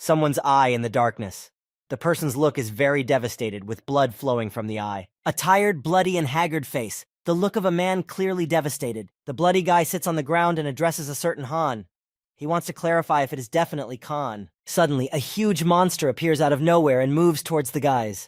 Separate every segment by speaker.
Speaker 1: Someone's eye in the darkness. The person's look is very devastated, with blood flowing from the eye. A tired, bloody, and haggard face. The look of a man clearly devastated. The bloody guy sits on the ground and addresses a certain Han. He wants to clarify if it is definitely Khan. Suddenly, a huge monster appears out of nowhere and moves towards the guys.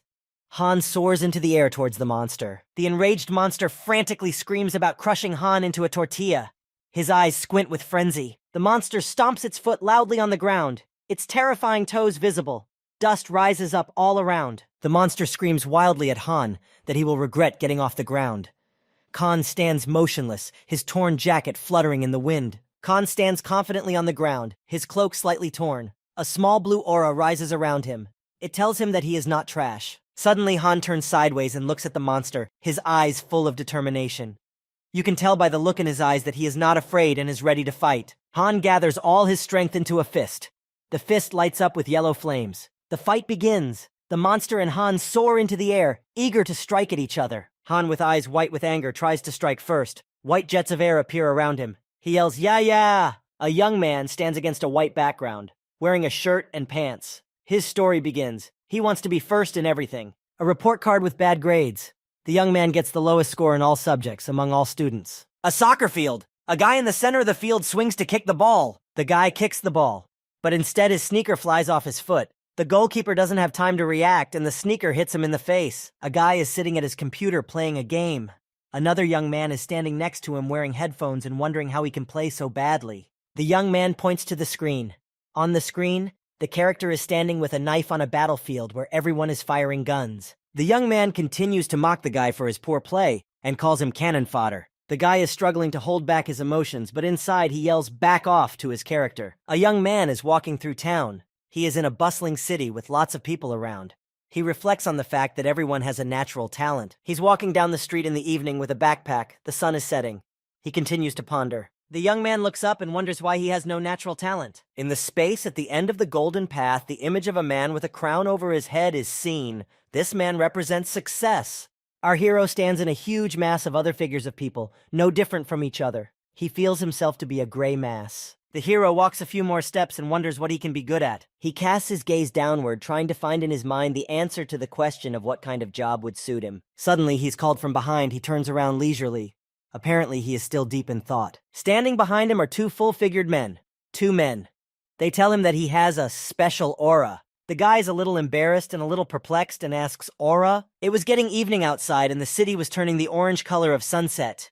Speaker 1: Han soars into the air towards the monster. The enraged monster frantically screams about crushing Han into a tortilla. His eyes squint with frenzy. The monster stomps its foot loudly on the ground, its terrifying toes visible. Dust rises up all around. The monster screams wildly at Han that he will regret getting off the ground. Khan stands motionless, his torn jacket fluttering in the wind. Khan stands confidently on the ground, his cloak slightly torn. A small blue aura rises around him. It tells him that he is not trash. Suddenly, Han turns sideways and looks at the monster, his eyes full of determination. You can tell by the look in his eyes that he is not afraid and is ready to fight. Han gathers all his strength into a fist. The fist lights up with yellow flames. The fight begins. The monster and Han soar into the air, eager to strike at each other. Han, with eyes white with anger, tries to strike first. White jets of air appear around him. He yells, "Yeah, yeah!" A young man stands against a white background, wearing a shirt and pants. His story begins. He wants to be first in everything. A report card with bad grades. The young man gets the lowest score in all subjects among all students. A soccer field. A guy in the center of the field swings to kick the ball. The guy kicks the ball, but instead his sneaker flies off his foot. The goalkeeper doesn't have time to react, and the sneaker hits him in the face. A guy is sitting at his computer playing a game. Another young man is standing next to him wearing headphones and wondering how he can play so badly. The young man points to the screen. On the screen, the character is standing with a knife on a battlefield where everyone is firing guns. The young man continues to mock the guy for his poor play and calls him cannon fodder. The guy is struggling to hold back his emotions, but inside he yells "back off" to his character. A young man is walking through town. He is in a bustling city with lots of people around. He reflects on the fact that everyone has a natural talent. He's walking down the street in the evening with a backpack. The sun is setting. He continues to ponder. The young man looks up and wonders why he has no natural talent. In the space at the end of the golden path, the image of a man with a crown over his head is seen. This man represents success. Our hero stands in a huge mass of other figures of people, no different from each other. He feels himself to be a gray mass. The hero walks a few more steps and wonders what he can be good at. He casts his gaze downward, trying to find in his mind the answer to the question of what kind of job would suit him. Suddenly, he's called from behind. He turns around leisurely. Apparently, he is still deep in thought. Standing behind him are two full-figured men. Two men. They tell him that he has a special aura. The guy's a little embarrassed and a little perplexed and asks, "Aura?" It was getting evening outside and the city was turning the orange color of sunset.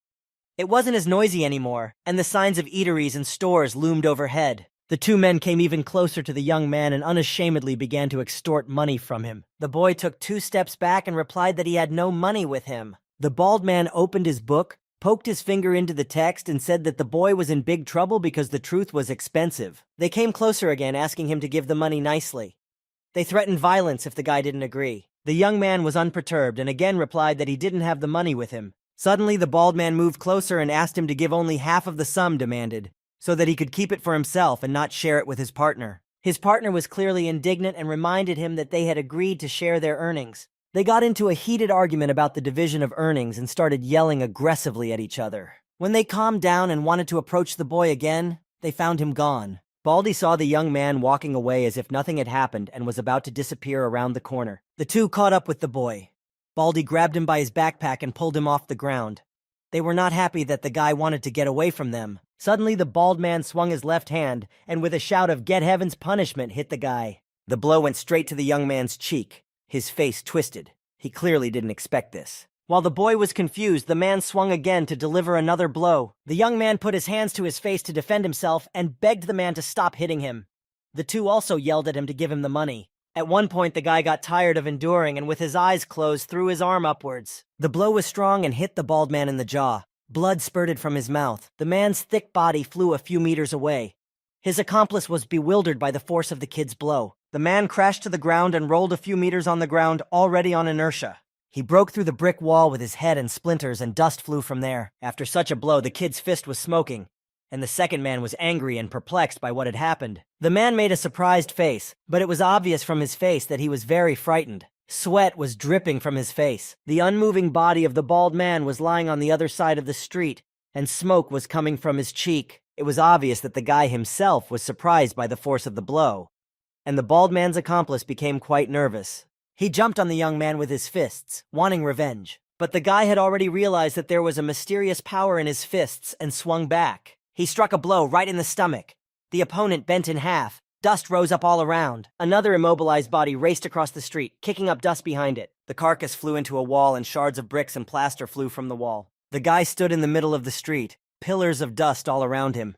Speaker 1: It wasn't as noisy anymore, and the signs of eateries and stores loomed overhead. The two men came even closer to the young man and unashamedly began to extort money from him. The boy took 2 steps back and replied that he had no money with him. The bald man opened his book, poked his finger into the text, and said that the boy was in big trouble because the truth was expensive. They came closer again, asking him to give the money nicely. They threatened violence if the guy didn't agree. The young man was unperturbed and again replied that he didn't have the money with him. Suddenly, the bald man moved closer and asked him to give only half of the sum demanded, so that he could keep it for himself and not share it with his partner. His partner was clearly indignant and reminded him that they had agreed to share their earnings. They got into a heated argument about the division of earnings and started yelling aggressively at each other. When they calmed down and wanted to approach the boy again, they found him gone. Baldy saw the young man walking away as if nothing had happened and was about to disappear around the corner. The two caught up with the boy. Baldy grabbed him by his backpack and pulled him off the ground. They were not happy that the guy wanted to get away from them. Suddenly, the bald man swung his left hand and with a shout of "Get heaven's punishment" hit the guy. The blow went straight to the young man's cheek. His face twisted. He clearly didn't expect this. While the boy was confused, the man swung again to deliver another blow. The young man put his hands to his face to defend himself and begged the man to stop hitting him. The two also yelled at him to give him the money. At one point, the guy got tired of enduring and with his eyes closed, threw his arm upwards. The blow was strong and hit the bald man in the jaw. Blood spurted from his mouth. The man's thick body flew a few meters away. His accomplice was bewildered by the force of the kid's blow. The man crashed to the ground and rolled a few meters on the ground, already on inertia. He broke through the brick wall with his head and splinters, and dust flew from there. After such a blow, the kid's fist was smoking, and the second man was angry and perplexed by what had happened. The man made a surprised face, but it was obvious from his face that he was very frightened. Sweat was dripping from his face. The unmoving body of the bald man was lying on the other side of the street, and smoke was coming from his cheek. It was obvious that the guy himself was surprised by the force of the blow. and the bald man's accomplice became quite nervous. He jumped on the young man with his fists, wanting revenge. But the guy had already realized that there was a mysterious power in his fists and swung back. He struck a blow right in the stomach. The opponent bent in half. Dust rose up all around. Another immobilized body raced across the street, kicking up dust behind it. The carcass flew into a wall and shards of bricks and plaster flew from the wall. The guy stood in the middle of the street, pillars of dust all around him.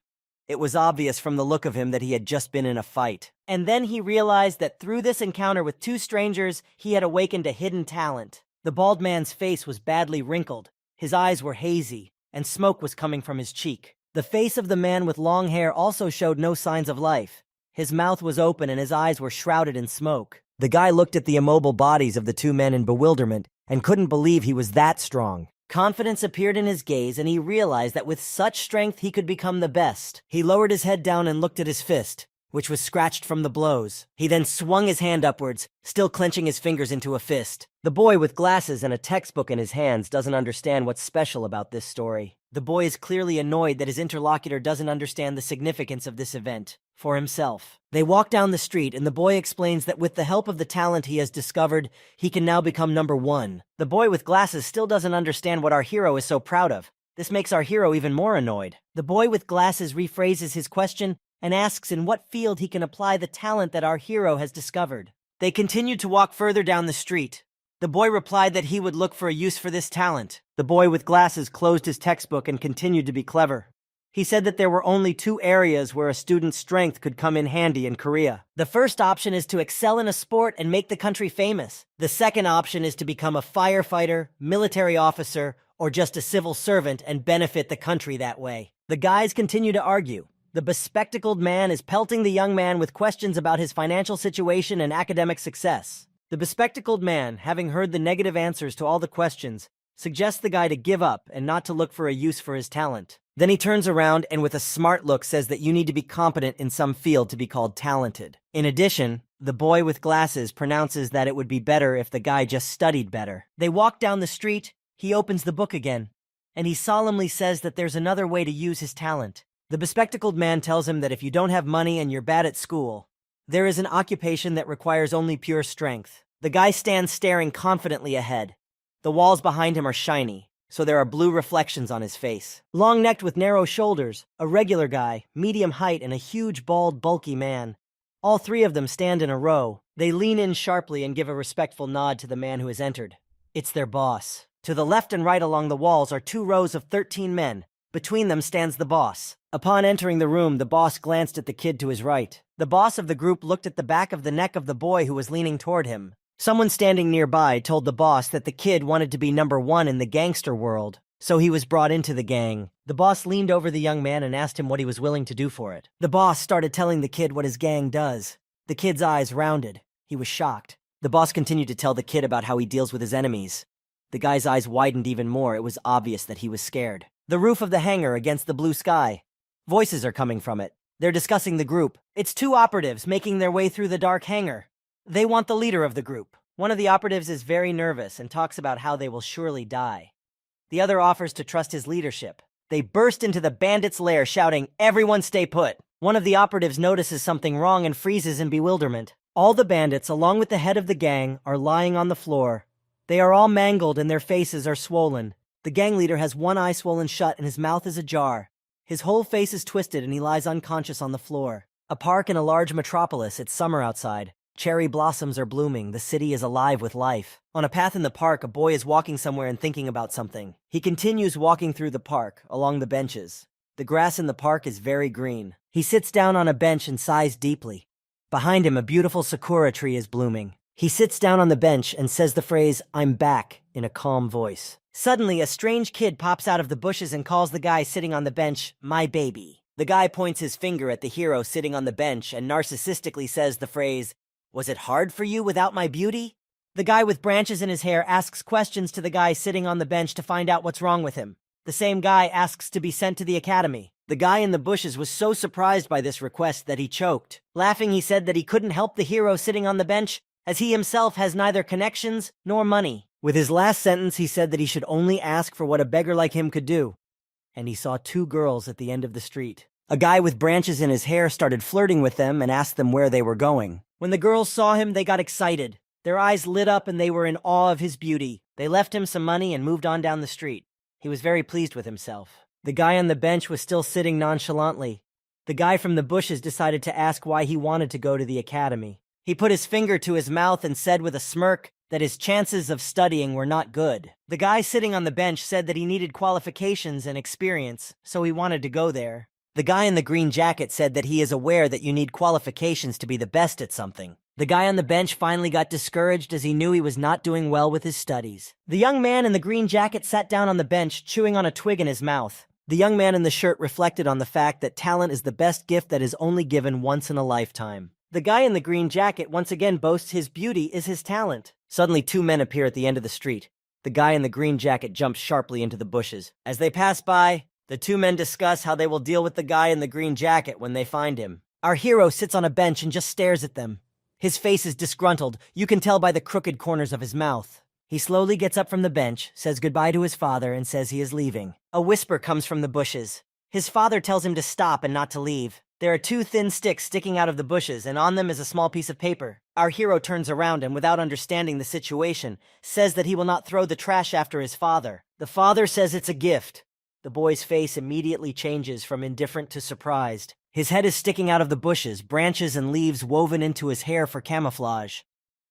Speaker 1: It was obvious from the look of him that he had just been in a fight. And then he realized that through this encounter with two strangers, he had awakened a hidden talent. The bald man's face was badly wrinkled, his eyes were hazy, and smoke was coming from his cheek. The face of the man with long hair also showed no signs of life. His mouth was open and his eyes were shrouded in smoke. The guy looked at the immobile bodies of the two men in bewilderment and couldn't believe he was that strong. Confidence appeared in his gaze, and he realized that with such strength he could become the best. He lowered his head down and looked at his fist, which was scratched from the blows. He then swung his hand upwards, still clenching his fingers into a fist. The boy with glasses and a textbook in his hands doesn't understand what's special about this story. The boy is clearly annoyed that his interlocutor doesn't understand the significance of this event for himself. They walk down the street, and the boy explains that with the help of the talent he has discovered, he can now become number one. The boy with glasses still doesn't understand what our hero is so proud of. This makes our hero even more annoyed. The boy with glasses rephrases his question and asks in what field he can apply the talent that our hero has discovered. They continued to walk further down the street. The boy replied that he would look for a use for this talent. The boy with glasses closed his textbook and continued to be clever. He said that there were only two areas where a student's strength could come in handy in Korea. The first option is to excel in a sport and make the country famous. The second option is to become a firefighter, military officer, or just a civil servant and benefit the country that way. The guys continue to argue. The bespectacled man is pelting the young man with questions about his financial situation and academic success. The bespectacled man, having heard the negative answers to all the questions, suggests the guy to give up and not to look for a use for his talent. Then he turns around and with a smart look says that you need to be competent in some field to be called talented. In addition, the boy with glasses pronounces that it would be better if the guy just studied better. They walk down the street, he opens the book again, and he solemnly says that there's another way to use his talent. The bespectacled man tells him that if you don't have money and you're bad at school, there is an occupation that requires only pure strength. The guy stands staring confidently ahead. The walls behind him are shiny, so there are blue reflections on his face. Long-necked with narrow shoulders, a regular guy, medium height, and a huge, bald, bulky man. All three of them stand in a row. They lean in sharply and give a respectful nod to the man who has entered. It's their boss. To the left and right along the walls are 2 rows of 13 men. Between them stands the boss. Upon entering the room, the boss glanced at the kid to his right. The boss of the group looked at the back of the neck of the boy who was leaning toward him. Someone standing nearby told the boss that the kid wanted to be number one in the gangster world, so he was brought into the gang. The boss leaned over the young man and asked him what he was willing to do for it. The boss started telling the kid what his gang does. The kid's eyes rounded. He was shocked. The boss continued to tell the kid about how he deals with his enemies. The guy's eyes widened even more. It was obvious that he was scared. The roof of the hangar against the blue sky. Voices are coming from it. They're discussing the group. It's 2 operatives making their way through the dark hangar. They want the leader of the group. One of the operatives is very nervous and talks about how they will surely die. The other offers to trust his leadership. They burst into the bandits' lair shouting, "Everyone stay put!" One of the operatives notices something wrong and freezes in bewilderment. All the bandits, along with the head of the gang, are lying on the floor. They are all mangled and their faces are swollen. The gang leader has one eye swollen shut and his mouth is ajar. His whole face is twisted and he lies unconscious on the floor. A park in a large metropolis. It's summer outside. Cherry blossoms are blooming. The city is alive with life. On a path in the park, a boy is walking somewhere and thinking about something. He continues walking through the park, along the benches. The grass in the park is very green. He sits down on a bench and sighs deeply. Behind him, a beautiful sakura tree is blooming. He sits down on the bench and says the phrase, "I'm back," in a calm voice. Suddenly, a strange kid pops out of the bushes and calls the guy sitting on the bench, "My baby." The guy points his finger at the hero sitting on the bench and narcissistically says the phrase, "Was it hard for you without my beauty?" The guy with branches in his hair asks questions to the guy sitting on the bench to find out what's wrong with him. The same guy asks to be sent to the academy. The guy in the bushes was so surprised by this request that he choked. Laughing, he said that he couldn't help the hero sitting on the bench, as he himself has neither connections nor money. With his last sentence, he said that he should only ask for what a beggar like him could do. And he saw 2 girls at the end of the street. A guy with branches in his hair started flirting with them and asked them where they were going. When the girls saw him, they got excited. Their eyes lit up and they were in awe of his beauty. They left him some money and moved on down the street. He was very pleased with himself. The guy on the bench was still sitting nonchalantly. The guy from the bushes decided to ask why he wanted to go to the academy. He put his finger to his mouth and said with a smirk that his chances of studying were not good. The guy sitting on the bench said that he needed qualifications and experience, so he wanted to go there. The guy in the green jacket said that he is aware that you need qualifications to be the best at something. The guy on the bench finally got discouraged as he knew he was not doing well with his studies. The young man in the green jacket sat down on the bench, chewing on a twig in his mouth. The young man in the shirt reflected on the fact that talent is the best gift that is only given once in a lifetime. The guy in the green jacket once again boasts his beauty is his talent. Suddenly, two men appear at the end of the street. The guy in the green jacket jumps sharply into the bushes. As they pass by, the two men discuss how they will deal with the guy in the green jacket when they find him. Our hero sits on a bench and just stares at them. His face is disgruntled. You can tell by the crooked corners of his mouth. He slowly gets up from the bench, says goodbye to his father, and says he is leaving. A whisper comes from the bushes. His father tells him to stop and not to leave. There are two thin sticks sticking out of the bushes, and on them is a small piece of paper. Our hero turns around and, without understanding the situation, says that he will not throw the trash after his father. The father says it's a gift. The boy's face immediately changes from indifferent to surprised. His head is sticking out of the bushes, branches and leaves woven into his hair for camouflage.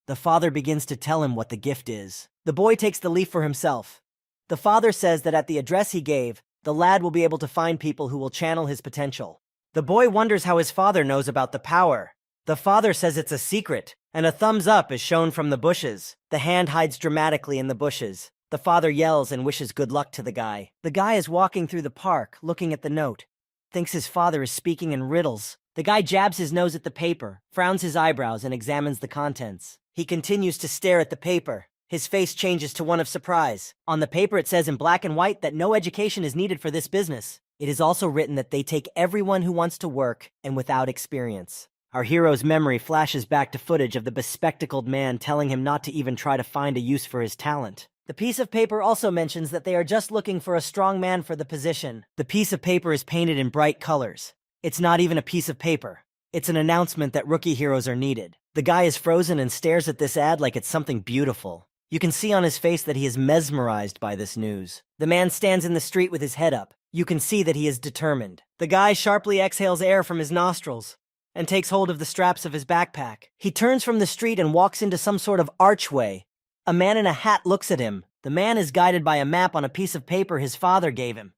Speaker 1: The father begins to tell him what the gift is. The boy takes the leaf for himself. The father says that at the address he gave, the lad will be able to find people who will channel his potential. The boy wonders how his father knows about the power. The father says it's a secret, and a thumbs up is shown from the bushes. The hand hides dramatically in the bushes. The father yells and wishes good luck to the guy. The guy is walking through the park, looking at the note. Thinks his father is speaking in riddles. The guy jabs his nose at the paper, frowns his eyebrows, and examines the contents. He continues to stare at the paper. His face changes to one of surprise. On the paper it says in black and white that no education is needed for this business. It is also written that they take everyone who wants to work and without experience. Our hero's memory flashes back to footage of the bespectacled man telling him not to even try to find a use for his talent. The piece of paper also mentions that they are just looking for a strong man for the position. The piece of paper is painted in bright colors. It's not even a piece of paper. It's an announcement that rookie heroes are needed. The guy is frozen and stares at this ad like it's something beautiful. You can see on his face that he is mesmerized by this news. The man stands in the street with his head up. You can see that he is determined. The guy sharply exhales air from his nostrils and takes hold of the straps of his backpack. He turns from the street and walks into some sort of archway. A man in a hat looks at him. The man is guided by a map on a piece of paper his father gave him.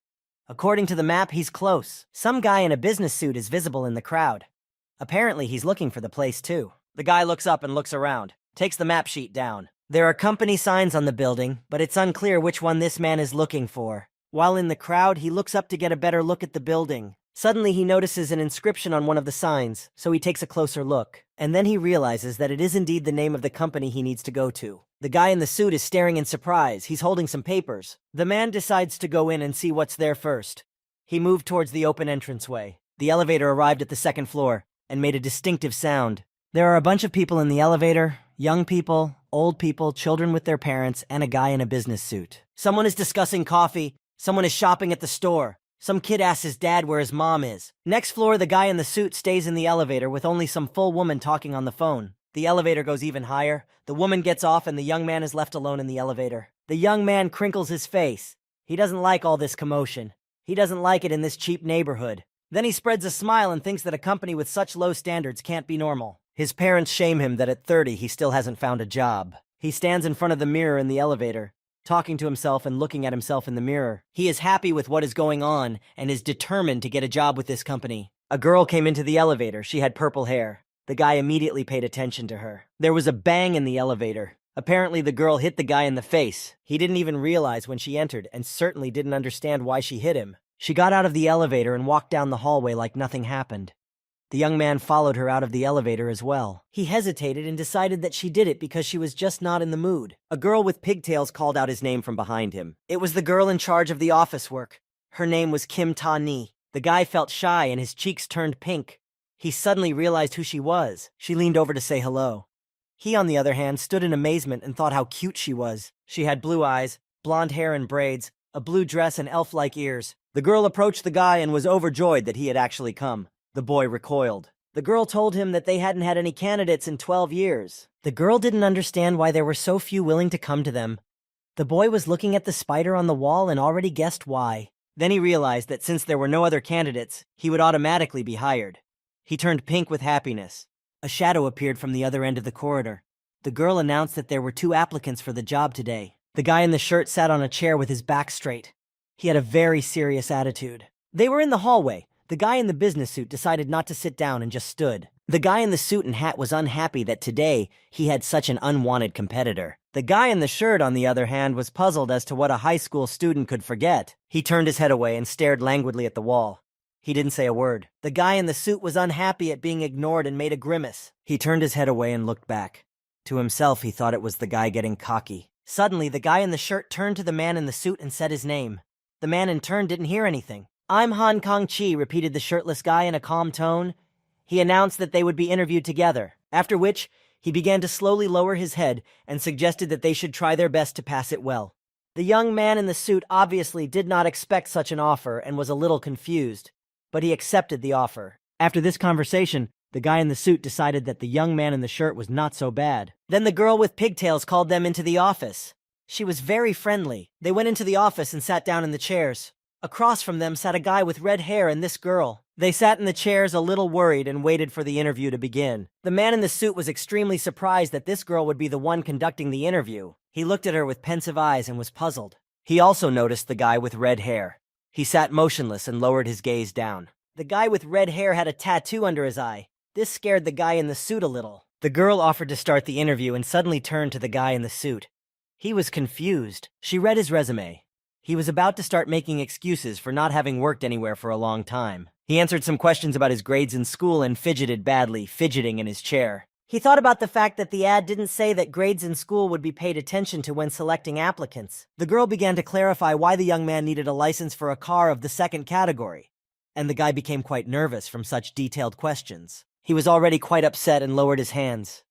Speaker 1: According to the map, he's close. Some guy in a business suit is visible in the crowd. Apparently, he's looking for the place too. The guy looks up and looks around, takes the map sheet down. There are company signs on the building, but it's unclear which one this man is looking for. While in the crowd, he looks up to get a better look at the building. Suddenly, he notices an inscription on one of the signs, so he takes a closer look. And then he realizes that it is indeed the name of the company he needs to go to. The guy in the suit is staring in surprise. He's holding some papers. The man decides to go in and see what's there first. He moved towards the open entranceway. The elevator arrived at the second floor and made a distinctive sound. There are a bunch of people in the elevator, young people, old people, children with their parents, and a guy in a business suit. Someone is discussing coffee. Someone is shopping at the store. Some kid asks his dad where his mom is. Next floor, the guy in the suit stays in the elevator with only some full woman talking on the phone. The elevator goes even higher. The woman gets off and the young man is left alone in the elevator. The young man crinkles his face. He doesn't like all this commotion. He doesn't like it in this cheap neighborhood. Then he spreads a smile and thinks that a company with such low standards can't be normal. His parents shame him that at 30 he still hasn't found a job. He stands in front of the mirror in the elevator, talking to himself and looking at himself in the mirror. He is happy with what is going on and is determined to get a job with this company. A girl came into the elevator. She had purple hair. The guy immediately paid attention to her. There was a bang in the elevator. Apparently the girl hit the guy in the face. He didn't even realize when she entered and certainly didn't understand why she hit him. She got out of the elevator and walked down the hallway like nothing happened. The young man followed her out of the elevator as well. He hesitated and decided that she did it because she was just not in the mood. A girl with pigtails called out his name from behind him. It was the girl in charge of the office work. Her name was Kim Ta-ni. The guy felt shy and his cheeks turned pink. He suddenly realized who she was. She leaned over to say hello. He, on the other hand, stood in amazement and thought how cute she was. She had blue eyes, blonde hair and braids, a blue dress and elf-like ears. The girl approached the guy and was overjoyed that he had actually come. The boy recoiled. The girl told him that they hadn't had any candidates in 12 years. The girl didn't understand why there were so few willing to come to them. The boy was looking at the spider on the wall and already guessed why. Then he realized that since there were no other candidates, he would automatically be hired. He turned pink with happiness. A shadow appeared from the other end of the corridor. The girl announced that there were 2 applicants for the job today. The guy in the shirt sat on a chair with his back straight. He had a very serious attitude. They were in the hallway. The guy in the business suit decided not to sit down and just stood. The guy in the suit and hat was unhappy that today he had such an unwanted competitor. The guy in the shirt, on the other hand, was puzzled as to what a high school student could forget. He turned his head away and stared languidly at the wall. He didn't say a word. The guy in the suit was unhappy at being ignored and made a grimace. He turned his head away and looked back. To himself, he thought it was the guy getting cocky. Suddenly, the guy in the shirt turned to the man in the suit and said his name. The man in turn didn't hear anything. "I'm Han Kong-chi," repeated the shirtless guy in a calm tone. He announced that they would be interviewed together, after which he began to slowly lower his head and suggested that they should try their best to pass it well. The young man in the suit obviously did not expect such an offer and was a little confused, but he accepted the offer. After this conversation, the guy in the suit decided that the young man in the shirt was not so bad. Then the girl with pigtails called them into the office. She was very friendly. They went into the office and sat down in the chairs. Across from them sat a guy with red hair and this girl. They sat in the chairs a little worried and waited for the interview to begin. The man in the suit was extremely surprised that this girl would be the one conducting the interview. He looked at her with pensive eyes and was puzzled. He also noticed the guy with red hair. He sat motionless and lowered his gaze down. The guy with red hair had a tattoo under his eye. This scared the guy in the suit a little. The girl offered to start the interview and suddenly turned to the guy in the suit. He was confused. She read his resume. He was about to start making excuses for not having worked anywhere for a long time. He answered some questions about his grades in school and fidgeted badly, fidgeting in his chair. He thought about the fact that the ad didn't say that grades in school would be paid attention to when selecting applicants. The girl began to clarify why the young man needed a license for a car of the 2nd category, and the guy became quite nervous from such detailed questions. He was already quite upset and lowered his hands.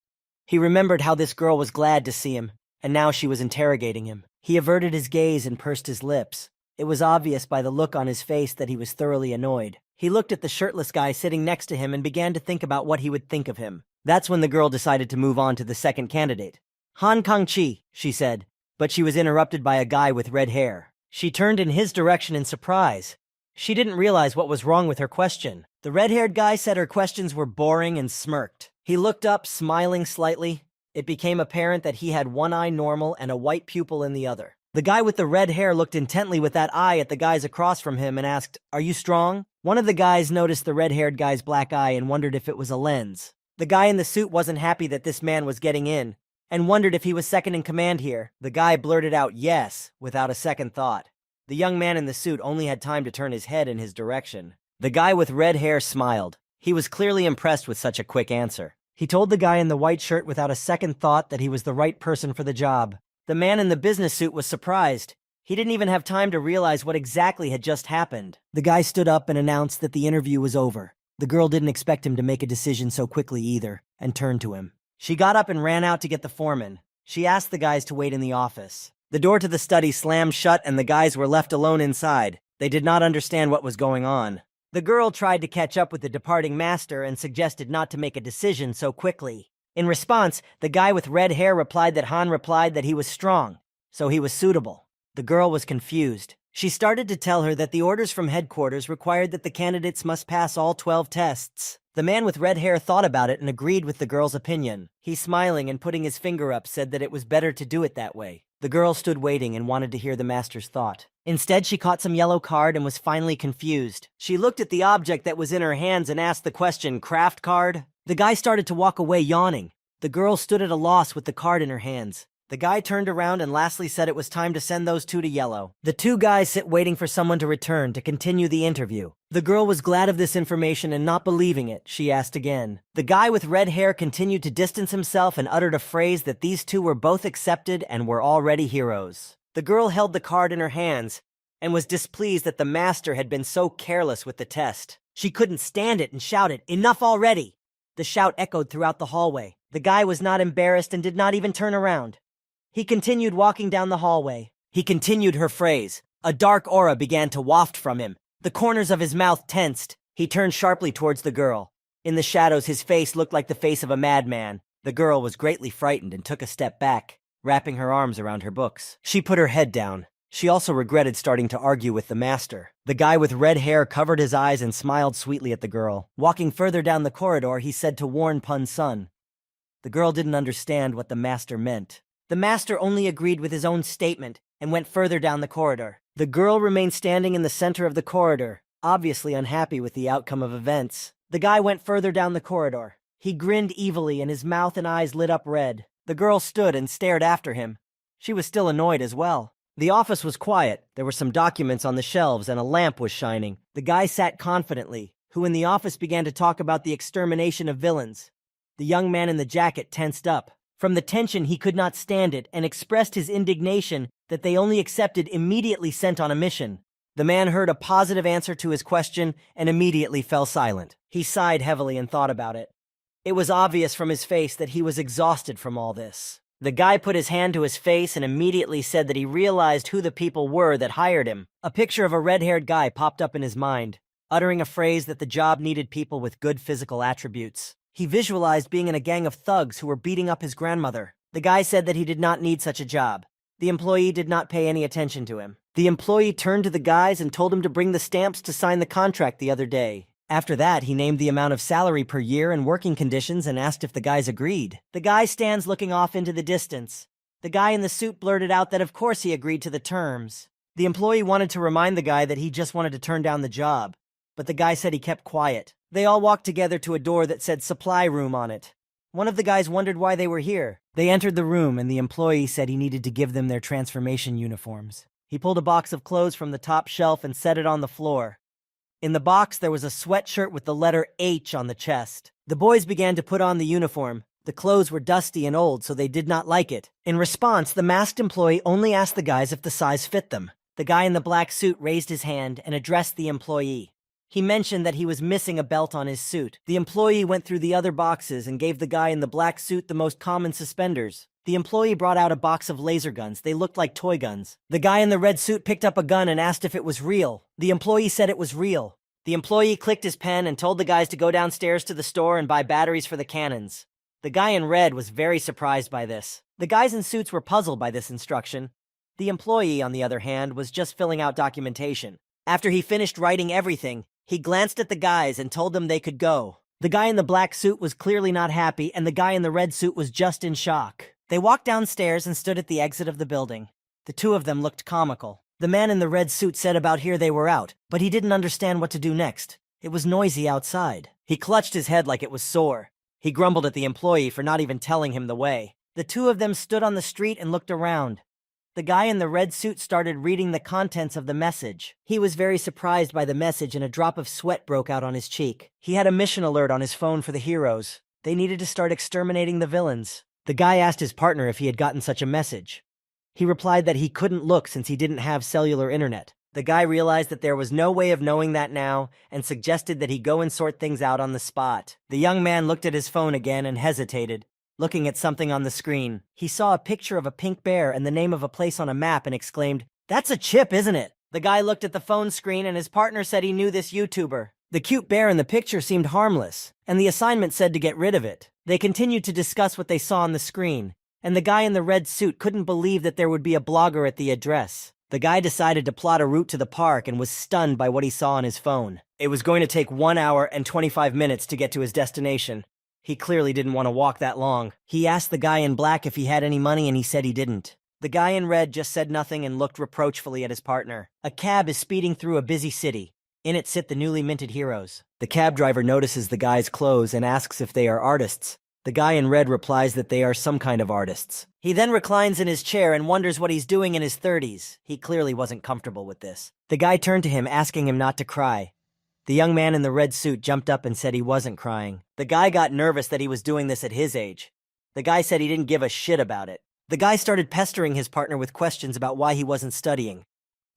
Speaker 1: He remembered how this girl was glad to see him, and now she was interrogating him. He averted his gaze and pursed his lips. It was obvious by the look on his face that he was thoroughly annoyed. He looked at the shirtless guy sitting next to him and began to think about what he would think of him. That's when the girl decided to move on to the 2nd candidate. "Han Kong-chi," she said, but she was interrupted by a guy with red hair. She turned in his direction in surprise. She didn't realize what was wrong with her question. The red-haired guy said her questions were boring and smirked. He looked up, smiling slightly. It became apparent that he had one eye normal and a white pupil in the other. The guy with the red hair looked intently with that eye at the guys across from him and asked, "Are you strong?" One of the guys noticed the red-haired guy's black eye and wondered if it was a lens. The guy in the suit wasn't happy that this man was getting in and wondered if he was second in command here. The guy blurted out yes without a second thought. The young man in the suit only had time to turn his head in his direction. The guy with red hair smiled. He was clearly impressed with such a quick answer. He told the guy in the white shirt without a second thought that he was the right person for the job. The man in the business suit was surprised. He didn't even have time to realize what exactly had just happened. The guy stood up and announced that the interview was over. The girl didn't expect him to make a decision so quickly either, and turned to him. She got up and ran out to get the foreman. She asked the guys to wait in the office. The door to the study slammed shut and the guys were left alone inside. They did not understand what was going on. The girl tried to catch up with the departing master and suggested not to make a decision so quickly. In response, the guy with red hair replied that Han replied that he was strong, so he was suitable. The girl was confused. She started to tell her that the orders from headquarters required that the candidates must pass all 12 tests. The man with red hair thought about it and agreed with the girl's opinion. He, smiling and putting his finger up, said that it was better to do it that way. The girl stood waiting and wanted to hear the master's thought. Instead, she caught some yellow card and was finally confused. She looked at the object that was in her hands and asked the question, "Craft card?" The guy started to walk away, yawning. The girl stood at a loss with the card in her hands. The guy turned around and lastly said it was time to send those 2 to yellow. The 2 guys sit waiting for someone to return to continue the interview. The girl was glad of this information and not believing it. She asked again. The guy with red hair continued to distance himself and uttered a phrase that these 2 were both accepted and were already heroes. The girl held the card in her hands and was displeased that the master had been so careless with the test. She couldn't stand it and shouted, "Enough already!" The shout echoed throughout the hallway. The guy was not embarrassed and did not even turn around. He continued walking down the hallway. He continued her phrase, A dark aura began to waft from him. The corners of his mouth tensed. He turned sharply towards the girl. In the shadows, his face looked like the face of a madman. The girl was greatly frightened and took a step back, wrapping her arms around her books. She put her head down. She also regretted starting to argue with the master. The guy with red hair covered his eyes and smiled sweetly at the girl. Walking further down the corridor, he said to warn Pun's son. The girl didn't understand what the master meant. The master only agreed with his own statement and went further down the corridor. The girl remained standing in the center of the corridor, obviously unhappy with the outcome of events. The guy went further down the corridor. He grinned evilly and his mouth and eyes lit up red. The girl stood and stared after him. She was still annoyed as well. The office was quiet. There were some documents on the shelves and a lamp was shining. The guy sat confidently, who in the office began to talk about the extermination of villains. The young man in the jacket tensed up. From the tension, he could not stand it and expressed his indignation that they only accepted immediately sent on a mission. The man heard a positive answer to his question and immediately fell silent. He sighed heavily and thought about it. It was obvious from his face that he was exhausted from all this. The guy put his hand to his face and immediately said that he realized who the people were that hired him. A picture of a red-haired guy popped up in his mind, uttering a phrase that the job needed people with good physical attributes. He visualized being in a gang of thugs who were beating up his grandmother. The guy said that he did not need such a job. The employee did not pay any attention to him. The employee turned to the guys and told him to bring the stamps to sign the contract the other day. After that, he named the amount of salary per year and working conditions and asked if the guys agreed. The guy stands looking off into the distance. The guy in the suit blurted out that of course he agreed to the terms. The employee wanted to remind the guy that he just wanted to turn down the job, but the guy said he kept quiet. They all walked together to a door that said supply room on it. One of the guys wondered why they were here. They entered the room and the employee said he needed to give them their transformation uniforms. He pulled a box of clothes from the top shelf and set it on the floor. In the box, there was a sweatshirt with the letter H on the chest. The boys began to put on the uniform. The clothes were dusty and old, so they did not like it. In response, the masked employee only asked the guys if the size fit them. The guy in the black suit raised his hand and addressed the employee. He mentioned that he was missing a belt on his suit. The employee went through the other boxes and gave the guy in the black suit the most common suspenders. The employee brought out a box of laser guns. They looked like toy guns. The guy in the red suit picked up a gun and asked if it was real. The employee said it was real. The employee clicked his pen and told the guys to go downstairs to the store and buy batteries for the cannons. The guy in red was very surprised by this. The guys in suits were puzzled by this instruction. The employee, on the other hand, was just filling out documentation. After he finished writing everything, he glanced at the guys and told them they could go. The guy in the black suit was clearly not happy, and the guy in the red suit was just in shock. They walked downstairs and stood at the exit of the building. The two of them looked comical. The man in the red suit said about here they were out, but he didn't understand what to do next. It was noisy outside. He clutched his head like it was sore. He grumbled at the employee for not even telling him the way. The two of them stood on the street and looked around. The guy in the red suit started reading the contents of the message. He was very surprised by the message and a drop of sweat broke out on his cheek. He had a mission alert on his phone for the heroes. They needed to start exterminating the villains. The guy asked his partner if he had gotten such a message. He replied that he couldn't look since he didn't have cellular internet. The guy realized that there was no way of knowing that now and suggested that he go and sort things out on the spot. The young man looked at his phone again and hesitated, looking at something on the screen. He saw a picture of a pink bear and the name of a place on a map and exclaimed, "That's a chip, isn't it?" The guy looked at the phone screen and his partner said he knew this YouTuber. The cute bear in the picture seemed harmless, and the assignment said to get rid of it. They continued to discuss what they saw on the screen, and the guy in the red suit couldn't believe that there would be a blogger at the address. The guy decided to plot a route to the park and was stunned by what he saw on his phone. It was going to take 1 hour and 25 minutes to get to his destination. He clearly didn't want to walk that long. He asked the guy in black if he had any money and he said he didn't. The guy in red just said nothing and looked reproachfully at his partner. A cab is speeding through a busy city. In it sit the newly minted heroes. The cab driver notices the guy's clothes and asks if they are artists. The guy in red replies that they are some kind of artists. He then reclines in his chair and wonders what he's doing in his 30s. He clearly wasn't comfortable with this. The guy turned to him, asking him not to cry. The young man in the red suit jumped up and said he wasn't crying. The guy got nervous that he was doing this at his age. The guy said he didn't give a shit about it. The guy started pestering his partner with questions about why he wasn't studying.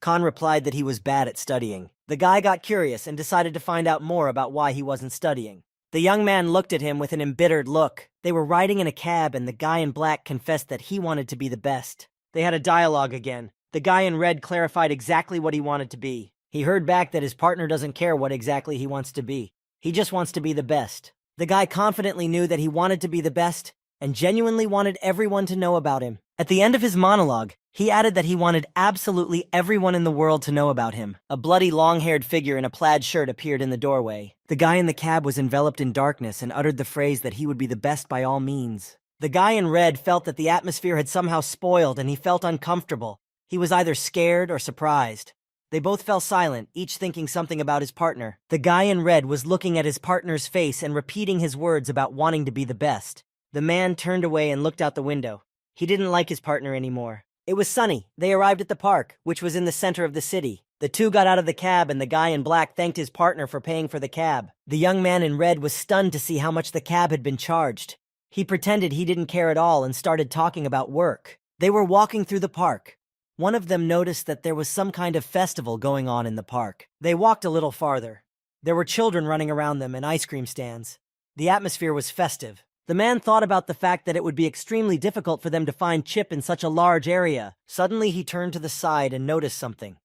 Speaker 1: Khan replied that he was bad at studying. The guy got curious and decided to find out more about why he wasn't studying. The young man looked at him with an embittered look. They were riding in a cab and the guy in black confessed that he wanted to be the best. They had a dialogue again. The guy in red clarified exactly what he wanted to be. He heard back that his partner doesn't care what exactly he wants to be. He just wants to be the best. The guy confidently knew that he wanted to be the best and genuinely wanted everyone to know about him. At the end of his monologue, he added that he wanted absolutely everyone in the world to know about him. A bloody, long-haired figure in a plaid shirt appeared in the doorway. The guy in the cab was enveloped in darkness and uttered the phrase that he would be the best by all means. The guy in red felt that the atmosphere had somehow spoiled and he felt uncomfortable. He was either scared or surprised. They both fell silent, each thinking something about his partner. The guy in red was looking at his partner's face and repeating his words about wanting to be the best. The man turned away and looked out the window. He didn't like his partner anymore. It was sunny. They arrived at the park, which was in the center of the city. The two got out of the cab and the guy in black thanked his partner for paying for the cab. The young man in red was stunned to see how much the cab had been charged. He pretended he didn't care at all and started talking about work. They were walking through the park. One of them noticed that there was some kind of festival going on in the park. They walked a little farther. There were children running around them and ice cream stands. The atmosphere was festive. The man thought about the fact that it would be extremely difficult for them to find Chip in such a large area. Suddenly he turned to the side and noticed something.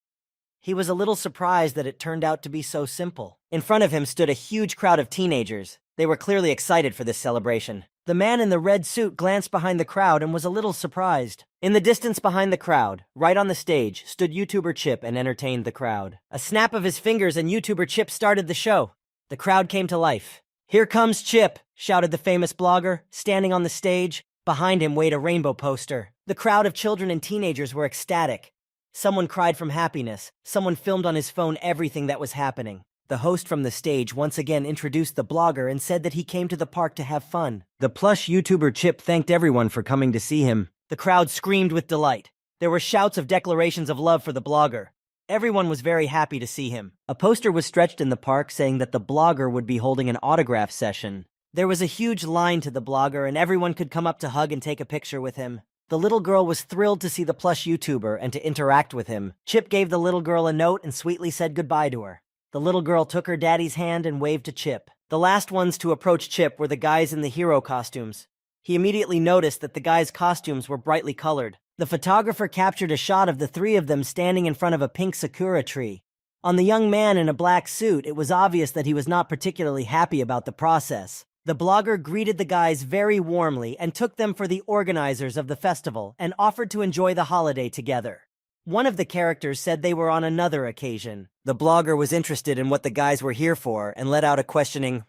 Speaker 1: He was a little surprised that it turned out to be so simple. In front of him stood a huge crowd of teenagers. They were clearly excited for this celebration. The man in the red suit glanced behind the crowd and was a little surprised. In the distance behind the crowd, right on the stage, stood YouTuber Chip and entertained the crowd. A snap of his fingers and YouTuber Chip started the show. The crowd came to life. "Here comes Chip," shouted the famous blogger, standing on the stage. Behind him waved a rainbow poster. The crowd of children and teenagers were ecstatic. Someone cried from happiness. Someone filmed on his phone everything that was happening. The host from the stage once again introduced the blogger and said that he came to the park to have fun. The plush YouTuber Chip thanked everyone for coming to see him. The crowd screamed with delight. There were shouts of declarations of love for the blogger. Everyone was very happy to see him. A poster was stretched in the park saying that the blogger would be holding an autograph session. There was a huge line to the blogger and everyone could come up to hug and take a picture with him. The little girl was thrilled to see the plush YouTuber and to interact with him. Chip gave the little girl a note and sweetly said goodbye to her. The little girl took her daddy's hand and waved to Chip. The last ones to approach Chip were the guys in the hero costumes. He immediately noticed that the guys' costumes were brightly colored. The photographer captured a shot of the three of them standing in front of a pink sakura tree. On the young man in a black suit, it was obvious that he was not particularly happy about the process. The blogger greeted the guys very warmly and took them for the organizers of the festival and offered to enjoy the holiday together. One of the characters said they were on another occasion. The blogger was interested in what the guys were here for and let out a questioning,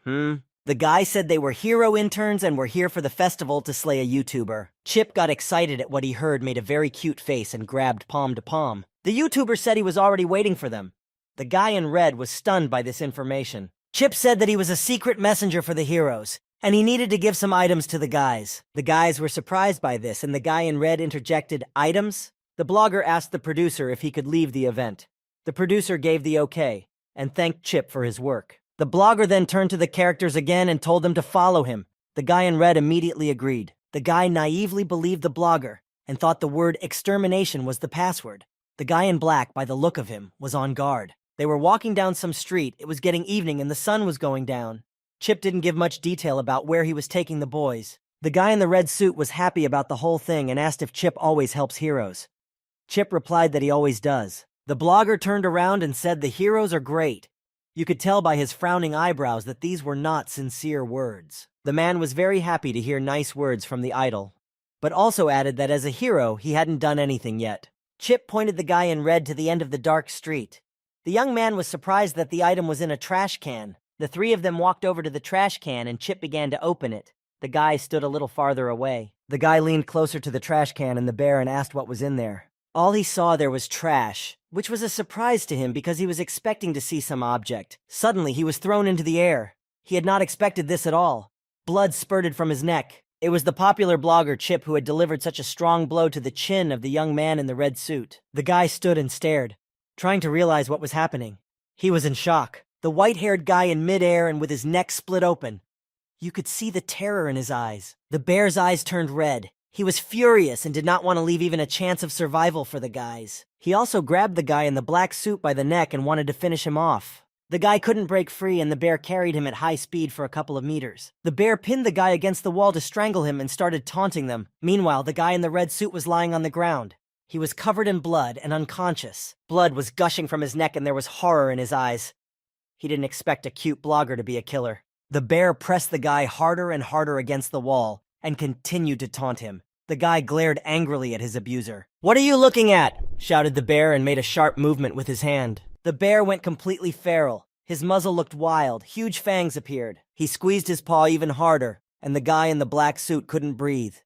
Speaker 1: The guy said they were hero interns and were here for the festival to slay a YouTuber. Chip got excited at what he heard, made a very cute face, and grabbed palm to palm. The YouTuber said he was already waiting for them. The guy in red was stunned by this information. Chip said that he was a secret messenger for the heroes, and he needed to give some items to the guys. The guys were surprised by this, and the guy in red interjected, "Items?" The blogger asked the producer if he could leave the event. The producer gave the okay, and thanked Chip for his work. The blogger then turned to the characters again and told them to follow him. The guy in red immediately agreed. The guy naively believed the blogger and thought the word extermination was the password. The guy in black, by the look of him, was on guard. They were walking down some street. It was getting evening and the sun was going down. Chip didn't give much detail about where he was taking the boys. The guy in the red suit was happy about the whole thing and asked if Chip always helps heroes. Chip replied that he always does. The blogger turned around and said the heroes are great. You could tell by his frowning eyebrows that these were not sincere words. The man was very happy to hear nice words from the idol, but also added that as a hero, he hadn't done anything yet. Chip pointed the guy in red to the end of the dark street. The young man was surprised that the item was in a trash can. The three of them walked over to the trash can and Chip began to open it. The guy stood a little farther away. The guy leaned closer to the trash can and the bear and asked what was in there. All he saw there was trash, which was a surprise to him because he was expecting to see some object. Suddenly, he was thrown into the air. He had not expected this at all. Blood spurted from his neck. It was the popular blogger Chip who had delivered such a strong blow to the chin of the young man in the red suit. The guy stood and stared, trying to realize what was happening. He was in shock. The white-haired guy in midair and with his neck split open. You could see the terror in his eyes. The bear's eyes turned red. He was furious and did not want to leave even a chance of survival for the guys. He also grabbed the guy in the black suit by the neck and wanted to finish him off. The guy couldn't break free and the bear carried him at high speed for a couple of meters. The bear pinned the guy against the wall to strangle him and started taunting them. Meanwhile, the guy in the red suit was lying on the ground. He was covered in blood and unconscious. Blood was gushing from his neck and there was horror in his eyes. He didn't expect a cute blogger to be a killer. The bear pressed the guy harder and harder against the wall and continued to taunt him. The guy glared angrily at his abuser. "What are you looking at?" shouted the bear and made a sharp movement with his hand. The bear went completely feral. His muzzle looked wild. Huge fangs appeared. He squeezed his paw even harder, and the guy in the black suit couldn't breathe.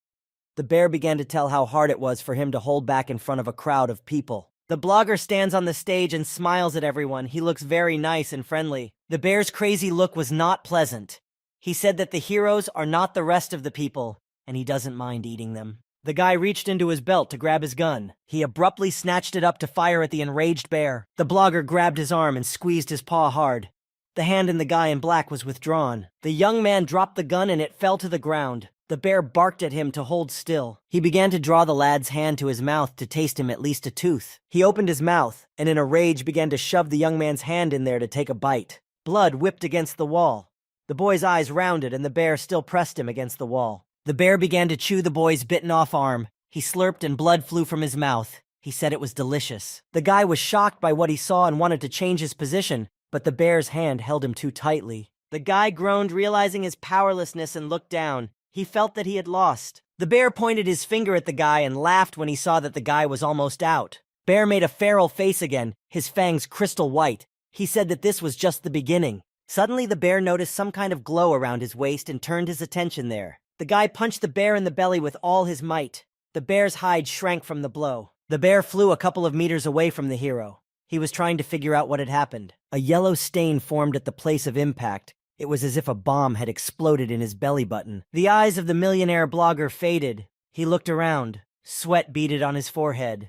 Speaker 1: The bear began to tell how hard it was for him to hold back in front of a crowd of people. The blogger stands on the stage and smiles at everyone. He looks very nice and friendly. The bear's crazy look was not pleasant. He said that the heroes are not the rest of the people, and he doesn't mind eating them. The guy reached into his belt to grab his gun. He abruptly snatched it up to fire at the enraged bear. The blogger grabbed his arm and squeezed his paw hard. The hand in the guy in black was withdrawn. The young man dropped the gun and it fell to the ground. The bear barked at him to hold still. He began to draw the lad's hand to his mouth to taste him at least a tooth. He opened his mouth, and in a rage began to shove the young man's hand in there to take a bite. Blood whipped against the wall. The boy's eyes rounded, and the bear still pressed him against the wall. The bear began to chew the boy's bitten-off arm. He slurped and blood flew from his mouth. He said it was delicious. The guy was shocked by what he saw and wanted to change his position, but the bear's hand held him too tightly. The guy groaned, realizing his powerlessness, and looked down. He felt that he had lost. The bear pointed his finger at the guy and laughed when he saw that the guy was almost out. Bear made a feral face again, his fangs crystal white. He said that this was just the beginning. Suddenly the bear noticed some kind of glow around his waist and turned his attention there. The guy punched the bear in the belly with all his might. The bear's hide shrank from the blow. The bear flew a couple of meters away from the hero. He was trying to figure out what had happened. A yellow stain formed at the place of impact. It was as if a bomb had exploded in his belly button. The eyes of the millionaire blogger faded. He looked around. Sweat beaded on his forehead.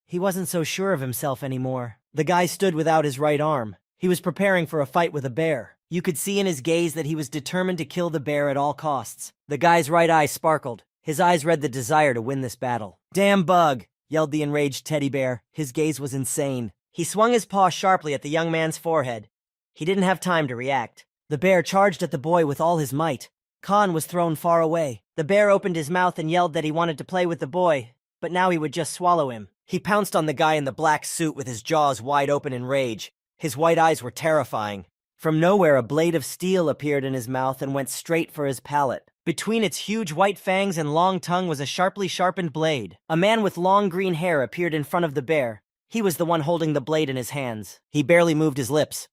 Speaker 1: He wasn't so sure of himself anymore. The guy stood without his right arm. He was preparing for a fight with a bear. You could see in his gaze that he was determined to kill the bear at all costs. The guy's right eye sparkled. His eyes read the desire to win this battle. "Damn bug!" yelled the enraged teddy bear. His gaze was insane. He swung his paw sharply at the young man's forehead. He didn't have time to react. The bear charged at the boy with all his might. Khan was thrown far away. The bear opened his mouth and yelled that he wanted to play with the boy, but now he would just swallow him. He pounced on the guy in the black suit with his jaws wide open in rage. His white eyes were terrifying. From nowhere, a blade of steel appeared in his mouth and went straight for his palate. Between its huge white fangs and long tongue was a sharply sharpened blade. A man with long green hair appeared in front of the bear. He was the one holding the blade in his hands. He barely moved his lips.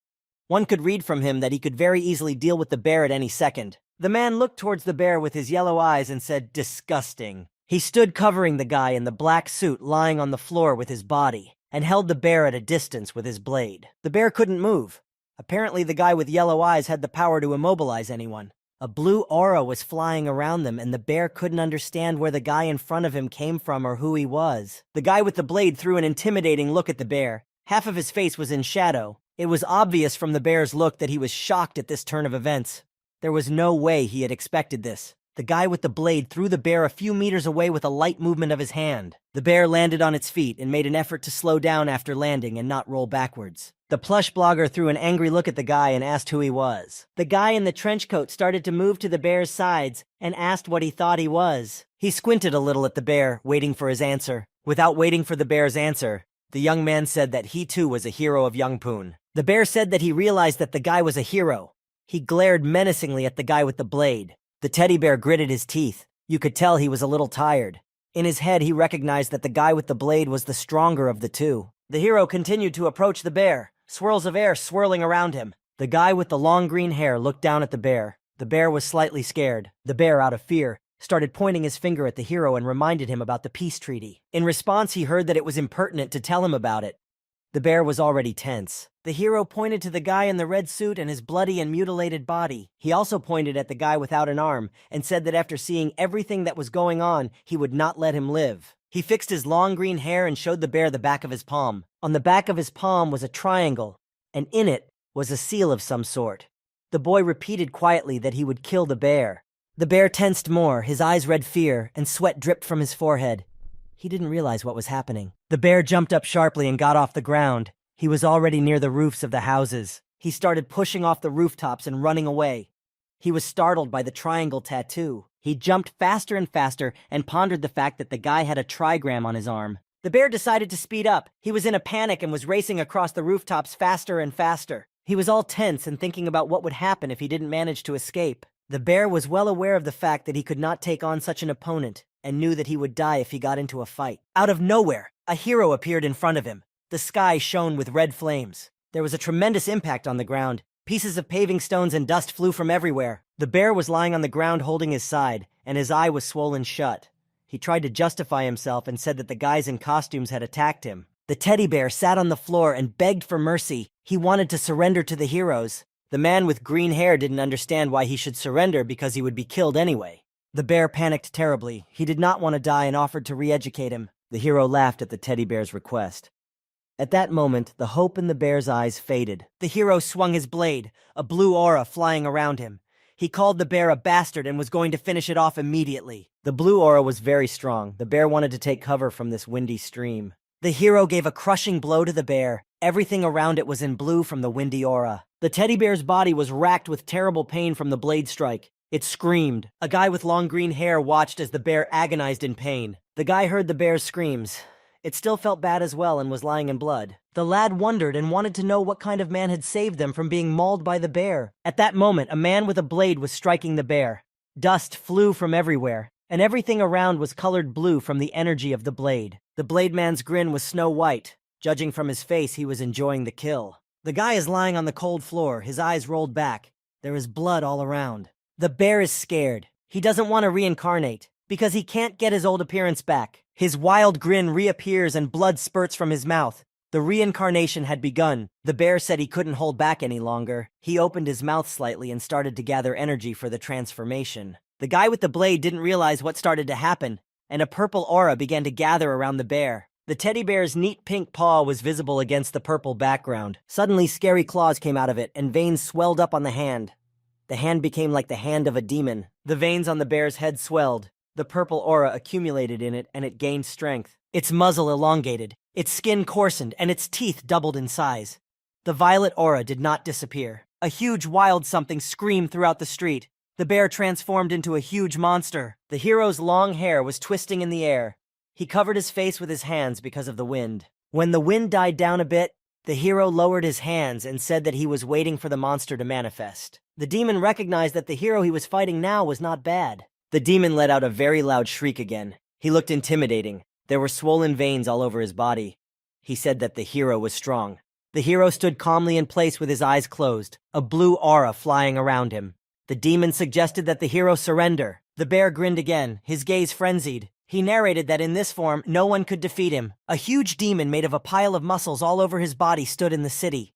Speaker 1: One could read from him that he could very easily deal with the bear at any second. The man looked towards the bear with his yellow eyes and said, "Disgusting." He stood covering the guy in the black suit lying on the floor with his body, and held the bear at a distance with his blade. The bear couldn't move. Apparently the guy with yellow eyes had the power to immobilize anyone. A blue aura was flying around them, and the bear couldn't understand where the guy in front of him came from or who he was. The guy with the blade threw an intimidating look at the bear. Half of his face was in shadow. It was obvious from the bear's look that he was shocked at this turn of events. There was no way he had expected this. The guy with the blade threw the bear a few meters away with a light movement of his hand. The bear landed on its feet and made an effort to slow down after landing and not roll backwards. The plush blogger threw an angry look at the guy and asked who he was. The guy in the trench coat started to move to the bear's sides and asked what he thought he was. He squinted a little at the bear, waiting for his answer. Without waiting for the bear's answer, the young man said that he too was a hero of Yangpun. The bear said that he realized that the guy was a hero. He glared menacingly at the guy with the blade. The teddy bear gritted his teeth. You could tell he was a little tired. In his head, he recognized that the guy with the blade was the stronger of the two. The hero continued to approach the bear, swirls of air swirling around him. The guy with the long green hair looked down at the bear. The bear was slightly scared. The bear, out of fear, started pointing his finger at the hero and reminded him about the peace treaty. In response, he heard that it was impertinent to tell him about it. The bear was already tense. The hero pointed to the guy in the red suit and his bloody and mutilated body. He also pointed at the guy without an arm and said that after seeing everything that was going on, he would not let him live. He fixed his long green hair and showed the bear the back of his palm. On the back of his palm was a triangle, and in it was a seal of some sort. The boy repeated quietly that he would kill the bear. The bear tensed more, his eyes read fear, and sweat dripped from his forehead. He didn't realize what was happening. The bear jumped up sharply and got off the ground. He was already near the roofs of the houses. He started pushing off the rooftops and running away. He was startled by the triangle tattoo. He jumped faster and faster and pondered the fact that the guy had a trigram on his arm. The bear decided to speed up. He was in a panic and was racing across the rooftops faster and faster. He was all tense and thinking about what would happen if he didn't manage to escape. The bear was well aware of the fact that he could not take on such an opponent and knew that he would die if he got into a fight. Out of nowhere, a hero appeared in front of him. The sky shone with red flames. There was a tremendous impact on the ground. Pieces of paving stones and dust flew from everywhere. The bear was lying on the ground holding his side, and his eye was swollen shut. He tried to justify himself and said that the guys in costumes had attacked him. The teddy bear sat on the floor and begged for mercy. He wanted to surrender to the heroes. The man with green hair didn't understand why he should surrender because he would be killed anyway. The bear panicked terribly. He did not want to die and offered to re-educate him. The hero laughed at the teddy bear's request. At that moment, the hope in the bear's eyes faded. The hero swung his blade, a blue aura flying around him. He called the bear a bastard and was going to finish it off immediately. The blue aura was very strong. The bear wanted to take cover from this windy stream. The hero gave a crushing blow to the bear. Everything around it was in blue from the windy aura. The teddy bear's body was racked with terrible pain from the blade strike. It screamed. A guy with long green hair watched as the bear agonized in pain. The guy heard the bear's screams. It still felt bad as well and was lying in blood. The lad wondered and wanted to know what kind of man had saved them from being mauled by the bear. At that moment, a man with a blade was striking the bear. Dust flew from everywhere, and everything around was colored blue from the energy of the blade. The blade man's grin was snow white. Judging from his face, he was enjoying the kill. The guy is lying on the cold floor, his eyes rolled back. There is blood all around. The bear is scared. He doesn't want to reincarnate, because he can't get his old appearance back. His wild grin reappears and blood spurts from his mouth. The reincarnation had begun. The bear said he couldn't hold back any longer. He opened his mouth slightly and started to gather energy for the transformation. The guy with the blade didn't realize what started to happen, and a purple aura began to gather around the bear. The teddy bear's neat pink paw was visible against the purple background. Suddenly, scary claws came out of it, and veins swelled up on the hand. The hand became like the hand of a demon. The veins on the bear's head swelled. The purple aura accumulated in it, and it gained strength. Its muzzle elongated, its skin coarsened, and its teeth doubled in size. The violet aura did not disappear. A huge wild something screamed throughout the street. The bear transformed into a huge monster. The hero's long hair was twisting in the air. He covered his face with his hands because of the wind. When the wind died down a bit, the hero lowered his hands and said that he was waiting for the monster to manifest. The demon recognized that the hero he was fighting now was not bad. The demon let out a very loud shriek again. He looked intimidating. There were swollen veins all over his body. He said that the hero was strong. The hero stood calmly in place with his eyes closed, a blue aura flying around him. The demon suggested that the hero surrender. The bear grinned again, his gaze frenzied. He narrated that in this form, no one could defeat him. A huge demon made of a pile of muscles all over his body stood in the city.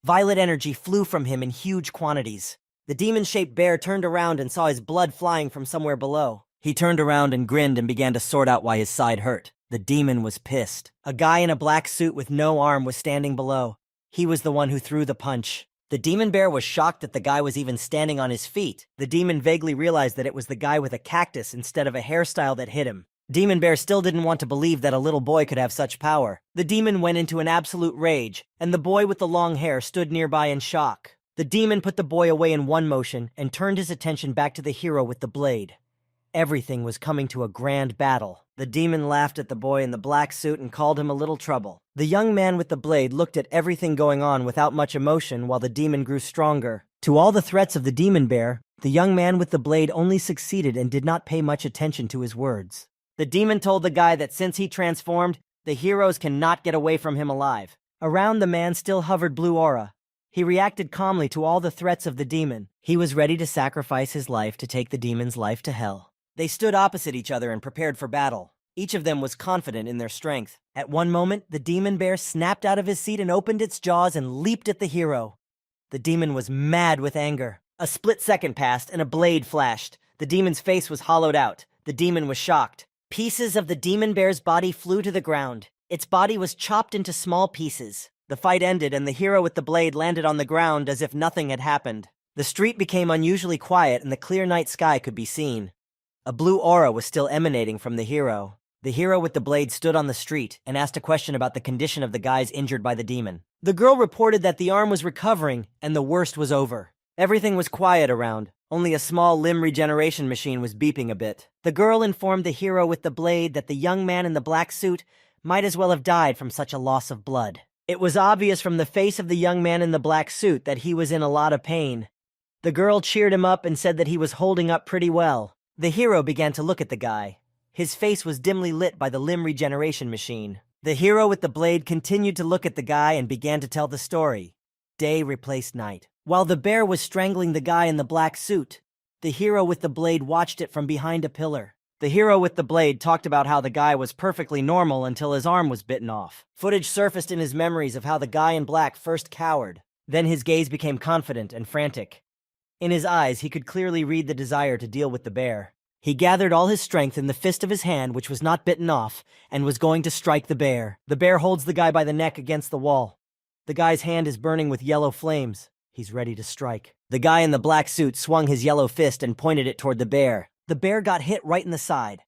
Speaker 1: Violet energy flew from him in huge quantities. The demon-shaped bear turned around and saw his blood flying from somewhere below. He turned around and grinned and began to sort out why his side hurt. The demon was pissed. A guy in a black suit with no arm was standing below. He was the one who threw the punch. The demon bear was shocked that the guy was even standing on his feet. The demon vaguely realized that it was the guy with a cactus instead of a hairstyle that hit him. Demon Bear still didn't want to believe that a little boy could have such power. The demon went into an absolute rage, and the boy with the long hair stood nearby in shock. The demon put the boy away in one motion and turned his attention back to the hero with the blade. Everything was coming to a grand battle. The demon laughed at the boy in the black suit and called him a little trouble. The young man with the blade looked at everything going on without much emotion while the demon grew stronger. To all the threats of the demon bear, the young man with the blade only succeeded and did not pay much attention to his words. The demon told the guy that since he transformed, the heroes cannot get away from him alive. Around the man still hovered blue aura. He reacted calmly to all the threats of the demon. He was ready to sacrifice his life to take the demon's life to hell. They stood opposite each other and prepared for battle. Each of them was confident in their strength. At one moment, the demon bear snapped out of his seat and opened its jaws and leaped at the hero. The demon was mad with anger. A split second passed and a blade flashed. The demon's face was hollowed out. The demon was shocked. Pieces of the demon bear's body flew to the ground. Its body was chopped into small pieces. The fight ended and the hero with the blade landed on the ground as if nothing had happened. The street became unusually quiet and the clear night sky could be seen. A blue aura was still emanating from the hero. The hero with the blade stood on the street and asked a question about the condition of the guys injured by the demon. The girl reported that the arm was recovering and the worst was over. Everything was quiet around. Only a small limb regeneration machine was beeping a bit. The girl informed the hero with the blade that the young man in the black suit might as well have died from such a loss of blood. It was obvious from the face of the young man in the black suit that he was in a lot of pain. The girl cheered him up and said that he was holding up pretty well. The hero began to look at the guy. His face was dimly lit by the limb regeneration machine. The hero with the blade continued to look at the guy and began to tell the story. Day replaced night. While the bear was strangling the guy in the black suit, the hero with the blade watched it from behind a pillar. The hero with the blade talked about how the guy was perfectly normal until his arm was bitten off. Footage surfaced in his memories of how the guy in black first cowered. Then his gaze became confident and frantic. In his eyes, he could clearly read the desire to deal with the bear. He gathered all his strength in the fist of his hand, which was not bitten off, and was going to strike the bear. The bear holds the guy by the neck against the wall. The guy's hand is burning with yellow flames. He's ready to strike. The guy in the black suit swung his yellow fist and pointed it toward the bear. The bear got hit right in the side.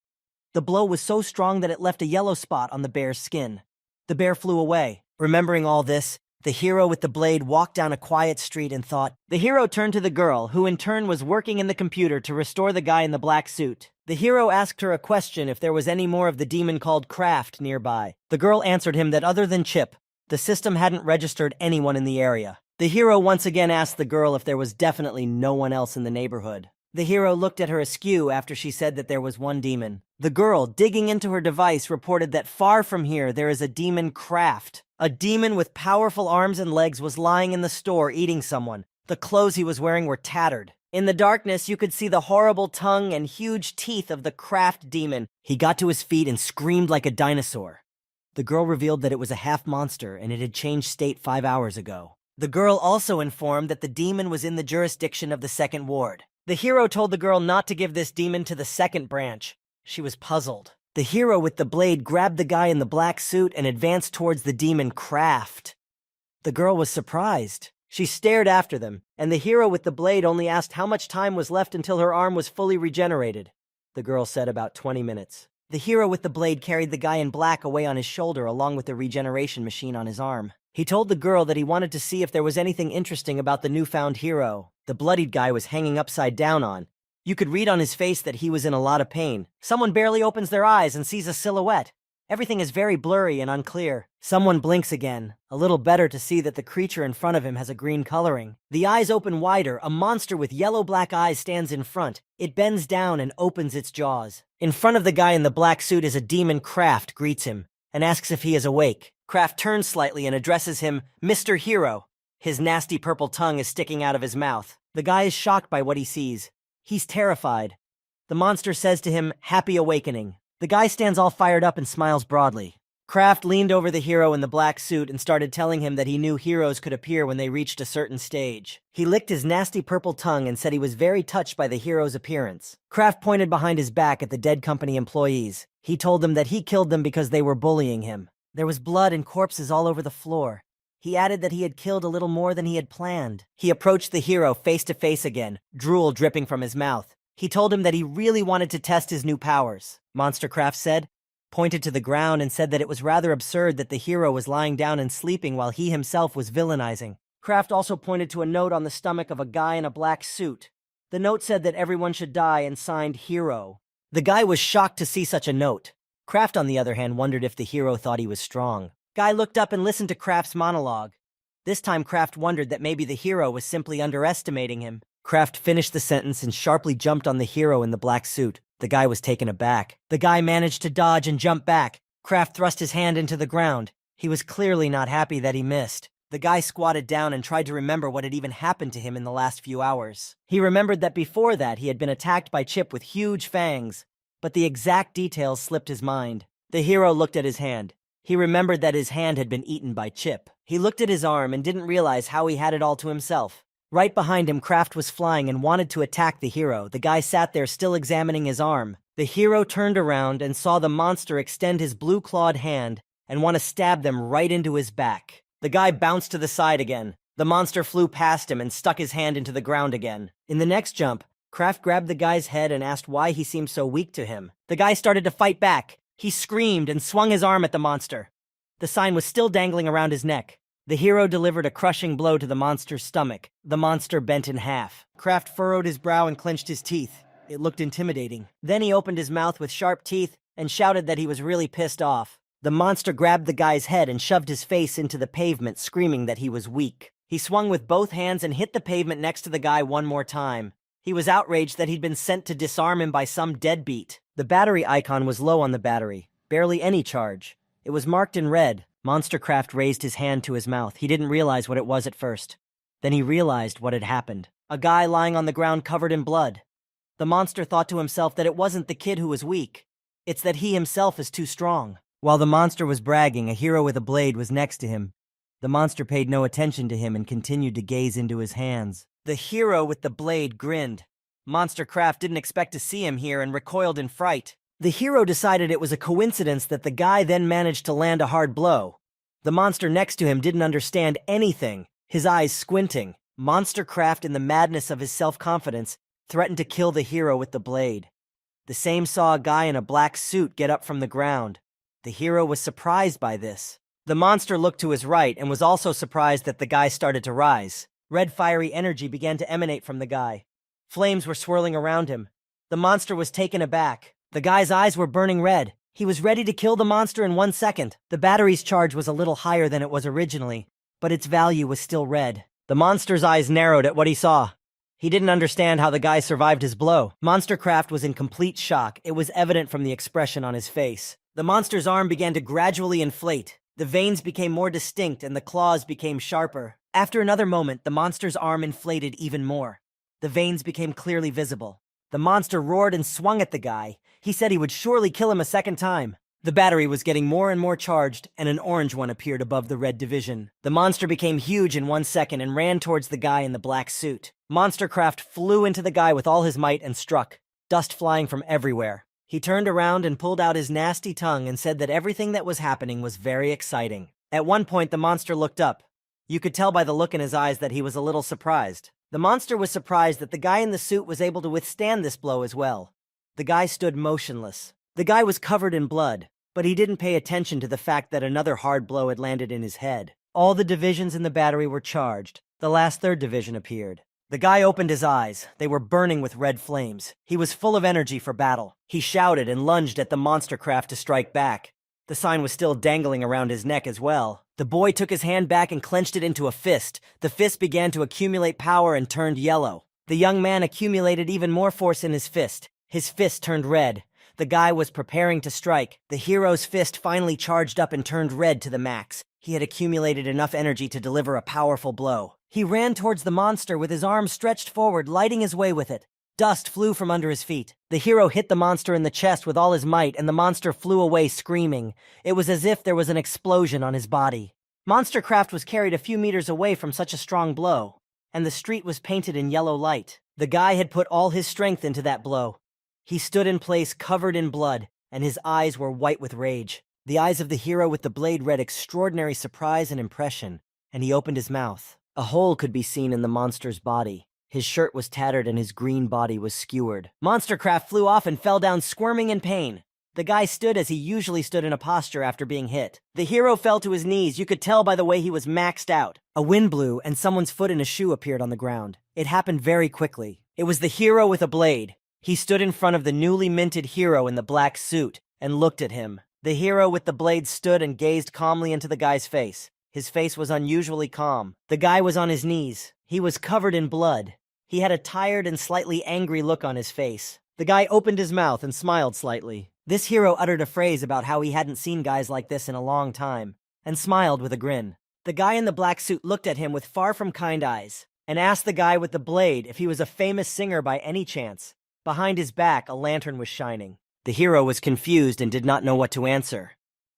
Speaker 1: The blow was so strong that it left a yellow spot on the bear's skin. The bear flew away. Remembering all this, the hero with the blade walked down a quiet street and thought. The hero turned to the girl, who in turn was working in the computer to restore the guy in the black suit. The hero asked her a question if there was any more of the demon called Kraft nearby. The girl answered him that other than Chip, the system hadn't registered anyone in the area. The hero once again asked the girl if there was definitely no one else in the neighborhood. The hero looked at her askew after she said that there was one demon. The girl, digging into her device, reported that far from here there is a demon Kraft. A demon with powerful arms and legs was lying in the store eating someone. The clothes he was wearing were tattered. In the darkness, you could see the horrible tongue and huge teeth of the Kraft demon. He got to his feet and screamed like a dinosaur. The girl revealed that it was a half monster and it had changed state 5 hours ago. The girl also informed that the demon was in the jurisdiction of the second ward. The hero told the girl not to give this demon to the second branch. She was puzzled. The hero with the blade grabbed the guy in the black suit and advanced towards the demon Kraft. The girl was surprised. She stared after them, and the hero with the blade only asked how much time was left until her arm was fully regenerated. The girl said about 20 minutes. The hero with the blade carried the guy in black away on his shoulder along with the regeneration machine on his arm. He told the girl that he wanted to see if there was anything interesting about the newfound hero. The bloodied guy was hanging upside down on. You could read on his face that he was in a lot of pain. Someone barely opens their eyes and sees a silhouette. Everything is very blurry and unclear. Someone blinks again, a little better to see that the creature in front of him has a green coloring. The eyes open wider. A monster with yellow-black eyes stands in front. It bends down and opens its jaws. In front of the guy in the black suit is a demon Kraft greets him and asks if he is awake. Kraft turns slightly and addresses him, Mr. Hero. His nasty purple tongue is sticking out of his mouth. The guy is shocked by what he sees. He's terrified. The monster says to him, Happy awakening. The guy stands all fired up and smiles broadly. Kraft leaned over the hero in the black suit and started telling him that he knew heroes could appear when they reached a certain stage. He licked his nasty purple tongue and said he was very touched by the hero's appearance. Kraft pointed behind his back at the dead company employees. He told them that he killed them because they were bullying him. There was blood and corpses all over the floor. He added that he had killed a little more than he had planned. He approached the hero face to face again, drool dripping from his mouth. He told him that he really wanted to test his new powers. Monster Kraft said, pointed to the ground and said that it was rather absurd that the hero was lying down and sleeping while he himself was villainizing. Kraft also pointed to a note on the stomach of a guy in a black suit. The note said that everyone should die and signed Hero. The guy was shocked to see such a note. Kraft, on the other hand, wondered if the hero thought he was strong. Guy looked up and listened to Kraft's monologue. This time Kraft wondered that maybe the hero was simply underestimating him. Kraft finished the sentence and sharply jumped on the hero in the black suit. The guy was taken aback. The guy managed to dodge and jump back. Kraft thrust his hand into the ground. He was clearly not happy that he missed. The guy squatted down and tried to remember what had even happened to him in the last few hours. He remembered that before that he had been attacked by Chip with huge fangs, but the exact details slipped his mind. The hero looked at his hand. He remembered that his hand had been eaten by Chip. He looked at his arm and didn't realize how he had it all to himself. Right behind him, Kraft was flying and wanted to attack the hero. The guy sat there still examining his arm. The hero turned around and saw the monster extend his blue-clawed hand and want to stab them right into his back. The guy bounced to the side again. The monster flew past him and stuck his hand into the ground again. In the next jump, Kraft grabbed the guy's head and asked why he seemed so weak to him. The guy started to fight back. He screamed and swung his arm at the monster. The sign was still dangling around his neck. The hero delivered a crushing blow to the monster's stomach. The monster bent in half. Kraft furrowed his brow and clenched his teeth. It looked intimidating. Then he opened his mouth with sharp teeth and shouted that he was really pissed off. The monster grabbed the guy's head and shoved his face into the pavement, screaming that he was weak. He swung with both hands and hit the pavement next to the guy one more time. He was outraged that he'd been sent to disarm him by some deadbeat. The battery icon was low on the battery, barely any charge. It was marked in red. Monstercraft raised his hand to his mouth. He didn't realize what it was at first. Then he realized what had happened. A guy lying on the ground covered in blood. The monster thought to himself that it wasn't the kid who was weak. It's that he himself is too strong. While the monster was bragging, a hero with a blade was next to him. The monster paid no attention to him and continued to gaze into his hands. The hero with the blade grinned. Monstercraft didn't expect to see him here and recoiled in fright. The hero decided it was a coincidence that the guy then managed to land a hard blow. The monster next to him didn't understand anything, his eyes squinting. Monstercraft, in the madness of his self-confidence, threatened to kill the hero with the blade. The same saw a guy in a black suit get up from the ground. The hero was surprised by this. The monster looked to his right and was also surprised that the guy started to rise. Red fiery energy began to emanate from the guy. Flames were swirling around him. The monster was taken aback. The guy's eyes were burning red. He was ready to kill the monster in 1 second. The battery's charge was a little higher than it was originally, but its value was still red. The monster's eyes narrowed at what he saw. He didn't understand how the guy survived his blow. Monstercraft was in complete shock. It was evident from the expression on his face. The monster's arm began to gradually inflate. The veins became more distinct and the claws became sharper. After another moment, the monster's arm inflated even more. The veins became clearly visible. The monster roared and swung at the guy. He said he would surely kill him a second time. The battery was getting more and more charged, and an orange one appeared above the red division. The monster became huge in 1 second and ran towards the guy in the black suit. Monstercraft flew into the guy with all his might and struck, dust flying from everywhere. He turned around and pulled out his nasty tongue and said that everything that was happening was very exciting. At one point, the monster looked up. You could tell by the look in his eyes that he was a little surprised. The monster was surprised that the guy in the suit was able to withstand this blow as well. The guy stood motionless. The guy was covered in blood, but he didn't pay attention to the fact that another hard blow had landed in his head. All the divisions in the battery were charged. The last third division appeared. The guy opened his eyes. They were burning with red flames. He was full of energy for battle. He shouted and lunged at the monstercraft to strike back. The sign was still dangling around his neck as well. The boy took his hand back and clenched it into a fist. The fist began to accumulate power and turned yellow. The young man accumulated even more force in his fist. His fist turned red. The guy was preparing to strike. The hero's fist finally charged up and turned red to the max. He had accumulated enough energy to deliver a powerful blow. He ran towards the monster with his arms stretched forward, lighting his way with it. Dust flew from under his feet. The hero hit the monster in the chest with all his might, and the monster flew away screaming. It was as if there was an explosion on his body. Monstercraft was carried a few meters away from such a strong blow, and the street was painted in yellow light. The guy had put all his strength into that blow. He stood in place covered in blood, and his eyes were white with rage. The eyes of the hero with the blade read extraordinary surprise and impression, and he opened his mouth. A hole could be seen in the monster's body. His shirt was tattered and his green body was skewered. Monstercraft flew off and fell down squirming in pain. The guy stood as he usually stood in a posture after being hit. The hero fell to his knees. You could tell by the way he was maxed out. A wind blew and someone's foot in a shoe appeared on the ground. It happened very quickly. It was the hero with a blade. He stood in front of the newly minted hero in the black suit and looked at him. The hero with the blade stood and gazed calmly into the guy's face. His face was unusually calm. The guy was on his knees. He was covered in blood. He had a tired and slightly angry look on his face. The guy opened his mouth and smiled slightly. This hero uttered a phrase about how he hadn't seen guys like this in a long time, and smiled with a grin. The guy in the black suit looked at him with far from kind eyes, and asked the guy with the blade if he was a famous singer by any chance. Behind his back, a lantern was shining. The hero was confused and did not know what to answer.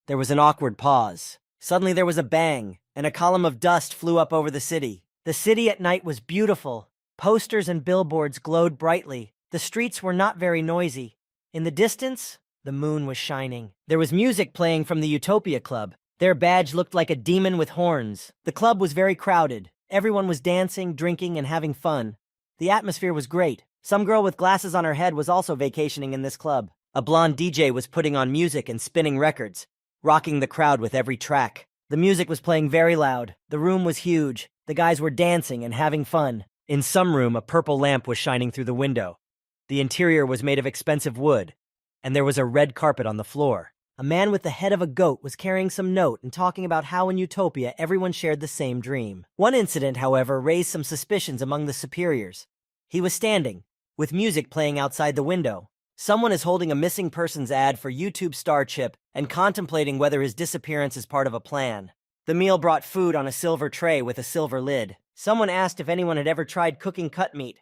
Speaker 1: There was an awkward pause. Suddenly there was a bang, and a column of dust flew up over the city. The city at night was beautiful. Posters and billboards glowed brightly. The streets were not very noisy. In the distance, the moon was shining. There was music playing from the Utopia Club. Their badge looked like a demon with horns. The club was very crowded. Everyone was dancing, drinking, and having fun. The atmosphere was great. Some girl with glasses on her head was also vacationing in this club. A blonde DJ was putting on music and spinning records, rocking the crowd with every track. The music was playing very loud. The room was huge. The guys were dancing and having fun. In some room, a purple lamp was shining through the window. The interior was made of expensive wood, and there was a red carpet on the floor. A man with the head of a goat was carrying some note and talking about how in Utopia everyone shared the same dream. One incident, however, raised some suspicions among the superiors. He was standing, with music playing outside the window. Someone is holding a missing persons ad for YouTube star Chip and contemplating whether his disappearance is part of a plan. The meal brought food on a silver tray with a silver lid. Someone asked if anyone had ever tried cooking cut meat.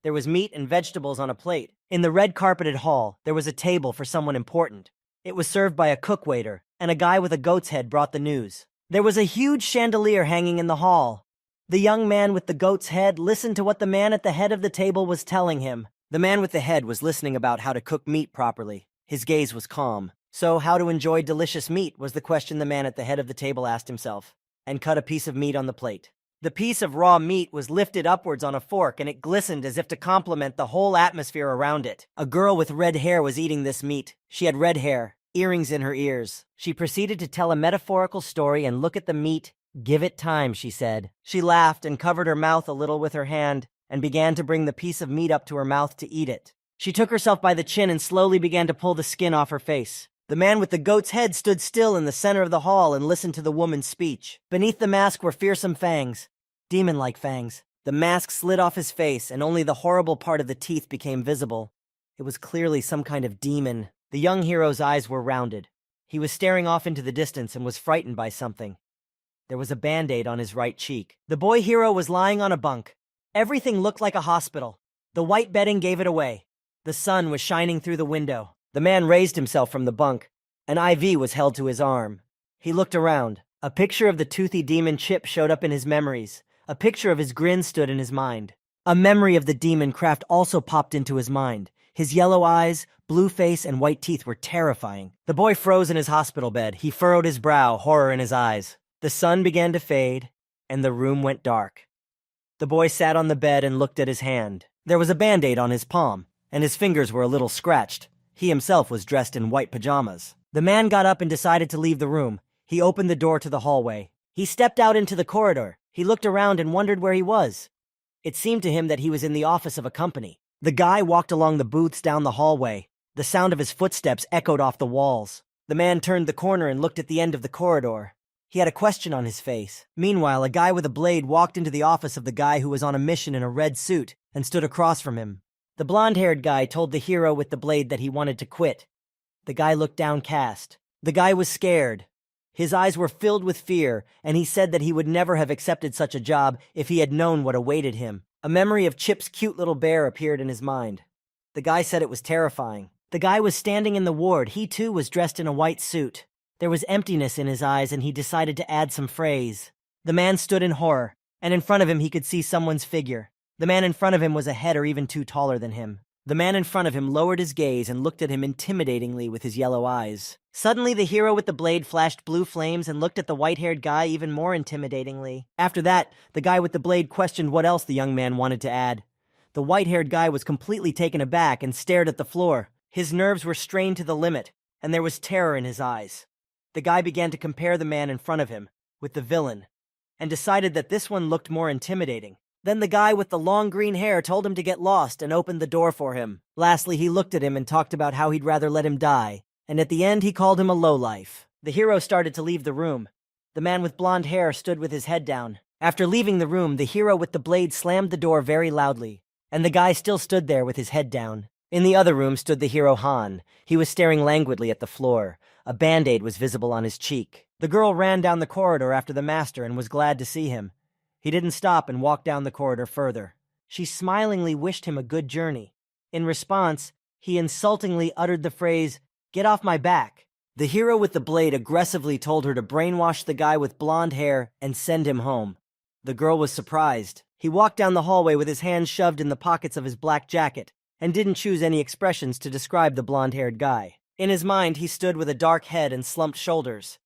Speaker 1: There was meat and vegetables on a plate. In the red carpeted hall, there was a table for someone important. It was served by a cook waiter, and a guy with a goat's head brought the news. There was a huge chandelier hanging in the hall. The young man with the goat's head listened to what the man at the head of the table was telling him. The man with the head was listening about how to cook meat properly. His gaze was calm. So, how to enjoy delicious meat was the question the man at the head of the table asked himself, and cut a piece of meat on the plate. The piece of raw meat was lifted upwards on a fork, and it glistened as if to complement the whole atmosphere around it. A girl with red hair was eating this meat. She had red hair, earrings in her ears. She proceeded to tell a metaphorical story and look at the meat. "Give it time," she said. She laughed and covered her mouth a little with her hand and began to bring the piece of meat up to her mouth to eat it. She took herself by the chin and slowly began to pull the skin off her face. The man with the goat's head stood still in the center of the hall and listened to the woman's speech. Beneath the mask were fearsome fangs. Demon-like fangs. The mask slid off his face, and only the horrible part of the teeth became visible. It was clearly some kind of demon. The young hero's eyes were rounded. He was staring off into the distance and was frightened by something. There was a band-aid on his right cheek. The boy hero was lying on a bunk. Everything looked like a hospital. The white bedding gave it away. The sun was shining through the window. The man raised himself from the bunk. An IV was held to his arm. He looked around. A picture of the toothy demon Chip showed up in his memories. A picture of his grin stood in his mind. A memory of the demon Kraft also popped into his mind. His yellow eyes, blue face, and white teeth were terrifying. The boy froze in his hospital bed. He furrowed his brow, horror in his eyes. The sun began to fade, and the room went dark. The boy sat on the bed and looked at his hand. There was a band-aid on his palm, and his fingers were a little scratched. He himself was dressed in white pajamas. The man got up and decided to leave the room. He opened the door to the hallway. He stepped out into the corridor. He looked around and wondered where he was. It seemed to him that he was in the office of a company. The guy walked along the booths down the hallway. The sound of his footsteps echoed off the walls. The man turned the corner and looked at the end of the corridor. He had a question on his face. Meanwhile, a guy with a blade walked into the office of the guy who was on a mission in a red suit and stood across from him. The blonde-haired guy told the hero with the blade that he wanted to quit. The guy looked downcast. The guy was scared. His eyes were filled with fear, and he said that he would never have accepted such a job if he had known what awaited him. A memory of Chip's cute little bear appeared in his mind. The guy said it was terrifying. The guy was standing in the ward. He too was dressed in a white suit. There was emptiness in his eyes, and he decided to add some phrase. The man stood in horror, and in front of him he could see someone's figure. The man in front of him was a head or even two taller than him. The man in front of him lowered his gaze and looked at him intimidatingly with his yellow eyes. Suddenly, the hero with the blade flashed blue flames and looked at the white-haired guy even more intimidatingly. After that, the guy with the blade questioned what else the young man wanted to add. The white-haired guy was completely taken aback and stared at the floor. His nerves were strained to the limit, and there was terror in his eyes. The guy began to compare the man in front of him with the villain, and decided that this one looked more intimidating. Then the guy with the long green hair told him to get lost and opened the door for him. Lastly, he looked at him and talked about how he'd rather let him die, and at the end he called him a lowlife. The hero started to leave the room. The man with blonde hair stood with his head down. After leaving the room, the hero with the blade slammed the door very loudly, and the guy still stood there with his head down. In the other room stood the hero Han. He was staring languidly at the floor. A band-aid was visible on his cheek. The girl ran down the corridor after the master and was glad to see him. He didn't stop and walked down the corridor further. She smilingly wished him a good journey. In response, he insultingly uttered the phrase, "Get off my back." The hero with the blade aggressively told her to brainwash the guy with blonde hair and send him home. The girl was surprised. He walked down the hallway with his hands shoved in the pockets of his black jacket and didn't choose any expressions to describe the blonde-haired guy. In his mind, he stood with a dark head and slumped shoulders.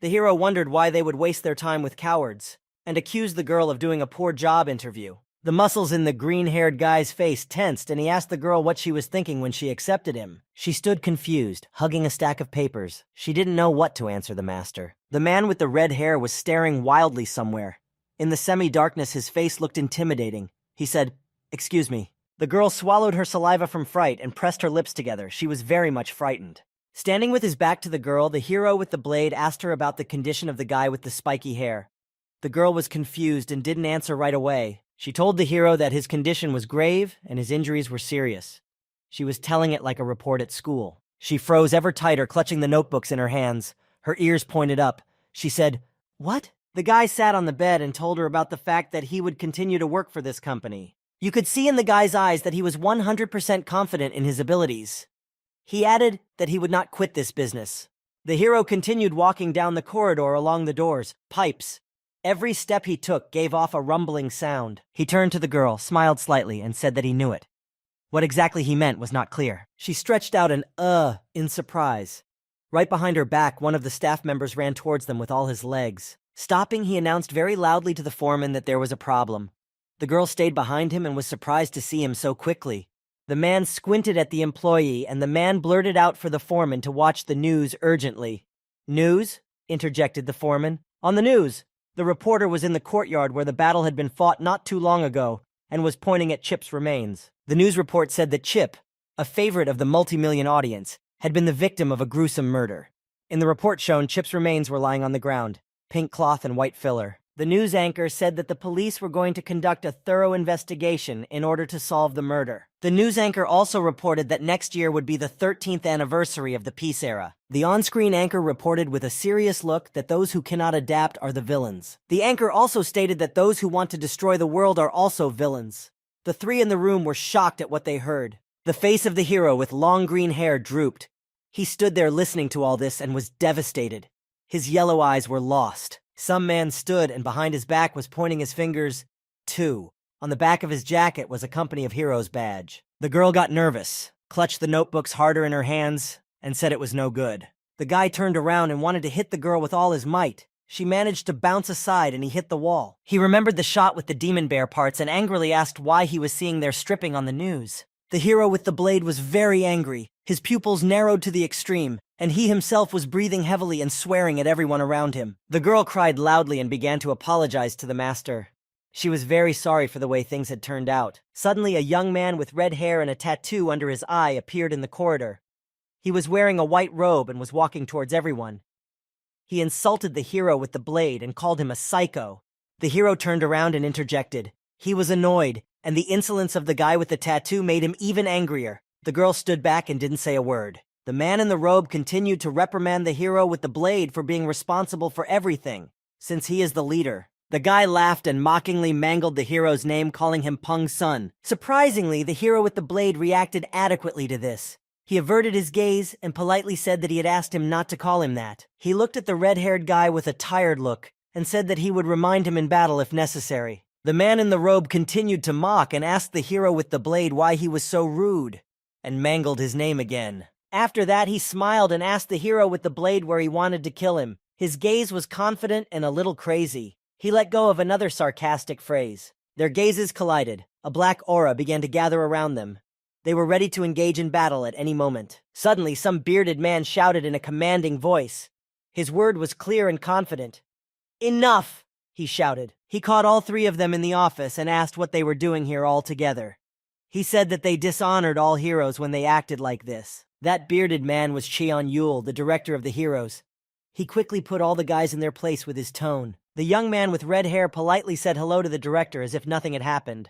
Speaker 1: The hero wondered why they would waste their time with cowards, and accused the girl of doing a poor job interview. The muscles in the green-haired guy's face tensed, and he asked the girl what she was thinking when she accepted him. She stood confused, hugging a stack of papers. She didn't know what to answer the master. The man with the red hair was staring wildly somewhere. In the semi-darkness, his face looked intimidating. He said, "Excuse me." The girl swallowed her saliva from fright and pressed her lips together. She was very much frightened. Standing with his back to the girl, the hero with the blade asked her about the condition of the guy with the spiky hair. The girl was confused and didn't answer right away. She told the hero that his condition was grave and his injuries were serious. She was telling it like a report at school. She froze ever tighter, clutching the notebooks in her hands. Her ears pointed up. She said, "What?" The guy sat on the bed and told her about the fact that he would continue to work for this company. You could see in the guy's eyes that he was 100% confident in his abilities. He added that he would not quit this business. The hero continued walking down the corridor along the doors, pipes. Every step he took gave off a rumbling sound. He turned to the girl, smiled slightly, and said that he knew it. What exactly he meant was not clear. She stretched out an in surprise. Right behind her back, one of the staff members ran towards them with all his legs. Stopping, he announced very loudly to the foreman that there was a problem. The girl stayed behind him and was surprised to see him so quickly. The man squinted at the employee, and the man blurted out for the foreman to watch the news urgently. "News?" interjected the foreman. "On the news." The reporter was in the courtyard where the battle had been fought not too long ago and was pointing at Chip's remains. The news report said that Chip, a favorite of the multi-million audience, had been the victim of a gruesome murder. In the report shown, Chip's remains were lying on the ground, pink cloth and white filler. The news anchor said that the police were going to conduct a thorough investigation in order to solve the murder. The news anchor also reported that next year would be the 13th anniversary of the peace era. The on-screen anchor reported with a serious look that those who cannot adapt are the villains. The anchor also stated that those who want to destroy the world are also villains. The three in the room were shocked at what they heard. The face of the hero with long green hair drooped. He stood there listening to all this and was devastated. His yellow eyes were lost. Some man stood and behind his back was pointing his fingers, too. On the back of his jacket was a Company of Heroes badge. The girl got nervous, clutched the notebooks harder in her hands, and said it was no good. The guy turned around and wanted to hit the girl with all his might. She managed to bounce aside and he hit the wall. He remembered the shot with the demon bear parts and angrily asked why he was seeing their stripping on the news. The hero with the blade was very angry. His pupils narrowed to the extreme, and he himself was breathing heavily and swearing at everyone around him. The girl cried loudly and began to apologize to the master. She was very sorry for the way things had turned out. Suddenly, a young man with red hair and a tattoo under his eye appeared in the corridor. He was wearing a white robe and was walking towards everyone. He insulted the hero with the blade and called him a psycho. The hero turned around and interjected. He was annoyed, and the insolence of the guy with the tattoo made him even angrier. The girl stood back and didn't say a word. The man in the robe continued to reprimand the hero with the blade for being responsible for everything, since he is the leader. The guy laughed and mockingly mangled the hero's name, calling him Pung Sun. Surprisingly, the hero with the blade reacted adequately to this. He averted his gaze and politely said that he had asked him not to call him that. He looked at the red-haired guy with a tired look and said that he would remind him in battle if necessary. The man in the robe continued to mock and asked the hero with the blade why he was so rude, and mangled his name again. After that, he smiled and asked the hero with the blade where he wanted to kill him. His gaze was confident and a little crazy. He let go of another sarcastic phrase. Their gazes collided. A black aura began to gather around them. They were ready to engage in battle at any moment. Suddenly, some bearded man shouted in a commanding voice. His word was clear and confident. "Enough!" he shouted. He caught all three of them in the office and asked what they were doing here all together. He said that they dishonored all heroes when they acted like this. That bearded man was Cheon Yul, the director of the heroes. He quickly put all the guys in their place with his tone. The young man with red hair politely said hello to the director as if nothing had happened.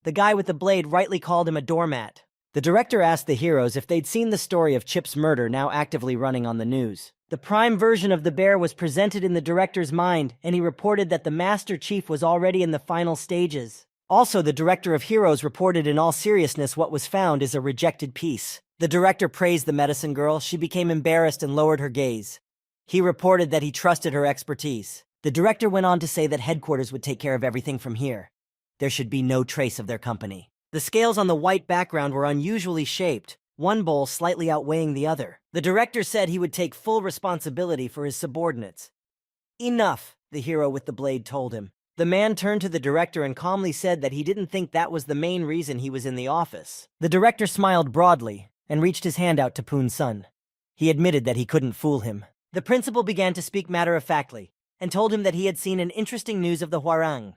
Speaker 1: The guy with the blade rightly called him a doormat. The director asked the heroes if they'd seen the story of Chip's murder now actively running on the news. The prime version of the bear was presented in the director's mind, and he reported that the Master Chief was already in the final stages. Also, the director of heroes reported in all seriousness what was found is a rejected piece. The director praised the medicine girl. She became embarrassed and lowered her gaze. He reported that he trusted her expertise. The director went on to say that headquarters would take care of everything from here. There should be no trace of their company. The scales on the white background were unusually shaped, one bowl slightly outweighing the other. The director said he would take full responsibility for his subordinates. "Enough," the hero with the blade told him. The man turned to the director and calmly said that he didn't think that was the main reason he was in the office. The director smiled broadly and reached his hand out to Poon Sun. He admitted that he couldn't fool him. The principal began to speak matter-of-factly and told him that he had seen an interesting news of the Hwarang.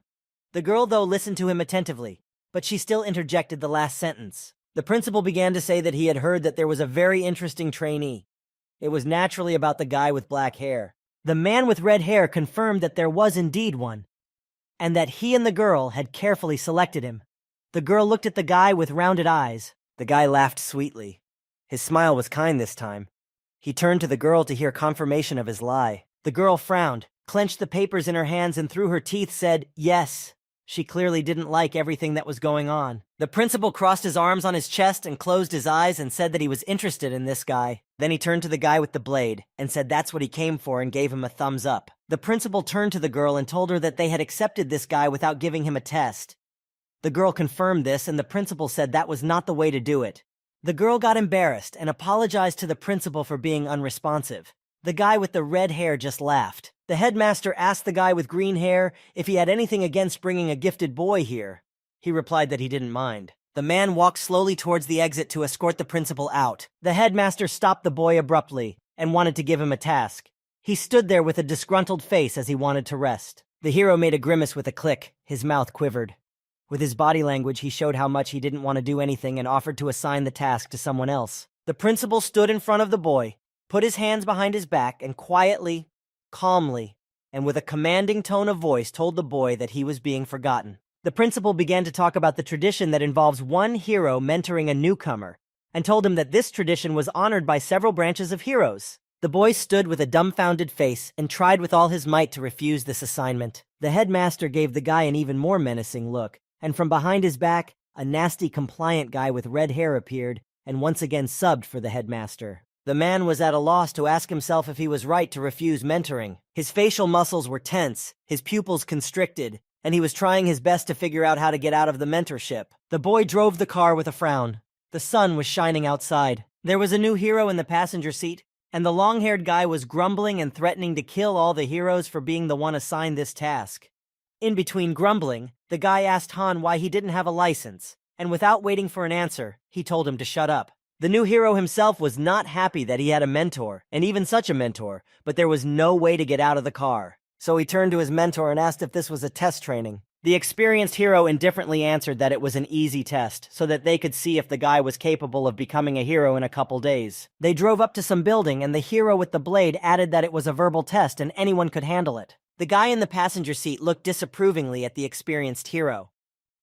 Speaker 1: The girl, though, listened to him attentively, but she still interjected the last sentence. The principal began to say that he had heard that there was a very interesting trainee. It was naturally about the guy with black hair. The man with red hair confirmed that there was indeed one, and that he and the girl had carefully selected him. The girl looked at the guy with rounded eyes. The guy laughed sweetly. His smile was kind this time. He turned to the girl to hear confirmation of his lie. The girl frowned, clenched the papers in her hands, and through her teeth said, "Yes." She clearly didn't like everything that was going on. The principal crossed his arms on his chest and closed his eyes and said that he was interested in this guy. Then he turned to the guy with the blade and said that's what he came for and gave him a thumbs up. The principal turned to the girl and told her that they had accepted this guy without giving him a test. The girl confirmed this, and the principal said that was not the way to do it. The girl got embarrassed and apologized to the principal for being unresponsive. The guy with the red hair just laughed. The headmaster asked the guy with green hair if he had anything against bringing a gifted boy here. He replied that he didn't mind. The man walked slowly towards the exit to escort the principal out. The headmaster stopped the boy abruptly and wanted to give him a task. He stood there with a disgruntled face as he wanted to rest. The hero made a grimace with a click. His mouth quivered. With his body language, he showed how much he didn't want to do anything and offered to assign the task to someone else. The principal stood in front of the boy, put his hands behind his back, and quietly, calmly, and with a commanding tone of voice told the boy that he was being forgotten. The principal began to talk about the tradition that involves one hero mentoring a newcomer, and told him that this tradition was honored by several branches of heroes. The boy stood with a dumbfounded face and tried with all his might to refuse this assignment. The headmaster gave the guy an even more menacing look, and from behind his back, a nasty, compliant guy with red hair appeared and once again subbed for the headmaster. The man was at a loss to ask himself if he was right to refuse mentoring. His facial muscles were tense, his pupils constricted, and he was trying his best to figure out how to get out of the mentorship. The boy drove the car with a frown. The sun was shining outside. There was a new hero in the passenger seat, and the long-haired guy was grumbling and threatening to kill all the heroes for being the one assigned this task. In between grumbling, the guy asked Han why he didn't have a license, and without waiting for an answer, he told him to shut up. The new hero himself was not happy that he had a mentor, and even such a mentor, but there was no way to get out of the car. So he turned to his mentor and asked if this was a test training. The experienced hero indifferently answered that it was an easy test, so that they could see if the guy was capable of becoming a hero in a couple days. They drove up to some building, and the hero with the blade added that it was a verbal test and anyone could handle it. The guy in the passenger seat looked disapprovingly at the experienced hero.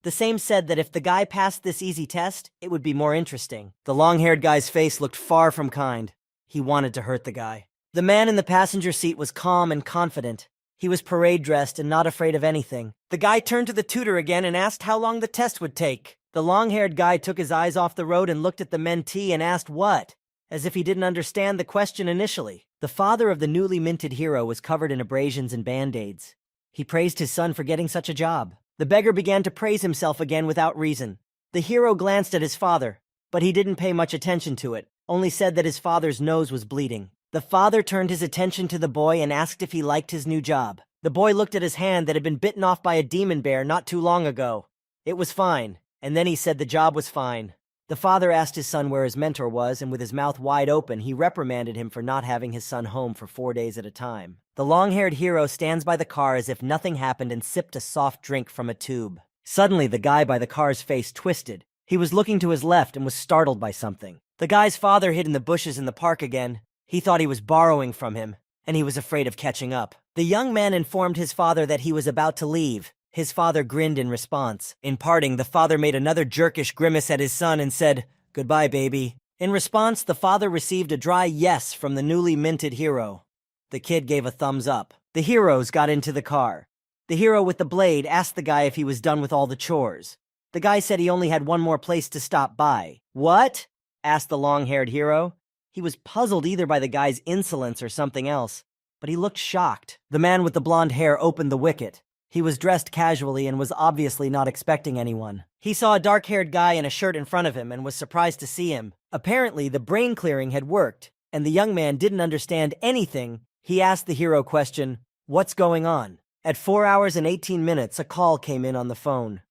Speaker 1: The same said that if the guy passed this easy test, it would be more interesting. The long-haired guy's face looked far from kind. He wanted to hurt the guy. The man in the passenger seat was calm and confident. He was parade-dressed and not afraid of anything. The guy turned to the tutor again and asked how long the test would take. The long-haired guy took his eyes off the road and looked at the mentee and asked what, as if he didn't understand the question initially. The father of the newly minted hero was covered in abrasions and band-aids. He praised his son for getting such a job. The beggar began to praise himself again without reason. The hero glanced at his father, but he didn't pay much attention to it, only said that his father's nose was bleeding. The father turned his attention to the boy and asked if he liked his new job. The boy looked at his hand that had been bitten off by a demon bear not too long ago. It was fine, and then he said the job was fine. The father asked his son where his mentor was, and with his mouth wide open, he reprimanded him for not having his son home for 4 days at a time. The long-haired hero stands by the car as if nothing happened and sipped a soft drink from a tube. Suddenly, the guy by the car's face twisted. He was looking to his left and was startled by something. The guy's father hid in the bushes in the park again. He thought he was borrowing from him, and he was afraid of catching up. The young man informed his father that he was about to leave. His father grinned in response. In parting, the father made another jerkish grimace at his son and said, "Goodbye, baby." In response, the father received a dry yes from the newly minted hero. The kid gave a thumbs up. The heroes got into the car. The hero with the blade asked the guy if he was done with all the chores. The guy said he only had one more place to stop by. "What?" asked the long-haired hero. He was puzzled either by the guy's insolence or something else, but he looked shocked. The man with the blonde hair opened the wicket. He was dressed casually and was obviously not expecting anyone. He saw a dark-haired guy in a shirt in front of him and was surprised to see him. Apparently, the brain clearing had worked, and the young man didn't understand anything. He asked the hero question, "What's going on?" At 4 hours and 18 minutes, a call came in on the phone.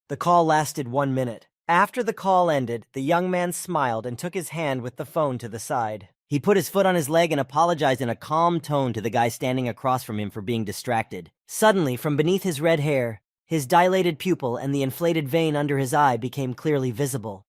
Speaker 1: The call lasted 1 minute. After the call ended, the young man smiled and took his hand with the phone to the side. He put his foot on his leg and apologized in a calm tone to the guy standing across from him for being distracted. Suddenly, from beneath his red hair, his dilated pupil and the inflated vein under his eye became clearly visible.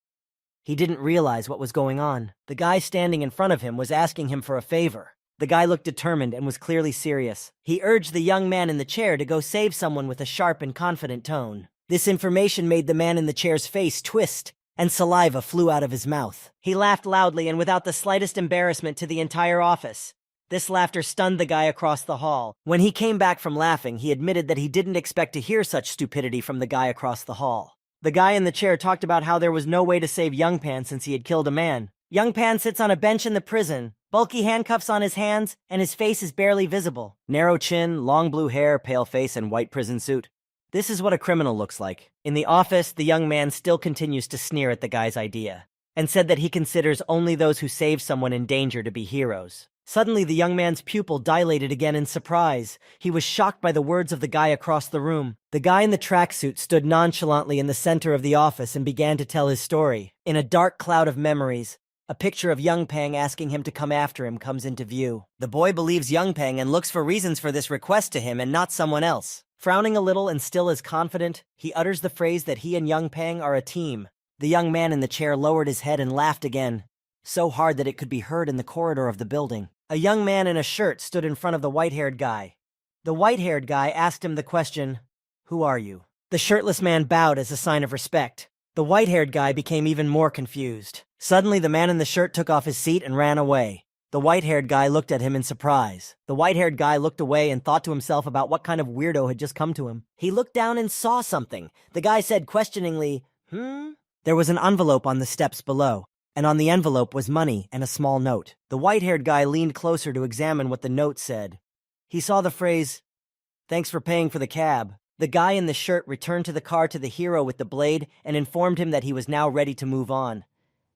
Speaker 1: He didn't realize what was going on. The guy standing in front of him was asking him for a favor. The guy looked determined and was clearly serious. He urged the young man in the chair to go save someone with a sharp and confident tone. This information made the man in the chair's face twist, and saliva flew out of his mouth. He laughed loudly and without the slightest embarrassment to the entire office. This laughter stunned the guy across the hall. When he came back from laughing, he admitted that he didn't expect to hear such stupidity from the guy across the hall. The guy in the chair talked about how there was no way to save Young Pan since he had killed a man. Young Pan sits on a bench in the prison, bulky handcuffs on his hands, and his face is barely visible. Narrow chin, long blue hair, pale face, and white prison suit. This is what a criminal looks like. In the office, the young man still continues to sneer at the guy's idea, and said that he considers only those who save someone in danger to be heroes. Suddenly, the young man's pupil dilated again in surprise. He was shocked by the words of the guy across the room. The guy in the tracksuit stood nonchalantly in the center of the office and began to tell his story. In a dark cloud of memories, a picture of Young Pang asking him to come after him comes into view. The boy believes Young Pang and looks for reasons for this request to him and not someone else. Frowning a little and still as confident, he utters the phrase that he and Young Pang are a team. The young man in the chair lowered his head and laughed again, so hard that it could be heard in the corridor of the building. A young man in a shirt stood in front of the white-haired guy. The white-haired guy asked him the question, "Who are you?" The shirtless man bowed as a sign of respect. The white-haired guy became even more confused. Suddenly, the man in the shirt took off his seat and ran away. The white-haired guy looked at him in surprise. The white-haired guy looked away and thought to himself about what kind of weirdo had just come to him. He looked down and saw something. The guy said questioningly, There was an envelope on the steps below, and on the envelope was money and a small note. The white-haired guy leaned closer to examine what the note said. He saw the phrase, "Thanks for paying for the cab." The guy in the shirt returned to the car to the hero with the blade and informed him that he was now ready to move on.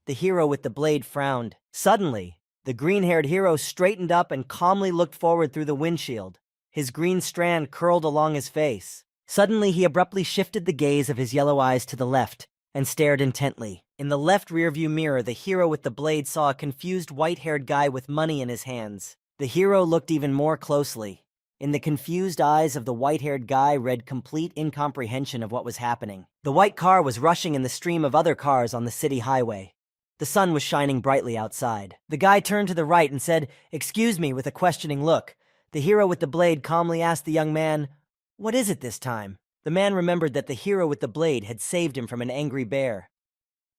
Speaker 1: The hero with the blade frowned. Suddenly, the green-haired hero straightened up and calmly looked forward through the windshield. His green strand curled along his face. Suddenly, he abruptly shifted the gaze of his yellow eyes to the left and stared intently. In the left rearview mirror, the hero with the blade saw a confused white-haired guy with money in his hands. The hero looked even more closely. In the confused eyes of the white-haired guy read complete incomprehension of what was happening. The white car was rushing in the stream of other cars on the city highway. The sun was shining brightly outside. The guy turned to the right and said, "Excuse me," with a questioning look. The hero with the blade calmly asked the young man, "What is it this time?" The man remembered that the hero with the blade had saved him from an angry bear,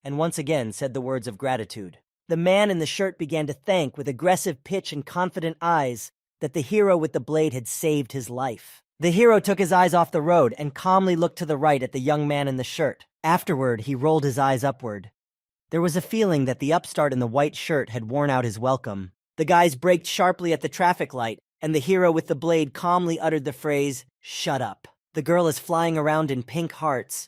Speaker 1: and once again said the words of gratitude. The man in the shirt began to thank with aggressive pitch and confident eyes that the hero with the blade had saved his life. The hero took his eyes off the road and calmly looked to the right at the young man in the shirt. Afterward, he rolled his eyes upward. There was a feeling that the upstart in the white shirt had worn out his welcome. The guys braked sharply at the traffic light, and the hero with the blade calmly uttered the phrase, "Shut up." The girl is flying around in pink hearts.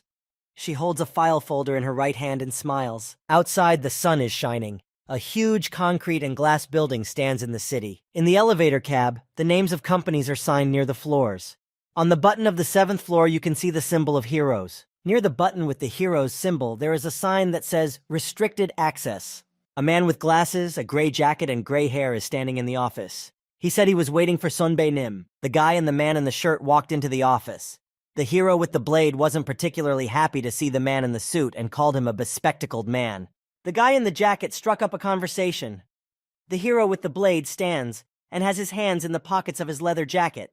Speaker 1: She holds a file folder in her right hand and smiles. Outside, the sun is shining. A huge concrete and glass building stands in the city. In the elevator cab, the names of companies are signed near the floors. On the button of the 7th floor, you can see the symbol of heroes. Near the button with the heroes symbol, there is a sign that says, "Restricted Access." A man with glasses, a gray jacket, and gray hair is standing in the office. He said he was waiting for Sunbae Nim. The guy and the man in the shirt walked into the office. The hero with the blade wasn't particularly happy to see the man in the suit and called him a bespectacled man. The guy in the jacket struck up a conversation. The hero with the blade stands and has his hands in the pockets of his leather jacket.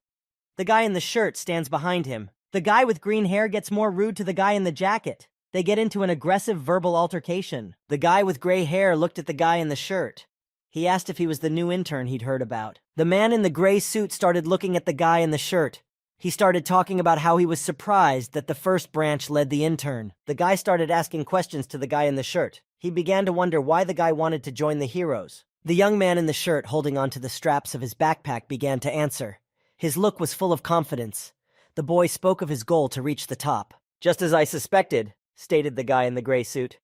Speaker 1: The guy in the shirt stands behind him. The guy with green hair gets more rude to the guy in the jacket. They get into an aggressive verbal altercation. The guy with gray hair looked at the guy in the shirt. He asked if he was the new intern he'd heard about. The man in the gray suit started looking at the guy in the shirt. He started talking about how he was surprised that the first branch led the intern. The guy started asking questions to the guy in the shirt. He began to wonder why the guy wanted to join the heroes. The young man in the shirt, holding onto the straps of his backpack, began to answer. His look was full of confidence. The boy spoke of his goal to reach the top. "Just as I suspected," stated the guy in the gray suit.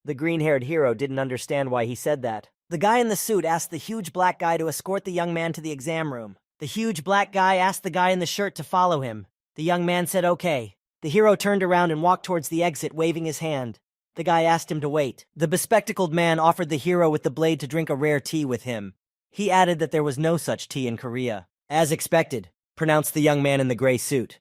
Speaker 1: The green-haired hero didn't understand why he said that. The guy in the suit asked the huge black guy to escort the young man to the exam room. The huge black guy asked the guy in the shirt to follow him. The young man said okay. The hero turned around and walked towards the exit, waving his hand. The guy asked him to wait. The bespectacled man offered the hero with the blade to drink a rare tea with him. He added that there was no such tea in Korea. "As expected," pronounced the young man in the gray suit.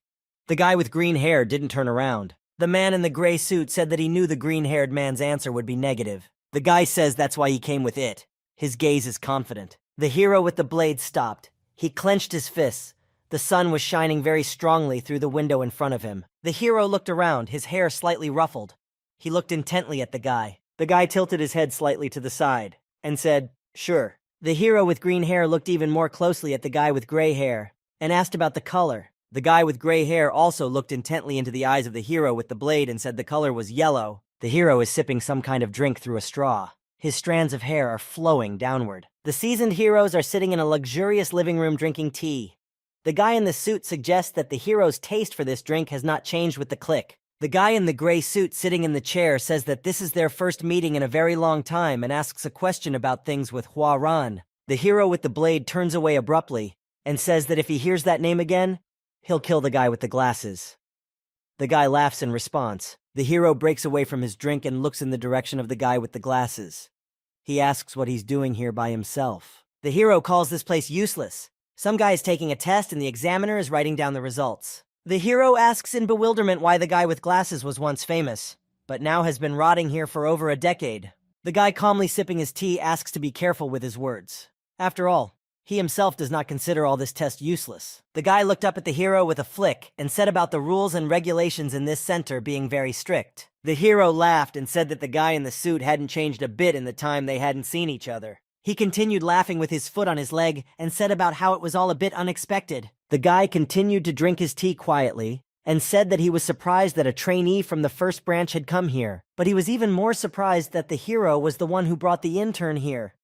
Speaker 1: The guy with green hair didn't turn around. The man in the gray suit said that he knew the green-haired man's answer would be negative. The guy says that's why he came with it. His gaze is confident. The hero with the blade stopped. He clenched his fists. The sun was shining very strongly through the window in front of him. The hero looked around, his hair slightly ruffled. He looked intently at the guy. The guy tilted his head slightly to the side and said, "Sure." The hero with green hair looked even more closely at the guy with gray hair and asked about the color. The guy with gray hair also looked intently into the eyes of the hero with the blade and said the color was yellow. The hero is sipping some kind of drink through a straw. His strands of hair are flowing downward. The seasoned heroes are sitting in a luxurious living room drinking tea. The guy in the suit suggests that the hero's taste for this drink has not changed with the click. The guy in the gray suit sitting in the chair says that this is their first meeting in a very long time and asks a question about things with Hua Ran. The hero with the blade turns away abruptly and says that if he hears that name again, he'll kill the guy with the glasses. The guy laughs in response. The hero breaks away from his drink and looks in the direction of the guy with the glasses. He asks what he's doing here by himself. The hero calls this place useless. Some guy is taking a test and the examiner is writing down the results. The hero asks in bewilderment why the guy with glasses was once famous, but now has been rotting here for over a decade. The guy calmly sipping his tea asks to be careful with his words. After all, he himself does not consider all this test useless. The guy looked up at the hero with a flick and said about the rules and regulations in this center being very strict. The hero laughed and said that the guy in the suit hadn't changed a bit in the time they hadn't seen each other. He continued laughing with his foot on his leg and said about how it was all a bit unexpected. The guy continued to drink his tea quietly and said that he was surprised that a trainee from the first branch had come here, but he was even more surprised that the hero was the one who brought the intern here.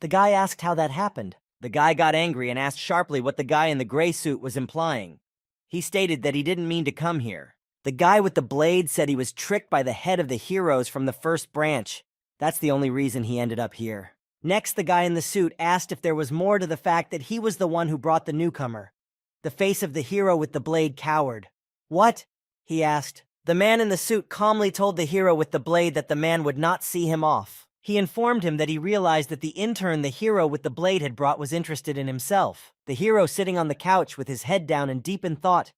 Speaker 1: The guy asked how that happened. The guy got angry and asked sharply what the guy in the gray suit was implying. He stated that he didn't mean to come here. The guy with the blade said he was tricked by the head of the heroes from the first branch. That's the only reason he ended up here. Next, the guy in the suit asked if there was more to the fact that he was the one who brought the newcomer. The face of the hero with the blade cowered. "What?" he asked. The man in the suit calmly told the hero with the blade that the man would not see him off. He informed him that he realized that the intern the hero with the blade had brought was interested in himself. The hero sitting on the couch with his head down and deep in thought.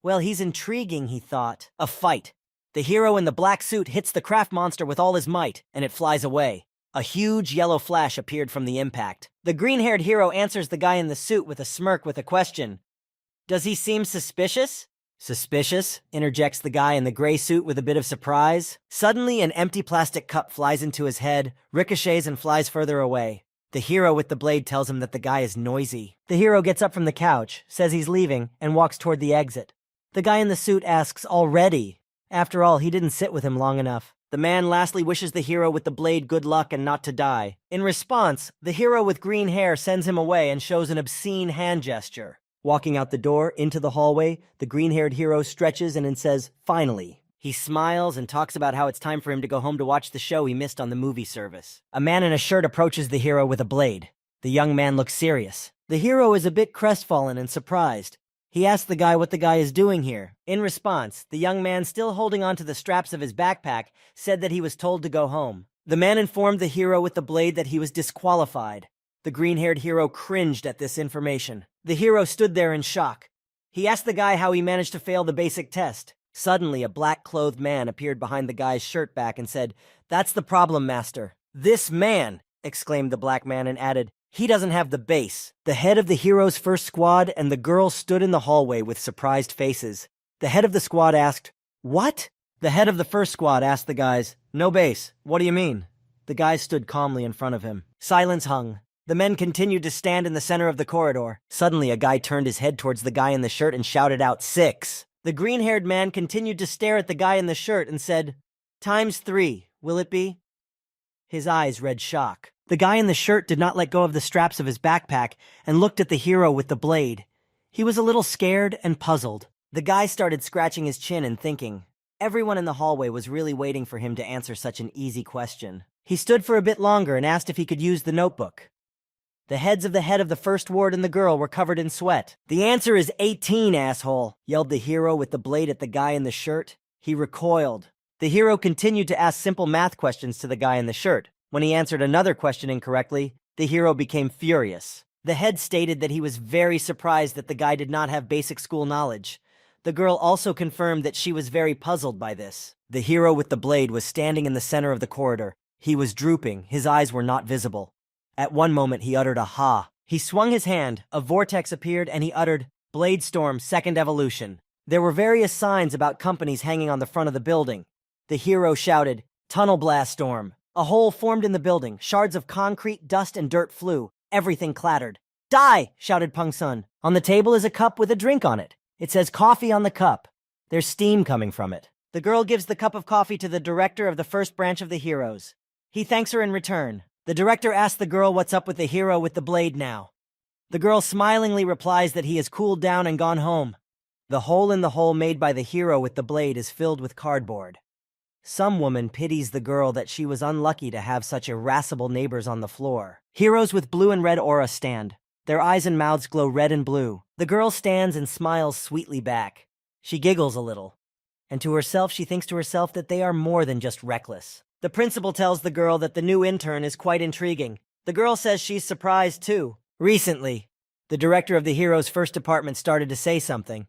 Speaker 1: Well, he's intriguing, he thought. A fight. The hero in the black suit hits the craft monster with all his might, and it flies away. A huge yellow flash appeared from the impact. The green-haired hero answers the guy in the suit with a smirk with a question. "Does he seem suspicious?" "Suspicious?" interjects the guy in the gray suit with a bit of surprise. Suddenly, an empty plastic cup flies into his head, ricochets and flies further away. The hero with the blade tells him that the guy is noisy. The hero gets up from the couch, says he's leaving, and walks toward the exit. The guy in the suit asks, "Already?" After all, he didn't sit with him long enough. The man lastly wishes the hero with the blade good luck and not to die. In response, the hero with green hair sends him away and shows an obscene hand gesture. Walking out the door, into the hallway, the green-haired hero stretches and then says, "Finally." He smiles and talks about how it's time for him to go home to watch the show he missed on the movie service. A man in a shirt approaches the hero with a blade. The young man looks serious. The hero is a bit crestfallen and surprised. He asks the guy what the guy is doing here. In response, the young man, still holding onto the straps of his backpack, said that he was told to go home. The man informed the hero with the blade that he was disqualified. The green-haired hero cringed at this information. The hero stood there in shock. He asked the guy how he managed to fail the basic test. Suddenly, a black-clothed man appeared behind the guy's shirt back and said, "That's the problem, master." "This man!" exclaimed the black man and added, "He doesn't have the base." The head of the hero's first squad and the girl stood in the hallway with surprised faces. The head of the squad asked, "What?" The head of the first squad asked the guys, "No base. What do you mean?" The guys stood calmly in front of him. Silence hung. The men continued to stand in the center of the corridor. Suddenly, a guy turned his head towards the guy in the shirt and shouted out, "6." The green-haired man continued to stare at the guy in the shirt and said, "3, will it be?" His eyes read shock. The guy in the shirt did not let go of the straps of his backpack and looked at the hero with the blade. He was a little scared and puzzled. The guy started scratching his chin and thinking. Everyone in the hallway was really waiting for him to answer such an easy question. He stood for a bit longer and asked if he could use the notebook. The heads of the head of the first ward and the girl were covered in sweat. "The answer is 18, asshole," yelled the hero with the blade at the guy in the shirt. He recoiled. The hero continued to ask simple math questions to the guy in the shirt. When he answered another question incorrectly, the hero became furious. The head stated that he was very surprised that the guy did not have basic school knowledge. The girl also confirmed that she was very puzzled by this. The hero with the blade was standing in the center of the corridor. He was drooping, his eyes were not visible. At one moment he uttered a ha. He swung his hand, a vortex appeared, and he uttered, "Blade Storm, Second Evolution." There were various signs about companies hanging on the front of the building. The hero shouted, "Tunnel Blast Storm." A hole formed in the building, shards of concrete, dust, and dirt flew. Everything clattered. "Die!" shouted Pung Sun. On the table is a cup with a drink on it. It says coffee on the cup. There's steam coming from it. The girl gives the cup of coffee to the director of the first branch of the heroes. He thanks her in return. The director asks the girl what's up with the hero with the blade now. The girl smilingly replies that he has cooled down and gone home. The hole in the hole made by the hero with the blade is filled with cardboard. Some woman pities the girl that she was unlucky to have such irascible neighbors on the floor. Heroes with blue and red aura stand. Their eyes and mouths glow red and blue. The girl stands and smiles sweetly back. She giggles a little. And to herself, she thinks to herself that they are more than just reckless. The principal tells the girl that the new intern is quite intriguing. The girl says she's surprised too. Recently, the director of the hero's first department started to say something.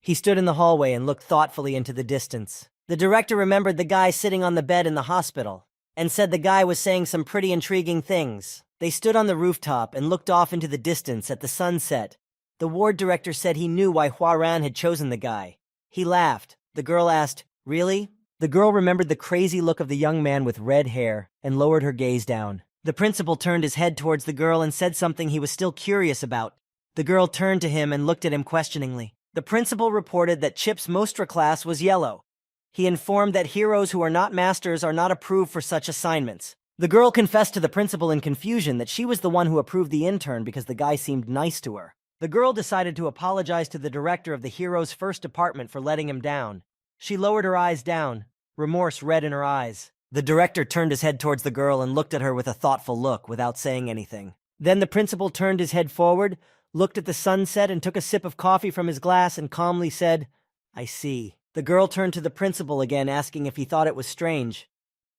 Speaker 1: He stood in the hallway and looked thoughtfully into the distance. The director remembered the guy sitting on the bed in the hospital and said the guy was saying some pretty intriguing things. They stood on the rooftop and looked off into the distance at the sunset. The ward director said he knew why Huaran had chosen the guy. He laughed. The girl asked, "Really?" The girl remembered the crazy look of the young man with red hair and lowered her gaze down. The principal turned his head towards the girl and said something he was still curious about. The girl turned to him and looked at him questioningly. The principal reported that Chip's Mostra class was yellow. He informed that heroes who are not masters are not approved for such assignments. The girl confessed to the principal in confusion that she was the one who approved the intern because the guy seemed nice to her. The girl decided to apologize to the director of the hero's first department for letting him down. She lowered her eyes down, remorse red in her eyes. The director turned his head towards the girl and looked at her with a thoughtful look without saying anything. Then the principal turned his head forward, looked at the sunset and took a sip of coffee from his glass and calmly said, "I see." The girl turned to the principal again, asking if he thought it was strange.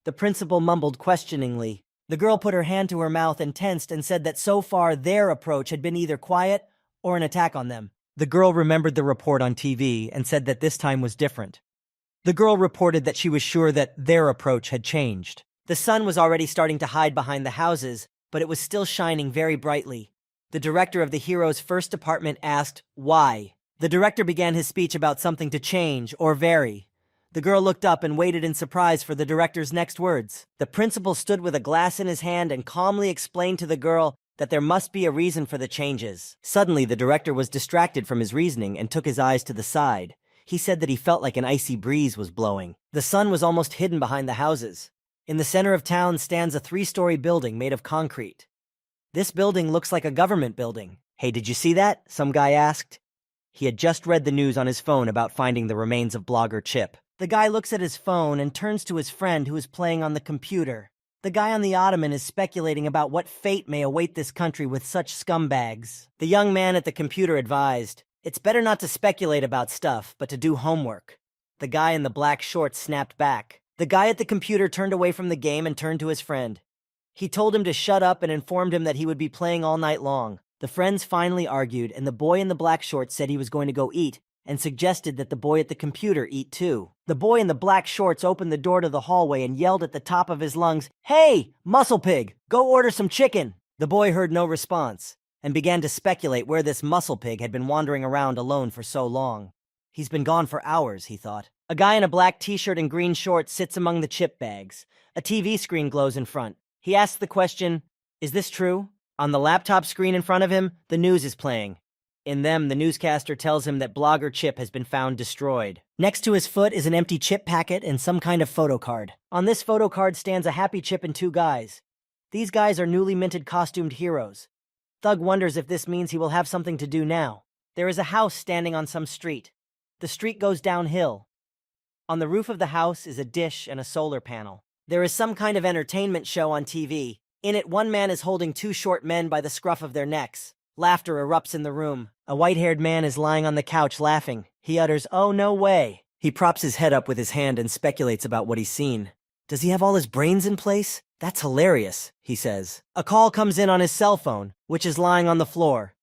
Speaker 1: The principal mumbled questioningly. The girl put her hand to her mouth and tensed and said that so far their approach had been either quiet or an attack on them. The girl remembered the report on TV and said that this time was different. The girl reported that she was sure that their approach had changed. The sun was already starting to hide behind the houses, but it was still shining very brightly. The director of the hero's first department asked, "Why?" The director began his speech about something to change or vary. The girl looked up and waited in surprise for the director's next words. The principal stood with a glass in his hand and calmly explained to the girl that there must be a reason for the changes. Suddenly, the director was distracted from his reasoning and took his eyes to the side. He said that he felt like an icy breeze was blowing. The sun was almost hidden behind the houses. In the center of town stands a 3-story building made of concrete. This building looks like a government building. "Hey, did you see that?" some guy asked. He had just read the news on his phone about finding the remains of blogger Chip. The guy looks at his phone and turns to his friend who is playing on the computer. The guy on the ottoman is speculating about what fate may await this country with such scumbags. The young man at the computer advised, "It's better not to speculate about stuff, but to do homework." The guy in the black shorts snapped back. The guy at the computer turned away from the game and turned to his friend. He told him to shut up and informed him that he would be playing all night long. The friends finally argued, and the boy in the black shorts said he was going to go eat, and suggested that the boy at the computer eat too. The boy in the black shorts opened the door to the hallway and yelled at the top of his lungs, "Hey, muscle pig, go order some chicken!" The boy heard no response, and began to speculate where this muscle pig had been wandering around alone for so long. He's been gone for hours, he thought. A guy in a black t-shirt and green shorts sits among the chip bags. A TV screen glows in front. He asks the question, "Is this true?" On the laptop screen in front of him, the news is playing. In them, the newscaster tells him that blogger Chip has been found destroyed. Next to his foot is an empty chip packet and some kind of photo card. On this photo card stands a happy Chip and 2 guys. These guys are newly minted costumed heroes. Thug wonders if this means he will have something to do now. There is a house standing on some street. The street goes downhill. On the roof of the house is a dish and a solar panel. There is some kind of entertainment show on TV. In it, one man is holding 2 short men by the scruff of their necks. Laughter erupts in the room. A white-haired man is lying on the couch laughing. He utters, "Oh, no way." He props his head up with his hand and speculates about what he's seen. "Does he have all his brains in place? That's hilarious," he says. A call comes in on his cell phone, which is lying on the floor.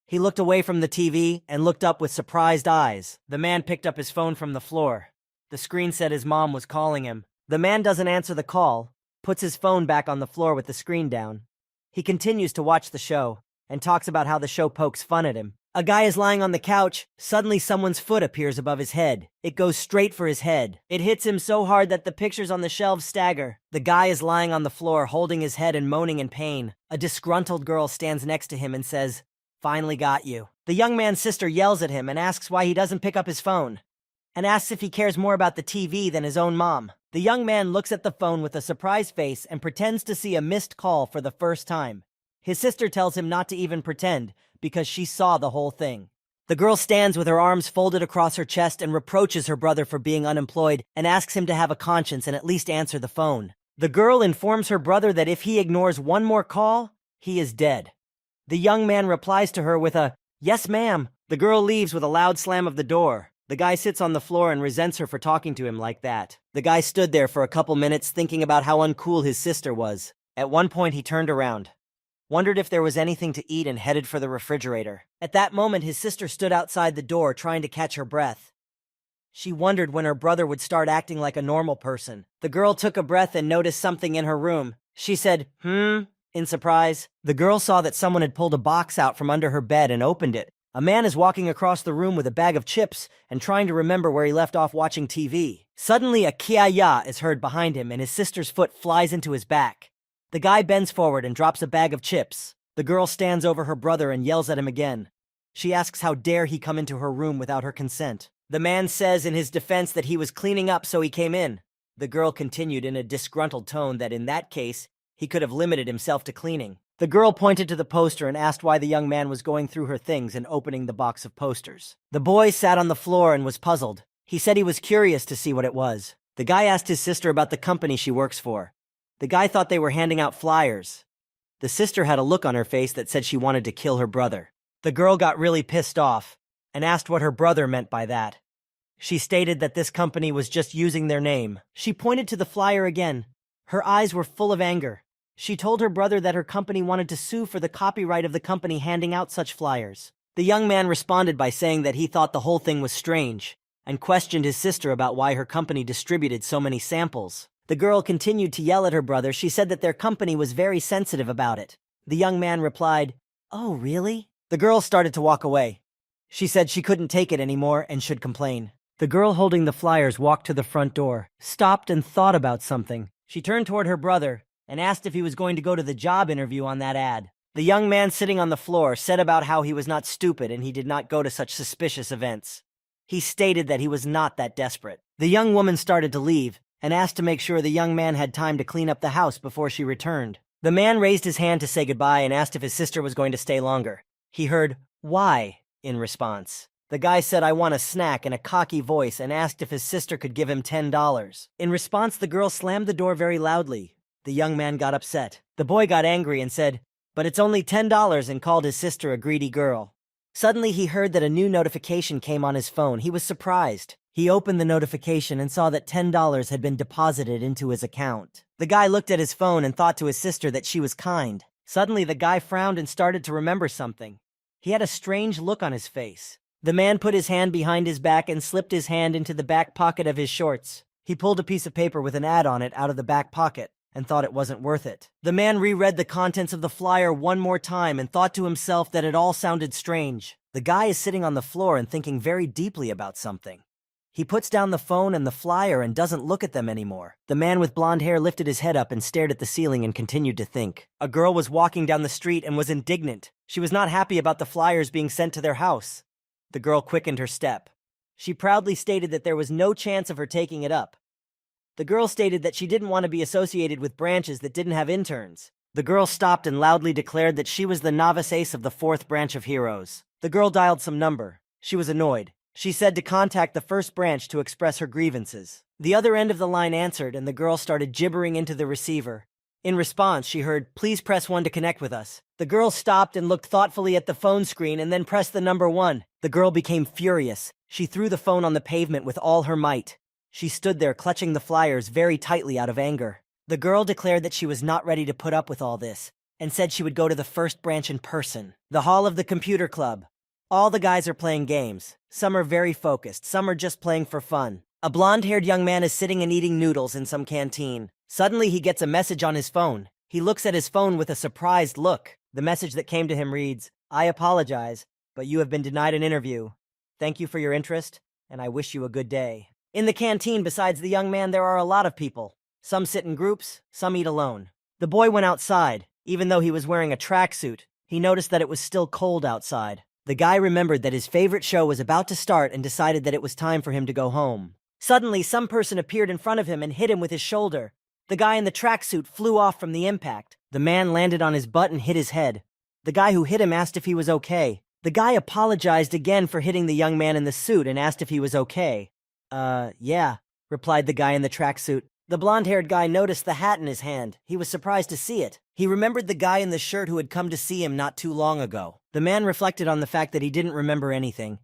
Speaker 1: He looked away from the TV and looked up with surprised eyes. The man picked up his phone from the floor. The screen said his mom was calling him. The man doesn't answer the call, puts his phone back on the floor with the screen down. He continues to watch the show and talks about how the show pokes fun at him. A guy is lying on the couch. Suddenly someone's foot appears above his head. It goes straight for his head. It hits him so hard that the pictures on the shelves stagger. The guy is lying on the floor, holding his head and moaning in pain. A disgruntled girl stands next to him and says, "Finally got you." The young man's sister yells at him and asks why he doesn't pick up his phone, and asks if he cares more about the TV than his own mom. The young man looks at the phone with a surprised face and pretends to see a missed call for the first time. His sister tells him not to even pretend, because she saw the whole thing. The girl stands with her arms folded across her chest and reproaches her brother for being unemployed and asks him to have a conscience and at least answer the phone. The girl informs her brother that if he ignores one more call, he is dead. The young man replies to her with a, "Yes, ma'am." The girl leaves with a loud slam of the door. The guy sits on the floor and resents her for talking to him like that. The guy stood there for a couple minutes thinking about how uncool his sister was. At one point he turned around, wondered if there was anything to eat, and headed for the refrigerator. At that moment, his sister stood outside the door trying to catch her breath. She wondered when her brother would start acting like a normal person. The girl took a breath and noticed something in her room. She said, in surprise. The girl saw that someone had pulled a box out from under her bed and opened it. A man is walking across the room with a bag of chips and trying to remember where he left off watching TV. Suddenly, a kia-ya is heard behind him and his sister's foot flies into his back. The guy bends forward and drops a bag of chips. The girl stands over her brother and yells at him again. She asks how dare he come into her room without her consent. The man says in his defense that he was cleaning up, so he came in. The girl continued in a disgruntled tone that in that case, he could have limited himself to cleaning. The girl pointed to the poster and asked why the young man was going through her things and opening the box of posters. The boy sat on the floor and was puzzled. He said he was curious to see what it was. The guy asked his sister about the company she works for. The guy thought they were handing out flyers. The sister had a look on her face that said she wanted to kill her brother. The girl got really pissed off and asked what her brother meant by that. She stated that this company was just using their name. She pointed to the flyer again. Her eyes were full of anger. She told her brother that her company wanted to sue for the copyright of the company handing out such flyers. The young man responded by saying that he thought the whole thing was strange and questioned his sister about why her company distributed so many samples. The girl continued to yell at her brother. She said that their company was very sensitive about it. The young man replied, "Oh, really?" The girl started to walk away. She said she couldn't take it anymore and should complain. The girl holding the flyers walked to the front door, stopped and thought about something. She turned toward her brother and asked if he was going to go to the job interview on that ad. The young man sitting on the floor said about how he was not stupid and he did not go to such suspicious events. He stated that he was not that desperate. The young woman started to leave and asked to make sure the young man had time to clean up the house before she returned. The man raised his hand to say goodbye and asked if his sister was going to stay longer. He heard, "Why?" in response. The guy said, "I want a snack," in a cocky voice and asked if his sister could give him $10. In response, the girl slammed the door very loudly. The young man got upset. The boy got angry and said, "But it's only $10," and called his sister a greedy girl. Suddenly, he heard that a new notification came on his phone. He was surprised. He opened the notification and saw that $10 had been deposited into his account. The guy looked at his phone and thought to his sister that she was kind. Suddenly, the guy frowned and started to remember something. He had a strange look on his face. The man put his hand behind his back and slipped his hand into the back pocket of his shorts. He pulled a piece of paper with an ad on it out of the back pocket and thought it wasn't worth it. The man reread the contents of the flyer one more time and thought to himself that it all sounded strange. The guy is sitting on the floor and thinking very deeply about something. He puts down the phone and the flyer and doesn't look at them anymore. The man with blonde hair lifted his head up and stared at the ceiling and continued to think. A girl was walking down the street and was indignant. She was not happy about the flyers being sent to their house. The girl quickened her step. She proudly stated that there was no chance of her taking it up. The girl stated that she didn't want to be associated with branches that didn't have interns. The girl stopped and loudly declared that she was the novice ace of the 4th branch of heroes. The girl dialed some number. She was annoyed. She said to contact the 1st branch to express her grievances. The other end of the line answered, and the girl started gibbering into the receiver. In response, she heard, "Please press 1 to connect with us." The girl stopped and looked thoughtfully at the phone screen and then pressed the number 1. The girl became furious. She threw the phone on the pavement with all her might. She stood there clutching the flyers very tightly out of anger. The girl declared that she was not ready to put up with all this. and said she would go to the first branch in person. The hall of the computer club. All the guys are playing games. Some are very focused, some are just playing for fun. A blonde-haired young man is sitting and eating noodles in some canteen. Suddenly he gets a message on his phone. He looks at his phone with a surprised look. The message that came to him reads, "I apologize, but you have been denied an interview. Thank you for your interest, and I wish you a good day." In the canteen, besides the young man, there are a lot of people. Some sit in groups, some eat alone. The boy went outside. Even though he was wearing a tracksuit, he noticed that it was still cold outside. The guy remembered that his favorite show was about to start and decided that it was time for him to go home. Suddenly, some person appeared in front of him and hit him with his shoulder. The guy in the tracksuit flew off from the impact. The man landed on his butt and hit his head. The guy who hit him asked if he was okay. The guy apologized again for hitting the young man in the suit and asked if he was okay. Yeah, replied the guy in the tracksuit. The blonde-haired guy noticed the hat in his hand. He was surprised to see it. He remembered the guy in the shirt who had come to see him not too long ago. The man reflected on the fact that he didn't remember anything.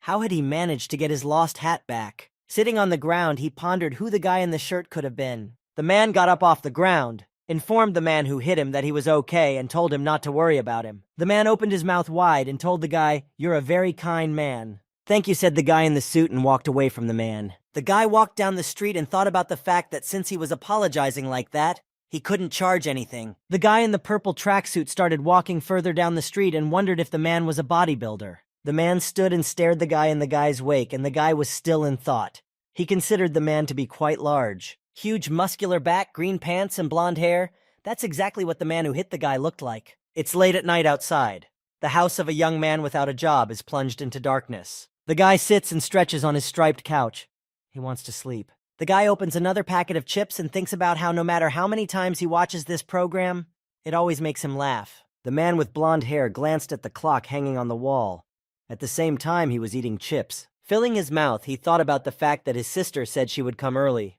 Speaker 1: How had he managed to get his lost hat back? Sitting on the ground, he pondered who the guy in the shirt could have been. The man got up off the ground, informed the man who hit him that he was okay, and told him not to worry about him. The man opened his mouth wide and told the guy, "You're a very kind man." "Thank you," said the guy in the suit and walked away from the man. The guy walked down the street and thought about the fact that since he was apologizing like that, he couldn't charge anything. The guy in the purple tracksuit started walking further down the street and wondered if the man was a bodybuilder. The man stood and stared the guy in the guy's wake, and the guy was still in thought. He considered the man to be quite large. Huge muscular back, green pants, and blonde hair. That's exactly what the man who hit the guy looked like. It's late at night outside. The house of a young man without a job is plunged into darkness. The guy sits and stretches on his striped couch. He wants to sleep. The guy opens another packet of chips and thinks about how no matter how many times he watches this program, it always makes him laugh. The man with blonde hair glanced at the clock hanging on the wall. At the same time, he was eating chips. Filling his mouth, he thought about the fact that his sister said she would come early.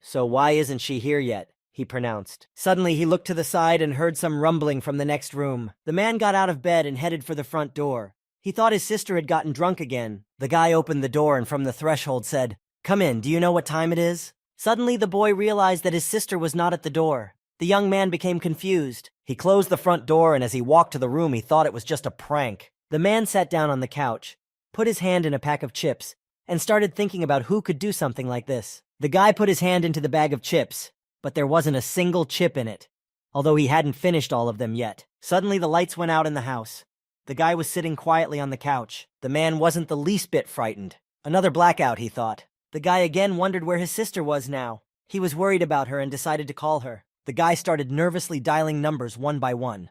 Speaker 1: "So why isn't she here yet?" he pronounced. Suddenly, he looked to the side and heard some rumbling from the next room. The man got out of bed and headed for the front door. He thought his sister had gotten drunk again. The guy opened the door and from the threshold said, "Come in, do you know what time it is?" Suddenly, the boy realized that his sister was not at the door. The young man became confused. He closed the front door, and as he walked to the room, he thought it was just a prank. The man sat down on the couch, put his hand in a pack of chips, and started thinking about who could do something like this. The guy put his hand into the bag of chips, but there wasn't a single chip in it, although he hadn't finished all of them yet. Suddenly, the lights went out in the house. The guy was sitting quietly on the couch. The man wasn't the least bit frightened. Another blackout, he thought. The guy again wondered where his sister was now. He was worried about her and decided to call her. The guy started nervously dialing numbers one by one.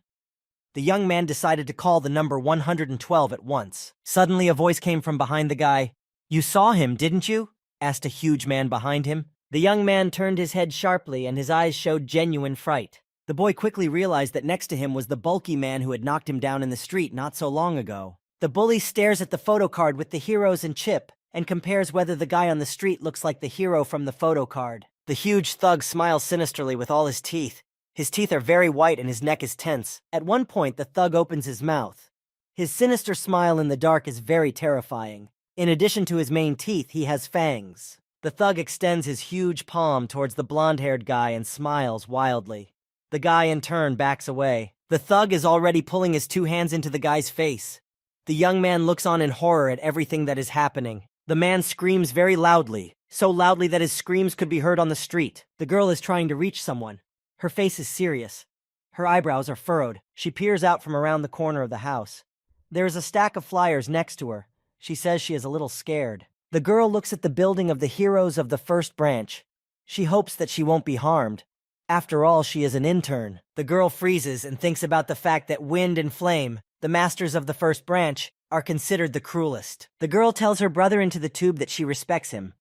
Speaker 1: The young man decided to call the number 112 at once. Suddenly, a voice came from behind the guy. "You saw him, didn't you?" asked a huge man behind him. The young man turned his head sharply, and his eyes showed genuine fright. The boy quickly realized that next to him was the bulky man who had knocked him down in the street not so long ago. The bully stares at the photo card with the heroes and chip, and compares whether the guy on the street looks like the hero from the photo card. The huge thug smiles sinisterly with all his teeth. His teeth are very white and his neck is tense. At one point, the thug opens his mouth. His sinister smile in the dark is very terrifying. In addition to his main teeth, he has fangs. The thug extends his huge palm towards the blonde-haired guy and smiles wildly. The guy in turn backs away. The thug is already pulling his two hands into the guy's face. The young man looks on in horror at everything that is happening. The man screams very loudly, so loudly that his screams could be heard on the street. The girl is trying to reach someone. Her face is serious. Her eyebrows are furrowed. She peers out from around the corner of the house. There is a stack of flyers next to her. She says she is a little scared. The girl looks at the building of the heroes of the first branch. She hopes that she won't be harmed. After all, she is an intern. The girl freezes and thinks about the fact that Wind and Flame, the masters of the first branch, are considered the cruelest. The girl tells her brother into the tube that she respects him.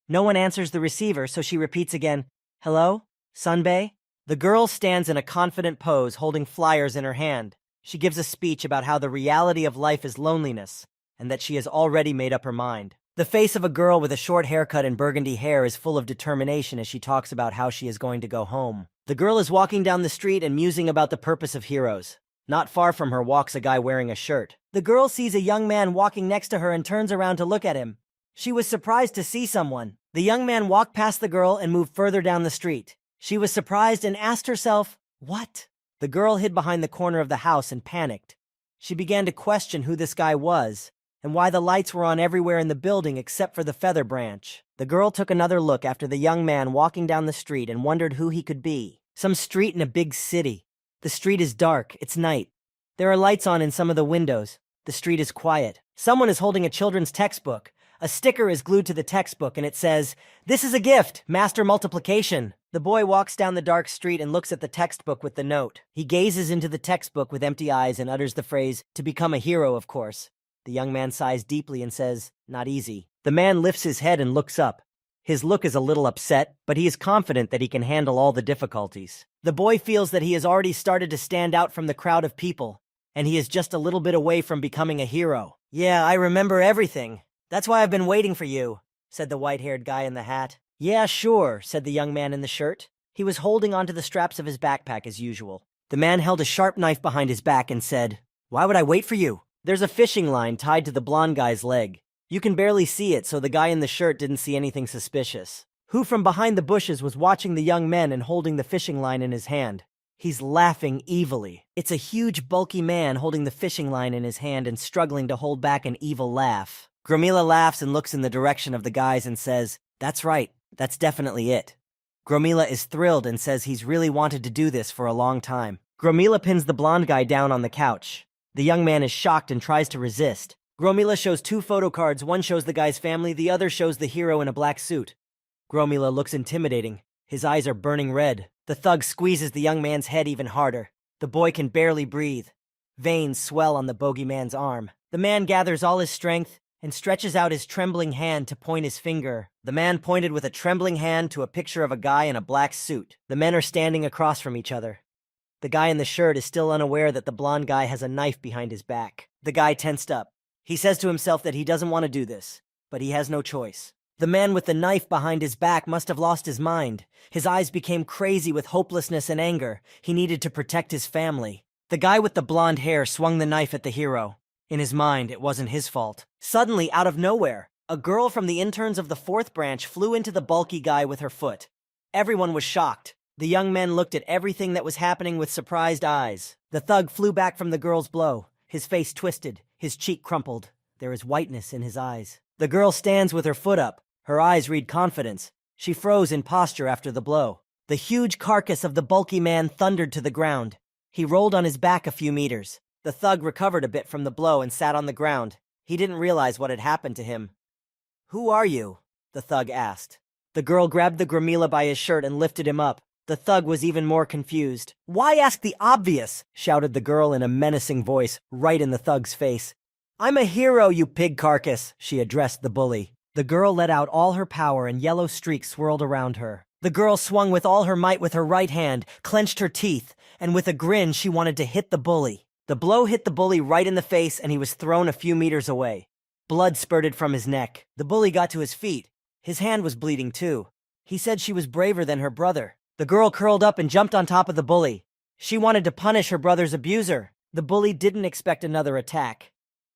Speaker 1: No one answers the receiver, so she repeats again, "Hello? Sunbae?" The girl stands in a confident pose, holding flyers in her hand. She gives a speech about how the reality of life is loneliness, and that she has already made up her mind. The face of a girl with a short haircut and burgundy hair is full of determination as she talks about how she is going to go home. The girl is walking down the street and musing about the purpose of heroes. Not far from her walks a guy wearing a shirt. The girl sees a young man walking next to her and turns around to look at him. She was surprised to see someone. The young man walked past the girl and moved further down the street. She was surprised and asked herself, "What? The girl hid behind the corner of the house and panicked. She began to question who this guy was, and why the lights were on everywhere in the building except for the feather branch. The girl took another look after the young man walking down the street and wondered who he could be. Some street in a big city. The street is dark, it's night. There are lights on in some of the windows. The street is quiet. Someone is holding a children's textbook. A sticker is glued to the textbook and it says, "This is a gift, Master Multiplication." The boy walks down the dark street and looks at the textbook with the note. He gazes into the textbook with empty eyes and utters the phrase, "To become a hero, of course." The young man sighs deeply and says, "Not easy." The man lifts his head and looks up. His look is a little upset, but he is confident that he can handle all the difficulties. The boy feels that he has already started to stand out from the crowd of people, and he is just a little bit away from becoming a hero. "Yeah, I remember everything. That's why I've been waiting for you," said the white-haired guy in the hat. "Yeah, sure," said the young man in the shirt. He was holding onto the straps of his backpack as usual. The man held a sharp knife behind his back and said, "Why would I wait for you? There's a fishing line tied to the blonde guy's leg. You can barely see it, so the guy in the shirt didn't see anything suspicious." Who from behind the bushes was watching the young men and holding the fishing line in his hand. He's laughing evilly. It's a huge, bulky man holding the fishing line in his hand and struggling to hold back an evil laugh. Gromila laughs and looks in the direction of the guys and says, "That's right, that's definitely it." Gromila is thrilled and says he's really wanted to do this for a long time. Gromila pins the blonde guy down on the couch. The young man is shocked and tries to resist. Gromila shows two photo cards, one shows the guy's family, the other shows the hero in a black suit. Gromila looks intimidating. His eyes are burning red. The thug squeezes the young man's head even harder. The boy can barely breathe. Veins swell on the bogeyman's arm. The man gathers all his strength and stretches out his trembling hand to point his finger. The man pointed with a trembling hand to a picture of a guy in a black suit. The men are standing across from each other. The guy in the shirt is still unaware that the blonde guy has a knife behind his back. The guy tensed up. He says to himself that he doesn't want to do this, but he has no choice. The man with the knife behind his back must have lost his mind. His eyes became crazy with hopelessness and anger. He needed to protect his family. The guy with the blonde hair swung the knife at the hero. In his mind, it wasn't his fault. Suddenly, out of nowhere, a girl from the interns of the 4th branch flew into the bulky guy with her foot. Everyone was shocked. The young men looked at everything that was happening with surprised eyes. The thug flew back from the girl's blow. His face twisted, his cheek crumpled. There is whiteness in his eyes. The girl stands with her foot up. Her eyes read confidence. She froze in posture after the blow. The huge carcass of the bulky man thundered to the ground. He rolled on his back a few meters. The thug recovered a bit from the blow and sat on the ground. He didn't realize what had happened to him. "Who are you?" the thug asked. The girl grabbed the Gromila by his shirt and lifted him up. The thug was even more confused. "Why ask the obvious?" shouted the girl in a menacing voice, right in the thug's face. "I'm a hero, you pig carcass," she addressed the bully. The girl let out all her power and yellow streaks swirled around her. The girl swung with all her might with her right hand, clenched her teeth, and with a grin she wanted to hit the bully. The blow hit the bully right in the face and he was thrown a few meters away. Blood spurted from his neck. The bully got to his feet. His hand was bleeding too. He said she was braver than her brother. The girl curled up and jumped on top of the bully. She wanted to punish her brother's abuser. The bully didn't expect another attack.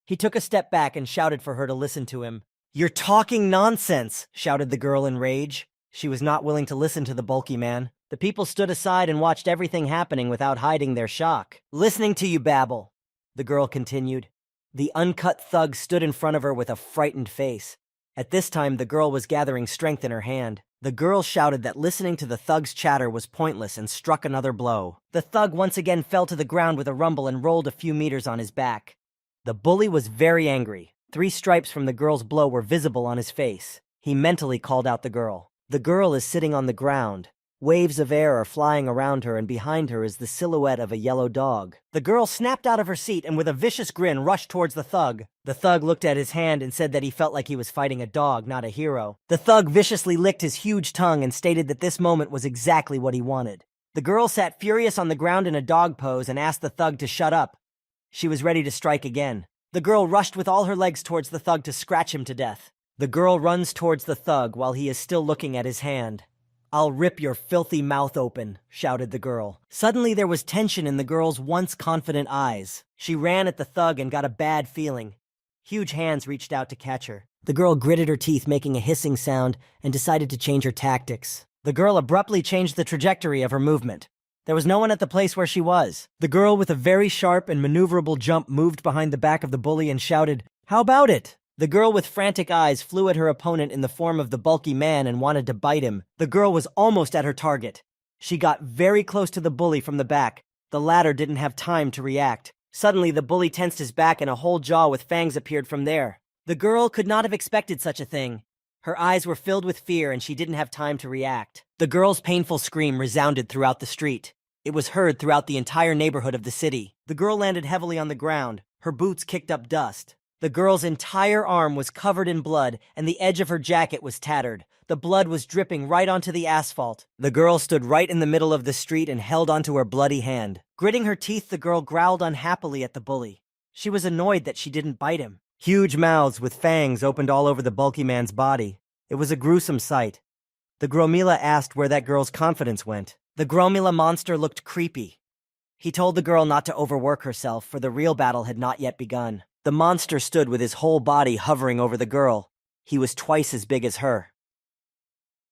Speaker 1: He took a step back and shouted for her to listen to him. "You're talking nonsense," shouted the girl in rage. She was not willing to listen to the bulky man. The people stood aside and watched everything happening without hiding their shock. "Listening to you babble," the girl continued. The uncut thug stood in front of her with a frightened face. At this time, the girl was gathering strength in her hand. The girl shouted that listening to the thug's chatter was pointless and struck another blow. The thug once again fell to the ground with a rumble and rolled a few meters on his back. The bully was very angry. 3 stripes from the girl's blow were visible on his face. He mentally called out the girl. The girl is sitting on the ground. Waves of air are flying around her, and behind her is the silhouette of a yellow dog. The girl snapped out of her seat and with a vicious grin rushed towards the thug. The thug looked at his hand and said that he felt like he was fighting a dog, not a hero. The thug viciously licked his huge tongue and stated that this moment was exactly what he wanted. The girl sat furious on the ground in a dog pose and asked the thug to shut up. She was ready to strike again. The girl rushed with all her legs towards the thug to scratch him to death. The girl runs towards the thug while he is still looking at his hand. "I'll rip your filthy mouth open," shouted the girl. Suddenly there was tension in the girl's once confident eyes. She ran at the thug and got a bad feeling. Huge hands reached out to catch her. The girl gritted her teeth, making a hissing sound, and decided to change her tactics. The girl abruptly changed the trajectory of her movement. There was no one at the place where she was. The girl with a very sharp and maneuverable jump moved behind the back of the bully and shouted, "How about it?" The girl with frantic eyes flew at her opponent in the form of the bulky man and wanted to bite him. The girl was almost at her target. She got very close to the bully from the back. The latter didn't have time to react. Suddenly, the bully tensed his back and a whole jaw with fangs appeared from there. The girl could not have expected such a thing. Her eyes were filled with fear and she didn't have time to react. The girl's painful scream resounded throughout the street. It was heard throughout the entire neighborhood of the city. The girl landed heavily on the ground. Her boots kicked up dust. The girl's entire arm was covered in blood and the edge of her jacket was tattered. The blood was dripping right onto the asphalt. The girl stood right in the middle of the street and held onto her bloody hand. Gritting her teeth, the girl growled unhappily at the bully. She was annoyed that she didn't bite him. Huge mouths with fangs opened all over the bulky man's body. It was a gruesome sight. The Gromila asked where that girl's confidence went. The Gromila monster looked creepy. He told the girl not to overwork herself, for the real battle had not yet begun. The monster stood with his whole body hovering over the girl. He was twice as big as her.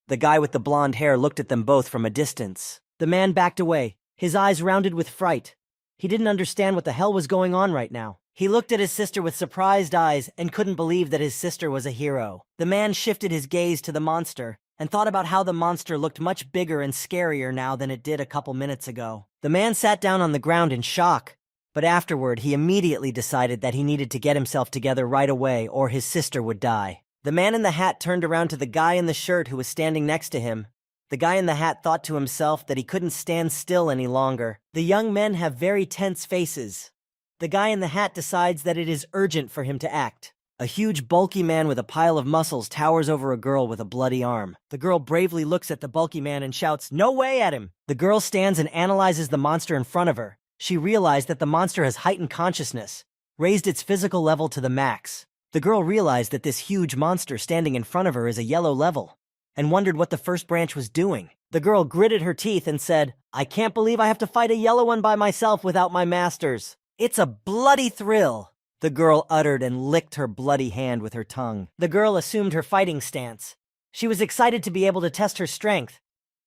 Speaker 1: The guy with the blonde hair looked at them both from a distance. The man backed away, his eyes rounded with fright. He didn't understand what the hell was going on right now. He looked at his sister with surprised eyes and couldn't believe that his sister was a hero. The man shifted his gaze to the monster and thought about how the monster looked much bigger and scarier now than it did a couple minutes ago. The man sat down on the ground in shock, but afterward he immediately decided that he needed to get himself together right away or his sister would die. The man in the hat turned around to the guy in the shirt who was standing next to him. The guy in the hat thought to himself that he couldn't stand still any longer. The young men have very tense faces. The guy in the hat decides that it is urgent for him to act. A huge bulky man with a pile of muscles towers over a girl with a bloody arm. The girl bravely looks at the bulky man and shouts, "No way!" at him. The girl stands and analyzes the monster in front of her. She realized that the monster has heightened consciousness, raised its physical level to the max. The girl realized that this huge monster standing in front of her is a yellow level, and wondered what the first branch was doing. The girl gritted her teeth and said, "I can't believe I have to fight a yellow one by myself without my masters. It's a bloody thrill," the girl uttered and licked her bloody hand with her tongue. The girl assumed her fighting stance. She was excited to be able to test her strength.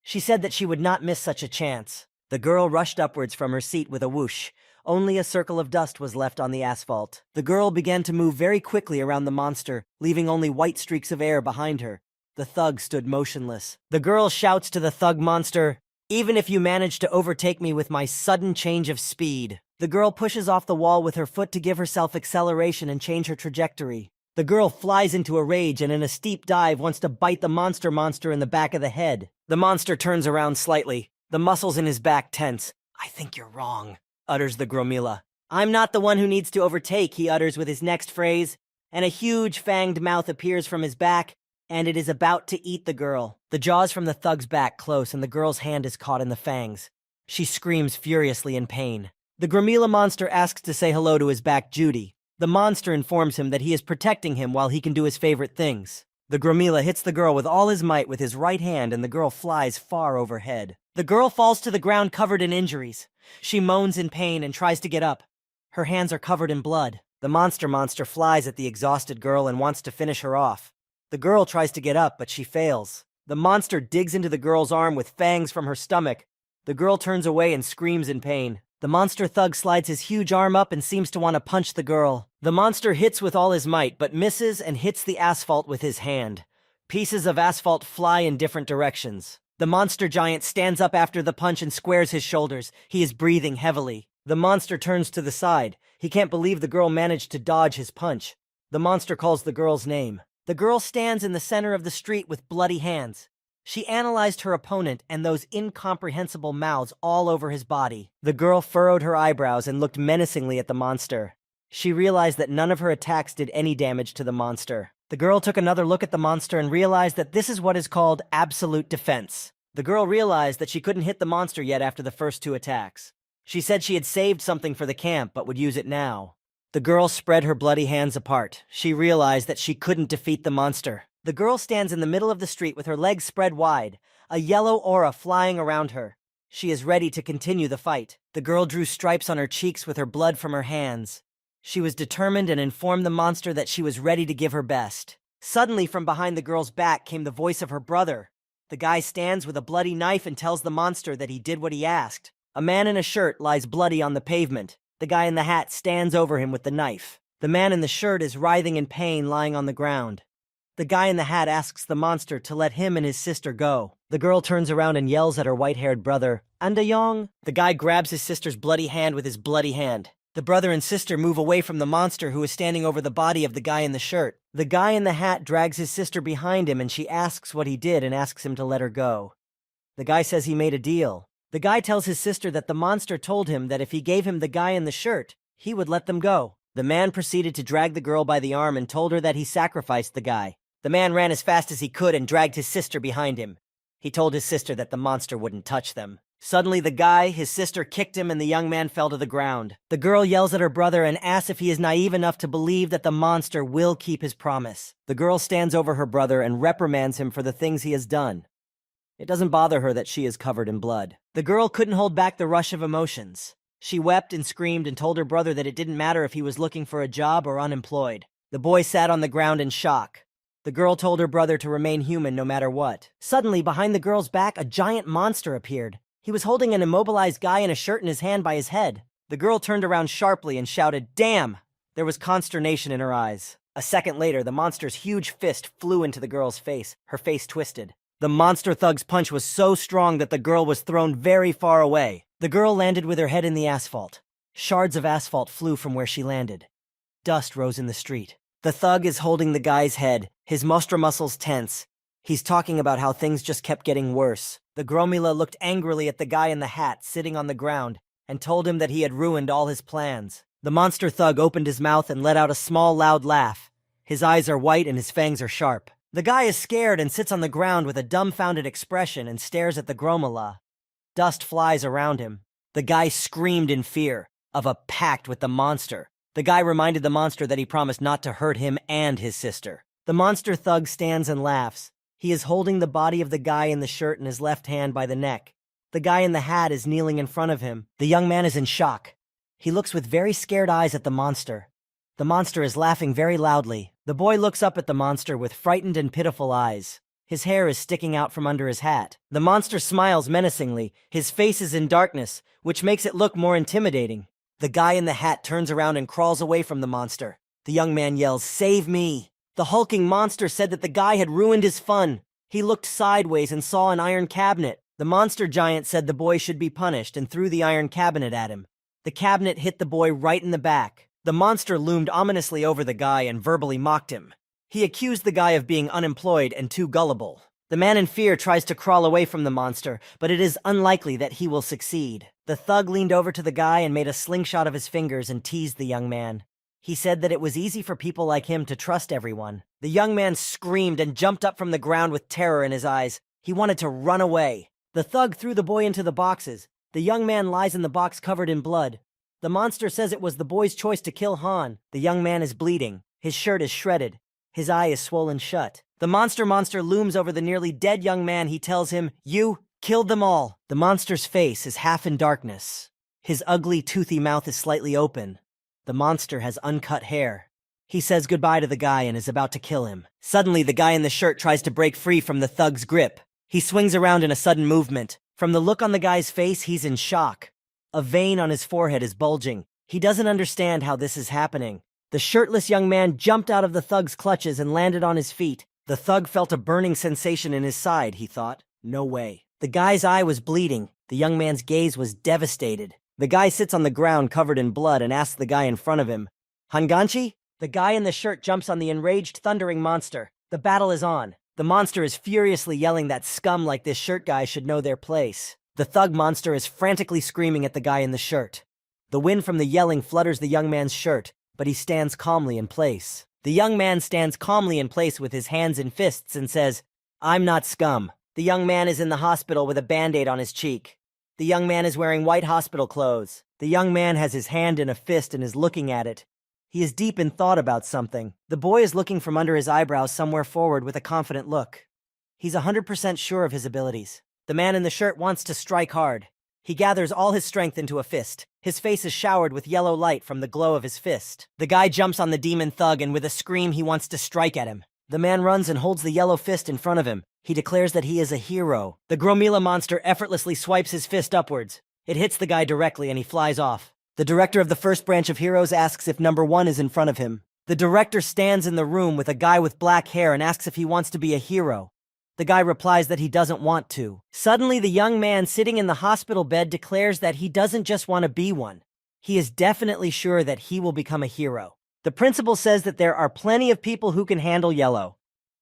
Speaker 1: She said that she would not miss such a chance. The girl rushed upwards from her seat with a whoosh. Only a circle of dust was left on the asphalt. The girl began to move very quickly around the monster, leaving only white streaks of air behind her. The thug stood motionless. The girl shouts to the thug monster, "Even if you manage to overtake me with my sudden change of speed." The girl pushes off the wall with her foot to give herself acceleration and change her trajectory. The girl flies into a rage and in a steep dive wants to bite the monster in the back of the head. The monster turns around slightly, the muscles in his back tense. "I think you're wrong," utters the Gromila. "I'm not the one who needs to overtake," he utters with his next phrase, and a huge fanged mouth appears from his back, and it is about to eat the girl. The jaws from the thug's back close and the girl's hand is caught in the fangs. She screams furiously in pain. The Gromila monster asks to say hello to his back Judy. The monster informs him that he is protecting him while he can do his favorite things. The Gromila hits the girl with all his might with his right hand and the girl flies far overhead. The girl falls to the ground covered in injuries. She moans in pain and tries to get up. Her hands are covered in blood. The monster flies at the exhausted girl and wants to finish her off. The girl tries to get up, but she fails. The monster digs into the girl's arm with fangs from her stomach. The girl turns away and screams in pain. The monster thug slides his huge arm up and seems to want to punch the girl. The monster hits with all his might, but misses and hits the asphalt with his hand. Pieces of asphalt fly in different directions. The monster giant stands up after the punch and squares his shoulders. He is breathing heavily. The monster turns to the side. He can't believe the girl managed to dodge his punch. The monster calls the girl's name. The girl stands in the center of the street with bloody hands. She analyzed her opponent and those incomprehensible mouths all over his body. The girl furrowed her eyebrows and looked menacingly at the monster. She realized that none of her attacks did any damage to the monster. The girl took another look at the monster and realized that this is what is called absolute defense. The girl realized that she couldn't hit the monster yet after the first two attacks. She said she had saved something for the camp but would use it now. The girl spread her bloody hands apart. She realized that she couldn't defeat the monster. The girl stands in the middle of the street with her legs spread wide, a yellow aura flying around her. She is ready to continue the fight. The girl drew stripes on her cheeks with her blood from her hands. She was determined and informed the monster that she was ready to give her best. Suddenly, from behind the girl's back came the voice of her brother. The guy stands with a bloody knife and tells the monster that he did what he asked. A man in a shirt lies bloody on the pavement. The guy in the hat stands over him with the knife. The man in the shirt is writhing in pain, lying on the ground. The guy in the hat asks the monster to let him and his sister go. The girl turns around and yells at her white-haired brother, "Andayong!" The guy grabs his sister's bloody hand with his bloody hand. The brother and sister move away from the monster who is standing over the body of the guy in the shirt. The guy in the hat drags his sister behind him and she asks what he did and asks him to let her go. The guy says he made a deal. The guy tells his sister that the monster told him that if he gave him the guy in the shirt, he would let them go. The man proceeded to drag the girl by the arm and told her that he sacrificed the guy. The man ran as fast as he could and dragged his sister behind him. He told his sister that the monster wouldn't touch them. Suddenly the guy, his sister, kicked him and the young man fell to the ground. The girl yells at her brother and asks if he is naive enough to believe that the monster will keep his promise. The girl stands over her brother and reprimands him for the things he has done. It doesn't bother her that she is covered in blood. The girl couldn't hold back the rush of emotions. She wept and screamed and told her brother that it didn't matter if he was looking for a job or unemployed. The boy sat on the ground in shock. The girl told her brother to remain human no matter what. Suddenly, behind the girl's back, a giant monster appeared. He was holding an immobilized guy in a shirt in his hand by his head. The girl turned around sharply and shouted, "Damn!" There was consternation in her eyes. A second later, the monster's huge fist flew into the girl's face. Her face twisted. The monster thug's punch was so strong that the girl was thrown very far away. The girl landed with her head in the asphalt. Shards of asphalt flew from where she landed. Dust rose in the street. The thug is holding the guy's head, his mustra muscles tense. He's talking about how things just kept getting worse. The Gromila looked angrily at the guy in the hat sitting on the ground and told him that he had ruined all his plans. The monster thug opened his mouth and let out a small, loud laugh. His eyes are white and his fangs are sharp. The guy is scared and sits on the ground with a dumbfounded expression and stares at the Gromila. Dust flies around him. The guy screamed in fear of a pact with the monster. The guy reminded the monster that he promised not to hurt him and his sister. The monster thug stands and laughs. He is holding the body of the guy in the shirt in his left hand by the neck. The guy in the hat is kneeling in front of him. The young man is in shock. He looks with very scared eyes at the monster. The monster is laughing very loudly. The boy looks up at the monster with frightened and pitiful eyes. His hair is sticking out from under his hat. The monster smiles menacingly. His face is in darkness, which makes it look more intimidating. The guy in the hat turns around and crawls away from the monster. The young man yells, "Save me!" The hulking monster said that the guy had ruined his fun. He looked sideways and saw an iron cabinet. The monster giant said the boy should be punished and threw the iron cabinet at him. The cabinet hit the boy right in the back. The monster loomed ominously over the guy and verbally mocked him. He accused the guy of being unemployed and too gullible. The man in fear tries to crawl away from the monster, but it is unlikely that he will succeed. The thug leaned over to the guy and made a slingshot of his fingers and teased the young man. He said that it was easy for people like him to trust everyone. The young man screamed and jumped up from the ground with terror in his eyes. He wanted to run away. The thug threw the boy into the boxes. The young man lies in the box covered in blood. The monster says it was the boy's choice to kill Han. The young man is bleeding. His shirt is shredded. His eye is swollen shut. The monster looms over the nearly dead young man. He tells him, "You killed them all." The monster's face is half in darkness. His ugly, toothy mouth is slightly open. The monster has uncut hair. He says goodbye to the guy and is about to kill him. Suddenly, the guy in the shirt tries to break free from the thug's grip. He swings around in a sudden movement. From the look on the guy's face, he's in shock. A vein on his forehead is bulging. He doesn't understand how this is happening. The shirtless young man jumped out of the thug's clutches and landed on his feet. The thug felt a burning sensation in his side, he thought. No way. The guy's eye was bleeding. The young man's gaze was devastated. The guy sits on the ground covered in blood and asks the guy in front of him, "Hanganchi?" The guy in the shirt jumps on the enraged, thundering monster. The battle is on. The monster is furiously yelling that scum like this shirt guy should know their place. The thug monster is frantically screaming at the guy in the shirt. The wind from the yelling flutters the young man's shirt, but he stands calmly in place. The young man stands calmly in place with his hands in fists and says, "I'm not scum." The young man is in the hospital with a band-aid on his cheek. The young man is wearing white hospital clothes. The young man has his hand in a fist and is looking at it. He is deep in thought about something. The boy is looking from under his eyebrows somewhere forward with a confident look. He's 100% sure of his abilities. The man in the shirt wants to strike hard. He gathers all his strength into a fist. His face is showered with yellow light from the glow of his fist. The guy jumps on the demon thug and with a scream he wants to strike at him. The man runs and holds the yellow fist in front of him. He declares that he is a hero. The Gromila monster effortlessly swipes his fist upwards. It hits the guy directly and he flies off. The director of the first branch of heroes asks if number 1 is in front of him. The director stands in the room with a guy with black hair and asks if he wants to be a hero. The guy replies that he doesn't want to. Suddenly, the young man sitting in the hospital bed declares that he doesn't just want to be one. He is definitely sure that he will become a hero. The principal says that there are plenty of people who can handle yellow.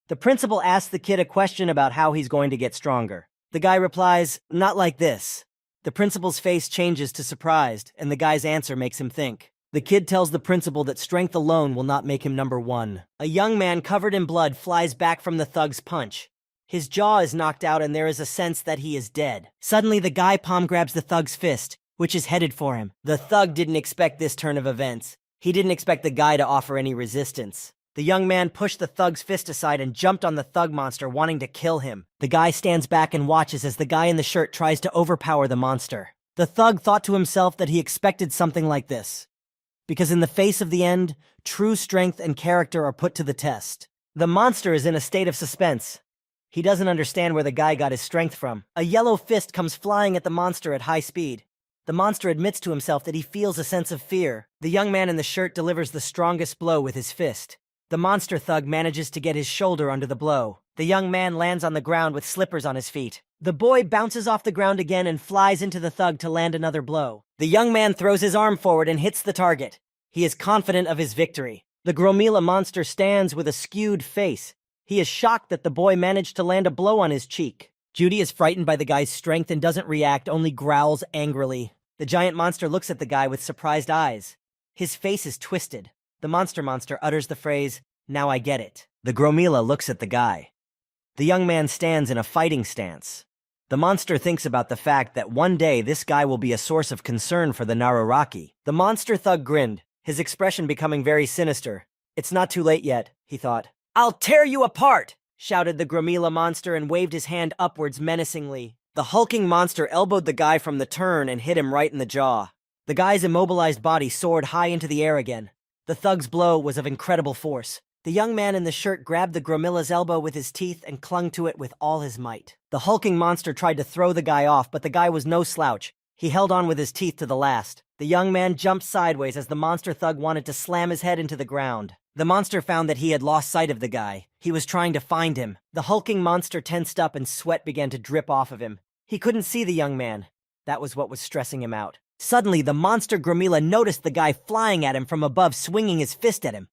Speaker 1: The principal asks the kid a question about how he's going to get stronger. The guy replies, "Not like this." The principal's face changes to surprised, and the guy's answer makes him think. The kid tells the principal that strength alone will not make him number 1. A young man covered in blood flies back from the thug's punch. His jaw is knocked out and there is a sense that he is dead. Suddenly, the guy palm grabs the thug's fist, which is headed for him. The thug didn't expect this turn of events. He didn't expect the guy to offer any resistance. The young man pushed the thug's fist aside and jumped on the thug monster, wanting to kill him. The guy stands back and watches as the guy in the shirt tries to overpower the monster. The thug thought to himself that he expected something like this, because in the face of the end, true strength and character are put to the test. The monster is in a state of suspense. He doesn't understand where the guy got his strength from. A yellow fist comes flying at the monster at high speed. The monster admits to himself that he feels a sense of fear. The young man in the shirt delivers the strongest blow with his fist. The monster thug manages to get his shoulder under the blow. The young man lands on the ground with slippers on his feet. The boy bounces off the ground again and flies into the thug to land another blow. The young man throws his arm forward and hits the target. He is confident of his victory. The Gromila monster stands with a skewed face. He is shocked that the boy managed to land a blow on his cheek. Judy is frightened by the guy's strength and doesn't react, only growls angrily. The giant monster looks at the guy with surprised eyes. His face is twisted. The monster utters the phrase, "Now I get it." The Gromila looks at the guy. The young man stands in a fighting stance. The monster thinks about the fact that one day this guy will be a source of concern for the Naruraki. The monster thug grinned, his expression becoming very sinister. "It's not too late yet," he thought. "I'll tear you apart!" shouted the Gromila monster and waved his hand upwards menacingly. The hulking monster elbowed the guy from the turn and hit him right in the jaw. The guy's immobilized body soared high into the air again. The thug's blow was of incredible force. The young man in the shirt grabbed the Gromila's elbow with his teeth and clung to it with all his might. The hulking monster tried to throw the guy off, but the guy was no slouch. He held on with his teeth to the last. The young man jumped sideways as the monster thug wanted to slam his head into the ground. The monster found that he had lost sight of the guy. He was trying to find him. The hulking monster tensed up and sweat began to drip off of him. He couldn't see the young man. That was what was stressing him out. Suddenly, the monster Gromila noticed the guy flying at him from above, swinging his fist at him.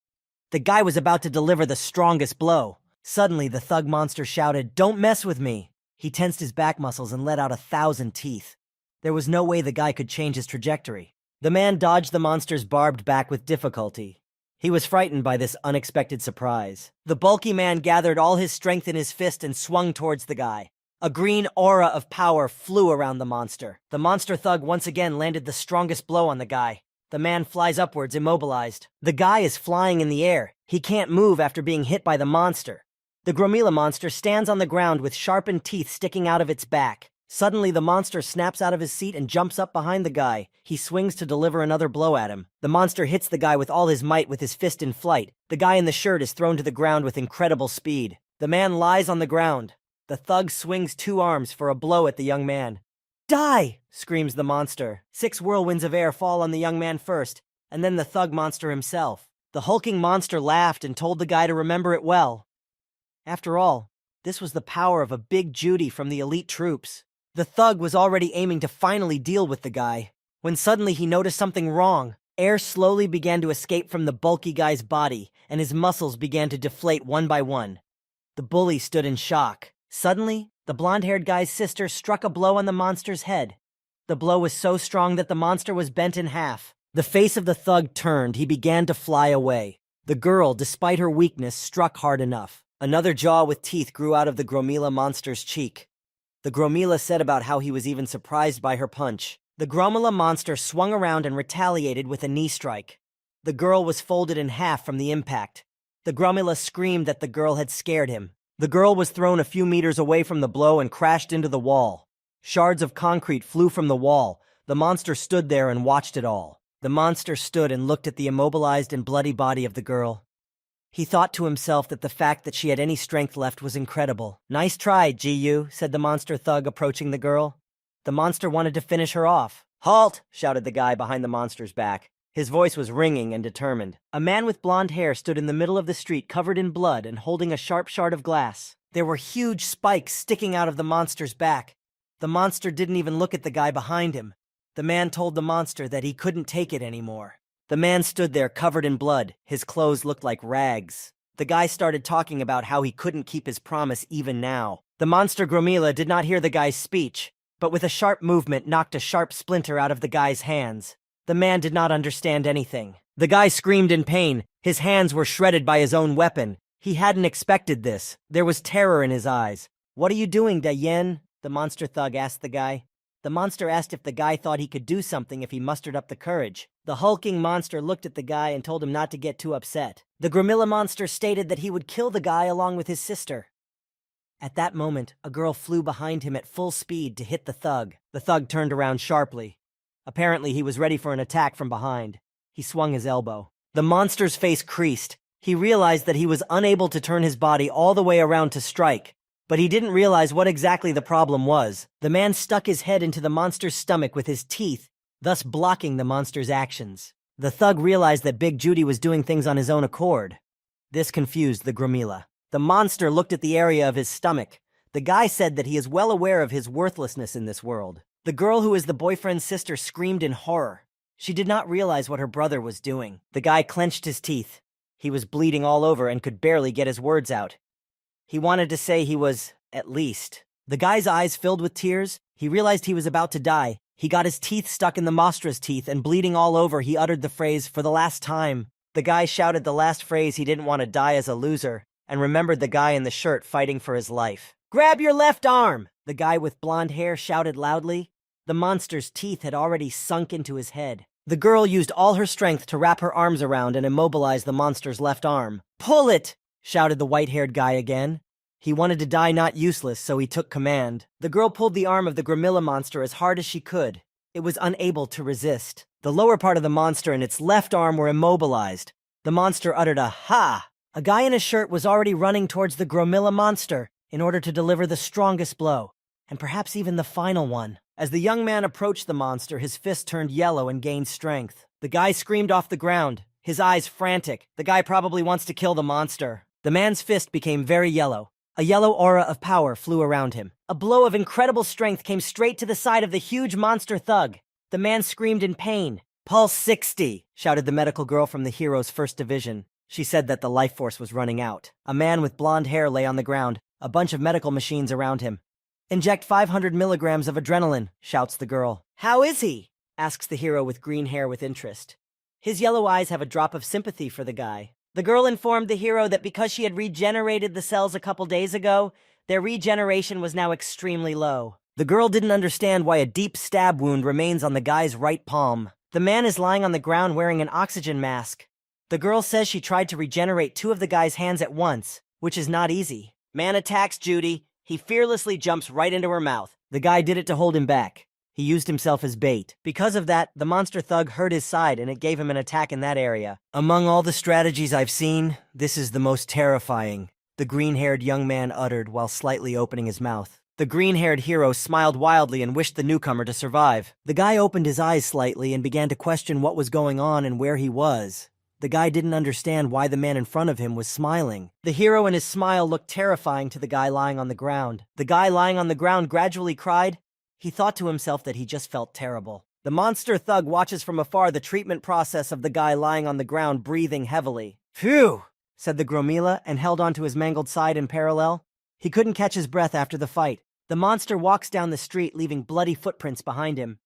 Speaker 1: The guy was about to deliver the strongest blow. Suddenly, the thug monster shouted, "Don't mess with me!" He tensed his back muscles and let out 1,000 teeth. There was no way the guy could change his trajectory. The man dodged the monster's barbed back with difficulty. He was frightened by this unexpected surprise. The bulky man gathered all his strength in his fist and swung towards the guy. A green aura of power flew around the monster. The monster thug once again landed the strongest blow on the guy. The man flies upwards, immobilized. The guy is flying in the air. He can't move after being hit by the monster. The Gromila monster stands on the ground with sharpened teeth sticking out of its back. Suddenly, the monster snaps out of his seat and jumps up behind the guy. He swings to deliver another blow at him. The monster hits the guy with all his might with his fist in flight. The guy in the shirt is thrown to the ground with incredible speed. The man lies on the ground. The thug swings 2 arms for a blow at the young man. "Die!" screams the monster. 6 whirlwinds of air fall on the young man first, and then the thug monster himself. The hulking monster laughed and told the guy to remember it well. After all, this was the power of a big Judy from the elite troops. The thug was already aiming to finally deal with the guy, when suddenly he noticed something wrong. Air slowly began to escape from the bulky guy's body, and his muscles began to deflate one by one. The bully stood in shock. Suddenly, the blonde-haired guy's sister struck a blow on the monster's head. The blow was so strong that the monster was bent in half. The face of the thug turned. He began to fly away. The girl, despite her weakness, struck hard enough. Another jaw with teeth grew out of the Gromila monster's cheek. The Gromila said about how he was even surprised by her punch. The Gromila monster swung around and retaliated with a knee strike. The girl was folded in half from the impact. The Gromila screamed that the girl had scared him. The girl was thrown a few meters away from the blow and crashed into the wall. Shards of concrete flew from the wall. The monster stood there and watched it all. The monster stood and looked at the immobilized and bloody body of the girl. He thought to himself that the fact that she had any strength left was incredible. "Nice try, Ji-yu," said the monster thug, approaching the girl. The monster wanted to finish her off. "Halt!" shouted the guy behind the monster's back. His voice was ringing and determined. A man with blonde hair stood in the middle of the street covered in blood and holding a sharp shard of glass. There were huge spikes sticking out of the monster's back. The monster didn't even look at the guy behind him. The man told the monster that he couldn't take it anymore. The man stood there covered in blood. His clothes looked like rags. The guy started talking about how he couldn't keep his promise even now. The monster Gromila did not hear the guy's speech, but with a sharp movement knocked a sharp splinter out of the guy's hands. The man did not understand anything. The guy screamed in pain. His hands were shredded by his own weapon. He hadn't expected this. There was terror in his eyes. "What are you doing, Dayen?" the monster thug asked the guy. The monster asked if the guy thought he could do something if he mustered up the courage. The hulking monster looked at the guy and told him not to get too upset. The Gromila monster stated that he would kill the guy along with his sister. At that moment, a girl flew behind him at full speed to hit the thug. The thug turned around sharply. Apparently, he was ready for an attack from behind. He swung his elbow. The monster's face creased. He realized that he was unable to turn his body all the way around to strike, but he didn't realize what exactly the problem was. The man stuck his head into the monster's stomach with his teeth, thus blocking the monster's actions. The thug realized that Big Judy was doing things on his own accord. This confused the Gromila. The monster looked at the area of his stomach. The guy said that he is well aware of his worthlessness in this world. The girl who is the boyfriend's sister screamed in horror. She did not realize what her brother was doing. The guy clenched his teeth. He was bleeding all over and could barely get his words out. He wanted to say he was, at least. The guy's eyes filled with tears. He realized he was about to die. He got his teeth stuck in the monster's teeth, and bleeding all over, he uttered the phrase, "For the last time." The guy shouted the last phrase. He didn't want to die as a loser, and remembered the guy in the shirt fighting for his life. "Grab your left arm!" the guy with blonde hair shouted loudly. The monster's teeth had already sunk into his head. The girl used all her strength to wrap her arms around and immobilize the monster's left arm. "Pull it!" shouted the white-haired guy again. He wanted to die not useless, so he took command. The girl pulled the arm of the Gromila monster as hard as she could. It was unable to resist. The lower part of the monster and its left arm were immobilized. The monster uttered a "ha!" A guy in a shirt was already running towards the Gromila monster in order to deliver the strongest blow, and perhaps even the final one. As the young man approached the monster, his fist turned yellow and gained strength. The guy screamed off the ground, his eyes frantic. The guy probably wants to kill the monster. The man's fist became very yellow. A yellow aura of power flew around him. A blow of incredible strength came straight to the side of the huge monster thug. The man screamed in pain. "Pulse 60, shouted the medical girl from the hero's first division. She said that the life force was running out. A man with blonde hair lay on the ground, a bunch of medical machines around him. "Inject 500 milligrams of adrenaline," shouts the girl. "How is he?" asks the hero with green hair with interest. His yellow eyes have a drop of sympathy for the guy. The girl informed the hero that because she had regenerated the cells a couple days ago, their regeneration was now extremely low. The girl didn't understand why a deep stab wound remains on the guy's right palm. The man is lying on the ground wearing an oxygen mask. The girl says she tried to regenerate 2 of the guy's hands at once, which is not easy. Man attacks Judy. He fearlessly jumps right into her mouth. The guy did it to hold him back. He used himself as bait. Because of that, the monster thug hurt his side and it gave him an attack in that area. "Among all the strategies I've seen, this is the most terrifying," the green-haired young man uttered while slightly opening his mouth. The green-haired hero smiled wildly and wished the newcomer to survive. The guy opened his eyes slightly and began to question what was going on and where he was. The guy didn't understand why the man in front of him was smiling. The hero and his smile looked terrifying to the guy lying on the ground. The guy lying on the ground gradually cried. He thought to himself that he just felt terrible. The monster thug watches from afar the treatment process of the guy lying on the ground, breathing heavily. "Phew," said the Gromila and held onto his mangled side in parallel. He couldn't catch his breath after the fight. The monster walks down the street, leaving bloody footprints behind him.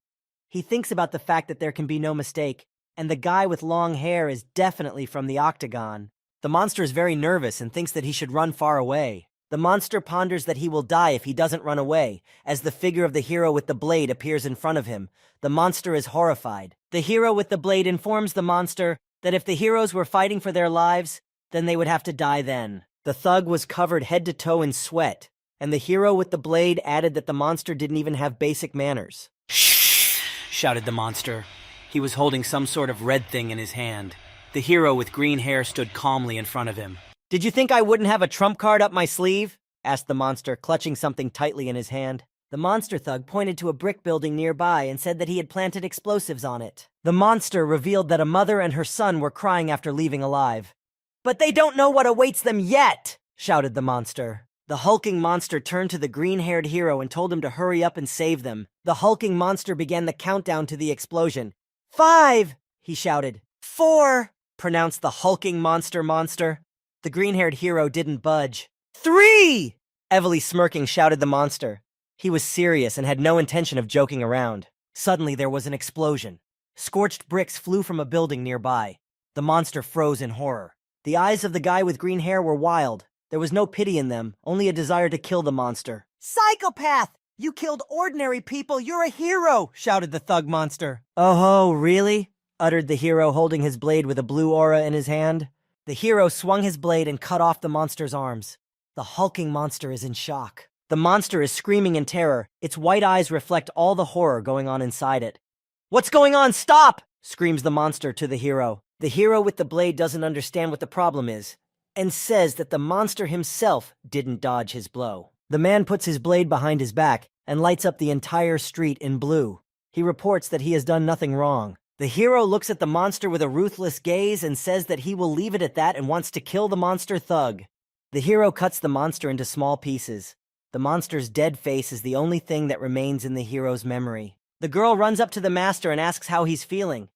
Speaker 1: He thinks about the fact that there can be no mistake, and the guy with long hair is definitely from the Octagon. The monster is very nervous and thinks that he should run far away. The monster ponders that he will die if he doesn't run away, as the figure of the hero with the blade appears in front of him. The monster is horrified. The hero with the blade informs the monster that if the heroes were fighting for their lives, then they would have to die then. The thug was covered head to toe in sweat, and the hero with the blade added that the monster didn't even have basic manners. "Shh!" shouted the monster. He was holding some sort of red thing in his hand. The hero with green hair stood calmly in front of him. "Did you think I wouldn't have a trump card up my sleeve?" asked the monster, clutching something tightly in his hand. The monster thug pointed to a brick building nearby and said that he had planted explosives on it. The monster revealed that a mother and her son were crying after leaving alive. "But they don't know what awaits them yet!" shouted the monster. The hulking monster turned to the green-haired hero and told him to hurry up and save them. The hulking monster began the countdown to the explosion. "5!" he shouted. "4!" pronounced the hulking monster. The green-haired hero didn't budge. "3!" Heavily smirking shouted the monster. He was serious and had no intention of joking around. Suddenly there was an explosion. Scorched bricks flew from a building nearby. The monster froze in horror. The eyes of the guy with green hair were wild. There was no pity in them, only a desire to kill the monster. "Psychopath! You killed ordinary people! You're a hero!" shouted the thug monster. "Oh, really?" uttered the hero, holding his blade with a blue aura in his hand. The hero swung his blade and cut off the monster's arms. The hulking monster is in shock. The monster is screaming in terror. Its white eyes reflect all the horror going on inside it. "What's going on? Stop!" screams the monster to the hero. The hero with the blade doesn't understand what the problem is, and says that the monster himself didn't dodge his blow. The man puts his blade behind his back and lights up the entire street in blue. He reports that he has done nothing wrong. The hero looks at the monster with a ruthless gaze and says that he will leave it at that and wants to kill the monster thug. The hero cuts the monster into small pieces. The monster's dead face is the only thing that remains in the hero's memory. The girl runs up to the master and asks how he's feeling.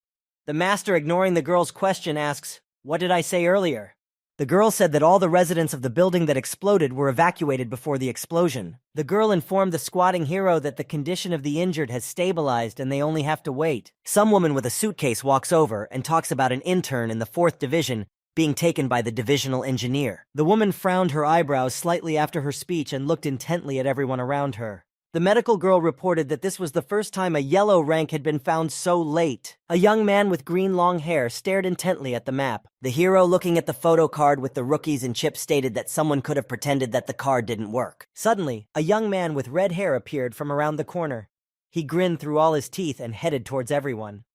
Speaker 1: The master, ignoring the girl's question, asks, "What did I say earlier?" The girl said that all the residents of the building that exploded were evacuated before the explosion. The girl informed the squatting hero that the condition of the injured has stabilized and they only have to wait. Some woman with a suitcase walks over and talks about an intern in the 4th Division being taken by the divisional engineer. The woman frowned her eyebrows slightly after her speech and looked intently at everyone around her. The medical girl reported that this was the first time a yellow rank had been found so late. A young man with green long hair stared intently at the map. The hero, looking at the photo card with the rookies and chips, stated that someone could have pretended that the card didn't work. Suddenly, a young man with red hair appeared from around the corner. He grinned through all his teeth and headed towards everyone.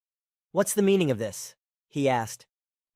Speaker 1: "What's the meaning of this?" he asked.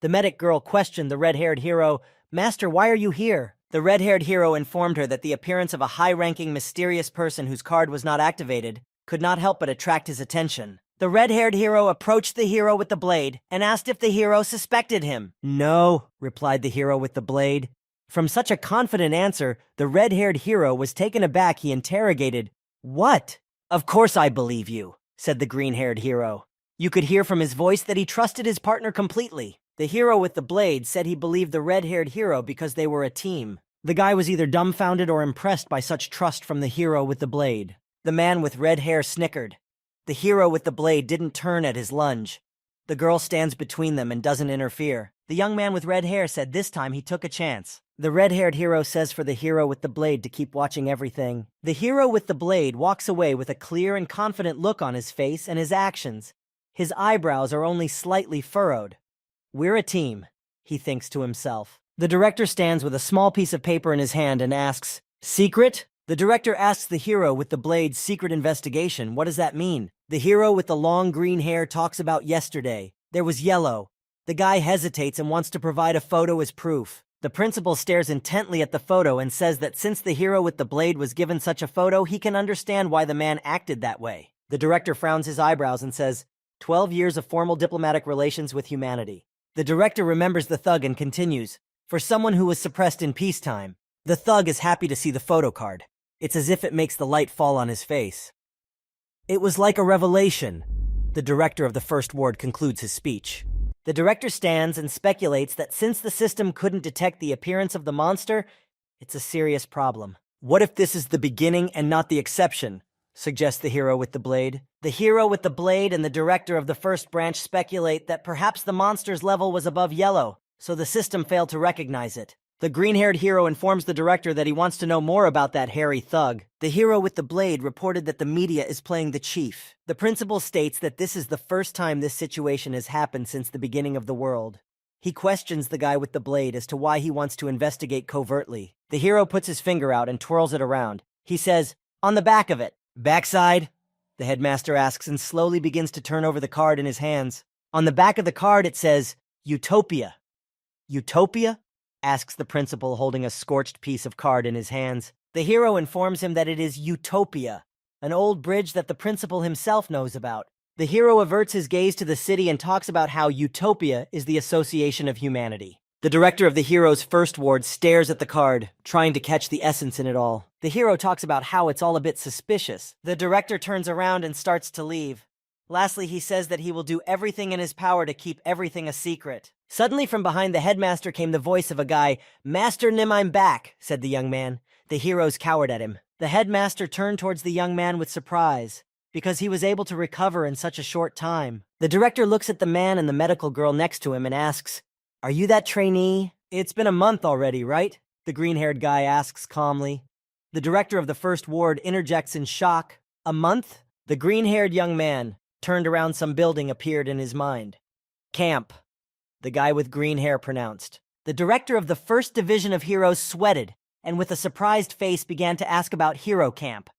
Speaker 1: The medic girl questioned the red-haired hero. "Master, why are you here?" The red-haired hero informed her that the appearance of a high-ranking, mysterious person whose card was not activated could not help but attract his attention. The red-haired hero approached the hero with the blade and asked if the hero suspected him. "No," replied the hero with the blade. From such a confident answer, the red-haired hero was taken aback. He interrogated, "What?" "Of course I believe you," said the green-haired hero. You could hear from his voice that he trusted his partner completely. The hero with the blade said he believed the red-haired hero because they were a team. The guy was either dumbfounded or impressed by such trust from the hero with the blade. The man with red hair snickered. The hero with the blade didn't turn at his lunge. The girl stands between them and doesn't interfere. The young man with red hair said this time he took a chance. The red-haired hero says for the hero with the blade to keep watching everything. The hero with the blade walks away with a clear and confident look on his face and his actions. His eyebrows are only slightly furrowed. "We're a team," he thinks to himself. The director stands with a small piece of paper in his hand and asks, "Secret?" The director asks the hero with the blade's secret investigation. What does that mean? The hero with the long green hair talks about yesterday. There was yellow. The guy hesitates and wants to provide a photo as proof. The principal stares intently at the photo and says that since the hero with the blade was given such a photo, he can understand why the man acted that way. The director frowns his eyebrows and says, 12 years of formal diplomatic relations with humanity. The director remembers the thug and continues, "For someone who was suppressed in peacetime." The thug is happy to see the photo card. It's as if it makes the light fall on his face. "It was like a revelation," the director of the First Ward concludes his speech. The director stands and speculates that since the system couldn't detect the appearance of the monster, it's a serious problem. "What if this is the beginning and not the exception?" suggests the hero with the blade. The hero with the blade and the director of the first branch speculate that perhaps the monster's level was above yellow, so the system failed to recognize it. The green-haired hero informs the director that he wants to know more about that hairy thug. The hero with the blade reported that the media is playing the chief. The principal states that this is the first time this situation has happened since the beginning of the world. He questions the guy with the blade as to why he wants to investigate covertly. The hero puts his finger out and twirls it around. He says, "On the back of it." "Backside?" the headmaster asks and slowly begins to turn over the card in his hands. On the back of the card it says, Utopia. Utopia? Asks the principal, holding a scorched piece of card in his hands. The hero informs him that it is Utopia, an old bridge that the principal himself knows about. The hero averts his gaze to the city and talks about how Utopia is the association of humanity. The director of the hero's first ward stares at the card, trying to catch the essence in it all. The hero talks about how it's all a bit suspicious. The director turns around and starts to leave. Lastly, he says that he will do everything in his power to keep everything a secret. Suddenly from behind the headmaster came the voice of a guy. "Master Nim, I'm back," said the young man. The heroes cowered at him. The headmaster turned towards the young man with surprise, because he was able to recover in such a short time. The director looks at the man and the medical girl next to him and asks, "Are you that trainee?" "It's been a month already, right?" the green-haired guy asks calmly. The director of the first ward interjects in shock. "A month?" The green-haired young man turned around. Some building appeared in his mind. "Camp," the guy with green hair pronounced. The director of the first division of heroes sweated, and with a surprised face began to ask about Hero Camp.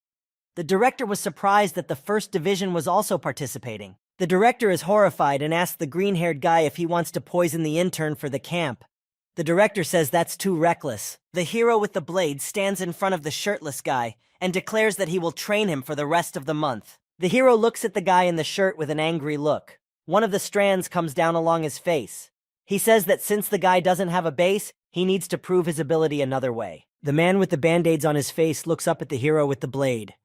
Speaker 1: The director was surprised that the first division was also participating. The director is horrified and asks the green-haired guy if he wants to poison the intern for the camp. The director says that's too reckless. The hero with the blade stands in front of the shirtless guy and declares that he will train him for the rest of the month. The hero looks at the guy in the shirt with an angry look. One of the strands comes down along his face. He says that since the guy doesn't have a base, he needs to prove his ability another way. The man with the band-aids on his face looks up at the hero with the blade.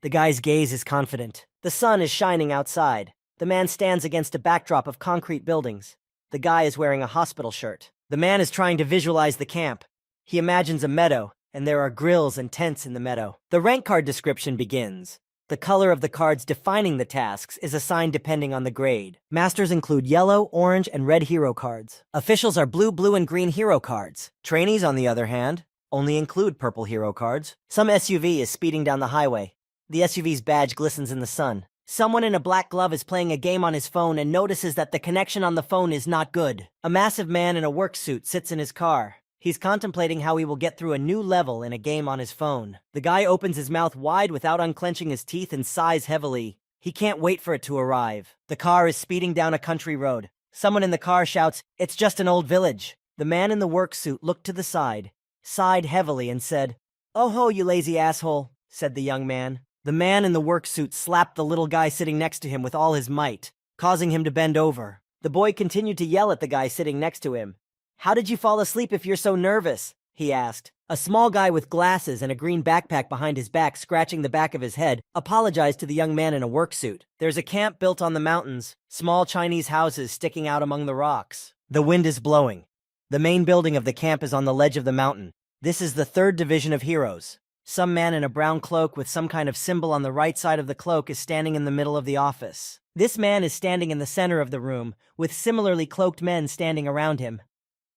Speaker 1: The guy's gaze is confident. The sun is shining outside. The man stands against a backdrop of concrete buildings. The guy is wearing a hospital shirt. The man is trying to visualize the camp. He imagines a meadow, and there are grills and tents in the meadow. The rank card description begins. The color of the cards defining the tasks is assigned depending on the grade. Masters include yellow, orange, and red hero cards. Officials are blue, and green hero cards. Trainees, on the other hand, only include purple hero cards. Some SUV is speeding down the highway. The SUV's badge glistens in the sun. Someone in a black glove is playing a game on his phone and notices that the connection on the phone is not good. A massive man in a work suit sits in his car. He's contemplating how he will get through a new level in a game on his phone. The guy opens his mouth wide without unclenching his teeth and sighs heavily. He can't wait for it to arrive. The car is speeding down a country road. Someone in the car shouts, "It's just an old village." The man in the work suit looked to the side, sighed heavily, and said, "Oh ho, you lazy asshole," said the young man. The man in the work suit slapped the little guy sitting next to him with all his might, causing him to bend over. The boy continued to yell at the guy sitting next to him. "How did you fall asleep if you're so nervous?" he asked. A small guy with glasses and a green backpack behind his back, scratching the back of his head, apologized to the young man in a work suit. There's a camp built on the mountains, small Chinese houses sticking out among the rocks. The wind is blowing. The main building of the camp is on the ledge of the mountain. This is the third division of heroes. Some man in a brown cloak with some kind of symbol on the right side of the cloak is standing in the middle of the office. This man is standing in the center of the room, with similarly cloaked men standing around him.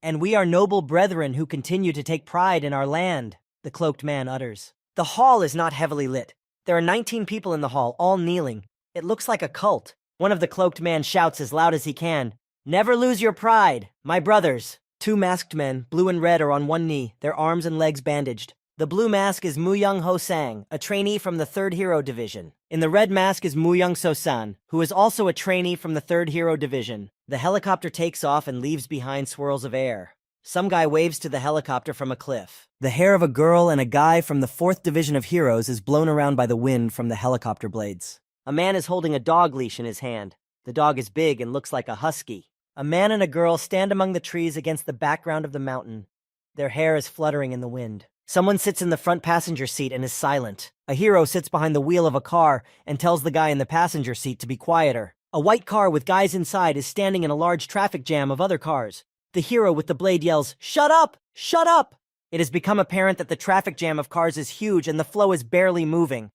Speaker 1: "And we are noble brethren who continue to take pride in our land," the cloaked man utters. The hall is not heavily lit. There are 19 people in the hall, all kneeling. It looks like a cult. One of the cloaked men shouts as loud as he can, "Never lose your pride, my brothers." Two masked men, blue and red, are on one knee, their arms and legs bandaged. The blue mask is Mu-young Ho-sang, a trainee from the 3rd Hero Division. In the red mask is Mu-young So-san, who is also a trainee from the 3rd Hero Division. The helicopter takes off and leaves behind swirls of air. Some guy waves to the helicopter from a cliff. The hair of a girl and a guy from the 4th Division of Heroes is blown around by the wind from the helicopter blades. A man is holding a dog leash in his hand. The dog is big and looks like a husky. A man and a girl stand among the trees against the background of the mountain. Their hair is fluttering in the wind. Someone sits in the front passenger seat and is silent. A hero sits behind the wheel of a car and tells the guy in the passenger seat to be quieter. A white car with guys inside is standing in a large traffic jam of other cars. The hero with the blade yells, "Shut up! Shut up!" It has become apparent that the traffic jam of cars is huge and the flow is barely moving.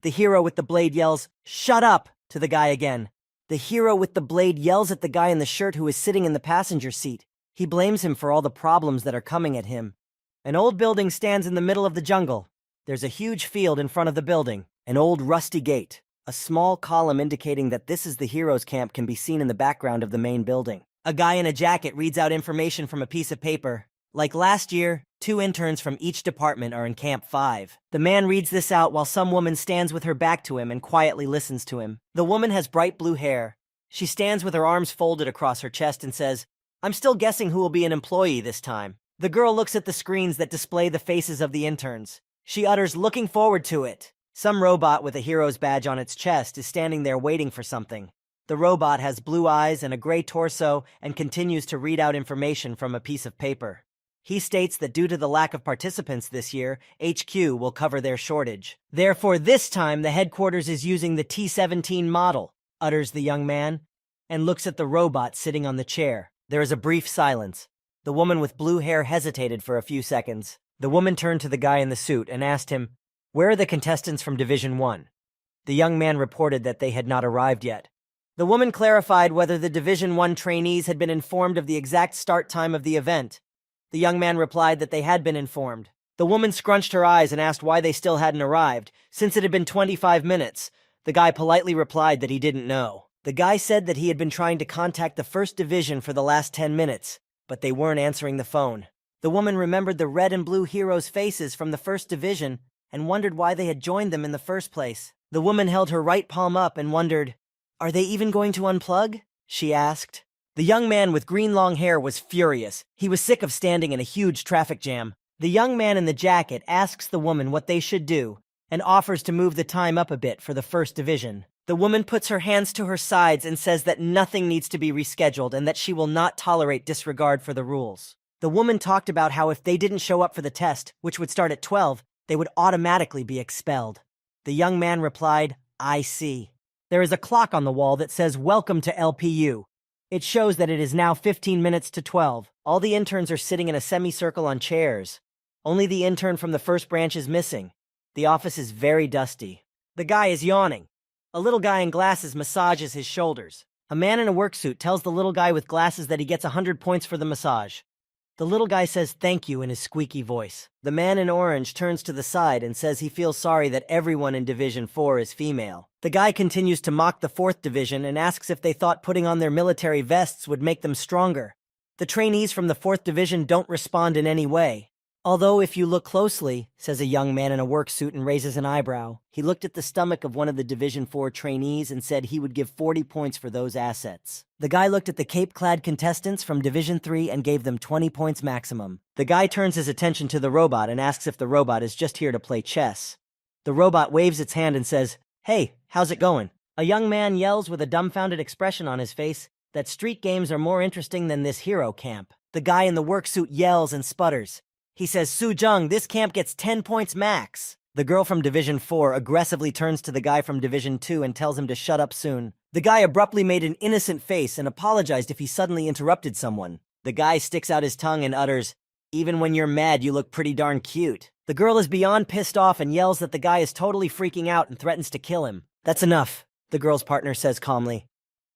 Speaker 1: The hero with the blade yells, "Shut up!" to the guy again. The hero with the blade yells at the guy in the shirt who is sitting in the passenger seat. He blames him for all the problems that are coming at him. An old building stands in the middle of the jungle. There's a huge field in front of the building. An old rusty gate. A small column indicating that this is the heroes' camp can be seen in the background of the main building. A guy in a jacket reads out information from a piece of paper. Like last year, 2 interns from each department are in Camp 5. The man reads this out while some woman stands with her back to him and quietly listens to him. The woman has bright blue hair. She stands with her arms folded across her chest and says, I'm still guessing who will be an employee this time. The girl looks at the screens that display the faces of the interns. She utters, looking forward to it. Some robot with a hero's badge on its chest is standing there waiting for something. The robot has blue eyes and a gray torso and continues to read out information from a piece of paper. He states that due to the lack of participants this year, HQ will cover their shortage. Therefore, this time the headquarters is using the T-17 model, utters the young man, and looks at the robot sitting on the chair. There is a brief silence. The woman with blue hair hesitated for a few seconds. The woman turned to the guy in the suit and asked him, "Where are the contestants from Division 1? The young man reported that they had not arrived yet. The woman clarified whether the Division 1 trainees had been informed of the exact start time of the event. The young man replied that they had been informed. The woman scrunched her eyes and asked why they still hadn't arrived, since it had been 25 minutes. The guy politely replied that he didn't know. The guy said that he had been trying to contact the First Division for the last 10 minutes, but they weren't answering the phone. The woman remembered the red and blue heroes' faces from the First Division and wondered why they had joined them in the first place. The woman held her right palm up and wondered, "Are they even going to unplug?" she asked. The young man with green long hair was furious. He was sick of standing in a huge traffic jam. The young man in the jacket asks the woman what they should do and offers to move the time up a bit for the First Division. The woman puts her hands to her sides and says that nothing needs to be rescheduled and that she will not tolerate disregard for the rules. The woman talked about how if they didn't show up for the test, which would start at 12, they would automatically be expelled. The young man replied, "I see." There is a clock on the wall that says, "Welcome to LPU." It shows that it is now 15 minutes to 12. All the interns are sitting in a semicircle on chairs. Only the intern from the first branch is missing. The office is very dusty. The guy is yawning. A little guy in glasses massages his shoulders. A man in a work suit tells the little guy with glasses that he gets 100 points for the massage. The little guy says thank you in his squeaky voice. The man in orange turns to the side and says he feels sorry that everyone in Division 4 is female. The guy continues to mock the 4th Division and asks if they thought putting on their military vests would make them stronger. The trainees from the 4th Division don't respond in any way. Although if you look closely, says a young man in a work suit and raises an eyebrow, he looked at the stomach of one of the Division 4 trainees and said he would give 40 points for those assets. The guy looked at the cape-clad contestants from Division 3 and gave them 20 points maximum. The guy turns his attention to the robot and asks if the robot is just here to play chess. The robot waves its hand and says, "Hey, how's it going?" A young man yells with a dumbfounded expression on his face that street games are more interesting than this hero camp. The guy in the work suit yells and sputters. He says, "Soo-jung, this camp gets 10 points max." The girl from Division 4 aggressively turns to the guy from Division 2 and tells him to shut up soon. The guy abruptly made an innocent face and apologized if he suddenly interrupted someone. The guy sticks out his tongue and utters, "Even when you're mad, you look pretty darn cute." The girl is beyond pissed off and yells that the guy is totally freaking out and threatens to kill him. "That's enough," the girl's partner says calmly.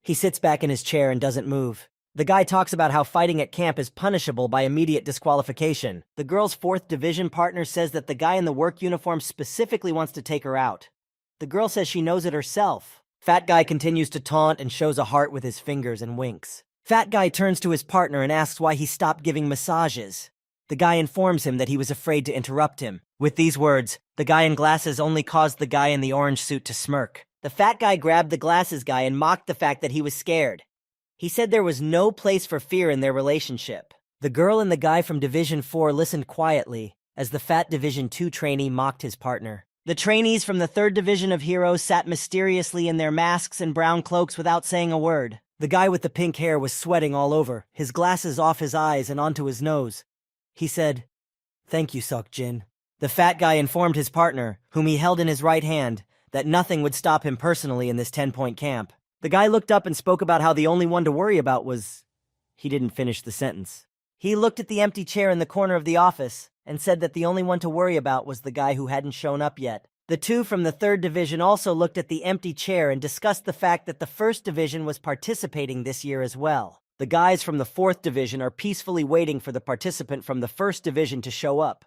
Speaker 1: He sits back in his chair and doesn't move. The guy talks about how fighting at camp is punishable by immediate disqualification. The girl's 4th Division partner says that the guy in the work uniform specifically wants to take her out. The girl says she knows it herself. Fat guy continues to taunt and shows a heart with his fingers and winks. Fat guy turns to his partner and asks why he stopped giving massages. The guy informs him that he was afraid to interrupt him. With these words, the guy in glasses only caused the guy in the orange suit to smirk. The fat guy grabbed the glasses guy and mocked the fact that he was scared. He said there was no place for fear in their relationship. The girl and the guy from Division 4 listened quietly as the fat Division 2 trainee mocked his partner. The trainees from the 3rd Division of Heroes sat mysteriously in their masks and brown cloaks without saying a word. The guy with the pink hair was sweating all over, his glasses off his eyes and onto his nose. He said, "Thank you, Seok-jin." The fat guy informed his partner, whom he held in his right hand, that nothing would stop him personally in this 10-point camp. The guy looked up and spoke about how the only one to worry about was... He didn't finish the sentence. He looked at the empty chair in the corner of the office and said that the only one to worry about was the guy who hadn't shown up yet. The two from the 3rd Division also looked at the empty chair and discussed the fact that the 1st Division was participating this year as well. The guys from the 4th Division are peacefully waiting for the participant from the 1st Division to show up.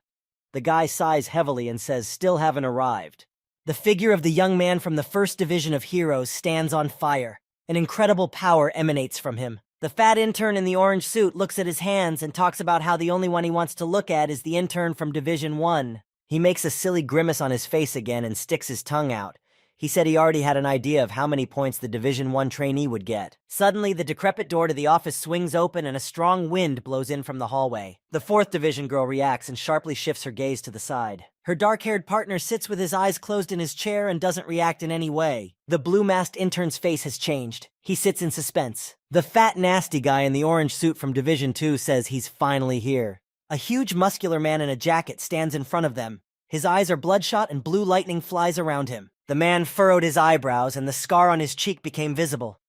Speaker 1: The guy sighs heavily and says, "Still haven't arrived." The figure of the young man from the 1st Division of Heroes stands on fire. An incredible power emanates from him. The fat intern in the orange suit looks at his hands and talks about how the only one he wants to look at is the intern from Division 1. He makes a silly grimace on his face again and sticks his tongue out. He said he already had an idea of how many points the Division 1 trainee would get. Suddenly, the decrepit door to the office swings open and a strong wind blows in from the hallway. The 4th Division girl reacts and sharply shifts her gaze to the side. Her dark-haired partner sits with his eyes closed in his chair and doesn't react in any way. The blue-masked intern's face has changed. He sits in suspense. The fat, nasty guy in the orange suit from Division 2 says he's finally here. A huge, muscular man in a jacket stands in front of them. His eyes are bloodshot and blue lightning flies around him. The man furrowed his eyebrows and the scar on his cheek became visible.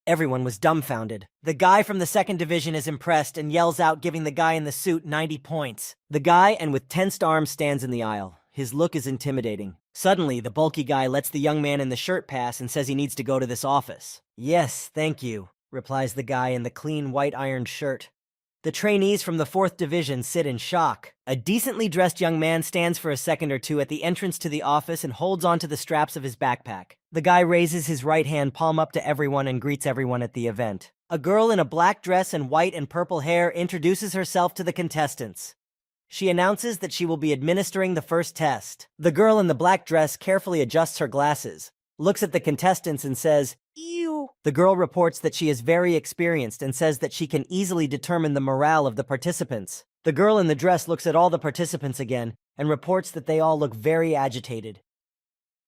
Speaker 1: Everyone was dumbfounded. The guy from the 2nd Division is impressed and yells out, giving the guy in the suit 90 points. The guy, and with tensed arms, stands in the aisle. His look is intimidating. Suddenly, the bulky guy lets the young man in the shirt pass and says he needs to go to this office. "Yes, thank you," replies the guy in the clean white ironed shirt. The trainees from the 4th Division sit in shock. A decently dressed young man stands for a second or two at the entrance to the office and holds onto the straps of his backpack. The guy raises his right hand palm up to everyone and greets everyone at the event. A girl in a black dress and white and purple hair introduces herself to the contestants. She announces that she will be administering the first test. The girl in the black dress carefully adjusts her glasses, looks at the contestants and says, "Ew." The girl reports that she is very experienced and says that she can easily determine the morale of the participants. The girl in the dress looks at all the participants again and reports that they all look very agitated.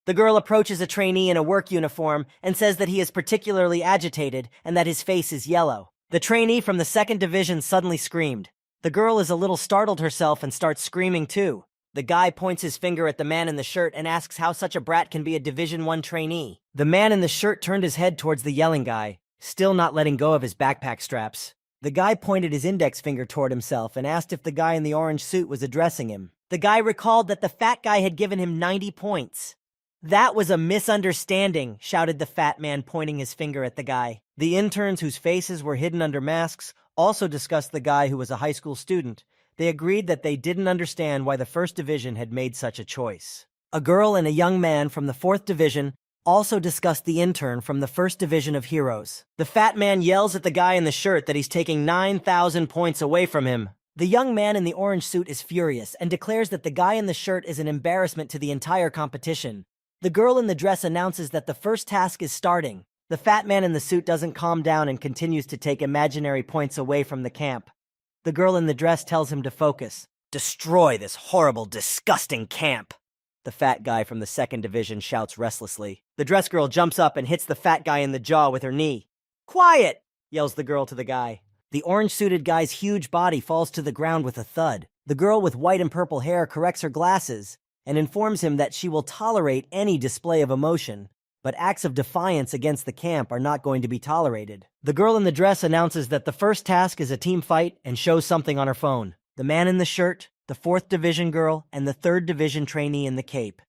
Speaker 1: The girl approaches a trainee in a work uniform and says that he is particularly agitated and that his face is yellow. The trainee from the 2nd Division suddenly screamed. The girl is a little startled herself and starts screaming too. The guy points his finger at the man in the shirt and asks how such a brat can be a Division 1 trainee. The man in the shirt turned his head towards the yelling guy, still not letting go of his backpack straps. The guy pointed his index finger toward himself and asked if the guy in the orange suit was addressing him. The guy recalled that the fat guy had given him 90 points. "That was a misunderstanding," shouted the fat man, pointing his finger at the guy. The interns, whose faces were hidden under masks, also discussed the guy who was a high school student. They agreed that they didn't understand why the 1st Division had made such a choice. A girl and a young man from the 4th Division also discussed the intern from the 1st Division of Heroes. The fat man yells at the guy in the shirt that he's taking 9,000 points away from him. The young man in the orange suit is furious and declares that the guy in the shirt is an embarrassment to the entire competition. The girl in the dress announces that the first task is starting. The fat man in the suit doesn't calm down and continues to take imaginary points away from the camp. The girl in the dress tells him to focus. "Destroy this horrible, disgusting camp," the fat guy from the 2nd Division shouts restlessly. The dress girl jumps up and hits the fat guy in the jaw with her knee. "Quiet!" yells the girl to the guy. The orange-suited guy's huge body falls to the ground with a thud. The girl with white and purple hair corrects her glasses and informs him that she will tolerate any display of emotion, but acts of defiance against the camp are not going to be tolerated. The girl in the dress announces that the first task is a team fight and shows something on her phone. The man in the shirt, the 4th Division girl, and the 3rd Division trainee in the cape.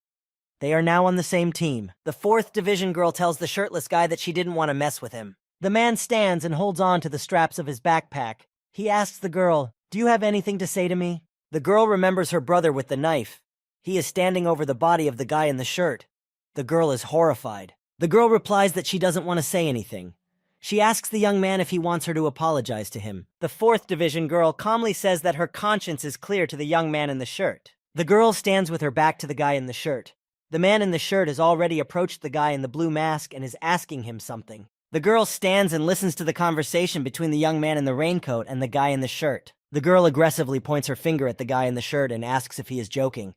Speaker 1: They are now on the same team. The 4th Division girl tells the shirtless guy that she didn't want to mess with him. The man stands and holds on to the straps of his backpack. He asks the girl, "Do you have anything to say to me?" The girl remembers her brother with the knife. He is standing over the body of the guy in the shirt. The girl is horrified. The girl replies that she doesn't want to say anything. She asks the young man if he wants her to apologize to him. The 4th Division girl calmly says that her conscience is clear to the young man in the shirt. The girl stands with her back to the guy in the shirt. The man in the shirt has already approached the guy in the blue mask and is asking him something. The girl stands and listens to the conversation between the young man in the raincoat and the guy in the shirt. The girl aggressively points her finger at the guy in the shirt and asks if he is joking.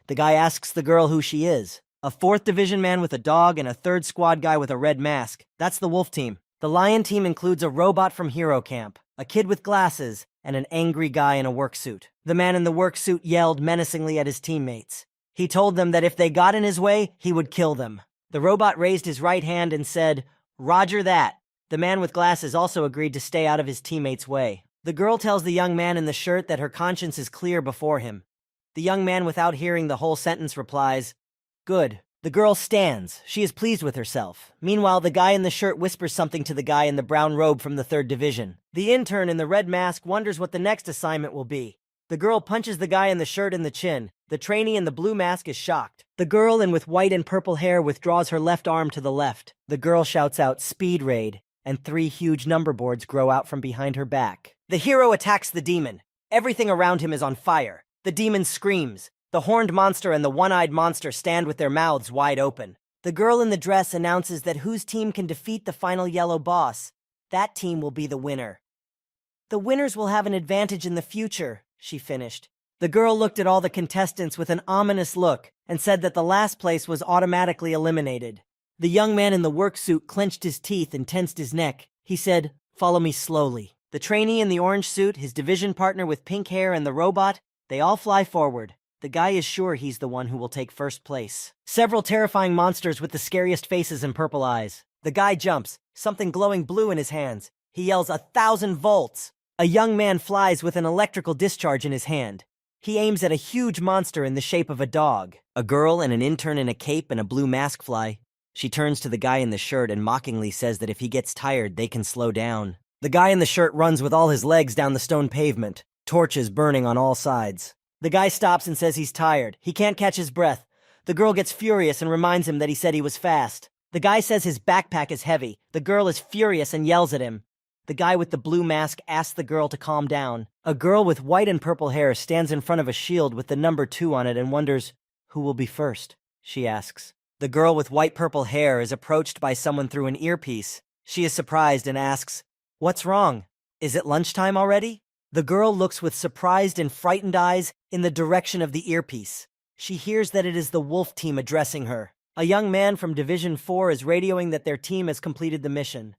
Speaker 1: The guy asks the girl who she is. A 4th Division man with a dog and a 3rd Squad guy with a red mask. That's the Wolf team. The Lion team includes a robot from Hero Camp, a kid with glasses, and an angry guy in a work suit. The man in the work suit yelled menacingly at his teammates. He told them that if they got in his way, he would kill them. The robot raised his right hand and said, "Roger that." The man with glasses also agreed to stay out of his teammates' way. The girl tells the young man in the shirt that her conscience is clear before him. The young man, without hearing the whole sentence, replies, "Good." The girl stands. She is pleased with herself. Meanwhile, the guy in the shirt whispers something to the guy in the brown robe from the 3rd Division. The intern in the red mask wonders what the next assignment will be. The girl punches the guy in the shirt in the chin. The trainee in the blue mask is shocked. The girl in with white and purple hair withdraws her left arm to the left. The girl shouts out, "Speed Raid," and 3 huge number boards grow out from behind her back. The hero attacks the demon. Everything around him is on fire. The demon screams. The horned monster and the one-eyed monster stand with their mouths wide open. The girl in the dress announces that whose team can defeat the final yellow boss, that team will be the winner. The winners will have an advantage in the future, she finished. The girl looked at all the contestants with an ominous look and said that the last place was automatically eliminated. The young man in the work suit clenched his teeth and tensed his neck. He said, "Follow me slowly." The trainee in the orange suit, his division partner with pink hair, and the robot, they all fly forward. The guy is sure he's the one who will take first place. Several terrifying monsters with the scariest faces and purple eyes. The guy jumps, something glowing blue in his hands. He yells 1,000 volts. A young man flies with an electrical discharge in his hand. He aims at a huge monster in the shape of a dog. A girl and an intern in a cape and a blue mask fly. She turns to the guy in the shirt and mockingly says that if he gets tired, they can slow down. The guy in the shirt runs with all his legs down the stone pavement, torches burning on all sides. The guy stops and says he's tired. He can't catch his breath. The girl gets furious and reminds him that he said he was fast. The guy says his backpack is heavy. The girl is furious and yells at him. The guy with the blue mask asks the girl to calm down. A girl with white and purple hair stands in front of a shield with the number 2 on it and wonders, "Who will be first?" she asks. The girl with white-purple hair is approached by someone through an earpiece. She is surprised and asks, "What's wrong? Is it lunchtime already?" The girl looks with surprised and frightened eyes in the direction of the earpiece. She hears that it is the wolf team addressing her. A young man from Division 4 is radioing that their team has completed the mission.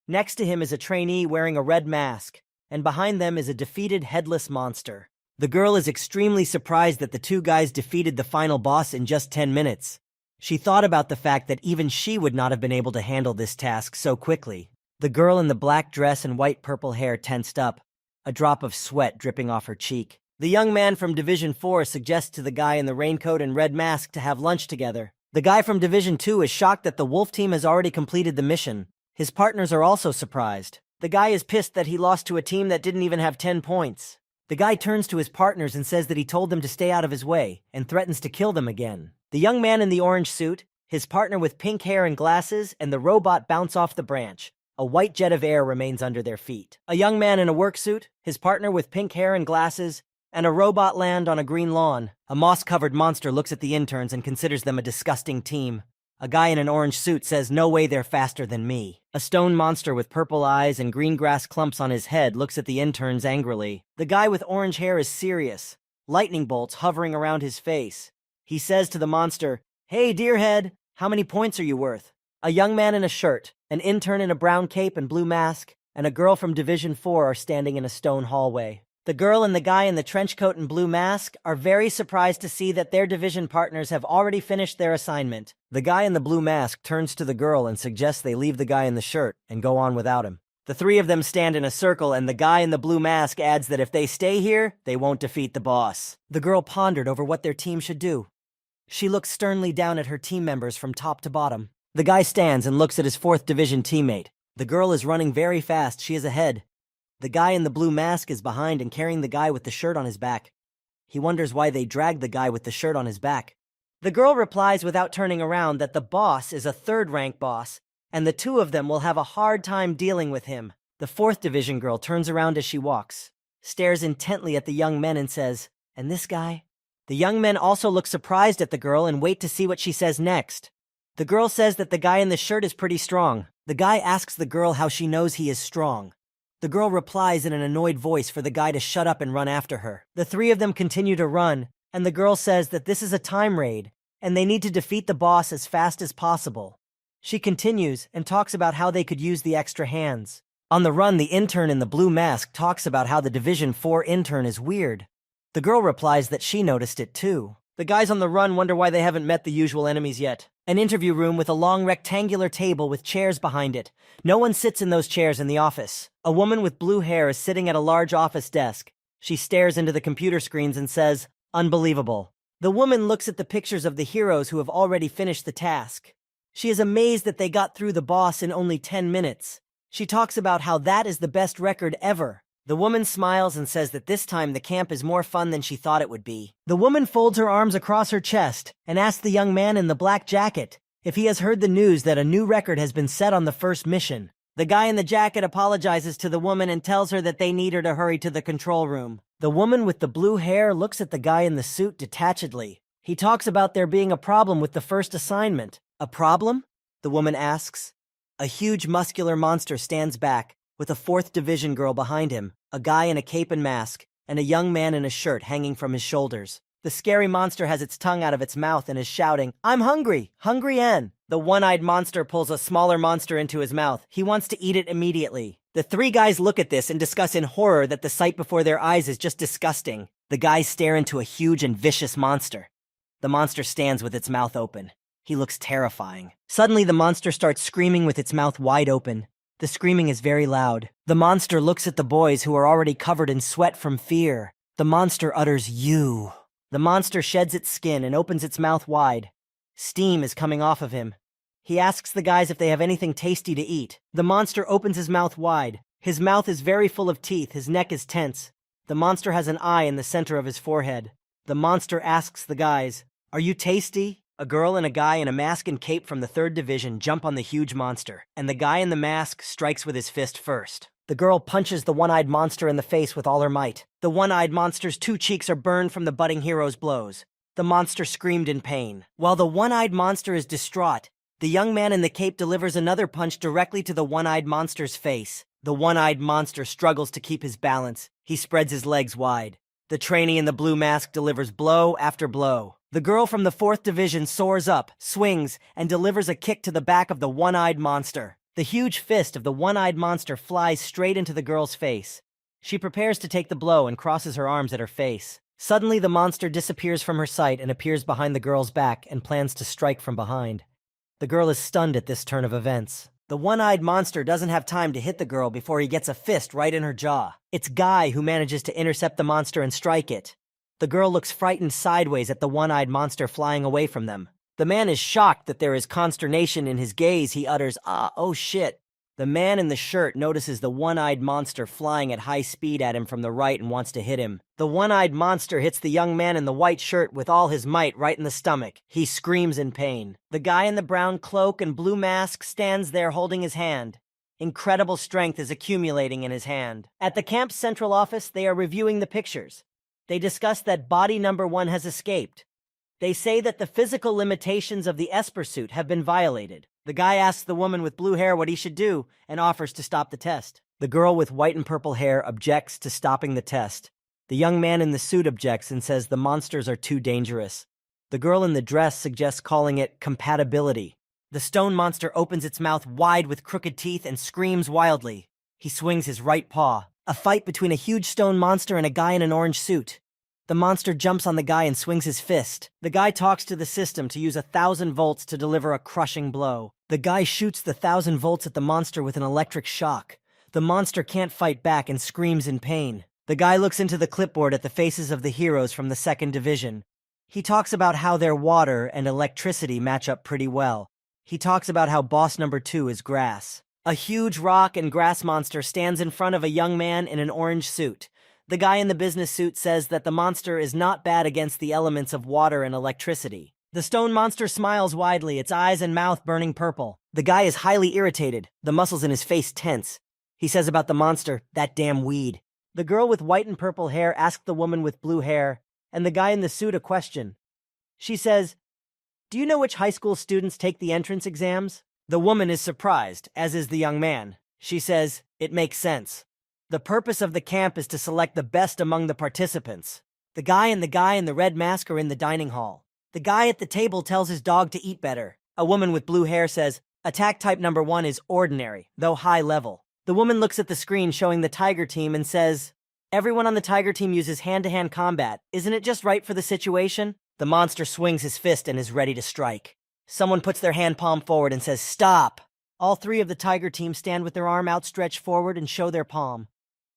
Speaker 1: Next to him is a trainee wearing a red mask, and behind them is a defeated headless monster. The girl is extremely surprised that the 2 guys defeated the final boss in just 10 minutes. She thought about the fact that even she would not have been able to handle this task so quickly. The girl in the black dress and white-purple hair tensed up, a drop of sweat dripping off her cheek. The young man from Division 4 suggests to the guy in the raincoat and red mask to have lunch together. The guy from Division 2 is shocked that the wolf team has already completed the mission. His partners are also surprised. The guy is pissed that he lost to a team that didn't even have 10 points. The guy turns to his partners and says that he told them to stay out of his way, and threatens to kill them again. The young man in the orange suit, his partner with pink hair and glasses, and the robot bounce off the branch. A white jet of air remains under their feet. A young man in a work suit, his partner with pink hair and glasses, and a robot land on a green lawn. A moss-covered monster looks at the interns and considers them a disgusting team. A guy in an orange suit says, "No way they're faster than me." A stone monster with purple eyes and green grass clumps on his head looks at the interns angrily. The guy with orange hair is serious, lightning bolts hovering around his face. He says to the monster, "Hey, deerhead, how many points are you worth?" A young man in a shirt, an intern in a brown cape and blue mask, and a girl from Division 4 are standing in a stone hallway. The girl and the guy in the trench coat and blue mask are very surprised to see that their division partners have already finished their assignment. The guy in the blue mask turns to the girl and suggests they leave the guy in the shirt and go on without him. The 3 of them stand in a circle, and the guy in the blue mask adds that if they stay here, they won't defeat the boss. The girl pondered over what their team should do. She looks sternly down at her team members from top to bottom. The guy stands and looks at his 4th Division teammate. The girl is running very fast. She is ahead. The guy in the blue mask is behind and carrying the guy with the shirt on his back. He wonders why they dragged the guy with the shirt on his back. The girl replies without turning around that the boss is a 3rd-rank boss, and the 2 of them will have a hard time dealing with him. The 4th Division girl turns around as she walks, stares intently at the young men and says, "And this guy?" The young men also look surprised at the girl and wait to see what she says next. The girl says that the guy in the shirt is pretty strong. The guy asks the girl how she knows he is strong. The girl replies in an annoyed voice for the guy to shut up and run after her. The 3 of them continue to run, and the girl says that this is a time raid, and they need to defeat the boss as fast as possible. She continues and talks about how they could use the extra hands. On the run, the intern in the blue mask talks about how the Division 4 intern is weird. The girl replies that she noticed it too. The guys on the run wonder why they haven't met the usual enemies yet. An interview room with a long rectangular table with chairs behind it. No one sits in those chairs in the office. A woman with blue hair is sitting at a large office desk. She stares into the computer screens and says, "Unbelievable." The woman looks at the pictures of the heroes who have already finished the task. She is amazed that they got through the boss in only 10 minutes. She talks about how that is the best record ever. The woman smiles and says that this time the camp is more fun than she thought it would be. The woman folds her arms across her chest and asks the young man in the black jacket if he has heard the news that a new record has been set on the first mission. The guy in the jacket apologizes to the woman and tells her that they need her to hurry to the control room. The woman with the blue hair looks at the guy in the suit detachedly. He talks about there being a problem with the first assignment. A problem? The woman asks. A huge muscular monster stands back, with a 4th Division girl behind him, a guy in a cape and mask, and a young man in a shirt hanging from his shoulders. The scary monster has its tongue out of its mouth and is shouting, "I'm hungry! Hungry N!" The one-eyed monster pulls a smaller monster into his mouth. He wants to eat it immediately. The 3 guys look at this and discuss in horror that the sight before their eyes is just disgusting. The guys stare into a huge and vicious monster. The monster stands with its mouth open. He looks terrifying. Suddenly, the monster starts screaming with its mouth wide open. The screaming is very loud. The monster looks at the boys who are already covered in sweat from fear. The monster utters, "You." The monster sheds its skin and opens its mouth wide. Steam is coming off of him. He asks the guys if they have anything tasty to eat. The monster opens his mouth wide. His mouth is very full of teeth. His neck is tense. The monster has an eye in the center of his forehead. The monster asks the guys, "Are you tasty?" A girl and a guy in a mask and cape from the 3rd Division jump on the huge monster, and the guy in the mask strikes with his fist first. The girl punches the one-eyed monster in the face with all her might. The one-eyed monster's 2 cheeks are burned from the budding hero's blows. The monster screamed in pain. While the one-eyed monster is distraught, the young man in the cape delivers another punch directly to the one-eyed monster's face. The one-eyed monster struggles to keep his balance. He spreads his legs wide. The trainee in the blue mask delivers blow after blow. The girl from the 4th Division soars up, swings, and delivers a kick to the back of the one-eyed monster. The huge fist of the one-eyed monster flies straight into the girl's face. She prepares to take the blow and crosses her arms at her face. Suddenly, the monster disappears from her sight and appears behind the girl's back and plans to strike from behind. The girl is stunned at this turn of events. The one-eyed monster doesn't have time to hit the girl before he gets a fist right in her jaw. It's Guy who manages to intercept the monster and strike it. The girl looks frightened sideways at the one-eyed monster flying away from them. The man is shocked that there is consternation in his gaze. He utters, "Oh shit." The man in the shirt notices the one-eyed monster flying at high speed at him from the right and wants to hit him. The one-eyed monster hits the young man in the white shirt with all his might right in the stomach. He screams in pain. The guy in the brown cloak and blue mask stands there holding his hand. Incredible strength is accumulating in his hand. At the camp's central office, they are reviewing the pictures. They discuss that body number 1 has escaped. They say that the physical limitations of the Esper suit have been violated. The guy asks the woman with blue hair what he should do and offers to stop the test. The girl with white and purple hair objects to stopping the test. The young man in the suit objects and says the monsters are too dangerous. The girl in the dress suggests calling it compatibility. The stone monster opens its mouth wide with crooked teeth and screams wildly. He swings his right paw. A fight between a huge stone monster and a guy in an orange suit. The monster jumps on the guy and swings his fist. The guy talks to the system to use 1,000 volts to deliver a crushing blow. The guy shoots the 1,000 volts at the monster with an electric shock. The monster can't fight back and screams in pain. The guy looks into the clipboard at the faces of the heroes from the 2nd Division. He talks about how their water and electricity match up pretty well. He talks about how boss number 2 is grass. A huge rock and grass monster stands in front of a young man in an orange suit. The guy in the business suit says that the monster is not bad against the elements of water and electricity. The stone monster smiles widely, its eyes and mouth burning purple. The guy is highly irritated, the muscles in his face tense. He says about the monster, "That damn weed." The girl with white and purple hair asks the woman with blue hair, and the guy in the suit a question. She says, "Do you know which high school students take the entrance exams?" The woman is surprised, as is the young man. She says, "It makes sense. The purpose of the camp is to select the best among the participants." The guy and the red mask are in the dining hall. The guy at the table tells his dog to eat better. A woman with blue hair says, "Attack type number 1 is ordinary, though high level." The woman looks at the screen showing the Tiger team and says, "Everyone on the Tiger team uses hand-to-hand combat. Isn't it just right for the situation?" The monster swings his fist and is ready to strike. Someone puts their hand palm forward and says, "Stop." All 3 of the Tiger team stand with their arm outstretched forward and show their palm.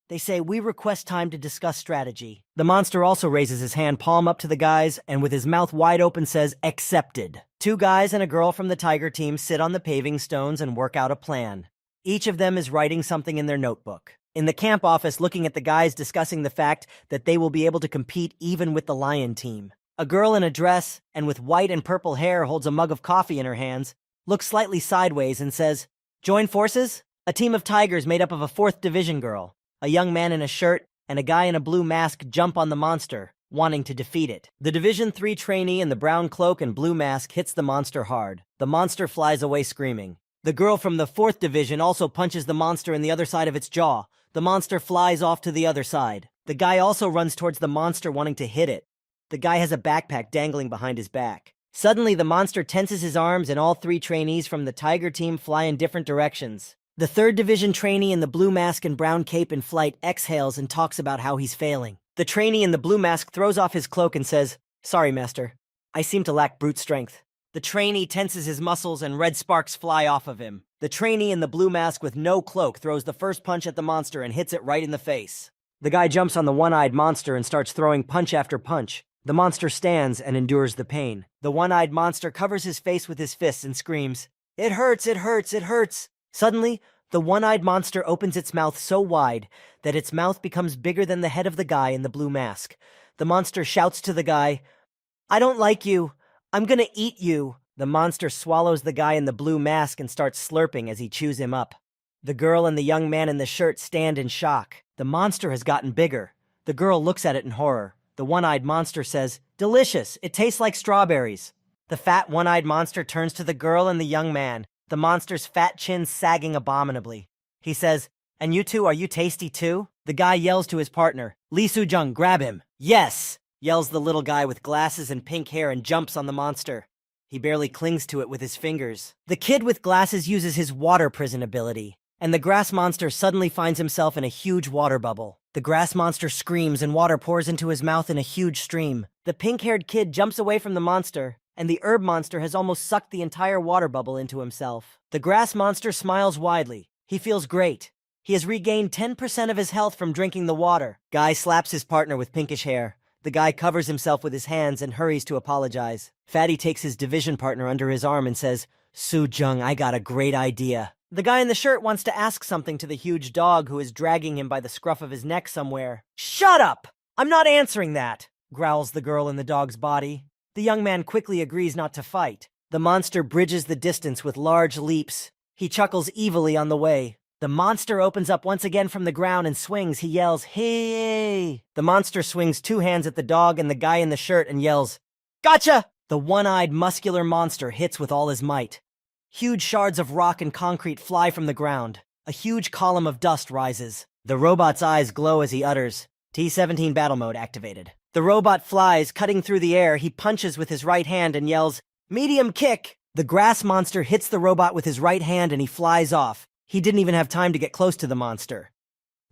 Speaker 1: They say, "We request time to discuss strategy." The monster also raises his hand palm up to the guys and with his mouth wide open says, "Accepted." 2 guys and a girl from the Tiger team sit on the paving stones and work out a plan. Each of them is writing something in their notebook. In the camp office, looking at the guys discussing the fact that they will be able to compete even with the Lion team. A girl in a dress and with white and purple hair holds a mug of coffee in her hands, looks slightly sideways and says, "Join forces?" A team of tigers made up of a 4th Division girl, a young man in a shirt, and a guy in a blue mask jump on the monster, wanting to defeat it. The Division 3 trainee in the brown cloak and blue mask hits the monster hard. The monster flies away screaming. The girl from the 4th division also punches the monster in the other side of its jaw. The monster flies off to the other side. The guy also runs towards the monster wanting to hit it. The guy has a backpack dangling behind his back. Suddenly, the monster tenses his arms and all 3 trainees from the Tiger team fly in different directions. The 3rd division trainee in the blue mask and brown cape in flight exhales and talks about how he's failing. The trainee in the blue mask throws off his cloak and says, "Sorry, master. I seem to lack brute strength." The trainee tenses his muscles and red sparks fly off of him. The trainee in the blue mask with no cloak throws the first punch at the monster and hits it right in the face. The guy jumps on the one-eyed monster and starts throwing punch after punch. The monster stands and endures the pain. The one-eyed monster covers his face with his fists and screams, "It hurts, it hurts, it hurts." Suddenly, the one-eyed monster opens its mouth so wide that its mouth becomes bigger than the head of the guy in the blue mask. The monster shouts to the guy, "I don't like you. I'm gonna eat you." The monster swallows the guy in the blue mask and starts slurping as he chews him up. The girl and the young man in the shirt stand in shock. The monster has gotten bigger. The girl looks at it in horror. The one-eyed monster says, "Delicious. It tastes like strawberries." The fat one-eyed monster turns to the girl and the young man, the monster's fat chin sagging abominably. He says, "And you two, are you tasty too?" The guy yells to his partner, "Lee Soo-jung, grab him." "Yes!" yells the little guy with glasses and pink hair and jumps on the monster. He barely clings to it with his fingers. The kid with glasses uses his water prison ability, and the grass monster suddenly finds himself in a huge water bubble. The grass monster screams and water pours into his mouth in a huge stream. The pink-haired kid jumps away from the monster, and the herb monster has almost sucked the entire water bubble into himself. The grass monster smiles widely. He feels great. He has regained 10% of his health from drinking the water. Guy slaps his partner with pinkish hair. The guy covers himself with his hands and hurries to apologize. Fatty takes his division partner under his arm and says, "Soo-jung, I got a great idea." The guy in the shirt wants to ask something to the huge dog who is dragging him by the scruff of his neck somewhere. "Shut up! I'm not answering that!" growls the girl in the dog's body. The young man quickly agrees not to fight. The monster bridges the distance with large leaps. He chuckles evilly on the way. The monster opens up once again from the ground and swings. He yells, "Hey!" The monster swings 2 hands at the dog and the guy in the shirt and yells, "Gotcha!" The one-eyed muscular monster hits with all his might. Huge shards of rock and concrete fly from the ground. A huge column of dust rises. The robot's eyes glow as he utters, "T-17 battle mode activated." The robot flies, cutting through the air. He punches with his right hand and yells, "Medium kick!" The grass monster hits the robot with his right hand and he flies off. He didn't even have time to get close to the monster.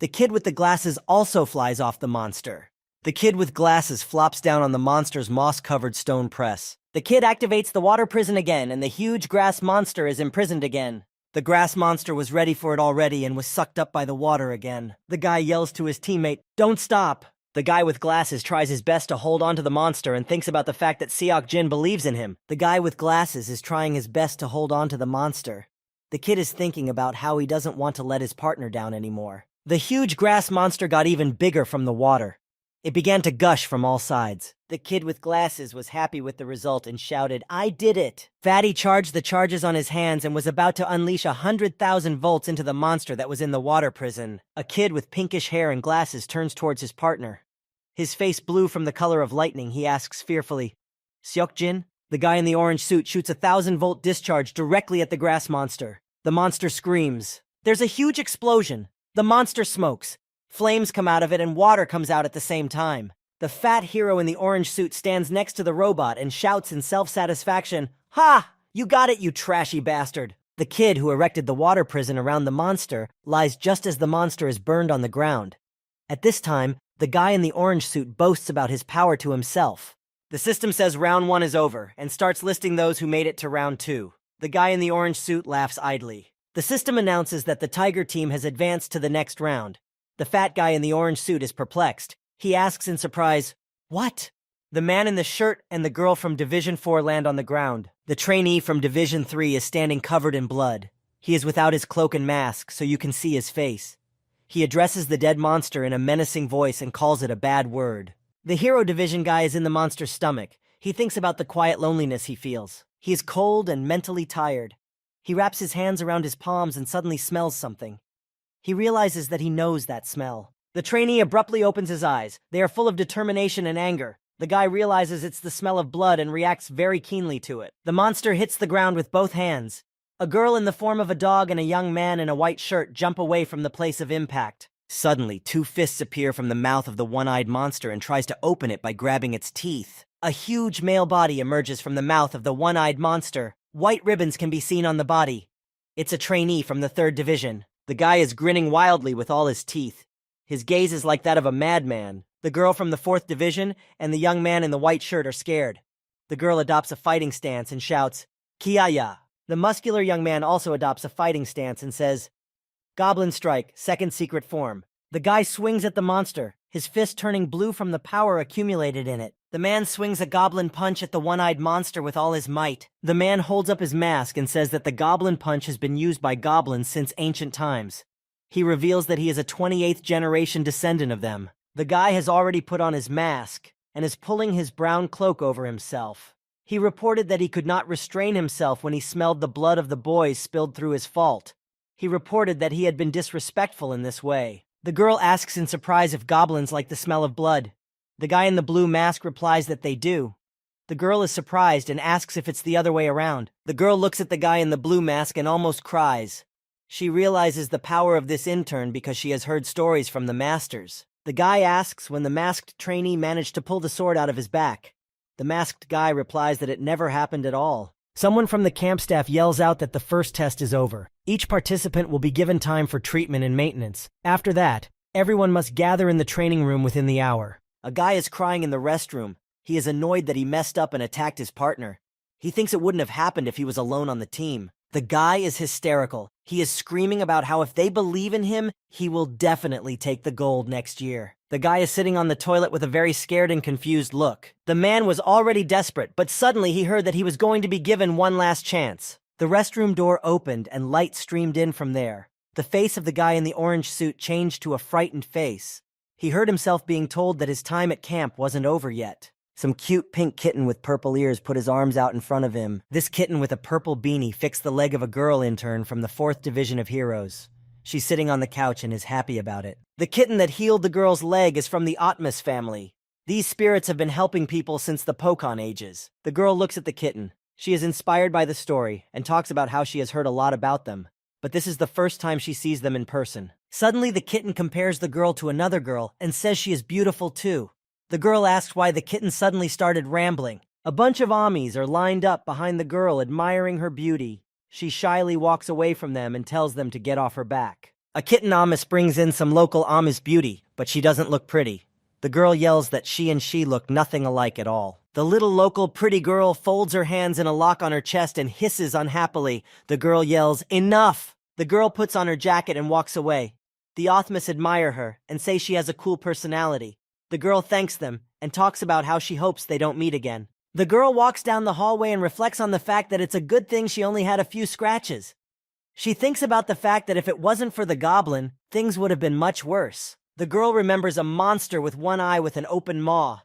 Speaker 1: The kid with the glasses also flies off the monster. The kid with glasses flops down on the monster's moss-covered stone press. The kid activates the water prison again, and the huge grass monster is imprisoned again. The grass monster was ready for it already and was sucked up by the water again. The guy yells to his teammate, "Don't stop!" The guy with glasses tries his best to hold on to the monster and thinks about the fact that Seok-jin believes in him. The guy with glasses is trying his best to hold on to the monster. The kid is thinking about how he doesn't want to let his partner down anymore. The huge grass monster got even bigger from the water. It began to gush from all sides. The kid with glasses was happy with the result and shouted, "I did it!" Fatty charged the charges on his hands and was about to unleash 100,000 volts into the monster that was in the water prison. A kid with pinkish hair and glasses turns towards his partner. His face blue from the color of lightning, he asks fearfully, "Seok-jin?" The guy in the orange suit shoots a 1,000-volt discharge directly at the grass monster. The monster screams. There's a huge explosion. The monster smokes. Flames come out of it and water comes out at the same time. The fat hero in the orange suit stands next to the robot and shouts in self-satisfaction, "Ha! You got it, you trashy bastard!" The kid who erected the water prison around the monster lies just as the monster is burned on the ground. At this time, the guy in the orange suit boasts about his power to himself. The system says round 1 is over and starts listing those who made it to round 2. The guy in the orange suit laughs idly. The system announces that the Tiger team has advanced to the next round. The fat guy in the orange suit is perplexed. He asks in surprise, "What?" The man in the shirt and the girl from Division 4 land on the ground. The trainee from Division 3 is standing covered in blood. He is without his cloak and mask, so you can see his face. He addresses the dead monster in a menacing voice and calls it a bad word. The hero division guy is in the monster's stomach. He thinks about the quiet loneliness he feels. He is cold and mentally tired. He wraps his hands around his palms and suddenly smells something. He realizes that he knows that smell. The trainee abruptly opens his eyes. They are full of determination and anger. The guy realizes it's the smell of blood and reacts very keenly to it. The monster hits the ground with both hands. A girl in the form of a dog and a young man in a white shirt jump away from the place of impact. Suddenly, two fists appear from the mouth of the one-eyed monster and tries to open it by grabbing its teeth. A huge male body emerges from the mouth of the one-eyed monster. White ribbons can be seen on the body. It's a trainee from the 3rd Division. The guy is grinning wildly with all his teeth. His gaze is like that of a madman. The girl from the 4th Division and the young man in the white shirt are scared. The girl adopts a fighting stance and shouts, "Kiaya!" The muscular young man also adopts a fighting stance and says, "Goblin Strike, 2nd secret form." The guy swings at the monster, his fist turning blue from the power accumulated in it. The man swings a goblin punch at the one-eyed monster with all his might. The man holds up his mask and says that the goblin punch has been used by goblins since ancient times. He reveals that he is a 28th generation descendant of them. The guy has already put on his mask and is pulling his brown cloak over himself. He reported that he could not restrain himself when he smelled the blood of the boys spilled through his fault. He reported that he had been disrespectful in this way. The girl asks in surprise if goblins like the smell of blood. The guy in the blue mask replies that they do. The girl is surprised and asks if it's the other way around. The girl looks at the guy in the blue mask and almost cries. She realizes the power of this intern because she has heard stories from the masters. The guy asks when the masked trainee managed to pull the sword out of his back. The masked guy replies that it never happened at all. Someone from the camp staff yells out that the first test is over. Each participant will be given time for treatment and maintenance. After that, everyone must gather in the training room within the hour. A guy is crying in the restroom. He is annoyed that he messed up and attacked his partner. He thinks it wouldn't have happened if he was alone on the team. The guy is hysterical. He is screaming about how if they believe in him, he will definitely take the gold next year. The guy is sitting on the toilet with a very scared and confused look. The man was already desperate, but suddenly he heard that he was going to be given one last chance. The restroom door opened and light streamed in from there. The face of the guy in the orange suit changed to a frightened face. He heard himself being told that his time at camp wasn't over yet. Some cute pink kitten with purple ears put his arms out in front of him. This kitten with a purple beanie fixed the leg of a girl intern from the 4th Division of Heroes. She's sitting on the couch and is happy about it. The kitten that healed the girl's leg is from the Atmas family. These spirits have been helping people since the Pokon ages. The girl looks at the kitten. She is inspired by the story and talks about how she has heard a lot about them. But this is the first time she sees them in person. Suddenly, the kitten compares the girl to another girl and says she is beautiful too. The girl asks why the kitten suddenly started rambling. A bunch of Amis are lined up behind the girl admiring her beauty. She shyly walks away from them and tells them to get off her back. A kitten Amis brings in some local Amis beauty, but she doesn't look pretty. The girl yells that she look nothing alike at all. The little local pretty girl folds her hands in a lock on her chest and hisses unhappily. The girl yells, "Enough!" The girl puts on her jacket and walks away. The Othmas admire her and say she has a cool personality. The girl thanks them and talks about how she hopes they don't meet again. The girl walks down the hallway and reflects on the fact that it's a good thing she only had a few scratches. She thinks about the fact that if it wasn't for the goblin, things would have been much worse. The girl remembers a monster with one eye with an open maw.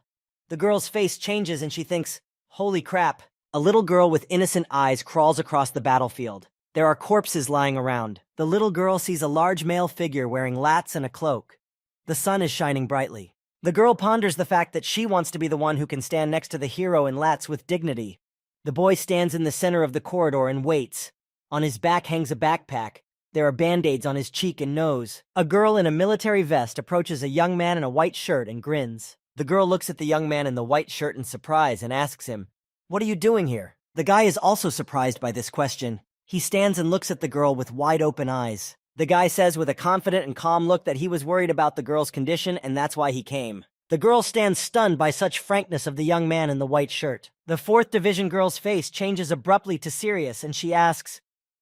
Speaker 1: The girl's face changes and she thinks, "Holy crap." A little girl with innocent eyes crawls across the battlefield. There are corpses lying around. The little girl sees a large male figure wearing lats and a cloak. The sun is shining brightly. The girl ponders the fact that she wants to be the one who can stand next to the hero in lats with dignity. The boy stands in the center of the corridor and waits. On his back hangs a backpack. There are band-aids on his cheek and nose. A girl in a military vest approaches a young man in a white shirt and grins. The girl looks at the young man in the white shirt in surprise and asks him, "What are you doing here?" The guy is also surprised by this question. He stands and looks at the girl with wide-open eyes. The guy says with a confident and calm look that he was worried about the girl's condition and that's why he came. The girl stands stunned by such frankness of the young man in the white shirt. The 4th Division girl's face changes abruptly to serious and she asks,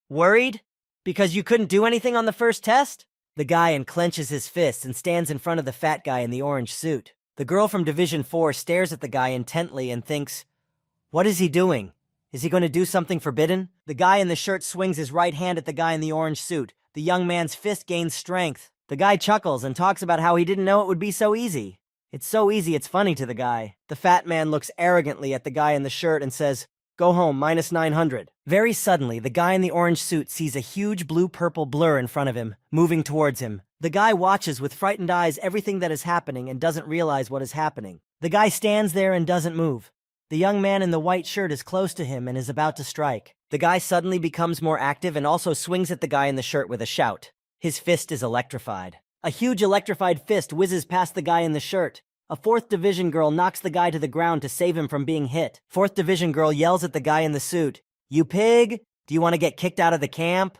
Speaker 1: "Worried? Because you couldn't do anything on the first test?" The guy unclenches his fists and stands in front of the fat guy in the orange suit. The girl from Division 4 stares at the guy intently and thinks, "What is he doing? Is he going to do something forbidden?" The guy in the shirt swings his right hand at the guy in the orange suit. The young man's fist gains strength. The guy chuckles and talks about how he didn't know it would be so easy. It's so easy it's funny to the guy. The fat man looks arrogantly at the guy in the shirt and says, "Go home, minus 900. Very suddenly, the guy in the orange suit sees a huge blue-purple blur in front of him, moving towards him. The guy watches with frightened eyes everything that is happening and doesn't realize what is happening. The guy stands there and doesn't move. The young man in the white shirt is close to him and is about to strike. The guy suddenly becomes more active and also swings at the guy in the shirt with a shout. His fist is electrified. A huge electrified fist whizzes past the guy in the shirt. A 4th Division girl knocks the guy to the ground to save him from being hit. 4th Division girl yells at the guy in the suit, "You pig! Do you want to get kicked out of the camp?"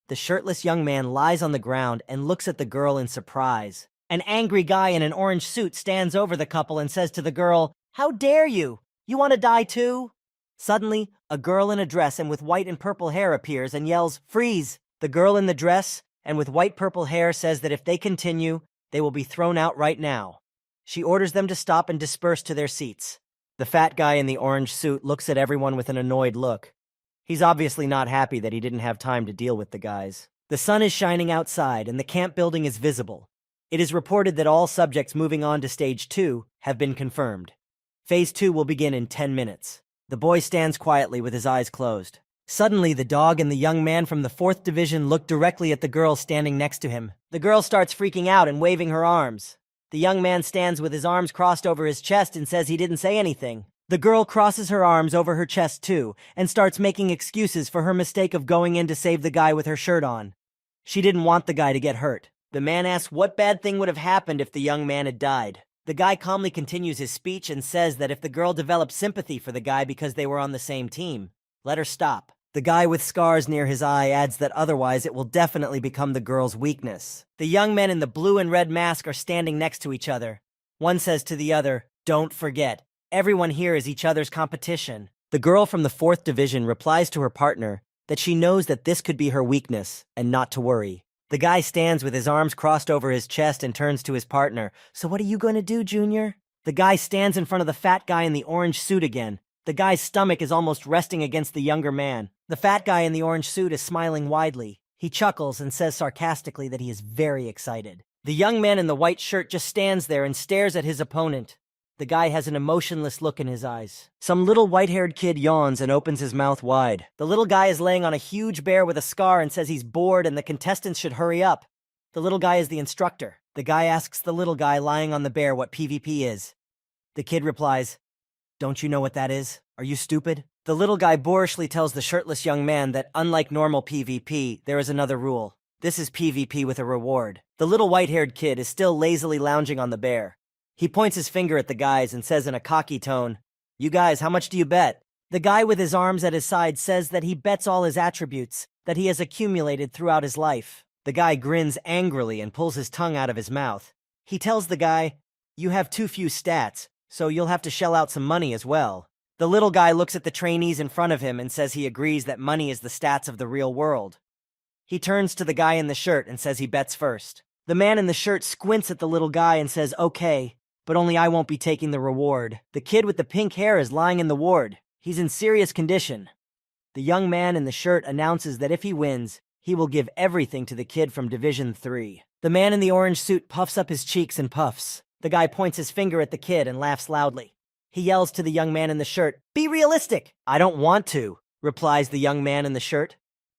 Speaker 1: The shirtless young man lies on the ground and looks at the girl in surprise. An angry guy in an orange suit stands over the couple and says to the girl, "How dare you? You want to die too?" Suddenly, a girl in a dress and with white and purple hair appears and yells, "Freeze!" The girl in the dress and with white-purple hair says that if they continue, they will be thrown out right now. She orders them to stop and disperse to their seats. The fat guy in the orange suit looks at everyone with an annoyed look. He's obviously not happy that he didn't have time to deal with the guys. The sun is shining outside and the camp building is visible. It is reported that all subjects moving on to Stage 2 have been confirmed. Phase 2 will begin in 10 minutes. The boy stands quietly with his eyes closed. Suddenly, the dog and the young man from the 4th Division look directly at the girl standing next to him. The girl starts freaking out and waving her arms. The young man stands with his arms crossed over his chest and says he didn't say anything. The girl crosses her arms over her chest too and starts making excuses for her mistake of going in to save the guy with her shirt on. She didn't want the guy to get hurt. The man asks what bad thing would have happened if the young man had died. The guy calmly continues his speech and says that if the girl developed sympathy for the guy because they were on the same team, let her stop. The guy with scars near his eye adds that otherwise it will definitely become the girl's weakness. The young men in the blue and red mask are standing next to each other. One says to the other, "Don't forget, everyone here is each other's competition." The girl from the 4th Division replies to her partner that she knows that this could be her weakness and not to worry. The guy stands with his arms crossed over his chest and turns to his partner. "So what are you going to do, Junior?" The guy stands in front of the fat guy in the orange suit again. The guy's stomach is almost resting against the younger man. The fat guy in the orange suit is smiling widely. He chuckles and says sarcastically that he is very excited. The young man in the white shirt just stands there and stares at his opponent. The guy has an emotionless look in his eyes. Some little white-haired kid yawns and opens his mouth wide. The little guy is laying on a huge bear with a scar and says he's bored and the contestants should hurry up. The little guy is the instructor. The guy asks the little guy lying on the bear what PvP is. The kid replies, "Don't you know what that is? Are you stupid?" The little guy boorishly tells the shirtless young man that unlike normal PvP, there is another rule. This is PvP with a reward. The little white-haired kid is still lazily lounging on the bear. He points his finger at the guys and says in a cocky tone, "You guys, how much do you bet?" The guy with his arms at his side says that he bets all his attributes that he has accumulated throughout his life. The guy grins angrily and pulls his tongue out of his mouth. He tells the guy, "You have too few stats, so you'll have to shell out some money as well." The little guy looks at the trainees in front of him and says he agrees that money is the stats of the real world. He turns to the guy in the shirt and says he bets first. The man in the shirt squints at the little guy and says, "Okay, but only I won't be taking the reward." The kid with the pink hair is lying in the ward. He's in serious condition. The young man in the shirt announces that if he wins, he will give everything to the kid from Division 3. The man in the orange suit puffs up his cheeks and puffs. The guy points his finger at the kid and laughs loudly. He yells to the young man in the shirt, "Be realistic!" "I don't want to," replies the young man in the shirt.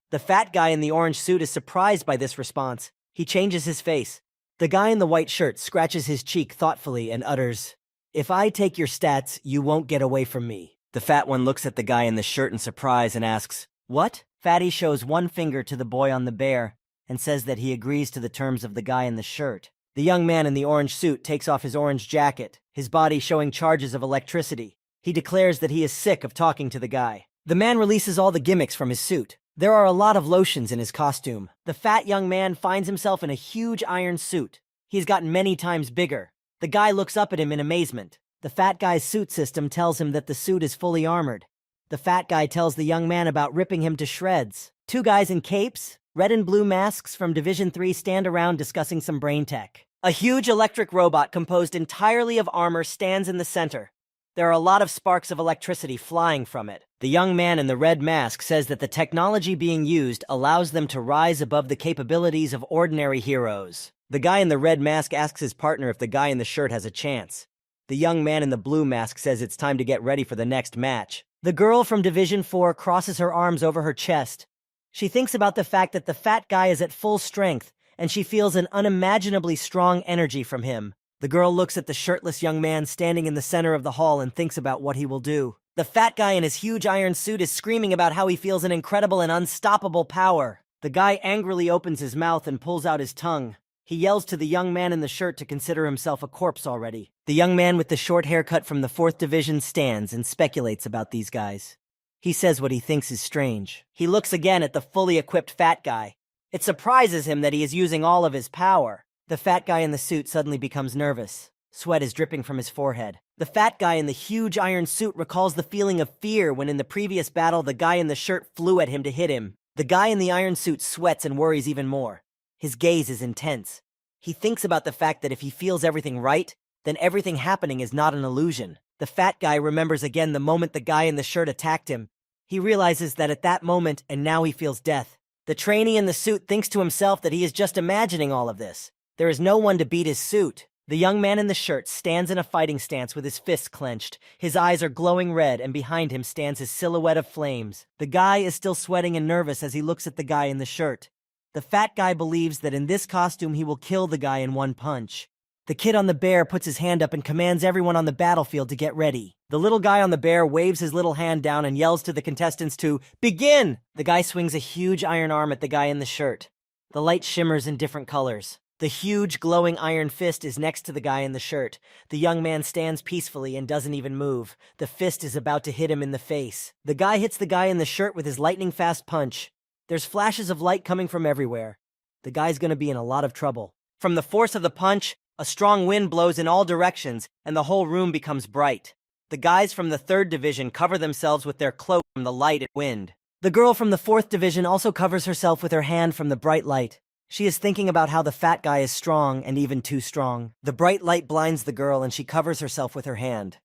Speaker 1: The fat guy in the orange suit is surprised by this response. He changes his face. The guy in the white shirt scratches his cheek thoughtfully and utters, "If I take your stats, you won't get away from me." The fat one looks at the guy in the shirt in surprise and asks, "What?" Fatty shows one finger to the boy on the bear and says that he agrees to the terms of the guy in the shirt. The young man in the orange suit takes off his orange jacket, his body showing charges of electricity. He declares that he is sick of talking to the guy. The man releases all the gimmicks from his suit. There are a lot of lotions in his costume. The fat young man finds himself in a huge iron suit. He's gotten many times bigger. The guy looks up at him in amazement. The fat guy's suit system tells him that the suit is fully armored. The fat guy tells the young man about ripping him to shreds. Two guys in capes, red and blue masks from Division 3 stand around discussing some brain tech. A huge electric robot composed entirely of armor stands in the center. There are a lot of sparks of electricity flying from it. The young man in the red mask says that the technology being used allows them to rise above the capabilities of ordinary heroes. The guy in the red mask asks his partner if the guy in the shirt has a chance. The young man in the blue mask says it's time to get ready for the next match. The girl from Division 4 crosses her arms over her chest. She thinks about the fact that the fat guy is at full strength and she feels an unimaginably strong energy from him. The girl looks at the shirtless young man standing in the center of the hall and thinks about what he will do. The fat guy in his huge iron suit is screaming about how he feels an incredible and unstoppable power. The guy angrily opens his mouth and pulls out his tongue. He yells to the young man in the shirt to consider himself a corpse already. The young man with the short haircut from the 4th Division stands and speculates about these guys. He says what he thinks is strange. He looks again at the fully equipped fat guy. It surprises him that he is using all of his power. The fat guy in the suit suddenly becomes nervous. Sweat is dripping from his forehead. The fat guy in the huge iron suit recalls the feeling of fear when in the previous battle the guy in the shirt flew at him to hit him. The guy in the iron suit sweats and worries even more. His gaze is intense. He thinks about the fact that if he feels everything right, then everything happening is not an illusion. The fat guy remembers again the moment the guy in the shirt attacked him. He realizes that at that moment, and now he feels death. The trainee in the suit thinks to himself that he is just imagining all of this. There is no one to beat his suit. The young man in the shirt stands in a fighting stance with his fists clenched. His eyes are glowing red, and behind him stands his silhouette of flames. The guy is still sweating and nervous as he looks at the guy in the shirt. The fat guy believes that in this costume he will kill the guy in one punch. The kid on the bear puts his hand up and commands everyone on the battlefield to get ready. The little guy on the bear waves his little hand down and yells to the contestants to begin! The guy swings a huge iron arm at the guy in the shirt. The light shimmers in different colors. The huge, glowing iron fist is next to the guy in the shirt. The young man stands peacefully and doesn't even move. The fist is about to hit him in the face. The guy hits the guy in the shirt with his lightning-fast punch. There's flashes of light coming from everywhere. The guy's gonna be in a lot of trouble. From the force of the punch, a strong wind blows in all directions, and the whole room becomes bright. The guys from the 3rd Division cover themselves with their cloak from the light and wind. The girl from the 4th Division also covers herself with her hand from the bright light. She is thinking about how the fat guy is strong and even too strong. The bright light blinds the girl and she covers herself with her hand.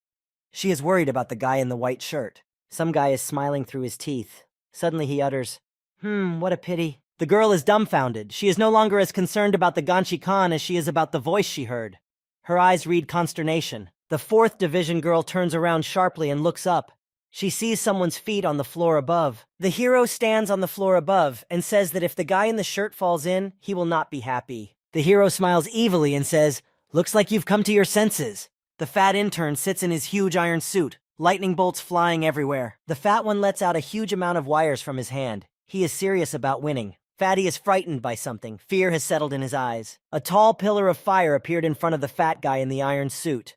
Speaker 1: She is worried about the guy in the white shirt. Some guy is smiling through his teeth. Suddenly he utters, what a pity. The girl is dumbfounded. She is no longer as concerned about the Ganshi Khan as she is about the voice she heard. Her eyes read consternation. The 4th Division girl turns around sharply and looks up. She sees someone's feet on the floor above. The hero stands on the floor above and says that if the guy in the shirt falls in, he will not be happy. The hero smiles evilly and says, "Looks like you've come to your senses." The fat intern sits in his huge iron suit, lightning bolts flying everywhere. The fat one lets out a huge amount of wires from his hand. He is serious about winning. Fatty is frightened by something. Fear has settled in his eyes. A tall pillar of fire appeared in front of the fat guy in the iron suit.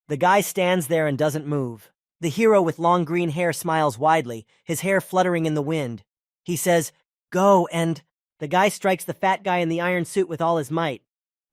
Speaker 1: The guy stands there and doesn't move. The hero with long green hair smiles widely, his hair fluttering in the wind. He says, "Go," and the guy strikes the fat guy in the iron suit with all his might.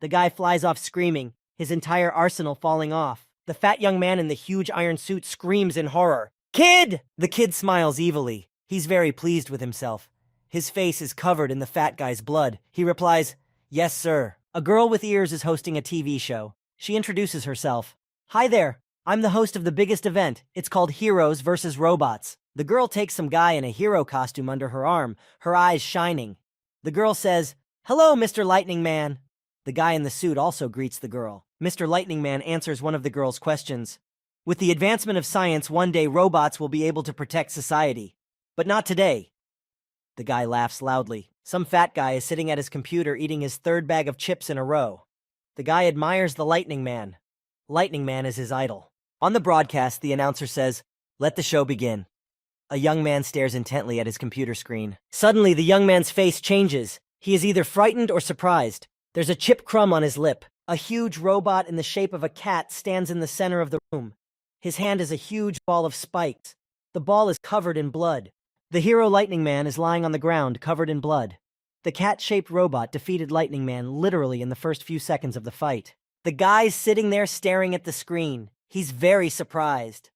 Speaker 1: The guy flies off screaming, his entire arsenal falling off. The fat young man in the huge iron suit screams in horror. "Kid!" The kid smiles evilly. He's very pleased with himself. His face is covered in the fat guy's blood. He replies, "Yes, sir." A girl with ears is hosting a TV show. She introduces herself. "Hi there. I'm the host of the biggest event. It's called Heroes vs. Robots." The girl takes some guy in a hero costume under her arm, her eyes shining. The girl says, "Hello, Mr. Lightning Man." The guy in the suit also greets the girl. Mr. Lightning Man answers one of the girl's questions. "With the advancement of science, one day robots will be able to protect society. But not today." The guy laughs loudly. Some fat guy is sitting at his computer eating his 3rd bag of chips in a row. The guy admires the Lightning Man. Lightning Man is his idol. On the broadcast, the announcer says, "Let the show begin." A young man stares intently at his computer screen. Suddenly, the young man's face changes. He is either frightened or surprised. There's a chip crumb on his lip. A huge robot in the shape of a cat stands in the center of the room. His hand is a huge ball of spikes. The ball is covered in blood. The hero Lightning Man is lying on the ground, covered in blood. The cat-shaped robot defeated Lightning Man literally in the first few seconds of the fight. The guy's sitting there staring at the screen. He's very surprised.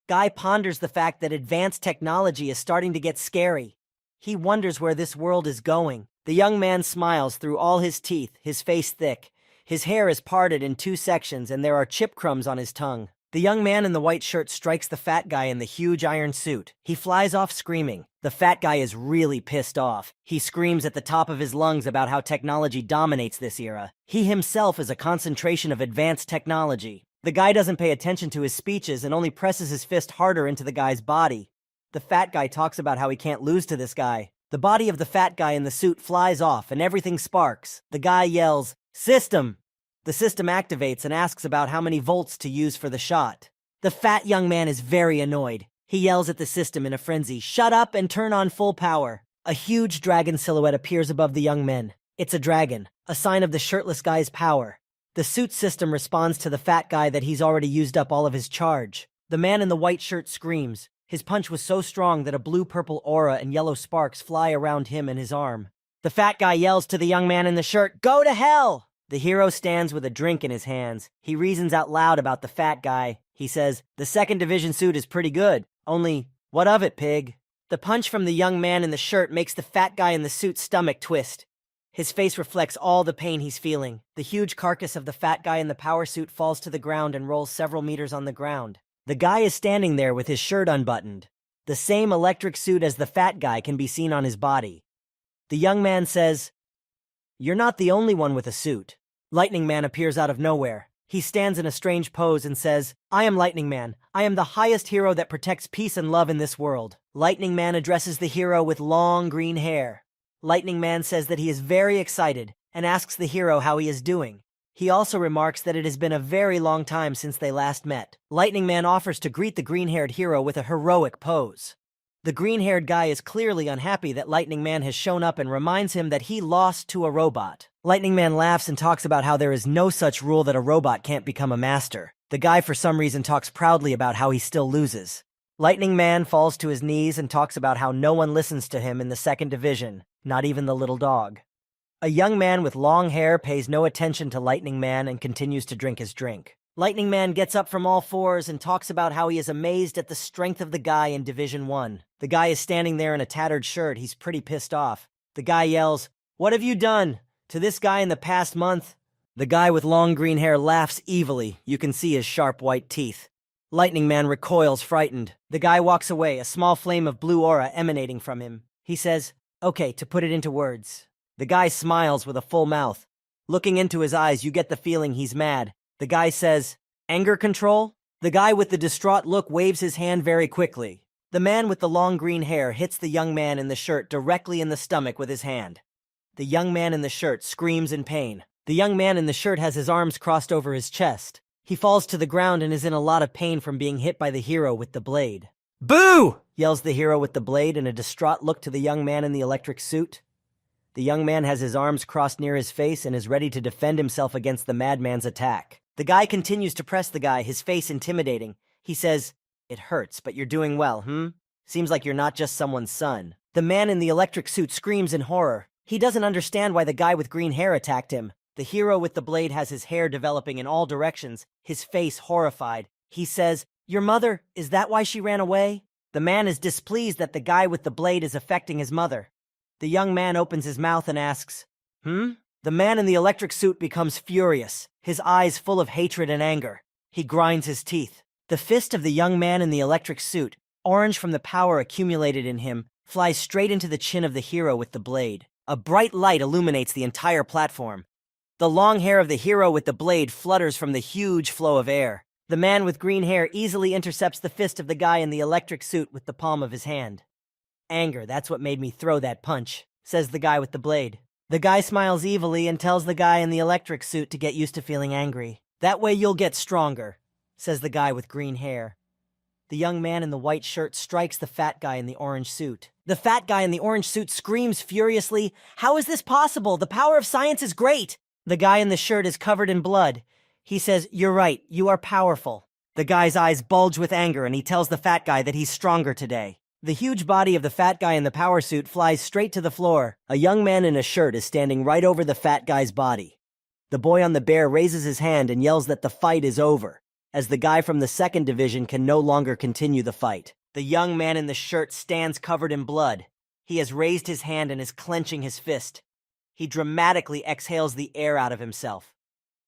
Speaker 1: Guy ponders the fact that advanced technology is starting to get scary. He wonders where this world is going. The young man smiles through all his teeth, his face thick. His hair is parted in 2 sections and there are chip crumbs on his tongue. The young man in the white shirt strikes the fat guy in the huge iron suit. He flies off screaming. The fat guy is really pissed off. He screams at the top of his lungs about how technology dominates this era. He himself is a concentration of advanced technology. The guy doesn't pay attention to his speeches and only presses his fist harder into the guy's body. The fat guy talks about how he can't lose to this guy. The body of the fat guy in the suit flies off and everything sparks. The guy yells, "System!" The system activates and asks about how many volts to use for the shot. The fat young man is very annoyed. He yells at the system in a frenzy, "Shut up and turn on full power." A huge dragon silhouette appears above the young men. It's a dragon, a sign of the shirtless guy's power. The suit system responds to the fat guy that he's already used up all of his charge. The man in the white shirt screams. His punch was so strong that a blue-purple aura and yellow sparks fly around him and his arm. The fat guy yells to the young man in the shirt, "Go to hell!" The hero stands with a drink in his hands. He reasons out loud about the fat guy. He says, "The second division suit is pretty good. Only, what of it, pig?" The punch from the young man in the shirt makes the fat guy in the suit's stomach twist. His face reflects all the pain he's feeling. The huge carcass of the fat guy in the power suit falls to the ground and rolls several meters on the ground. The guy is standing there with his shirt unbuttoned. The same electric suit as the fat guy can be seen on his body. The young man says, "You're not the only one with a suit." Lightning Man appears out of nowhere. He stands in a strange pose and says, "I am Lightning Man. I am the highest hero that protects peace and love in this world." Lightning Man addresses the hero with long green hair. Lightning Man says that he is very excited and asks the hero how he is doing. He also remarks that it has been a very long time since they last met. Lightning Man offers to greet the green-haired hero with a heroic pose. The green-haired guy is clearly unhappy that Lightning Man has shown up and reminds him that he lost to a robot. Lightning Man laughs and talks about how there is no such rule that a robot can't become a master. The guy for some reason talks proudly about how he still loses. Lightning Man falls to his knees and talks about how no one listens to him in the second division, not even the little dog. A young man with long hair pays no attention to Lightning Man and continues to drink his drink. Lightning Man gets up from all fours and talks about how he is amazed at the strength of the guy in Division 1. The guy is standing there in a tattered shirt. He's pretty pissed off. The guy yells, "What have you done to this guy in the past month?" The guy with long green hair laughs evilly. You can see his sharp white teeth. Lightning Man recoils, frightened. The guy walks away, a small flame of blue aura emanating from him. He says, "Okay, to put it into words." The guy smiles with a full mouth. Looking into his eyes, you get the feeling he's mad. The guy says, "Anger control?" The guy with the distraught look waves his hand very quickly. The man with the long green hair hits the young man in the shirt directly in the stomach with his hand. The young man in the shirt screams in pain. The young man in the shirt has his arms crossed over his chest. He falls to the ground and is in a lot of pain from being hit by the hero with the blade. "Boo!" yells the hero with the blade in a distraught look to the young man in the electric suit. The young man has his arms crossed near his face and is ready to defend himself against the madman's attack. The guy continues to press the guy, his face intimidating. He says, "It hurts, but you're doing well, Seems like you're not just someone's son." The man in the electric suit screams in horror. He doesn't understand why the guy with green hair attacked him. The hero with the blade has his hair developing in all directions, his face horrified. He says, "Your mother, is that why she ran away?" The man is displeased that the guy with the blade is affecting his mother. The young man opens his mouth and asks, The man in the electric suit becomes furious, his eyes full of hatred and anger. He grinds his teeth. The fist of the young man in the electric suit, orange from the power accumulated in him, flies straight into the chin of the hero with the blade. A bright light illuminates the entire platform. The long hair of the hero with the blade flutters from the huge flow of air. The man with green hair easily intercepts the fist of the guy in the electric suit with the palm of his hand. "Anger, that's what made me throw that punch," says the guy with the blade. The guy smiles evilly and tells the guy in the electric suit to get used to feeling angry. "That way you'll get stronger," says the guy with green hair. The young man in the white shirt strikes the fat guy in the orange suit. The fat guy in the orange suit screams furiously, "How is this possible? The power of science is great!" The guy in the shirt is covered in blood. He says, "You're right, you are powerful." The guy's eyes bulge with anger and he tells the fat guy that he's stronger today. The huge body of the fat guy in the power suit flies straight to the floor. A young man in a shirt is standing right over the fat guy's body. The boy on the bear raises his hand and yells that the fight is over, as the guy from the second division can no longer continue the fight. The young man in the shirt stands covered in blood. He has raised his hand and is clenching his fist. He dramatically exhales the air out of himself.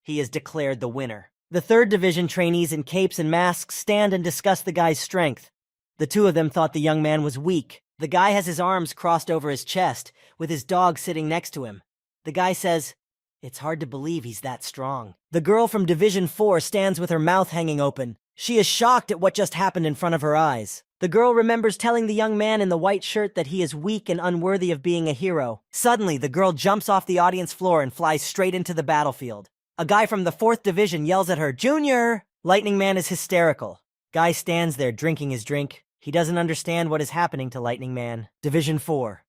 Speaker 1: He is declared the winner. The third division trainees in capes and masks stand and discuss the guy's strength. The two of them thought the young man was weak. The guy has his arms crossed over his chest, with his dog sitting next to him. The guy says, "It's hard to believe he's that strong." The girl from Division 4 stands with her mouth hanging open. She is shocked at what just happened in front of her eyes. The girl remembers telling the young man in the white shirt that he is weak and unworthy of being a hero. Suddenly, the girl jumps off the audience floor and flies straight into the battlefield. A guy from the 4th Division yells at her, "Junior!" Lightning Man is hysterical. Guy stands there drinking his drink. He doesn't understand what is happening to Lightning Man. Division 4.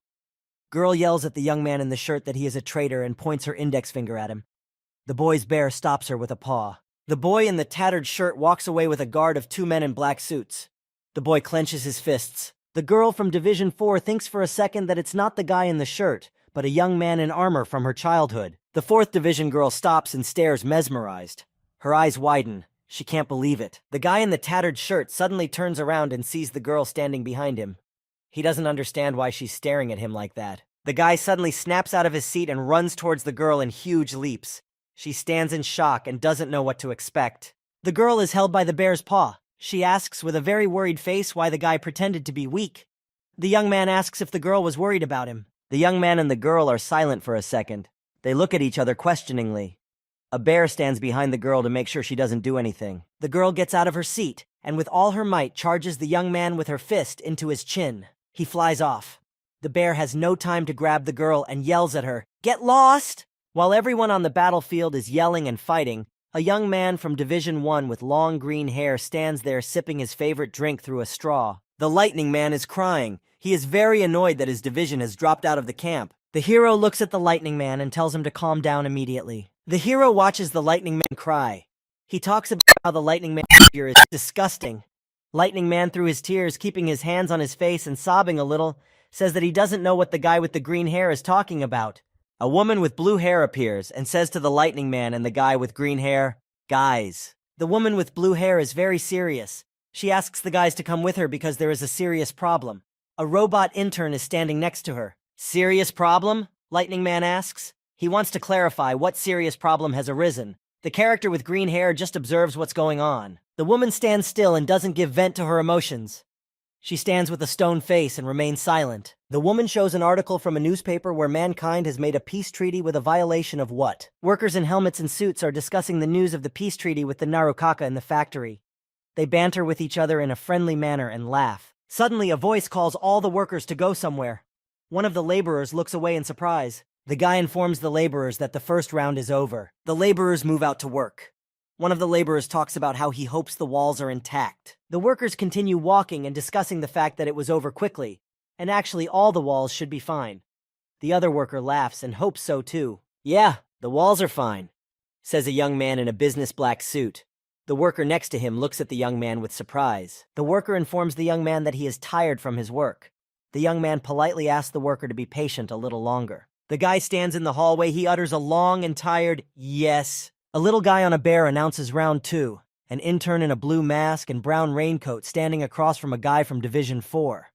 Speaker 1: Girl yells at the young man in the shirt that he is a traitor and points her index finger at him. The boy's bear stops her with a paw. The boy in the tattered shirt walks away with a guard of 2 men in black suits. The boy clenches his fists. The girl from Division 4 thinks for a second that it's not the guy in the shirt, but a young man in armor from her childhood. The 4th Division girl stops and stares mesmerized. Her eyes widen. She can't believe it. The guy in the tattered shirt suddenly turns around and sees the girl standing behind him. He doesn't understand why she's staring at him like that. The guy suddenly snaps out of his seat and runs towards the girl in huge leaps. She stands in shock and doesn't know what to expect. The girl is held by the bear's paw. She asks with a very worried face why the guy pretended to be weak. The young man asks if the girl was worried about him. The young man and the girl are silent for a second. They look at each other questioningly. A bear stands behind the girl to make sure she doesn't do anything. The girl gets out of her seat, and with all her might charges the young man with her fist into his chin. He flies off. The bear has no time to grab the girl and yells at her, "Get lost!" While everyone on the battlefield is yelling and fighting, a young man from Division 1 with long green hair stands there sipping his favorite drink through a straw. The Lightning Man is crying. He is very annoyed that his division has dropped out of the camp. The hero looks at the Lightning Man and tells him to calm down immediately. The hero watches the Lightning Man cry. He talks about how the Lightning Man's figure is disgusting. Lightning Man, through his tears, keeping his hands on his face and sobbing a little, says that he doesn't know what the guy with the green hair is talking about. A woman with blue hair appears and says to the Lightning Man and the guy with green hair, "Guys." The woman with blue hair is very serious. She asks the guys to come with her because there is a serious problem. A robot intern is standing next to her. "Serious problem?" Lightning Man asks. He wants to clarify what serious problem has arisen. The character with green hair just observes what's going on. The woman stands still and doesn't give vent to her emotions. She stands with a stone face and remains silent. The woman shows an article from a newspaper where mankind has made a peace treaty with a violation of what? Workers in helmets and suits are discussing the news of the peace treaty with the Narukaka in the factory. They banter with each other in a friendly manner and laugh. Suddenly, a voice calls all the workers to go somewhere. One of the laborers looks away in surprise. The guy informs the laborers that the first round is over. The laborers move out to work. One of the laborers talks about how he hopes the walls are intact. The workers continue walking and discussing the fact that it was over quickly, and actually all the walls should be fine. The other worker laughs and hopes so too. "Yeah, the walls are fine," says a young man in a business black suit. The worker next to him looks at the young man with surprise. The worker informs the young man that he is tired from his work. The young man politely asks the worker to be patient a little longer. The guy stands in the hallway. He utters a long and tired "yes." A little guy on a bear announces round 2. An intern in a blue mask and brown raincoat standing across from a guy from Division 4.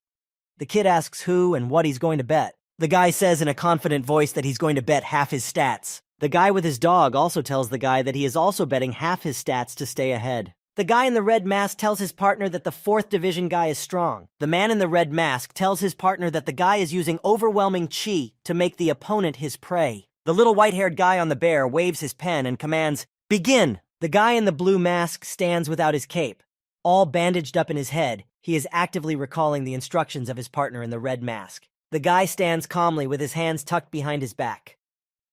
Speaker 1: The kid asks who and what he's going to bet. The guy says in a confident voice that he's going to bet half his stats. The guy with his dog also tells the guy that he is also betting half his stats to stay ahead. The guy in the red mask tells his partner that the 4th Division guy is strong. The man in the red mask tells his partner that the guy is using overwhelming chi to make the opponent his prey. The little white-haired guy on the bear waves his pen and commands, "Begin!" The guy in the blue mask stands without his cape. All bandaged up in his head, he is actively recalling the instructions of his partner in the red mask. The guy stands calmly with his hands tucked behind his back.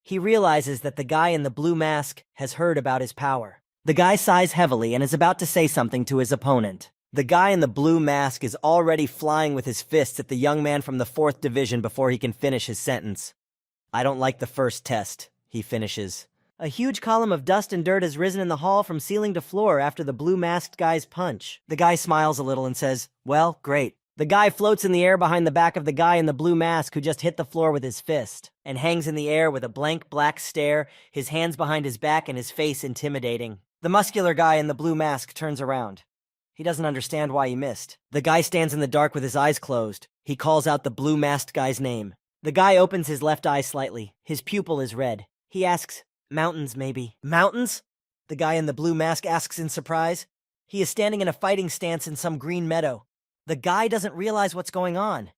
Speaker 1: He realizes that the guy in the blue mask has heard about his power. The guy sighs heavily and is about to say something to his opponent. The guy in the blue mask is already flying with his fists at the young man from the 4th Division before he can finish his sentence. "I don't like the first test," he finishes. A huge column of dust and dirt has risen in the hall from ceiling to floor after the blue-masked guy's punch. The guy smiles a little and says, "Well, great." The guy floats in the air behind the back of the guy in the blue mask who just hit the floor with his fist, and hangs in the air with a blank black stare, his hands behind his back and his face intimidating. The muscular guy in the blue mask turns around. He doesn't understand why he missed. The guy stands in the dark with his eyes closed. He calls out the blue-masked guy's name. The guy opens his left eye slightly. His pupil is red. He asks, "Mountains, maybe." "Mountains?" the guy in the blue mask asks in surprise. He is standing in a fighting stance in some green meadow. The guy doesn't realize what's going on.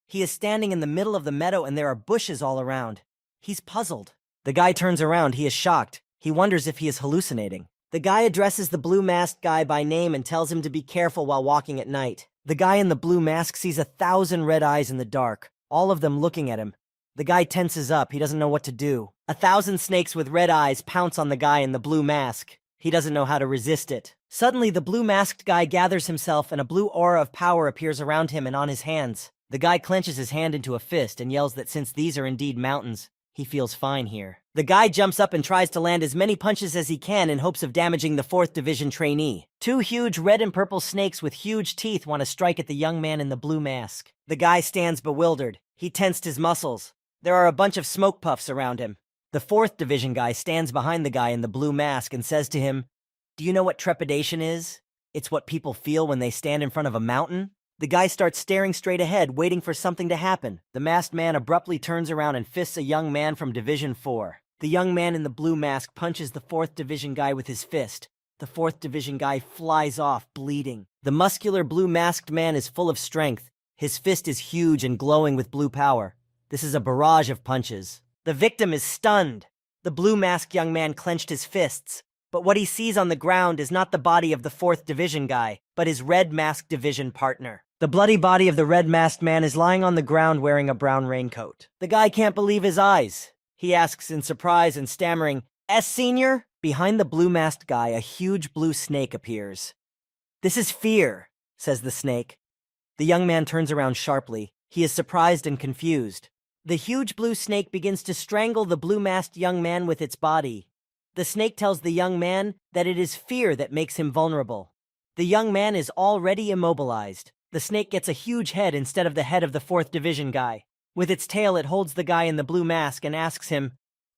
Speaker 1: He is standing in the middle of the meadow and there are bushes all around. He's puzzled. The guy turns around. He is shocked. He wonders if he is hallucinating. The guy addresses the blue-masked guy by name and tells him to be careful while walking at night. The guy in the blue mask sees 1,000 red eyes in the dark, all of them looking at him. The guy tenses up, he doesn't know what to do. 1,000 snakes with red eyes pounce on the guy in the blue mask. He doesn't know how to resist it. Suddenly, the blue-masked guy gathers himself and a blue aura of power appears around him and on his hands. The guy clenches his hand into a fist and yells that since these are indeed mountains, he feels fine here. The guy jumps up and tries to land as many punches as he can in hopes of damaging the 4th Division trainee. 2 huge red and purple snakes with huge teeth want to strike at the young man in the blue mask. The guy stands bewildered. He tensed his muscles. There are a bunch of smoke puffs around him. The 4th Division guy stands behind the guy in the blue mask and says to him, "Do you know what trepidation is? It's what people feel when they stand in front of a mountain." The guy starts staring straight ahead, waiting for something to happen. The masked man abruptly turns around and fists a young man from Division 4. The young man in the blue mask punches the 4th Division guy with his fist. The 4th Division guy flies off, bleeding. The muscular blue-masked man is full of strength. His fist is huge and glowing with blue power. This is a barrage of punches. The victim is stunned. The blue-masked young man clenched his fists, but what he sees on the ground is not the body of the 4th Division guy, but his red-masked division partner. The bloody body of the red-masked man is lying on the ground wearing a brown raincoat. The guy can't believe his eyes. He asks in surprise and stammering, "Senior?" Behind the blue-masked guy, a huge blue snake appears. "This is fear," says the snake. The young man turns around sharply. He is surprised and confused. The huge blue snake begins to strangle the blue-masked young man with its body. The snake tells the young man that it is fear that makes him vulnerable. The young man is already immobilized. The snake gets a huge head instead of the head of the 4th Division guy. With its tail, it holds the guy in the blue mask and asks him,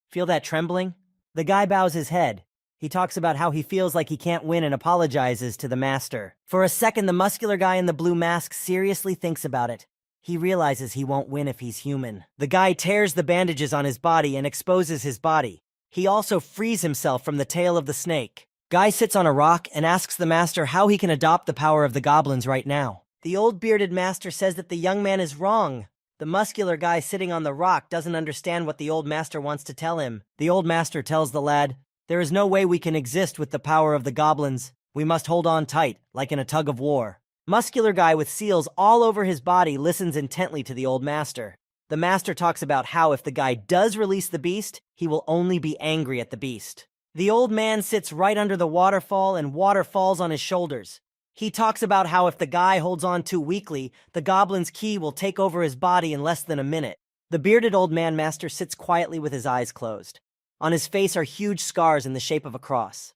Speaker 1: "Feel that trembling?" The guy bows his head. He talks about how he feels like he can't win and apologizes to the master. For a second, the muscular guy in the blue mask seriously thinks about it. He realizes he won't win if he's human. The guy tears the bandages on his body and exposes his body. He also frees himself from the tail of the snake. Guy sits on a rock and asks the master how he can adopt the power of the goblins right now. The old bearded master says that the young man is wrong. The muscular guy sitting on the rock doesn't understand what the old master wants to tell him. The old master tells the lad, "There is no way we can exist with the power of the goblins. We must hold on tight, like in a tug of war." Muscular guy with seals all over his body listens intently to the old master. The master talks about how if the guy does release the beast, he will only be angry at the beast. The old man sits right under the waterfall and water falls on his shoulders. He talks about how if the guy holds on too weakly, the goblin's ki will take over his body in less than a minute. The bearded old man master sits quietly with his eyes closed. On his face are huge scars in the shape of a cross.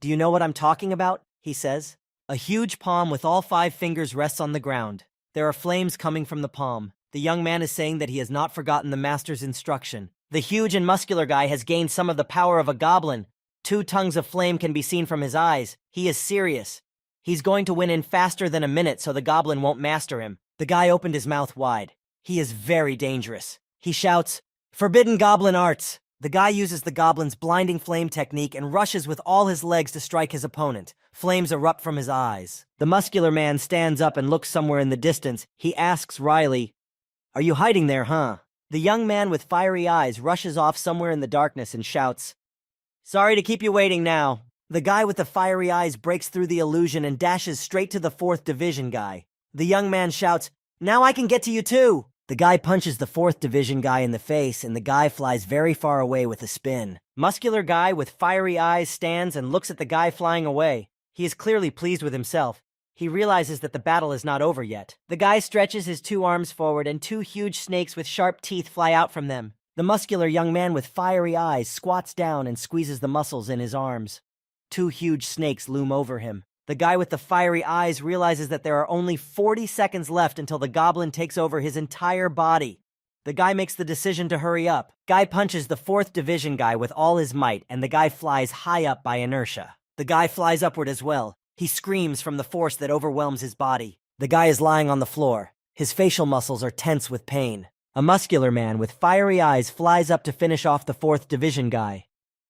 Speaker 1: "Do you know what I'm talking about?" he says. A huge palm with all 5 fingers rests on the ground. There are flames coming from the palm. The young man is saying that he has not forgotten the master's instruction. The huge and muscular guy has gained some of the power of a goblin. 2 tongues of flame can be seen from his eyes. He is serious. He's going to win in faster than a minute so the goblin won't master him. The guy opened his mouth wide. He is very dangerous. He shouts, "Forbidden goblin arts!" The guy uses the goblin's blinding flame technique and rushes with all his legs to strike his opponent. Flames erupt from his eyes. The muscular man stands up and looks somewhere in the distance. He asks wryly, "Are you hiding there, huh?" The young man with fiery eyes rushes off somewhere in the darkness and shouts, "Sorry to keep you waiting now." The guy with the fiery eyes breaks through the illusion and dashes straight to the 4th Division guy. The young man shouts, "Now I can get to you too!" The guy punches the 4th Division guy in the face, and the guy flies very far away with a spin. Muscular guy with fiery eyes stands and looks at the guy flying away. He is clearly pleased with himself. He realizes that the battle is not over yet. The guy stretches his 2 arms forward, and 2 huge snakes with sharp teeth fly out from them. The muscular young man with fiery eyes squats down and squeezes the muscles in his arms. 2 huge snakes loom over him. The guy with the fiery eyes realizes that there are only 40 seconds left until the goblin takes over his entire body. The guy makes the decision to hurry up. Guy punches the 4th Division guy with all his might, and the guy flies high up by inertia. The guy flies upward as well. He screams from the force that overwhelms his body. The guy is lying on the floor. His facial muscles are tense with pain. A muscular man with fiery eyes flies up to finish off the 4th Division guy.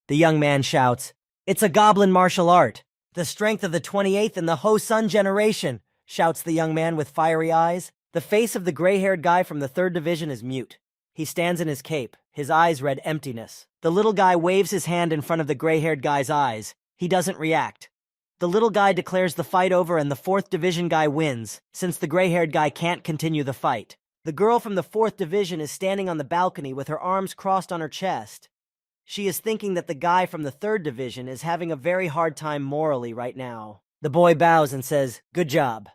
Speaker 1: The young man shouts, "It's a goblin martial art! The strength of the 28th and the Ho-Sun generation," shouts the young man with fiery eyes. The face of the gray-haired guy from the 3rd Division is mute. He stands in his cape. His eyes read emptiness. The little guy waves his hand in front of the gray-haired guy's eyes. He doesn't react. The little guy declares the fight over and the 4th Division guy wins, since the gray-haired guy can't continue the fight. The girl from the 4th Division is standing on the balcony with her arms crossed on her chest. She is thinking that the guy from the 3rd Division is having a very hard time morally right now. The boy bows and says, "Good job."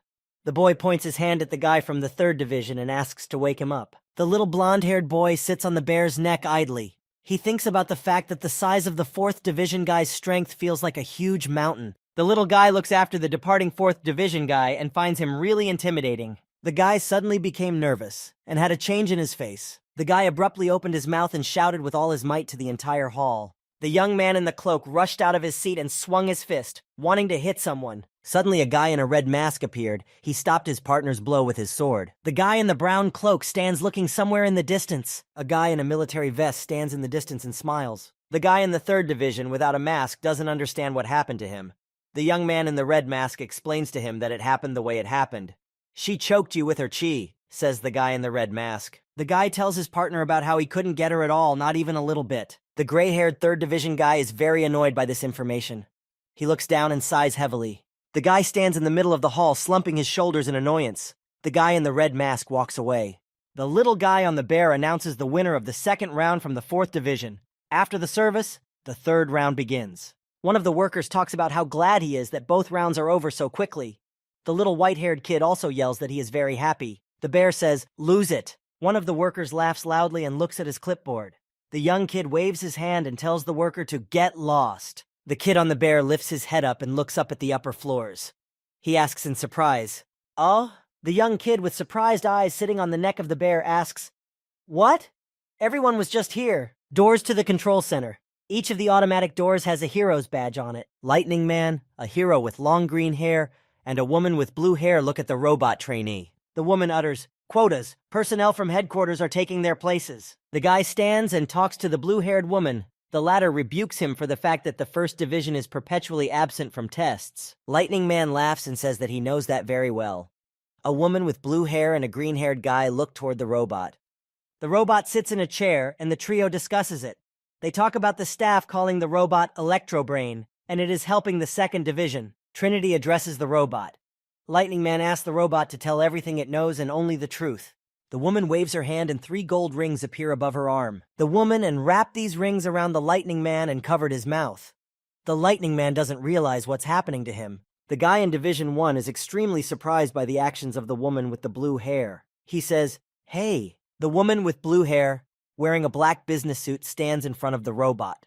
Speaker 1: The boy points his hand at the guy from the 3rd Division and asks to wake him up. The little blonde-haired boy sits on the bear's neck idly. He thinks about the fact that the size of the 4th Division guy's strength feels like a huge mountain. The little guy looks after the departing 4th Division guy and finds him really intimidating. The guy suddenly became nervous and had a change in his face. The guy abruptly opened his mouth and shouted with all his might to the entire hall. The young man in the cloak rushed out of his seat and swung his fist, wanting to hit someone. Suddenly, a guy in a red mask appeared. He stopped his partner's blow with his sword. The guy in the brown cloak stands looking somewhere in the distance. A guy in a military vest stands in the distance and smiles. The guy in the 3rd Division without a mask doesn't understand what happened to him. The young man in the red mask explains to him that it happened the way it happened. "She choked you with her chi," says the guy in the red mask. The guy tells his partner about how he couldn't get her at all, not even a little bit. The gray-haired 3rd Division guy is very annoyed by this information. He looks down and sighs heavily. The guy stands in the middle of the hall, slumping his shoulders in annoyance. The guy in the red mask walks away. The little guy on the bear announces the winner of the 2nd round from the 4th Division. After the service, the 3rd round begins. One of the workers talks about how glad he is that both rounds are over so quickly. The little white-haired kid also yells that he is very happy. The bear says, "Lose it." One of the workers laughs loudly and looks at his clipboard. The young kid waves his hand and tells the worker to get lost. The kid on the bear lifts his head up and looks up at the upper floors. He asks in surprise, "Oh?" The young kid with surprised eyes sitting on the neck of the bear asks, "What? Everyone was just here." Doors to the control center. Each of the automatic doors has a hero's badge on it. Lightning Man, a hero with long green hair, and a woman with blue hair look at the robot trainee. The woman utters, "Quotas. Personnel from headquarters are taking their places." The guy stands and talks to the blue-haired woman. The latter rebukes him for the fact that the 1st Division is perpetually absent from tests. Lightning Man laughs and says that he knows that very well. A woman with blue hair and a green-haired guy look toward the robot. The robot sits in a chair, and the trio discusses it. They talk about the staff calling the robot Electrobrain, and it is helping the 2nd Division. Trinity addresses the robot. Lightning Man asks the robot to tell everything it knows and only the truth. The woman waves her hand and 3 gold rings appear above her arm. The woman wrapped these rings around the Lightning Man and covered his mouth. The Lightning Man doesn't realize what's happening to him. The guy in Division 1 is extremely surprised by the actions of the woman with the blue hair. He says, "Hey." The woman with blue hair, wearing a black business suit, stands in front of the robot.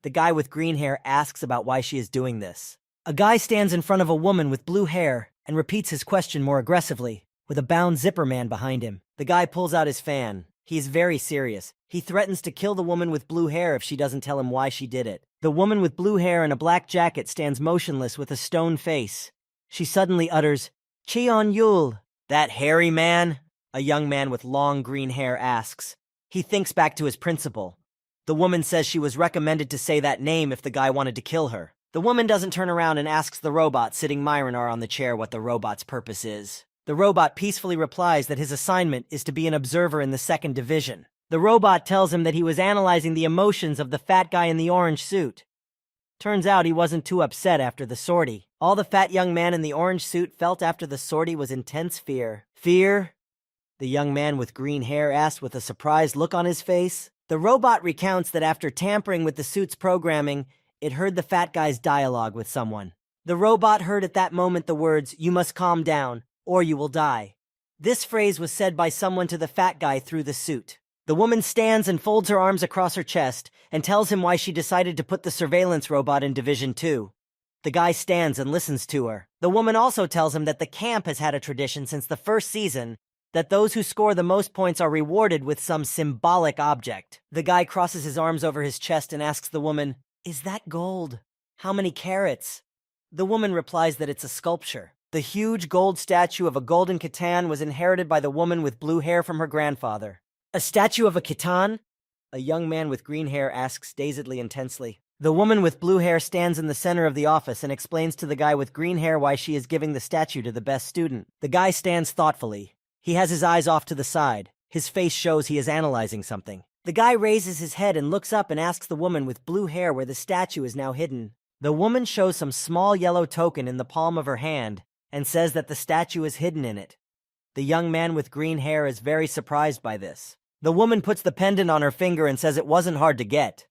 Speaker 1: The guy with green hair asks about why she is doing this. A guy stands in front of a woman with blue hair and repeats his question more aggressively, with a bound zipper man behind him. The guy pulls out his fan. He is very serious. He threatens to kill the woman with blue hair if she doesn't tell him why she did it. The woman with blue hair and a black jacket stands motionless with a stone face. She suddenly utters, "Cheon Yul." "That hairy man?" a young man with long green hair asks. He thinks back to his principal. The woman says she was recommended to say that name if the guy wanted to kill her. The woman doesn't turn around and asks the robot sitting Myronar on the chair what the robot's purpose is. The robot peacefully replies that his assignment is to be an observer in the 2nd Division. The robot tells him that he was analyzing the emotions of the fat guy in the orange suit. Turns out he wasn't too upset after the sortie. All the fat young man in the orange suit felt after the sortie was intense fear. "Fear?" the young man with green hair asked with a surprised look on his face. The robot recounts that after tampering with the suit's programming, it heard the fat guy's dialogue with someone. The robot heard at that moment the words, "You must calm down, or you will die." This phrase was said by someone to the fat guy through the suit. The woman stands and folds her arms across her chest and tells him why she decided to put the surveillance robot in Division 2. The guy stands and listens to her. The woman also tells him that the camp has had a tradition since the 1st season that those who score the most points are rewarded with some symbolic object. The guy crosses his arms over his chest and asks the woman, "Is that gold? How many carats?" The woman replies that it's a sculpture. The huge gold statue of a golden Khitan was inherited by the woman with blue hair from her grandfather. "A statue of a Khitan?" a young man with green hair asks dazedly and tensely. The woman with blue hair stands in the center of the office and explains to the guy with green hair why she is giving the statue to the best student. The guy stands thoughtfully. He has his eyes off to the side. His face shows he is analyzing something. The guy raises his head and looks up and asks the woman with blue hair where the statue is now hidden. The woman shows some small yellow token in the palm of her hand and says that the statue is hidden in it. The young man with green hair is very surprised by this. The woman puts the pendant on her finger and says it wasn't hard to get.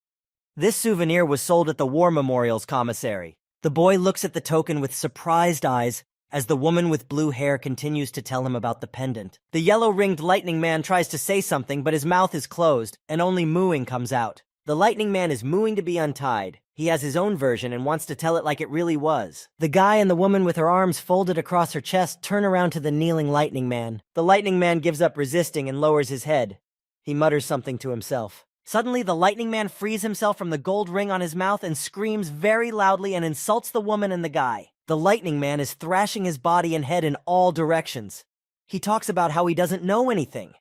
Speaker 1: This souvenir was sold at the War Memorials Commissary. The boy looks at the token with surprised eyes as the woman with blue hair continues to tell him about the pendant. The yellow-ringed lightning man tries to say something, but his mouth is closed, and only mooing comes out. The lightning man is mooing to be untied. He has his own version and wants to tell it like it really was. The guy and the woman with her arms folded across her chest turn around to the kneeling lightning man. The lightning man gives up resisting and lowers his head. He mutters something to himself. Suddenly, the lightning man frees himself from the gold ring on his mouth and screams very loudly and insults the woman and the guy. The lightning man is thrashing his body and head in all directions. He talks about how he doesn't know anything.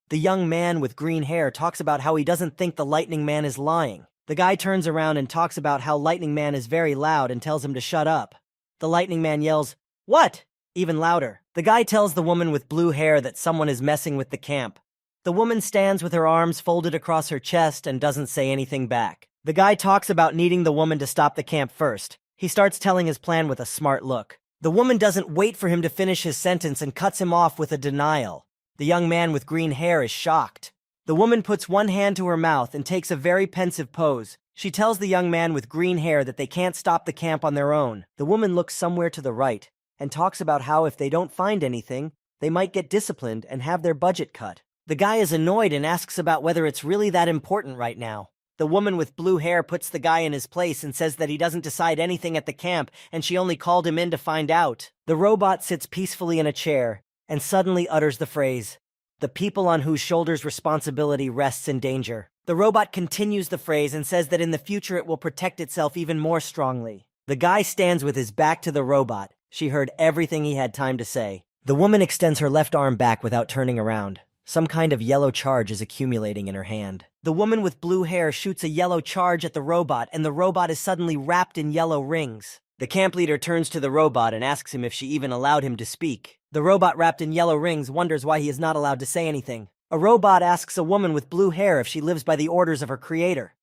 Speaker 1: The young man with green hair talks about how he doesn't think the lightning man is lying. The guy turns around and talks about how lightning man is very loud and tells him to shut up. The lightning man yells, "What?" even louder. The guy tells the woman with blue hair that someone is messing with the camp. The woman stands with her arms folded across her chest and doesn't say anything back. The guy talks about needing the woman to stop the camp first. He starts telling his plan with a smart look. The woman doesn't wait for him to finish his sentence and cuts him off with a denial. The young man with green hair is shocked. The woman puts one hand to her mouth and takes a very pensive pose. She tells the young man with green hair that they can't stop the camp on their own. The woman looks somewhere to the right and talks about how if they don't find anything, they might get disciplined and have their budget cut. The guy is annoyed and asks about whether it's really that important right now. The woman with blue hair puts the guy in his place and says that he doesn't decide anything at the camp and she only called him in to find out. The robot sits peacefully in a chair and suddenly utters the phrase, "The people on whose shoulders responsibility rests in danger." The robot continues the phrase and says that in the future it will protect itself even more strongly. The guy stands with his back to the robot. She heard everything he had time to say. The woman extends her left arm back without turning around. Some kind of yellow charge is accumulating in her hand. The woman with blue hair shoots a yellow charge at the robot, and the robot is suddenly wrapped in yellow rings. The camp leader turns to the robot and asks him if she even allowed him to speak. The robot wrapped in yellow rings wonders why he is not allowed to say anything. A robot asks a woman with blue hair if she lives by the orders of her creator.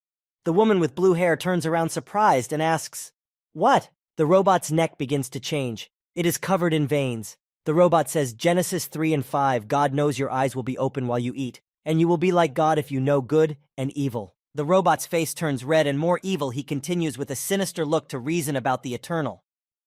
Speaker 1: The woman with blue hair turns around surprised and asks, "What?" The robot's neck begins to change. It is covered in veins. The robot says, Genesis 3 and 5, God knows your eyes will be open while you eat, and you will be like God if you know good and evil. The robot's face turns red and more evil. He continues with a sinister look to reason about the eternal.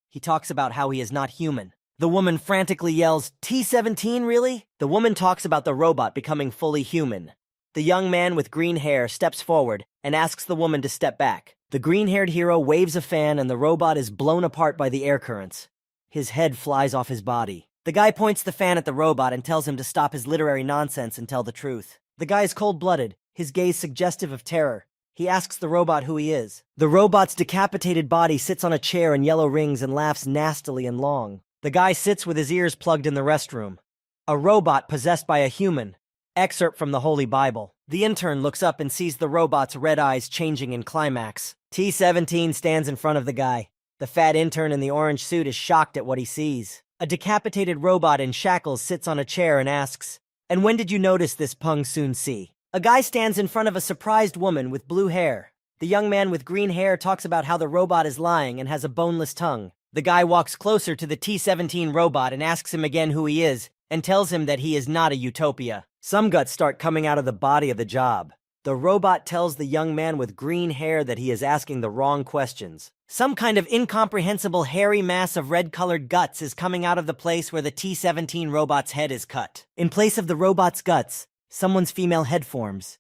Speaker 1: He talks about how he is not human. The woman frantically yells, "T-17, really?" The woman talks about the robot becoming fully human. The young man with green hair steps forward and asks the woman to step back. The green-haired hero waves a fan and the robot is blown apart by the air currents. His head flies off his body. The guy points the fan at the robot and tells him to stop his literary nonsense and tell the truth. The guy is cold-blooded, his gaze suggestive of terror. He asks the robot who he is. The robot's decapitated body sits on a chair in yellow rings and laughs nastily and long. The guy sits with his ears plugged in the restroom. A robot possessed by a human. Excerpt from the Holy Bible. The intern looks up and sees the robot's red eyes changing in climax. T-17 stands in front of the guy. The fat intern in the orange suit is shocked at what he sees. A decapitated robot in shackles sits on a chair and asks, "And when did you notice this Pung Soon Si?" A guy stands in front of a surprised woman with blue hair. The young man with green hair talks about how the robot is lying and has a boneless tongue. The guy walks closer to the T-17 robot and asks him again who he is, and tells him that he is not a utopia. Some guts start coming out of the body of the job. The robot tells the young man with green hair that he is asking the wrong questions. Some kind of incomprehensible hairy mass of red-colored guts is coming out of the place where the T-17 robot's head is cut. In place of the robot's guts, someone's female head forms.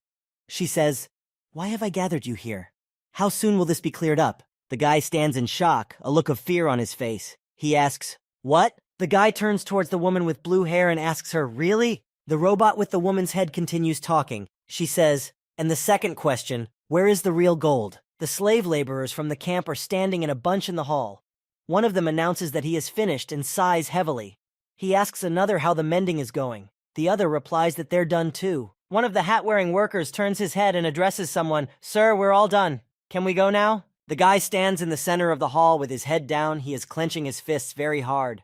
Speaker 1: She says, "Why have I gathered you here? How soon will this be cleared up?" The guy stands in shock, a look of fear on his face. He asks, "What?" The guy turns towards the woman with blue hair and asks her, "Really?" The robot with the woman's head continues talking. She says, "And the second question, where is the real gold?" The slave laborers from the camp are standing in a bunch in the hall. One of them announces that he is finished and sighs heavily. He asks another how the mending is going. The other replies that they're done too. One of the hat-wearing workers turns his head and addresses someone, "Sir, we're all done. Can we go now?" The guy stands in the center of the hall with his head down. He is clenching his fists very hard.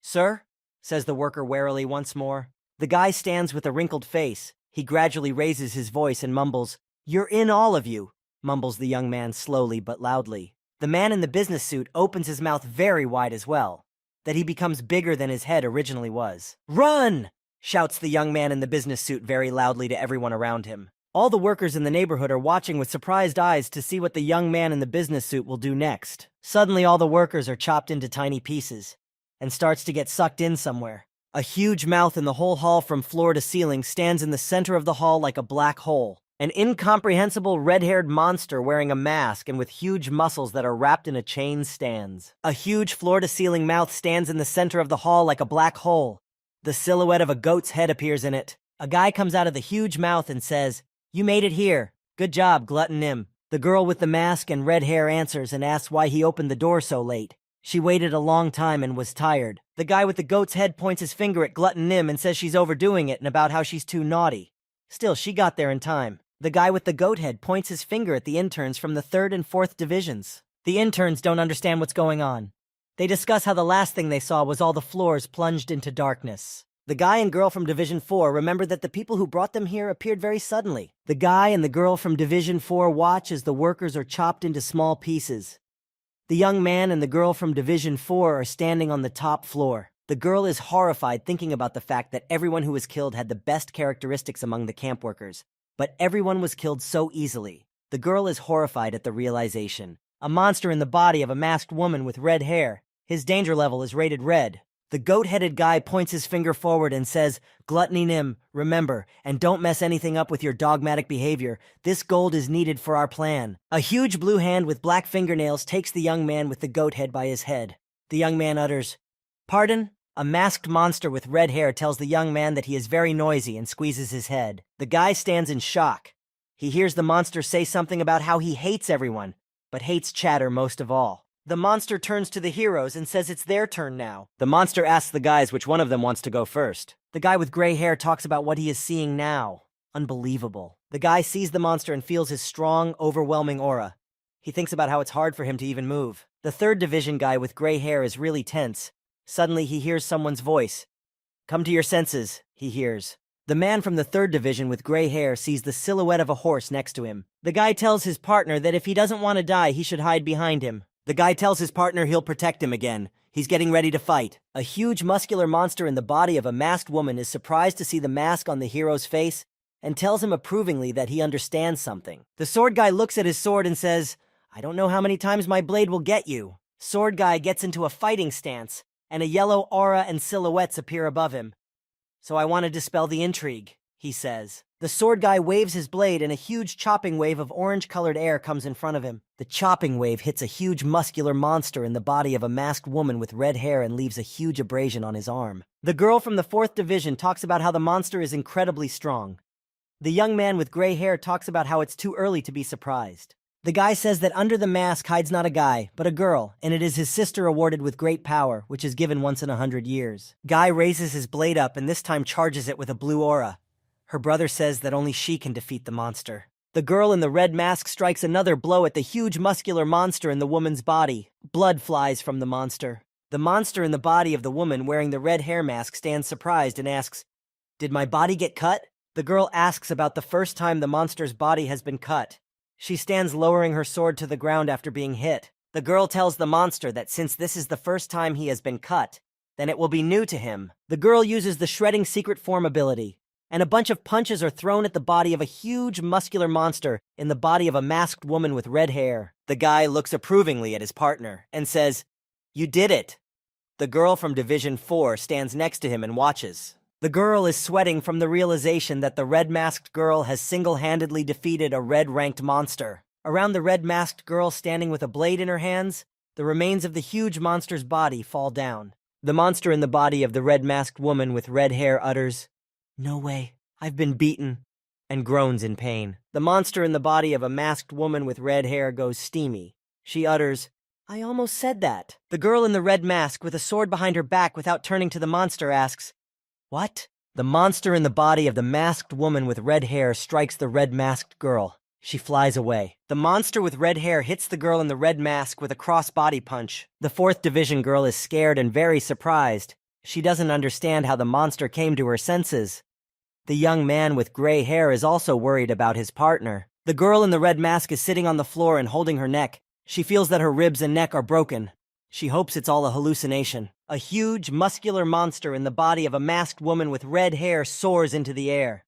Speaker 1: "Sir?" says the worker warily once more. The guy stands with a wrinkled face. He gradually raises his voice and mumbles, "You're in, all of you," mumbles the young man slowly but loudly. The man in the business suit opens his mouth very wide as well, that he becomes bigger than his head originally was. "Run!" shouts the young man in the business suit very loudly to everyone around him. All the workers in the neighborhood are watching with surprised eyes to see what the young man in the business suit will do next. Suddenly, all the workers are chopped into tiny pieces and starts to get sucked in somewhere. A huge mouth in the whole hall from floor to ceiling stands in the center of the hall like a black hole. An incomprehensible red-haired monster wearing a mask and with huge muscles that are wrapped in a chain stands. A huge floor-to-ceiling mouth stands in the center of the hall like a black hole. The silhouette of a goat's head appears in it. A guy comes out of the huge mouth and says, "You made it here. Good job, Glutton Nim." The girl with the mask and red hair answers and asks why he opened the door so late. She waited a long time and was tired. The guy with the goat's head points his finger at Glutton Nim and says she's overdoing it and about how she's too naughty. Still, she got there in time. The guy with the goat head points his finger at the interns from the 3rd and 4th divisions. The interns don't understand what's going on. They discuss how the last thing they saw was all the floors plunged into darkness. The guy and girl from Division 4 remember that the people who brought them here appeared very suddenly. The guy and the girl from Division 4 watch as the workers are chopped into small pieces. The young man and the girl from Division 4 are standing on the top floor. The girl is horrified thinking about the fact that everyone who was killed had the best characteristics among the camp workers. But everyone was killed so easily. The girl is horrified at the realization. A monster in the body of a masked woman with red hair. His danger level is rated red. The goat-headed guy points his finger forward and says, "Gluttony Nim, remember, and don't mess anything up with your dogmatic behavior. This gold is needed for our plan." A huge blue hand with black fingernails takes the young man with the goat head by his head. The young man utters, "Pardon?" A masked monster with red hair tells the young man that he is very noisy and squeezes his head. The guy stands in shock. He hears the monster say something about how he hates everyone, but hates Chatter most of all. The monster turns to the heroes and says it's their turn now. The monster asks the guys which one of them wants to go first. The guy with gray hair talks about what he is seeing now. Unbelievable. The guy sees the monster and feels his strong, overwhelming aura. He thinks about how it's hard for him to even move. The 3rd division guy with gray hair is really tense. Suddenly, he hears someone's voice. "Come to your senses," he hears. The man from the 3rd division with gray hair sees the silhouette of a horse next to him. The guy tells his partner that if he doesn't want to die, he should hide behind him. The guy tells his partner he'll protect him again. He's getting ready to fight. A huge muscular monster in the body of a masked woman is surprised to see the mask on the hero's face and tells him approvingly that he understands something. The sword guy looks at his sword and says, "I don't know how many times my blade will get you." Sword guy gets into a fighting stance, and a yellow aura and silhouettes appear above him. "So I want to dispel the intrigue," he says. The sword guy waves his blade and a huge chopping wave of orange-colored air comes in front of him. The chopping wave hits a huge muscular monster in the body of a masked woman with red hair and leaves a huge abrasion on his arm. The girl from the 4th division talks about how the monster is incredibly strong. The young man with gray hair talks about how it's too early to be surprised. The guy says that under the mask hides not a guy, but a girl, and it is his sister awarded with great power, which is given once in 100 years. Guy raises his blade up and this time charges it with a blue aura. Her brother says that only she can defeat the monster. The girl in the red mask strikes another blow at the huge muscular monster in the woman's body. Blood flies from the monster. The monster in the body of the woman wearing the red hair mask stands surprised and asks, "Did my body get cut?" The girl asks about the first time the monster's body has been cut. She stands lowering her sword to the ground after being hit. The girl tells the monster that since this is the first time he has been cut, then it will be new to him. The girl uses the shredding secret form ability, and a bunch of punches are thrown at the body of a huge muscular monster in the body of a masked woman with red hair. The guy looks approvingly at his partner and says, "You did it." The girl from Division 4 stands next to him and watches. The girl is sweating from the realization that the red-masked girl has single-handedly defeated a red-ranked monster. Around the red-masked girl standing with a blade in her hands, the remains of the huge monster's body fall down. The monster in the body of the red-masked woman with red hair utters, "No way, I've been beaten," and groans in pain. The monster in the body of a masked woman with red hair goes steamy. She utters, "I almost said that." The girl in the red mask with a sword behind her back without turning to the monster asks, "What?" The monster in the body of the masked woman with red hair strikes the red-masked girl. She flies away. The monster with red hair hits the girl in the red mask with a cross-body punch. The 4th division girl is scared and very surprised. She doesn't understand how the monster came to her senses. The young man with gray hair is also worried about his partner. The girl in the red mask is sitting on the floor and holding her neck. She feels that her ribs and neck are broken. She hopes it's all a hallucination. A huge, muscular monster in the body of a masked woman with red hair soars into the air.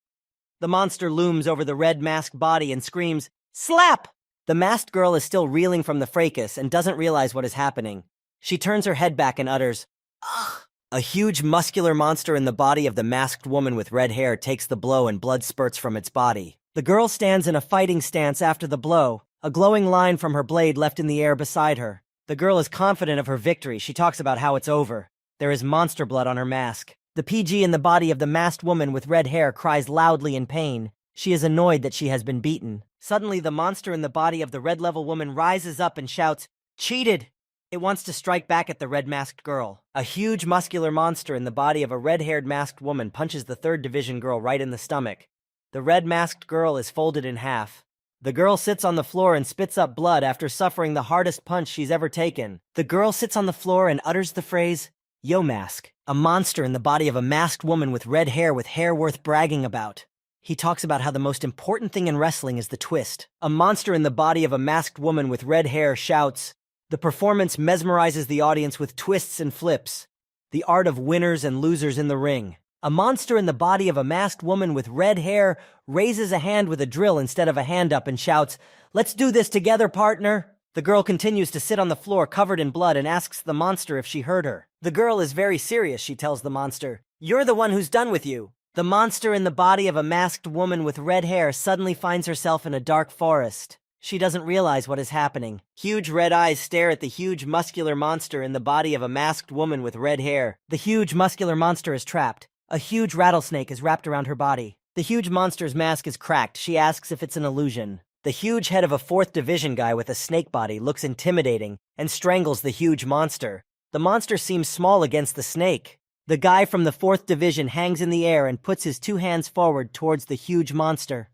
Speaker 1: The monster looms over the red masked body and screams, "Slap!" The masked girl is still reeling from the fracas and doesn't realize what is happening. She turns her head back and utters, "Ugh." A huge, muscular monster in the body of the masked woman with red hair takes the blow and blood spurts from its body. The girl stands in a fighting stance after the blow, a glowing line from her blade left in the air beside her. The girl is confident of her victory. She talks about how it's over. There is monster blood on her mask. The PG in the body of the masked woman with red hair cries loudly in pain. She is annoyed that she has been beaten. Suddenly, the monster in the body of the red-level woman rises up and shouts, "Cheated!" It wants to strike back at the red-masked girl. A huge, muscular monster in the body of a red-haired masked woman punches the 3rd Division girl right in the stomach. The red-masked girl is folded in half. The girl sits on the floor and spits up blood after suffering the hardest punch she's ever taken. The girl sits on the floor and utters the phrase, "Yo mask," a monster in the body of a masked woman with red hair worth bragging about. He talks about how the most important thing in wrestling is the twist. A monster in the body of a masked woman with red hair shouts, "The performance mesmerizes the audience with twists and flips. The art of winners and losers in the ring." A monster in the body of a masked woman with red hair raises a hand with a drill instead of a hand up and shouts, "Let's do this together, partner." The girl continues to sit on the floor covered in blood and asks the monster if she heard her. The girl is very serious. She tells the monster, "You're the one who's done with you." The monster in the body of a masked woman with red hair suddenly finds herself in a dark forest. She doesn't realize what is happening. Huge red eyes stare at the huge muscular monster in the body of a masked woman with red hair. The huge muscular monster is trapped. A huge rattlesnake is wrapped around her body. The huge monster's mask is cracked. She asks if it's an illusion. The huge head of a 4th Division guy with a snake body looks intimidating and strangles the huge monster. The monster seems small against the snake. The guy from the 4th Division hangs in the air and puts his 2 hands forward towards the huge monster.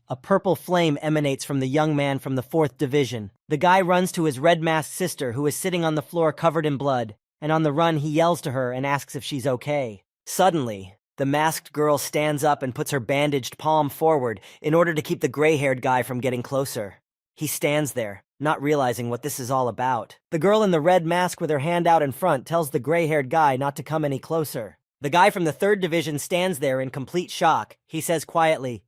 Speaker 1: A purple flame emanates from the young man from the 4th Division. The guy runs to his red-masked sister who is sitting on the floor covered in blood, and on the run he yells to her and asks if she's okay. Suddenly, the masked girl stands up and puts her bandaged palm forward in order to keep the gray-haired guy from getting closer. He stands there, not realizing what this is all about. The girl in the red mask with her hand out in front tells the gray-haired guy not to come any closer. The guy from the 3rd Division stands there in complete shock. He says quietly,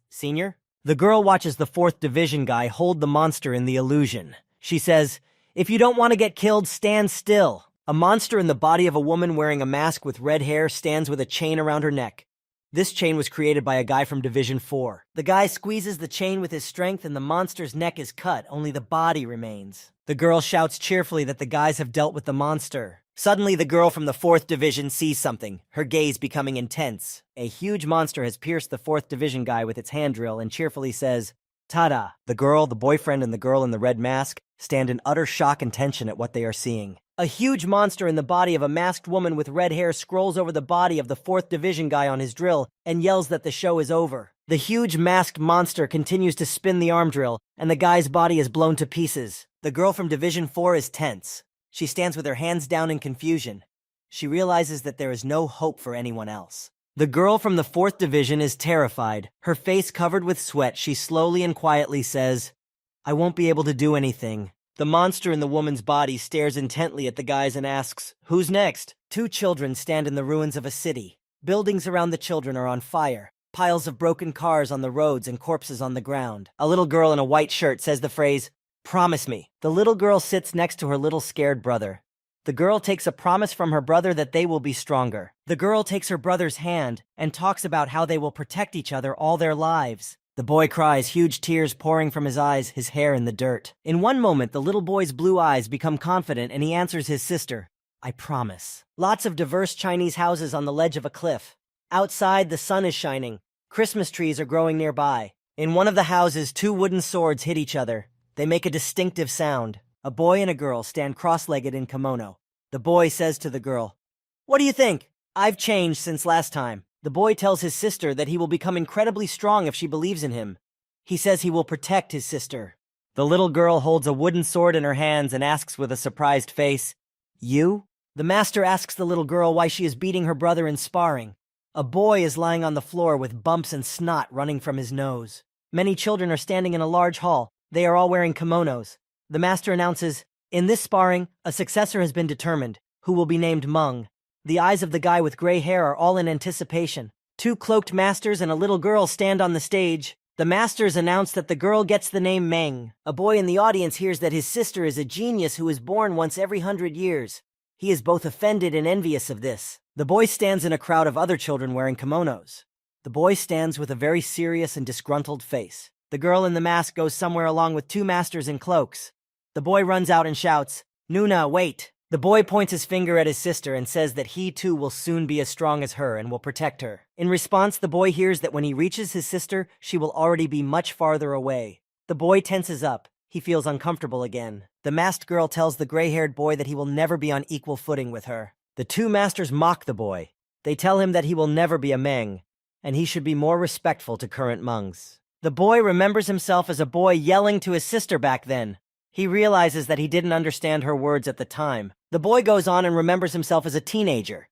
Speaker 1: "Senior?" The girl watches the 4th Division guy hold the monster in the illusion. She says, "If you don't want to get killed, stand still." A monster in the body of a woman wearing a mask with red hair stands with a chain around her neck. This chain was created by a guy from Division 4. The guy squeezes the chain with his strength and the monster's neck is cut, only the body remains. The girl shouts cheerfully that the guys have dealt with the monster. Suddenly, the girl from the 4th Division sees something, her gaze becoming intense. A huge monster has pierced the 4th Division guy with its hand drill and cheerfully says, "Ta-da!" The girl, the boyfriend, and the girl in the red mask stand in utter shock and tension at what they are seeing. A huge monster in the body of a masked woman with red hair scrolls over the body of the 4th Division guy on his drill and yells that the show is over. The huge masked monster continues to spin the arm drill, and the guy's body is blown to pieces. The girl from Division 4 is tense. She stands with her hands down in confusion. She realizes that there is no hope for anyone else. The girl from the 4th Division is terrified. Her face covered with sweat, she slowly and quietly says, "I won't be able to do anything." The monster in the woman's body stares intently at the guys and asks, "Who's next?" 2 children stand in the ruins of a city. Buildings around the children are on fire. Piles of broken cars on the roads and corpses on the ground. A little girl in a white shirt says the phrase, "Promise me." The little girl sits next to her little scared brother. The girl takes a promise from her brother that they will be stronger. The girl takes her brother's hand and talks about how they will protect each other all their lives. The boy cries, huge tears pouring from his eyes, his hair in the dirt. In one moment, the little boy's blue eyes become confident and he answers his sister, "I promise." Lots of diverse Chinese houses on the ledge of a cliff. Outside, the sun is shining. Christmas trees are growing nearby. In one of the houses, 2 wooden swords hit each other. They make a distinctive sound. A boy and a girl stand cross-legged in kimono. The boy says to the girl, "What do you think? I've changed since last time." The boy tells his sister that he will become incredibly strong if she believes in him. He says he will protect his sister. The little girl holds a wooden sword in her hands and asks with a surprised face, "You?" The master asks the little girl why she is beating her brother in sparring. A boy is lying on the floor with bumps and snot running from his nose. Many children are standing in a large hall. They are all wearing kimonos. The master announces, "In this sparring, a successor has been determined, who will be named Meng." The eyes of the guy with gray hair are all in anticipation. Two cloaked masters and a little girl stand on the stage. The masters announce that the girl gets the name Meng. A boy in the audience hears that his sister is a genius who is born once every 100 years. He is both offended and envious of this. The boy stands in a crowd of other children wearing kimonos. The boy stands with a very serious and disgruntled face. The girl in the mask goes somewhere along with two masters in cloaks. The boy runs out and shouts, "Nuna, wait!" The boy points his finger at his sister and says that he too will soon be as strong as her and will protect her. In response, the boy hears that when he reaches his sister, she will already be much farther away. The boy tenses up. He feels uncomfortable again. The masked girl tells the gray-haired boy that he will never be on equal footing with her. The two masters mock the boy. They tell him that he will never be a Meng, and he should be more respectful to current Mengs. The boy remembers himself as a boy yelling to his sister back then. He realizes that he didn't understand her words at the time. The boy goes on and remembers himself as a teenager.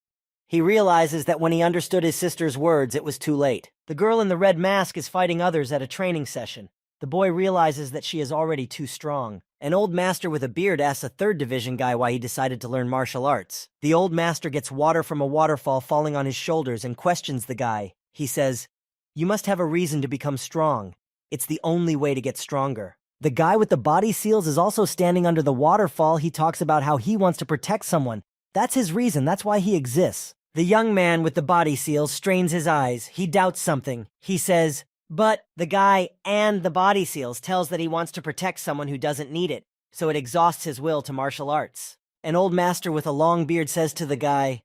Speaker 1: He realizes that when he understood his sister's words, it was too late. The girl in the red mask is fighting others at a training session. The boy realizes that she is already too strong. An old master with a beard asks a 3rd division guy why he decided to learn martial arts. The old master gets water from a waterfall falling on his shoulders and questions the guy. He says, "You must have a reason to become strong. It's the only way to get stronger." The guy with the body seals is also standing under the waterfall. He talks about how he wants to protect someone. That's his reason. That's why he exists. The young man with the body seals strains his eyes. He doubts something. He says, "But the guy and the body seals tells that he wants to protect someone who doesn't need it, so it exhausts his will to martial arts." An old master with a long beard says to the guy,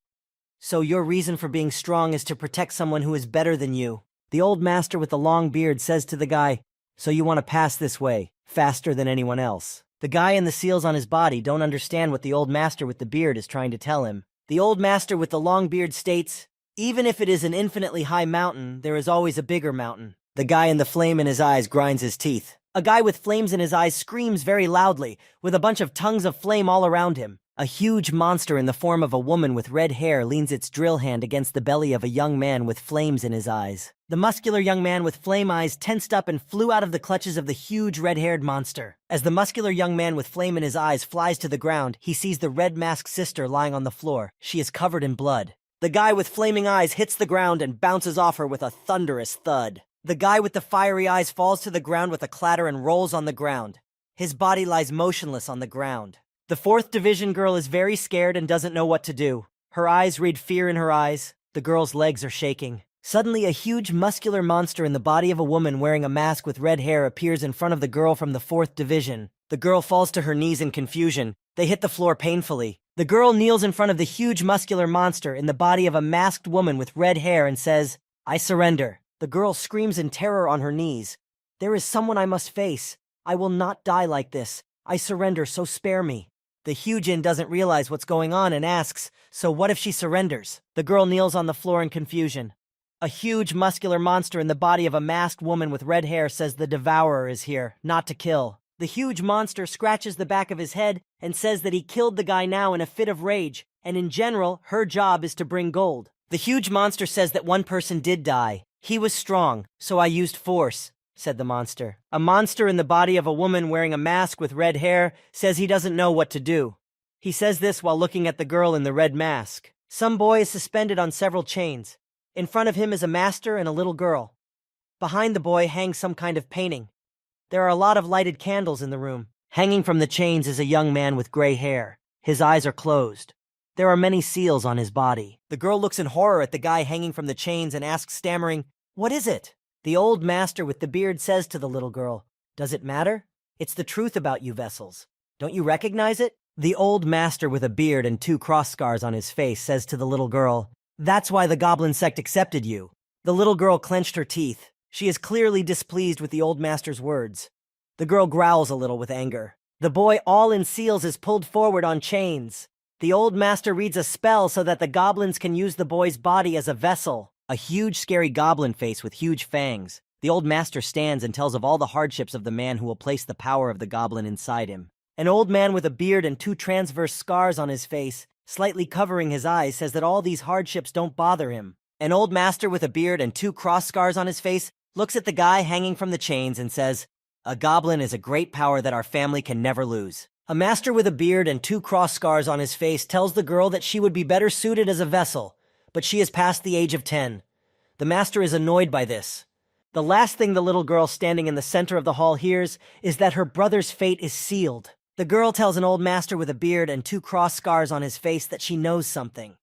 Speaker 1: "So your reason for being strong is to protect someone who is better than you." The old master with the long beard says to the guy, "So you want to pass this way, faster than anyone else." The guy in the seals on his body don't understand what the old master with the beard is trying to tell him. The old master with the long beard states, "Even if it is an infinitely high mountain, there is always a bigger mountain." The guy in the flame in his eyes grinds his teeth. A guy with flames in his eyes screams very loudly, with a bunch of tongues of flame all around him. A huge monster in the form of a woman with red hair leans its drill hand against the belly of a young man with flames in his eyes. The muscular young man with flame eyes tensed up and flew out of the clutches of the huge red-haired monster. As the muscular young man with flame in his eyes flies to the ground, he sees the red-masked sister lying on the floor. She is covered in blood. The guy with flaming eyes hits the ground and bounces off her with a thunderous thud. The guy with the fiery eyes falls to the ground with a clatter and rolls on the ground. His body lies motionless on the ground. The 4th division girl is very scared and doesn't know what to do. Her eyes read fear in her eyes. The girl's legs are shaking. Suddenly, a huge muscular monster in the body of a woman wearing a mask with red hair appears in front of the girl from the 4th division. The girl falls to her knees in confusion. They hit the floor painfully. The girl kneels in front of the huge muscular monster in the body of a masked woman with red hair and says, "I surrender." The girl screams in terror on her knees. "There is someone I must face. I will not die like this. I surrender, so spare me." The Hyujin doesn't realize what's going on and asks, "So what if she surrenders?" The girl kneels on the floor in confusion. A huge muscular monster in the body of a masked woman with red hair says the devourer is here, not to kill. The huge monster scratches the back of his head and says that he killed the guy now in a fit of rage, and in general, her job is to bring gold. The huge monster says that one person did die. "He was strong, so I used force," said the monster. A monster in the body of a woman wearing a mask with red hair says he doesn't know what to do. He says this while looking at the girl in the red mask. Some boy is suspended on several chains. In front of him is a master and a little girl. Behind the boy hangs some kind of painting. There are a lot of lighted candles in the room. Hanging from the chains is a young man with gray hair. His eyes are closed. There are many seals on his body. The girl looks in horror at the guy hanging from the chains and asks, stammering, "What is it?" The old master with the beard says to the little girl, "Does it matter? It's the truth about you vessels. Don't you recognize it?" The old master with a beard and 2 cross scars on his face says to the little girl, "That's why the goblin sect accepted you." The little girl clenched her teeth. She is clearly displeased with the old master's words. The girl growls a little with anger. The boy, all in seals, is pulled forward on chains. The old master reads a spell so that the goblins can use the boy's body as a vessel. A huge, scary goblin face with huge fangs. The old master stands and tells of all the hardships of the man who will place the power of the goblin inside him. An old man with a beard and 2 transverse scars on his face, slightly covering his eyes, says that all these hardships don't bother him. An old master with a beard and 2 cross scars on his face looks at the guy hanging from the chains and says, A goblin is a great power that our family can never lose. A master with a beard and 2 cross scars on his face tells the girl that she would be better suited as a vessel, but she is past the age of 10. The master is annoyed by this. The last thing the little girl standing in the center of the hall hears is that her brother's fate is sealed. The girl tells an old master with a beard and 2 cross scars on his face that she knows something.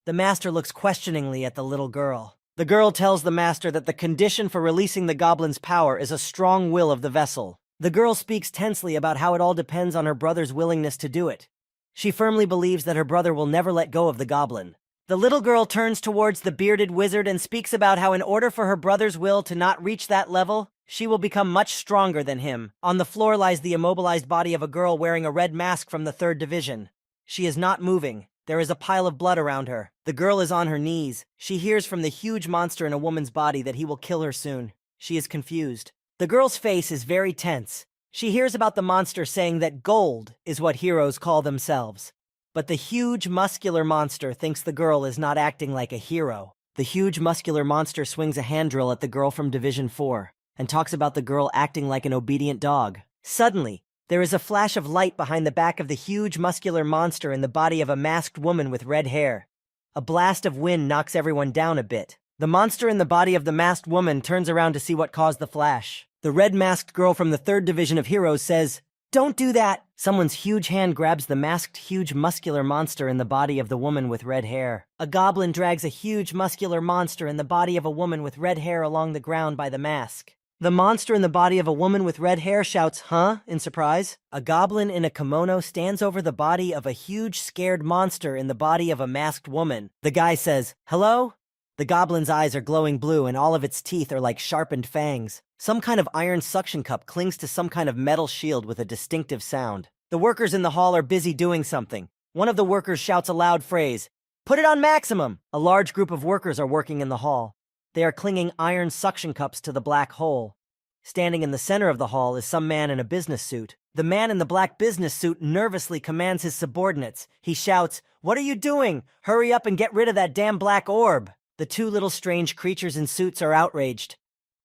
Speaker 1: The master looks questioningly at the little girl. The girl tells the master that the condition for releasing the goblin's power is a strong will of the vessel. The girl speaks tensely about how it all depends on her brother's willingness to do it. She firmly believes that her brother will never let go of the goblin. The little girl turns towards the bearded wizard and speaks about how in order for her brother's will to not reach that level, she will become much stronger than him. On the floor lies the immobilized body of a girl wearing a red mask from the 3rd Division. She is not moving. There is a pile of blood around her. The girl is on her knees. She hears from the huge monster in a woman's body that he will kill her soon. She is confused. The girl's face is very tense. She hears about the monster saying that gold is what heroes call themselves. But the huge, muscular monster thinks the girl is not acting like a hero. The huge, muscular monster swings a hand drill at the girl from Division 4 and talks about the girl acting like an obedient dog. Suddenly, there is a flash of light behind the back of the huge, muscular monster in the body of a masked woman with red hair. A blast of wind knocks everyone down a bit. The monster in the body of the masked woman turns around to see what caused the flash. The red-masked girl from the 3rd Division of Heroes says, "Don't do that!" Someone's huge hand grabs the masked, huge, muscular monster in the body of the woman with red hair. A goblin drags a huge, muscular monster in the body of a woman with red hair along the ground by the mask. The monster in the body of a woman with red hair shouts, "Huh?" in surprise. A goblin in a kimono stands over the body of a huge, scared monster in the body of a masked woman. The guy says, "Hello?" The goblin's eyes are glowing blue and all of its teeth are like sharpened fangs. Some kind of iron suction cup clings to some kind of metal shield with a distinctive sound. The workers in the hall are busy doing something. One of the workers shouts a loud phrase, "Put it on maximum!" A large group of workers are working in the hall. They are clinging iron suction cups to the black hole. Standing in the center of the hall is some man in a business suit. The man in the black business suit nervously commands his subordinates. He shouts, "What are you doing? Hurry up and get rid of that damn black orb!" The 2 little strange creatures in suits are outraged.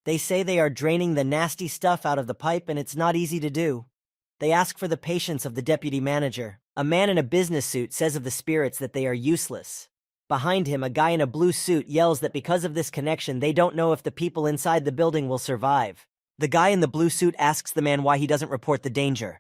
Speaker 1: They say they are draining the nasty stuff out of the pipe and it's not easy to do. They ask for the patience of the deputy manager. A man in a business suit says of the spirits that they are useless. Behind him, a guy in a blue suit yells that because of this connection, they don't know if the people inside the building will survive. The guy in the blue suit asks the man why he doesn't report the danger.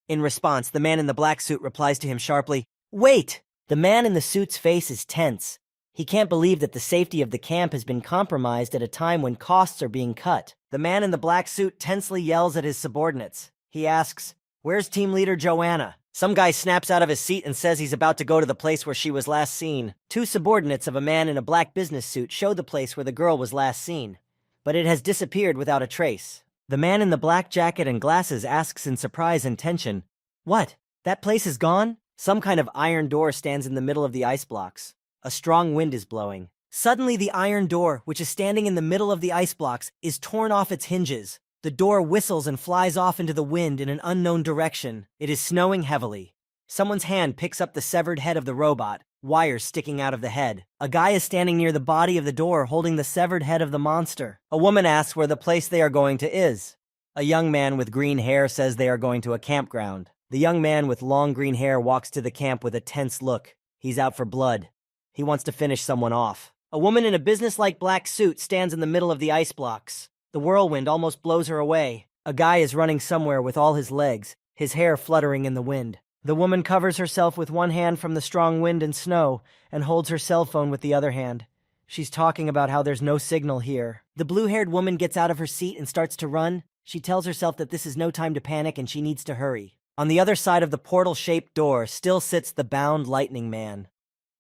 Speaker 1: In response, the man in the black suit replies to him sharply, "Wait!" The man in the suit's face is tense. He can't believe that the safety of the camp has been compromised at a time when costs are being cut. The man in the black suit tensely yells at his subordinates. He asks, "Where's team leader Joanna?" Some guy snaps out of his seat and says he's about to go to the place where she was last seen. 2 subordinates of a man in a black business suit show the place where the girl was last seen, but it has disappeared without a trace. The man in the black jacket and glasses asks in surprise and tension, "What? That place is gone?" Some kind of iron door stands in the middle of the ice blocks. A strong wind is blowing. Suddenly, the iron door, which is standing in the middle of the ice blocks, is torn off its hinges. The door whistles and flies off into the wind in an unknown direction. It is snowing heavily. Someone's hand picks up the severed head of the robot, wires sticking out of the head. A guy is standing near the body of the door holding the severed head of the monster. A woman asks where the place they are going to is. A young man with green hair says they are going to a campground. The young man with long green hair walks to the camp with a tense look. He's out for blood. He wants to finish someone off. A woman in a businesslike black suit stands in the middle of the ice blocks. The whirlwind almost blows her away. A guy is running somewhere with all his legs, his hair fluttering in the wind. The woman covers herself with one hand from the strong wind and snow and holds her cell phone with the other hand. She's talking about how there's no signal here. The blue-haired woman gets out of her seat and starts to run. She tells herself that this is no time to panic and she needs to hurry. On the other side of the portal-shaped door still sits the bound Lightning Man.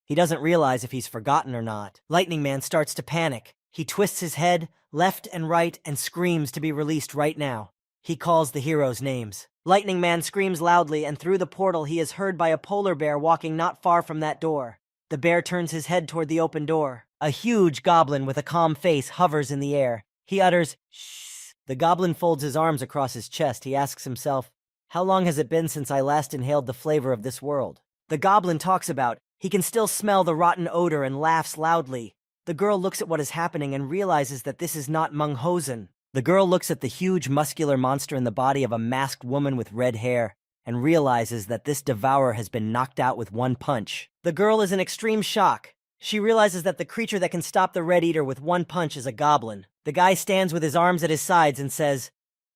Speaker 1: He doesn't realize if he's forgotten or not. Lightning Man starts to panic. He twists his head left and right and screams to be released right now. He calls the heroes' names. Lightning Man screams loudly, and through the portal he is heard by a polar bear walking not far from that door. The bear turns his head toward the open door. A huge goblin with a calm face hovers in the air. He utters, "Shh." The goblin folds his arms across his chest. He asks himself, "How long has it been since I last inhaled the flavor of this world?" The goblin talks about, he can still smell the rotten odor and laughs loudly. The girl looks at what is happening and realizes that this is not Munghosen. The girl looks at the huge muscular monster in the body of a masked woman with red hair and realizes that this devourer has been knocked out with one punch. The girl is in extreme shock. She realizes that the creature that can stop the Red Eater with one punch is a goblin. The guy stands with his arms at his sides and says,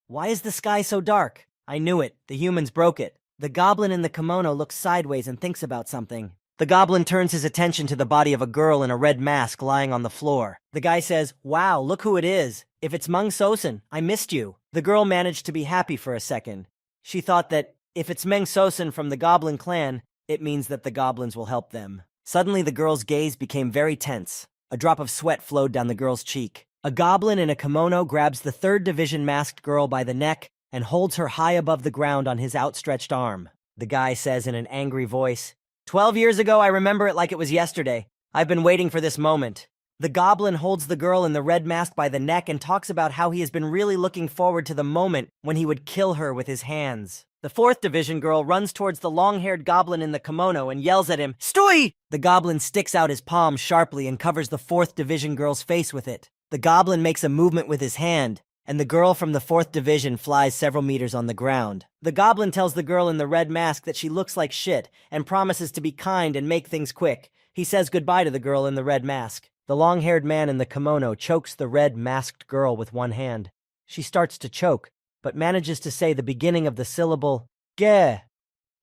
Speaker 1: "Why is the sky so dark?" "I knew it. The humans broke it." The goblin in the kimono looks sideways and thinks about something. The goblin turns his attention to the body of a girl in a red mask lying on the floor. The guy says, "Wow, look who it is. If it's Meng Sosen, I missed you." The girl managed to be happy for a second. She thought that if it's Meng Sosen from the goblin clan, it means that the goblins will help them. Suddenly, the girl's gaze became very tense. A drop of sweat flowed down the girl's cheek. A goblin in a kimono grabs the 3rd Division masked girl by the neck and holds her high above the ground on his outstretched arm. The guy says in an angry voice, 12 years ago, I remember it like it was yesterday. I've been waiting for this moment." The goblin holds the girl in the red mask by the neck and talks about how he has been really looking forward to the moment when he would kill her with his hands. The 4th Division girl runs towards the long-haired goblin in the kimono and yells at him, "Stoi!" The goblin sticks out his palm sharply and covers the 4th Division girl's face with it. The goblin makes a movement with his hand, and the girl from the 4th Division flies several meters on the ground. The goblin tells the girl in the red mask that she looks like shit and promises to be kind and make things quick. He says goodbye to the girl in the red mask. The long-haired man in the kimono chokes the red-masked girl with one hand. She starts to choke, but manages to say the beginning of the syllable, "Geh,"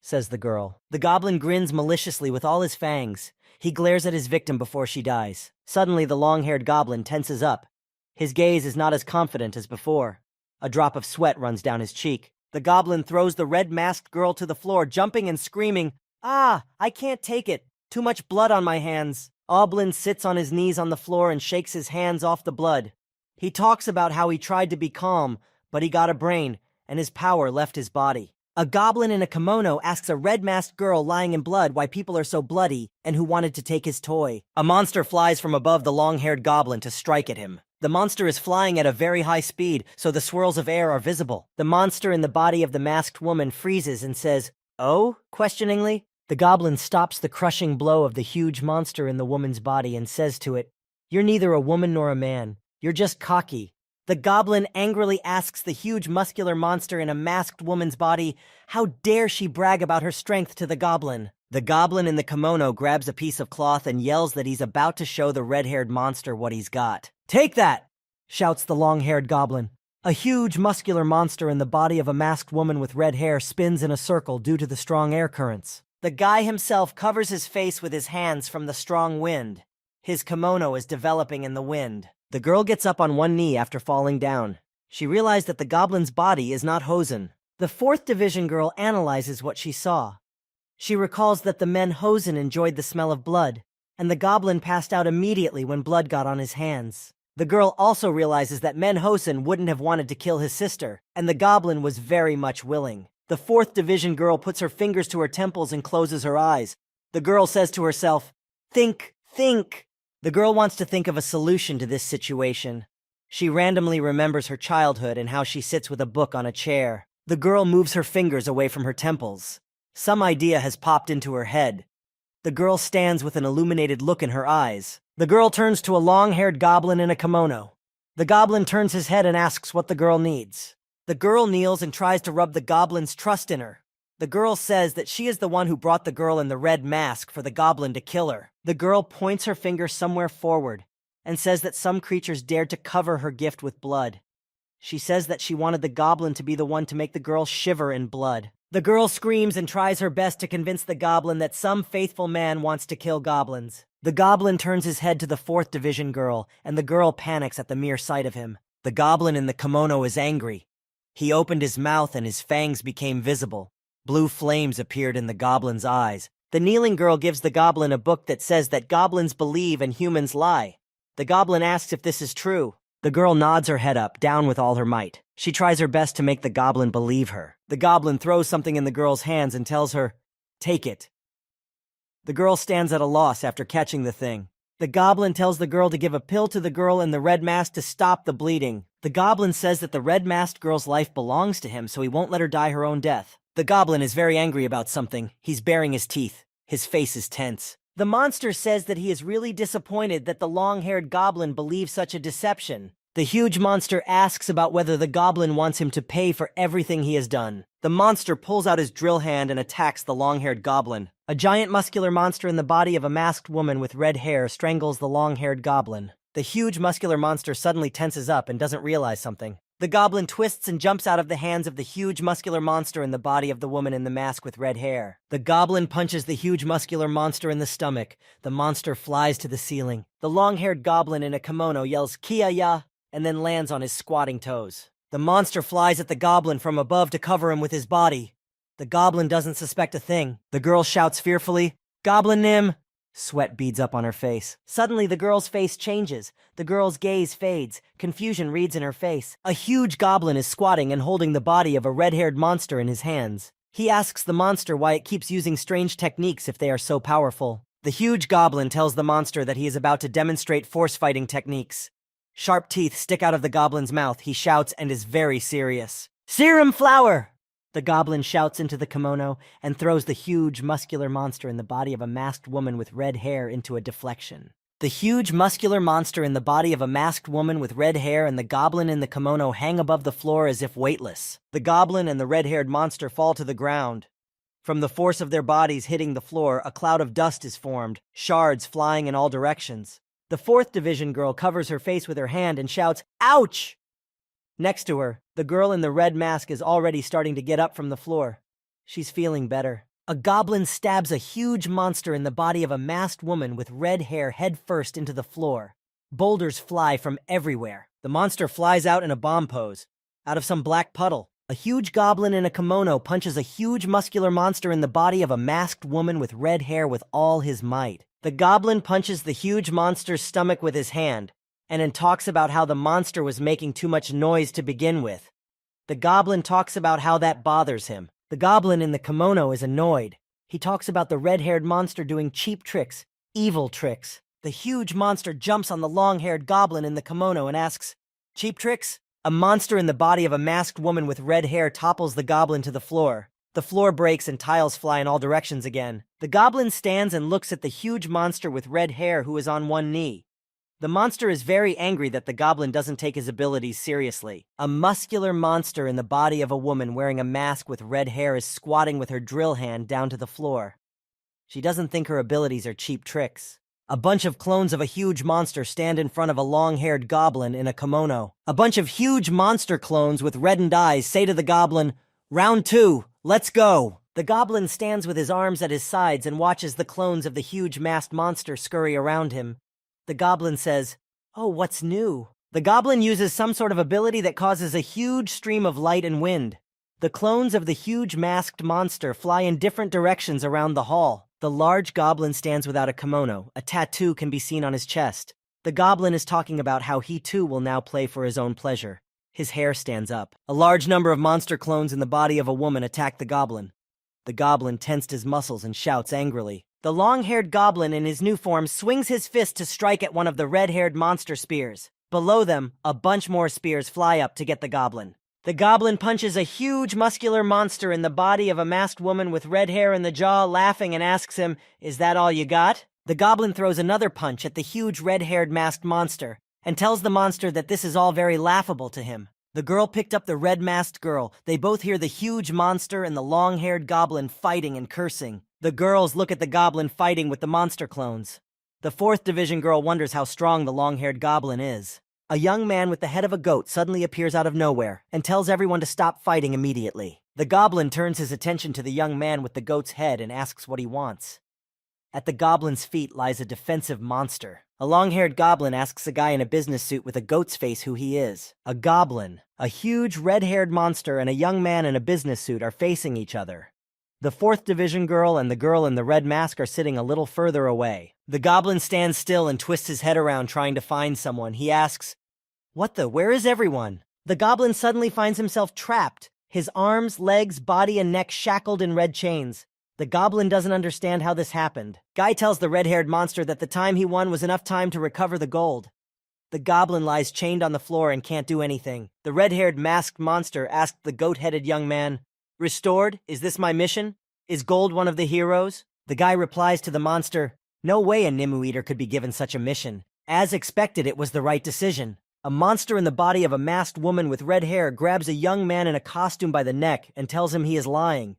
Speaker 1: says the girl. The goblin grins maliciously with all his fangs. He glares at his victim before she dies. Suddenly, the long-haired goblin tenses up. His gaze is not as confident as before. A drop of sweat runs down his cheek. The goblin throws the red-masked girl to the floor, jumping and screaming, "Ah, I can't take it. Too much blood on my hands." Oblin sits on his knees on the floor and shakes his hands off the blood. He talks about how he tried to be calm, but he got a brain, and his power left his body. A goblin in a kimono asks a red-masked girl lying in blood why people are so bloody and who wanted to take his toy. A monster flies from above the long-haired goblin to strike at him. The monster is flying at a very high speed, so the swirls of air are visible. The monster in the body of the masked woman freezes and says, "Oh?" questioningly. The goblin stops the crushing blow of the huge monster in the woman's body and says to it, "You're neither a woman nor a man. You're just cocky." The goblin angrily asks the huge muscular monster in a masked woman's body, how dare she brag about her strength to the goblin. The goblin in the kimono grabs a piece of cloth and yells that he's about to show the red-haired monster what he's got. "Take that!" shouts the long-haired goblin. A huge muscular monster in the body of a masked woman with red hair spins in a circle due to the strong air currents. The guy himself covers his face with his hands from the strong wind. His kimono is developing in the wind. The girl gets up on one knee after falling down. She realized that the goblin's body is not Hosen. The 4th Division girl analyzes what she saw. She recalls that the men Hosen enjoyed the smell of blood, and the goblin passed out immediately when blood got on his hands. The girl also realizes that Men Hosen wouldn't have wanted to kill his sister, and the goblin was very much willing. The 4th Division girl puts her fingers to her temples and closes her eyes. The girl says to herself, "Think, think." The girl wants to think of a solution to this situation. She randomly remembers her childhood and how she sits with a book on a chair. The girl moves her fingers away from her temples. Some idea has popped into her head. The girl stands with an illuminated look in her eyes. The girl turns to a long-haired goblin in a kimono. The goblin turns his head and asks what the girl needs. The girl kneels and tries to rub the goblin's trust in her. The girl says that she is the one who brought the girl in the red mask for the goblin to kill her. The girl points her finger somewhere forward and says that some creatures dared to cover her gift with blood. She says that she wanted the goblin to be the one to make the girl shiver in blood. The girl screams and tries her best to convince the goblin that some faithful man wants to kill goblins. The goblin turns his head to the 4th Division girl, and the girl panics at the mere sight of him. The goblin in the kimono is angry. He opened his mouth and his fangs became visible. Blue flames appeared in the goblin's eyes. The kneeling girl gives the goblin a book that says that goblins believe and humans lie. The goblin asks if this is true. The girl nods her head up, down with all her might. She tries her best to make the goblin believe her. The goblin throws something in the girl's hands and tells her, "Take it." The girl stands at a loss after catching the thing. The goblin tells the girl to give a pill to the girl in the red mask to stop the bleeding. The goblin says that the red-masked girl's life belongs to him, so he won't let her die her own death. The goblin is very angry about something. He's baring his teeth. His face is tense. The monster says that he is really disappointed that the long-haired goblin believes such a deception. The huge monster asks about whether the goblin wants him to pay for everything he has done. The monster pulls out his drill hand and attacks the long-haired goblin. A giant muscular monster in the body of a masked woman with red hair strangles the long-haired goblin. The huge muscular monster suddenly tenses up and doesn't realize something. The goblin twists and jumps out of the hands of the huge muscular monster in the body of the woman in the mask with red hair. The goblin punches the huge muscular monster in the stomach. The monster flies to the ceiling. The long-haired goblin in a kimono yells "Kia-ya!" and then lands on his squatting toes. The monster flies at the goblin from above to cover him with his body. The goblin doesn't suspect a thing. The girl shouts fearfully, "Goblin Nim!" Sweat beads up on her face. Suddenly, the girl's face changes. The girl's gaze fades. Confusion reads in her face. A huge goblin is squatting and holding the body of a red-haired monster in his hands. He asks the monster why it keeps using strange techniques if they are so powerful. The huge goblin tells the monster that he is about to demonstrate force-fighting techniques. Sharp teeth stick out of the goblin's mouth. He shouts and is very serious. "Serum flower!" The goblin shouts into the kimono and throws the huge, muscular monster in the body of a masked woman with red hair into a deflection. The huge, muscular monster in the body of a masked woman with red hair and the goblin in the kimono hang above the floor as if weightless. The goblin and the red-haired monster fall to the ground. From the force of their bodies hitting the floor, a cloud of dust is formed, shards flying in all directions. The 4th Division girl covers her face with her hand and shouts, "Ouch!" Next to her, the girl in the red mask is already starting to get up from the floor. She's feeling better. A goblin stabs a huge monster in the body of a masked woman with red hair head first into the floor. Boulders fly from everywhere. The monster flies out in a bomb pose, out of some black puddle. A huge goblin in a kimono punches a huge muscular monster in the body of a masked woman with red hair with all his might. The goblin punches the huge monster's stomach with his hand, and then talks about how the monster was making too much noise to begin with. The goblin talks about how that bothers him. The goblin in the kimono is annoyed. He talks about the red-haired monster doing cheap tricks, evil tricks. The huge monster jumps on the long-haired goblin in the kimono and asks, "Cheap tricks?" A monster in the body of a masked woman with red hair topples the goblin to the floor. The floor breaks and tiles fly in all directions again. The goblin stands and looks at the huge monster with red hair who is on one knee. The monster is very angry that the goblin doesn't take his abilities seriously. A muscular monster in the body of a woman wearing a mask with red hair is squatting with her drill hand down to the floor. She doesn't think her abilities are cheap tricks. A bunch of clones of a huge monster stand in front of a long-haired goblin in a kimono. A bunch of huge monster clones with reddened eyes say to the goblin, "Round 2, let's go!" The goblin stands with his arms at his sides and watches the clones of the huge masked monster scurry around him. The goblin says, "Oh, what's new?" The goblin uses some sort of ability that causes a huge stream of light and wind. The clones of the huge masked monster fly in different directions around the hall. The large goblin stands without a kimono. A tattoo can be seen on his chest. The goblin is talking about how he too will now play for his own pleasure. His hair stands up. A large number of monster clones in the body of a woman attack the goblin. The goblin tensed his muscles and shouts angrily. The long-haired goblin in his new form swings his fist to strike at one of the red-haired monster spears. Below them, a bunch more spears fly up to get the goblin. The goblin punches a huge muscular monster in the body of a masked woman with red hair in the jaw, laughing and asks him, "Is that all you got?" The goblin throws another punch at the huge red-haired masked monster and tells the monster that this is all very laughable to him. The girl picked up the red-masked girl. They both hear the huge monster and the long-haired goblin fighting and cursing. The girls look at the goblin fighting with the monster clones. The 4th Division girl wonders how strong the long-haired goblin is. A young man with the head of a goat suddenly appears out of nowhere and tells everyone to stop fighting immediately. The goblin turns his attention to the young man with the goat's head and asks what he wants. At the goblin's feet lies a defensive monster. A long-haired goblin asks a guy in a business suit with a goat's face who he is. A goblin, a huge red-haired monster, and a young man in a business suit are facing each other. The 4th Division girl and the girl in the red mask are sitting a little further away. The goblin stands still and twists his head around trying to find someone. He asks, where is everyone?" The goblin suddenly finds himself trapped, his arms, legs, body, and neck shackled in red chains. The goblin doesn't understand how this happened. Guy tells the red-haired monster that the time he won was enough time to recover the gold. The goblin lies chained on the floor and can't do anything. The red-haired masked monster asked the goat-headed young man, "Restored? Is this my mission? Is gold one of the heroes?" The guy replies to the monster, "No way a Nimue Eater could be given such a mission. As expected, it was the right decision." A monster in the body of a masked woman with red hair grabs a young man in a costume by the neck and tells him he is lying.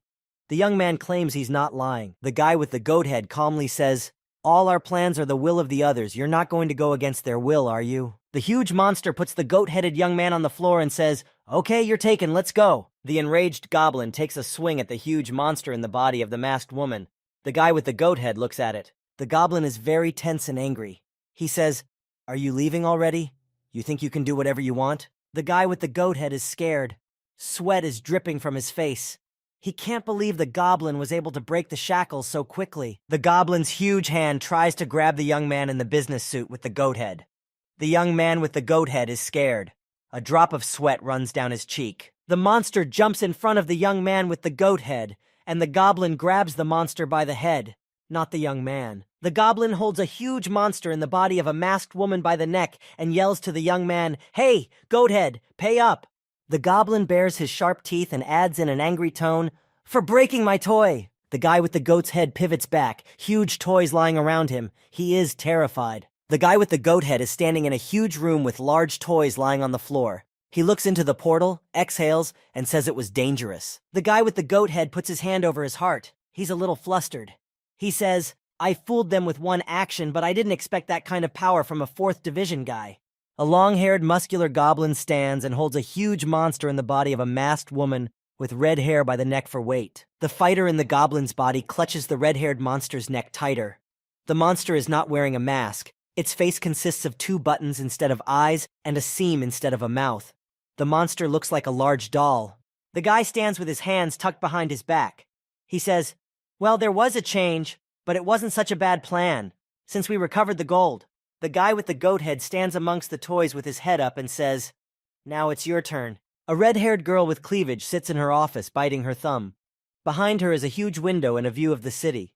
Speaker 1: The young man claims he's not lying. The guy with the goat head calmly says, "All our plans are the will of the others. You're not going to go against their will, are you?" The huge monster puts the goat-headed young man on the floor and says, "Okay, you're taken, let's go." The enraged goblin takes a swing at the huge monster in the body of the masked woman. The guy with the goat head looks at it. The goblin is very tense and angry. He says, "Are you leaving already? You think you can do whatever you want?" The guy with the goat head is scared. Sweat is dripping from his face. He can't believe the goblin was able to break the shackles so quickly. The goblin's huge hand tries to grab the young man in the business suit with the goat head. The young man with the goat head is scared. A drop of sweat runs down his cheek. The monster jumps in front of the young man with the goat head, and the goblin grabs the monster by the head, not the young man. The goblin holds a huge monster in the body of a masked woman by the neck and yells to the young man, "Hey, goathead, pay up!" The goblin bares his sharp teeth and adds in an angry tone, "For breaking my toy!" The guy with the goat's head pivots back, huge toys lying around him. He is terrified. The guy with the goat head is standing in a huge room with large toys lying on the floor. He looks into the portal, exhales, and says it was dangerous. The guy with the goat head puts his hand over his heart. He's a little flustered. He says, "I fooled them with one action, but I didn't expect that kind of power from a 4th Division guy." A long-haired, muscular goblin stands and holds a huge monster in the body of a masked woman with red hair by the neck for weight. The fighter in the goblin's body clutches the red-haired monster's neck tighter. The monster is not wearing a mask. Its face consists of 2 buttons instead of eyes and a seam instead of a mouth. The monster looks like a large doll. The guy stands with his hands tucked behind his back. He says, "Well, there was a change, but it wasn't such a bad plan, since we recovered the gold." The guy with the goat head stands amongst the toys with his head up and says, "Now it's your turn." A red-haired girl with cleavage sits in her office, biting her thumb. Behind her is a huge window and a view of the city.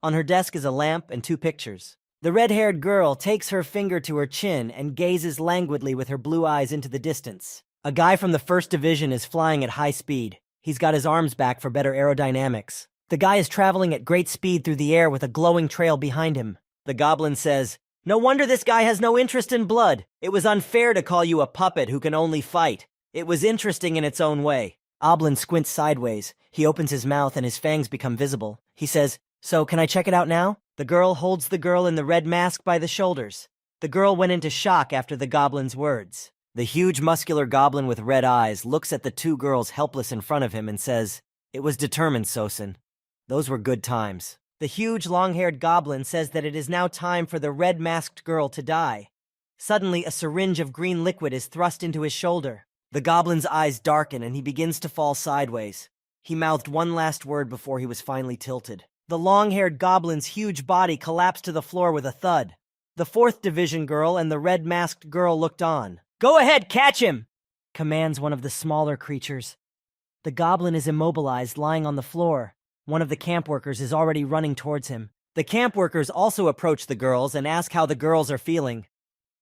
Speaker 1: On her desk is a lamp and 2 pictures. The red-haired girl takes her finger to her chin and gazes languidly with her blue eyes into the distance. A guy from the 1st Division is flying at high speed. He's got his arms back for better aerodynamics. The guy is traveling at great speed through the air with a glowing trail behind him. The goblin says, "No wonder this guy has no interest in blood. It was unfair to call you a puppet who can only fight. It was interesting in its own way." Oblin squints sideways. He opens his mouth and his fangs become visible. He says, "So, can I check it out now?" The girl holds the girl in the red mask by the shoulders. The girl went into shock after the goblin's words. The huge muscular goblin with red eyes looks at the 2 girls helpless in front of him and says, "It was determined, Sosin. Those were good times." The huge long-haired goblin says that it is now time for the red-masked girl to die. Suddenly, a syringe of green liquid is thrust into his shoulder. The goblin's eyes darken and he begins to fall sideways. He mouthed one last word before he was finally tilted. The long-haired goblin's huge body collapsed to the floor with a thud. The 4th Division girl and the red-masked girl looked on. "Go ahead, catch him!" commands one of the smaller creatures. The goblin is immobilized, lying on the floor. One of the camp workers is already running towards him. The camp workers also approach the girls and ask how the girls are feeling.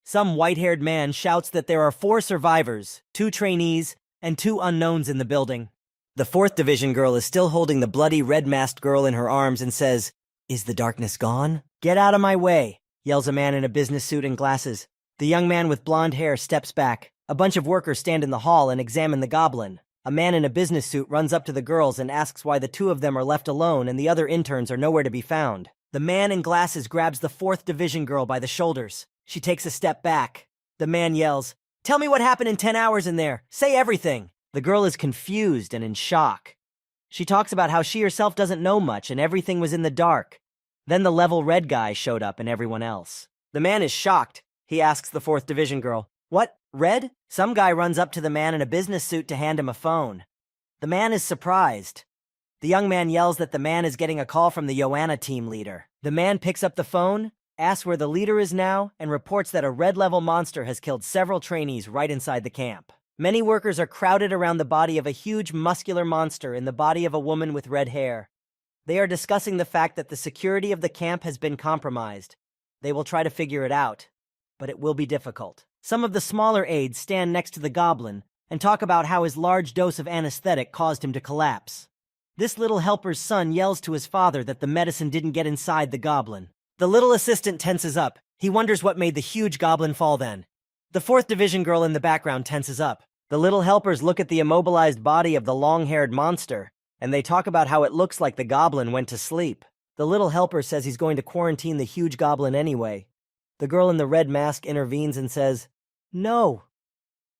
Speaker 1: Some white-haired man shouts that there are 4 survivors, 2 trainees, and 2 unknowns in the building. The 4th Division girl is still holding the bloody red-masked girl in her arms and says, "Is the darkness gone?" "Get out of my way," yells a man in a business suit and glasses. The young man with blonde hair steps back. A bunch of workers stand in the hall and examine the goblin. A man in a business suit runs up to the girls and asks why the 2 of them are left alone and the other interns are nowhere to be found. The man in glasses grabs the 4th Division girl by the shoulders. She takes a step back. The man yells, "Tell me what happened in 10 hours in there. Say everything." The girl is confused and in shock. She talks about how she herself doesn't know much and everything was in the dark. Then the level red guy showed up and everyone else. The man is shocked. He asks the 4th Division girl, "What? Red?" Some guy runs up to the man in a business suit to hand him a phone. The man is surprised. The young man yells that the man is getting a call from the Joanna team leader. The man picks up the phone, asks where the leader is now, and reports that a red-level monster has killed several trainees right inside the camp. Many workers are crowded around the body of a huge muscular monster in the body of a woman with red hair. They are discussing the fact that the security of the camp has been compromised. They will try to figure it out, but it will be difficult. Some of the smaller aides stand next to the goblin and talk about how his large dose of anesthetic caused him to collapse. This little helper's son yells to his father that the medicine didn't get inside the goblin. The little assistant tenses up. He wonders what made the huge goblin fall then. The 4th Division girl in the background tenses up. The little helpers look at the immobilized body of the long-haired monster, and they talk about how it looks like the goblin went to sleep. The little helper says he's going to quarantine the huge goblin anyway. The girl in the red mask intervenes and says, "No."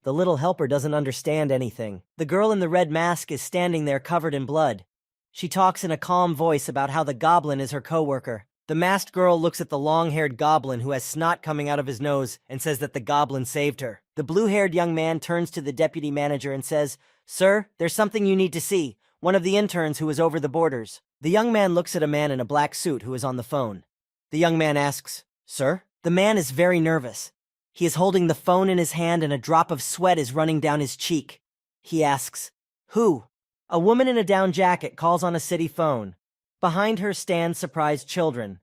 Speaker 1: The little helper doesn't understand anything. The girl in the red mask is standing there covered in blood. She talks in a calm voice about how the goblin is her coworker. The masked girl looks at the long-haired goblin who has snot coming out of his nose and says that the goblin saved her. The blue-haired young man turns to the deputy manager and says, "Sir, there's something you need to see. One of the interns who is over the borders." The young man looks at a man in a black suit who is on the phone. The young man asks, "Sir?" The man is very nervous. He is holding the phone in his hand and a drop of sweat is running down his cheek. He asks, "Who?" A woman in a down jacket calls on a city phone. Behind her stand surprised children.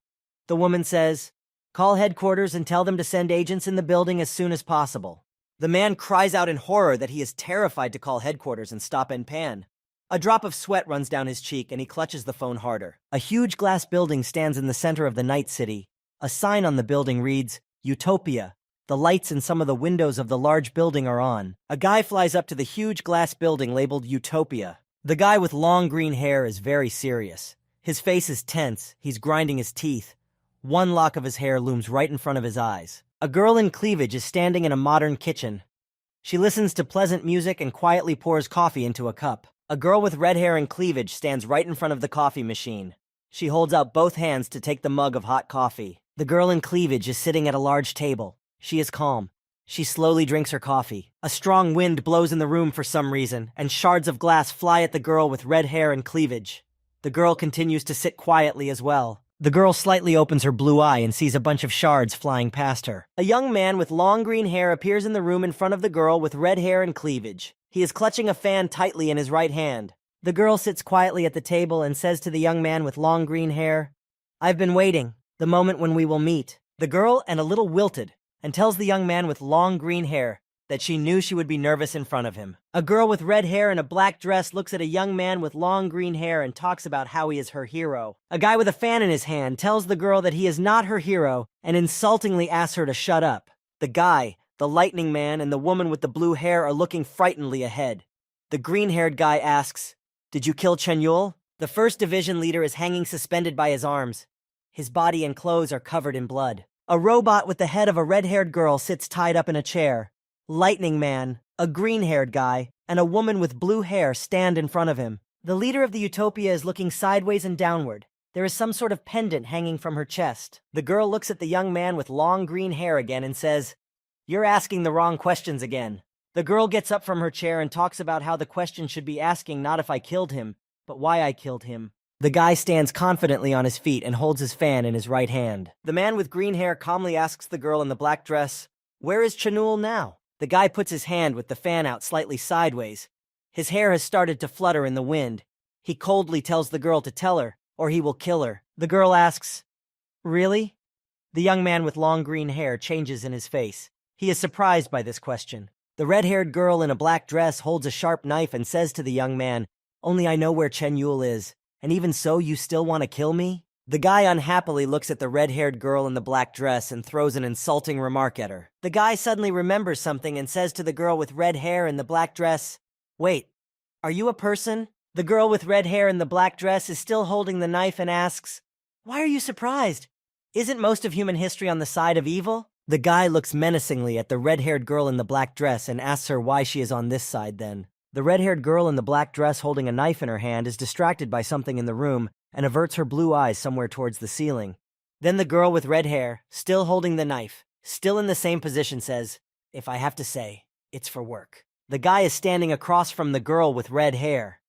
Speaker 1: The woman says, "Call headquarters and tell them to send agents in the building as soon as possible." The man cries out in horror that he is terrified to call headquarters and stop and pan. A drop of sweat runs down his cheek and he clutches the phone harder. A huge glass building stands in the center of the night city. A sign on the building reads, "Utopia." The lights in some of the windows of the large building are on. A guy flies up to the huge glass building labeled Utopia. The guy with long green hair is very serious. His face is tense, he's grinding his teeth. One lock of his hair looms right in front of his eyes. A girl in cleavage is standing in a modern kitchen. She listens to pleasant music and quietly pours coffee into a cup. A girl with red hair and cleavage stands right in front of the coffee machine. She holds out both hands to take the mug of hot coffee. The girl in cleavage is sitting at a large table. She is calm. She slowly drinks her coffee. A strong wind blows in the room for some reason, and shards of glass fly at the girl with red hair and cleavage. The girl continues to sit quietly as well. The girl slightly opens her blue eye and sees a bunch of shards flying past her. A young man with long green hair appears in the room in front of the girl with red hair and cleavage. He is clutching a fan tightly in his right hand. The girl sits quietly at the table and says to the young man with long green hair, "I've been waiting, the moment when we will meet." The girl, and a little wilted, and tells the young man with long green hair that she knew she would be nervous in front of him. A girl with red hair and a black dress looks at a young man with long green hair and talks about how he is her hero. A guy with a fan in his hand tells the girl that he is not her hero and insultingly asks her to shut up. The guy, the lightning man, and the woman with the blue hair are looking frightenedly ahead. The green-haired guy asks, "Did you kill Chen Yul?" The 1st Division leader is hanging suspended by his arms. His body and clothes are covered in blood. A robot with the head of a red-haired girl sits tied up in a chair. Lightning Man, a green-haired guy, and a woman with blue hair stand in front of him. The leader of the Utopia is looking sideways and downward. There is some sort of pendant hanging from her chest. The girl looks at the young man with long green hair again and says, "You're asking the wrong questions again." The girl gets up from her chair and talks about how the question should be asking not if I killed him, but why I killed him. The guy stands confidently on his feet and holds his fan in his right hand. The man with green hair calmly asks the girl in the black dress, "Where is Chanul now?" The guy puts his hand with the fan out slightly sideways. His hair has started to flutter in the wind. He coldly tells the girl to tell her, or he will kill her. The girl asks, "Really?" The young man with long green hair changes in his face. He is surprised by this question. The red-haired girl in a black dress holds a sharp knife and says to the young man, "Only I know where Chen Yul is, and even so you still want to kill me?" The guy unhappily looks at the red-haired girl in the black dress and throws an insulting remark at her. The guy suddenly remembers something and says to the girl with red hair in the black dress, "Wait, are you a person?" The girl with red hair in the black dress is still holding the knife and asks, "Why are you surprised? Isn't most of human history on the side of evil?" The guy looks menacingly at the red-haired girl in the black dress and asks her why she is on this side then. The red-haired girl in the black dress holding a knife in her hand is distracted by something in the room and averts her blue eyes somewhere towards the ceiling. Then the girl with red hair, still holding the knife, still in the same position, says, "If I have to say, it's for work." The guy is standing across from the girl with red hair.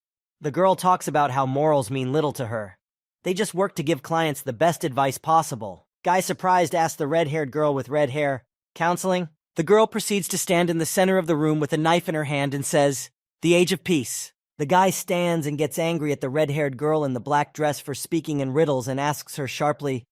Speaker 1: The girl talks about how morals mean little to her. They just work to give clients the best advice possible. Guy surprised asks the red-haired girl with red hair, "Counseling?" The girl proceeds to stand in the center of the room with a knife in her hand and says, "The age of peace." The guy stands and gets angry at the red-haired girl in the black dress for speaking in riddles and asks her sharply,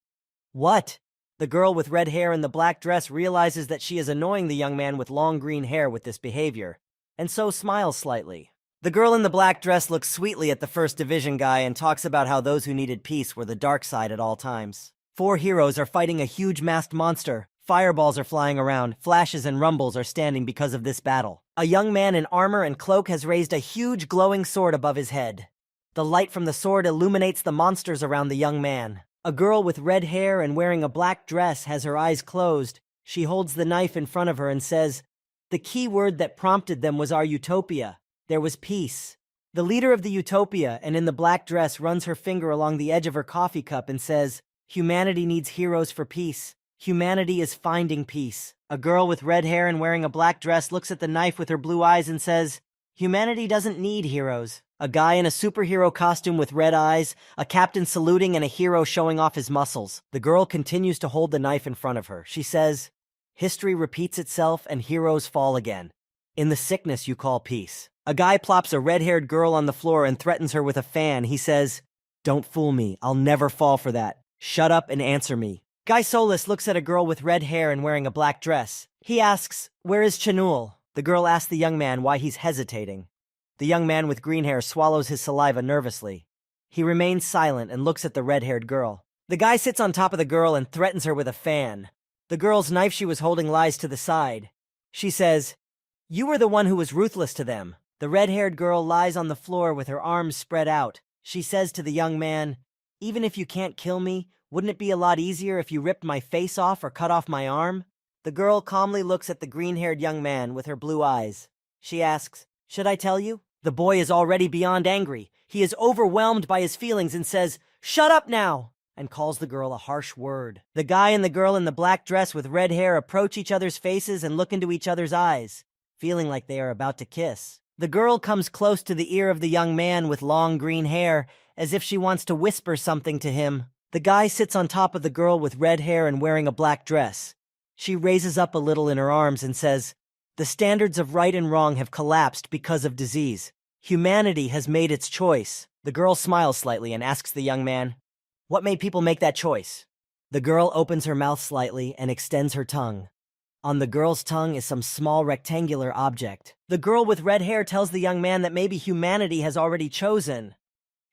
Speaker 1: "What?" The girl with red hair in the black dress realizes that she is annoying the young man with long green hair with this behavior, and so smiles slightly. The girl in the black dress looks sweetly at the 1st Division guy and talks about how those who needed peace were the dark side at all times. 4 heroes are fighting a huge masked monster. Fireballs are flying around, flashes and rumbles are standing because of this battle. A young man in armor and cloak has raised a huge glowing sword above his head. The light from the sword illuminates the monsters around the young man. A girl with red hair and wearing a black dress has her eyes closed. She holds the knife in front of her and says, "The key word that prompted them was our utopia. There was peace." The leader of the utopia, and in the black dress, runs her finger along the edge of her coffee cup and says, "Humanity needs heroes for peace. Humanity is finding peace." A girl with red hair and wearing a black dress looks at the knife with her blue eyes and says, "Humanity doesn't need heroes." A guy in a superhero costume with red eyes, a captain saluting, and a hero showing off his muscles. The girl continues to hold the knife in front of her. She says, "History repeats itself and heroes fall again. In the sickness you call peace." A guy plops a red-haired girl on the floor and threatens her with a fan. He says, "Don't fool me. I'll never fall for that. Shut up and answer me." Guy Solis looks at a girl with red hair and wearing a black dress. He asks, "Where is Chanul?" The girl asks the young man why he's hesitating. The young man with green hair swallows his saliva nervously. He remains silent and looks at the red-haired girl. The guy sits on top of the girl and threatens her with a fan. The girl's knife she was holding lies to the side. She says, "You were the one who was ruthless to them." The red-haired girl lies on the floor with her arms spread out. She says to the young man, "Even if you can't kill me, wouldn't it be a lot easier if you ripped my face off or cut off my arm?" The girl calmly looks at the green-haired young man with her blue eyes. She asks, "Should I tell you?" The boy is already beyond angry. He is overwhelmed by his feelings and says, "Shut up now!" and calls the girl a harsh word. The guy and the girl in the black dress with red hair approach each other's faces and look into each other's eyes, feeling like they are about to kiss. The girl comes close to the ear of the young man with long green hair, as if she wants to whisper something to him. The guy sits on top of the girl with red hair and wearing a black dress. She raises up a little in her arms and says, "The standards of right and wrong have collapsed because of disease. Humanity has made its choice." The girl smiles slightly and asks the young man, "What made people make that choice?" The girl opens her mouth slightly and extends her tongue. On the girl's tongue is some small rectangular object. The girl with red hair tells the young man that maybe humanity has already chosen.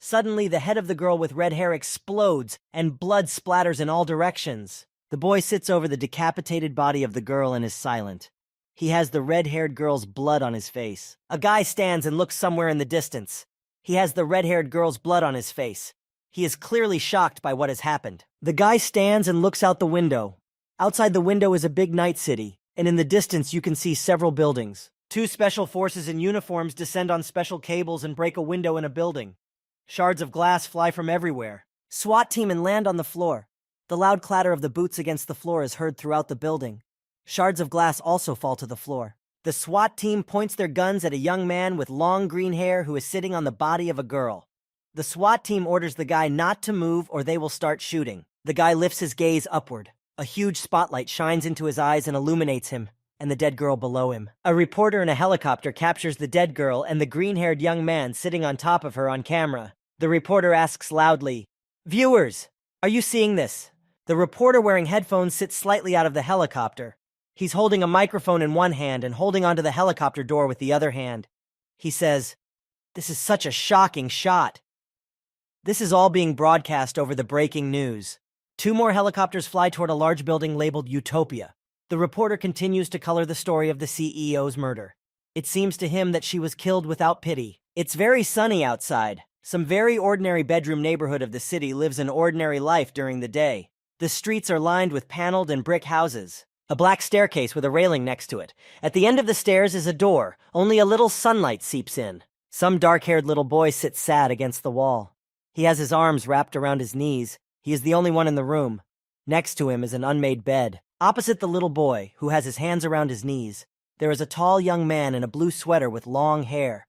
Speaker 1: Suddenly, the head of the girl with red hair explodes and blood splatters in all directions. The boy sits over the decapitated body of the girl and is silent. He has the red-haired girl's blood on his face. A guy stands and looks somewhere in the distance. He has the red-haired girl's blood on his face. He is clearly shocked by what has happened. The guy stands and looks out the window. Outside the window is a big night city, and in the distance you can see several buildings. Two special forces in uniforms descend on special cables and break a window in a building. Shards of glass fly from everywhere. SWAT team and land on the floor. The loud clatter of the boots against the floor is heard throughout the building. Shards of glass also fall to the floor. The SWAT team points their guns at a young man with long green hair who is sitting on the body of a girl. The SWAT team orders the guy not to move or they will start shooting. The guy lifts his gaze upward. A huge spotlight shines into his eyes and illuminates him and the dead girl below him. A reporter in a helicopter captures the dead girl and the green-haired young man sitting on top of her on camera. The reporter asks loudly, "Viewers, are you seeing this?" The reporter wearing headphones sits slightly out of the helicopter. He's holding a microphone in one hand and holding onto the helicopter door with the other hand. He says, "This is such a shocking shot." This is all being broadcast over the breaking news. Two more helicopters fly toward a large building labeled Utopia. The reporter continues to color the story of the CEO's murder. It seems to him that she was killed without pity. It's very sunny outside. Some very ordinary bedroom neighborhood of the city lives an ordinary life during the day. The streets are lined with paneled and brick houses. A black staircase with a railing next to it. At the end of the stairs is a door. Only a little sunlight seeps in. Some dark-haired little boy sits sad against the wall. He has his arms wrapped around his knees. He is the only one in the room. Next to him is an unmade bed. Opposite the little boy, who has his hands around his knees, there is a tall young man in a blue sweater with long hair.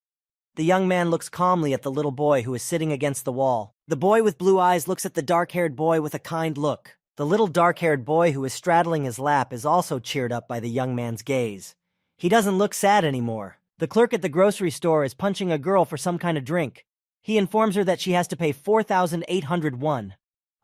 Speaker 1: The young man looks calmly at the little boy who is sitting against the wall. The boy with blue eyes looks at the dark-haired boy with a kind look. The little dark-haired boy who is straddling his lap is also cheered up by the young man's gaze. He doesn't look sad anymore. The clerk at the grocery store is punching a girl for some kind of drink. He informs her that she has to pay 4,800 won.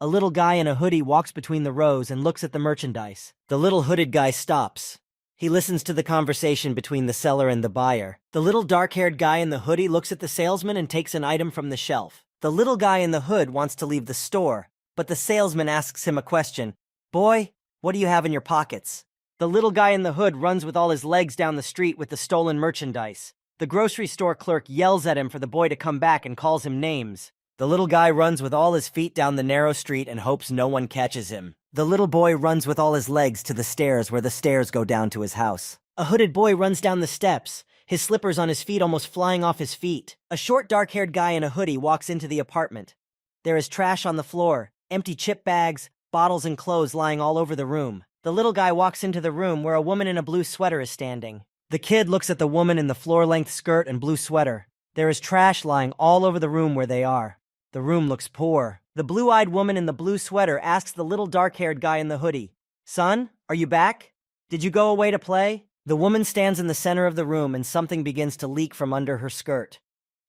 Speaker 1: A little guy in a hoodie walks between the rows and looks at the merchandise. The little hooded guy stops. He listens to the conversation between the seller and the buyer. The little dark-haired guy in the hoodie looks at the salesman and takes an item from the shelf. The little guy in the hood wants to leave the store, but the salesman asks him a question. "Boy, What do you have in your pockets? The little guy in the hood runs with all his legs down the street with the stolen merchandise. The grocery store clerk yells at him for the boy to come back and calls him names. The little guy runs with all his feet down the narrow street and hopes no one catches him. The little boy runs with all his legs to the stairs where the stairs go down to his house. A hooded boy runs down the steps, his slippers on his feet almost flying off his feet. A short dark-haired guy in a hoodie walks into the apartment. There is trash on the floor, empty chip bags, bottles and clothes lying all over the room. The little guy walks into the room where a woman in a blue sweater is standing. The kid looks at the woman in the floor-length skirt and blue sweater. There is trash lying all over the room where they are. The room looks poor. The blue-eyed woman in the blue sweater asks the little dark-haired guy in the hoodie, "Son, are you back? Did you go away to play?" The woman stands in the center of the room and something begins to leak from under her skirt.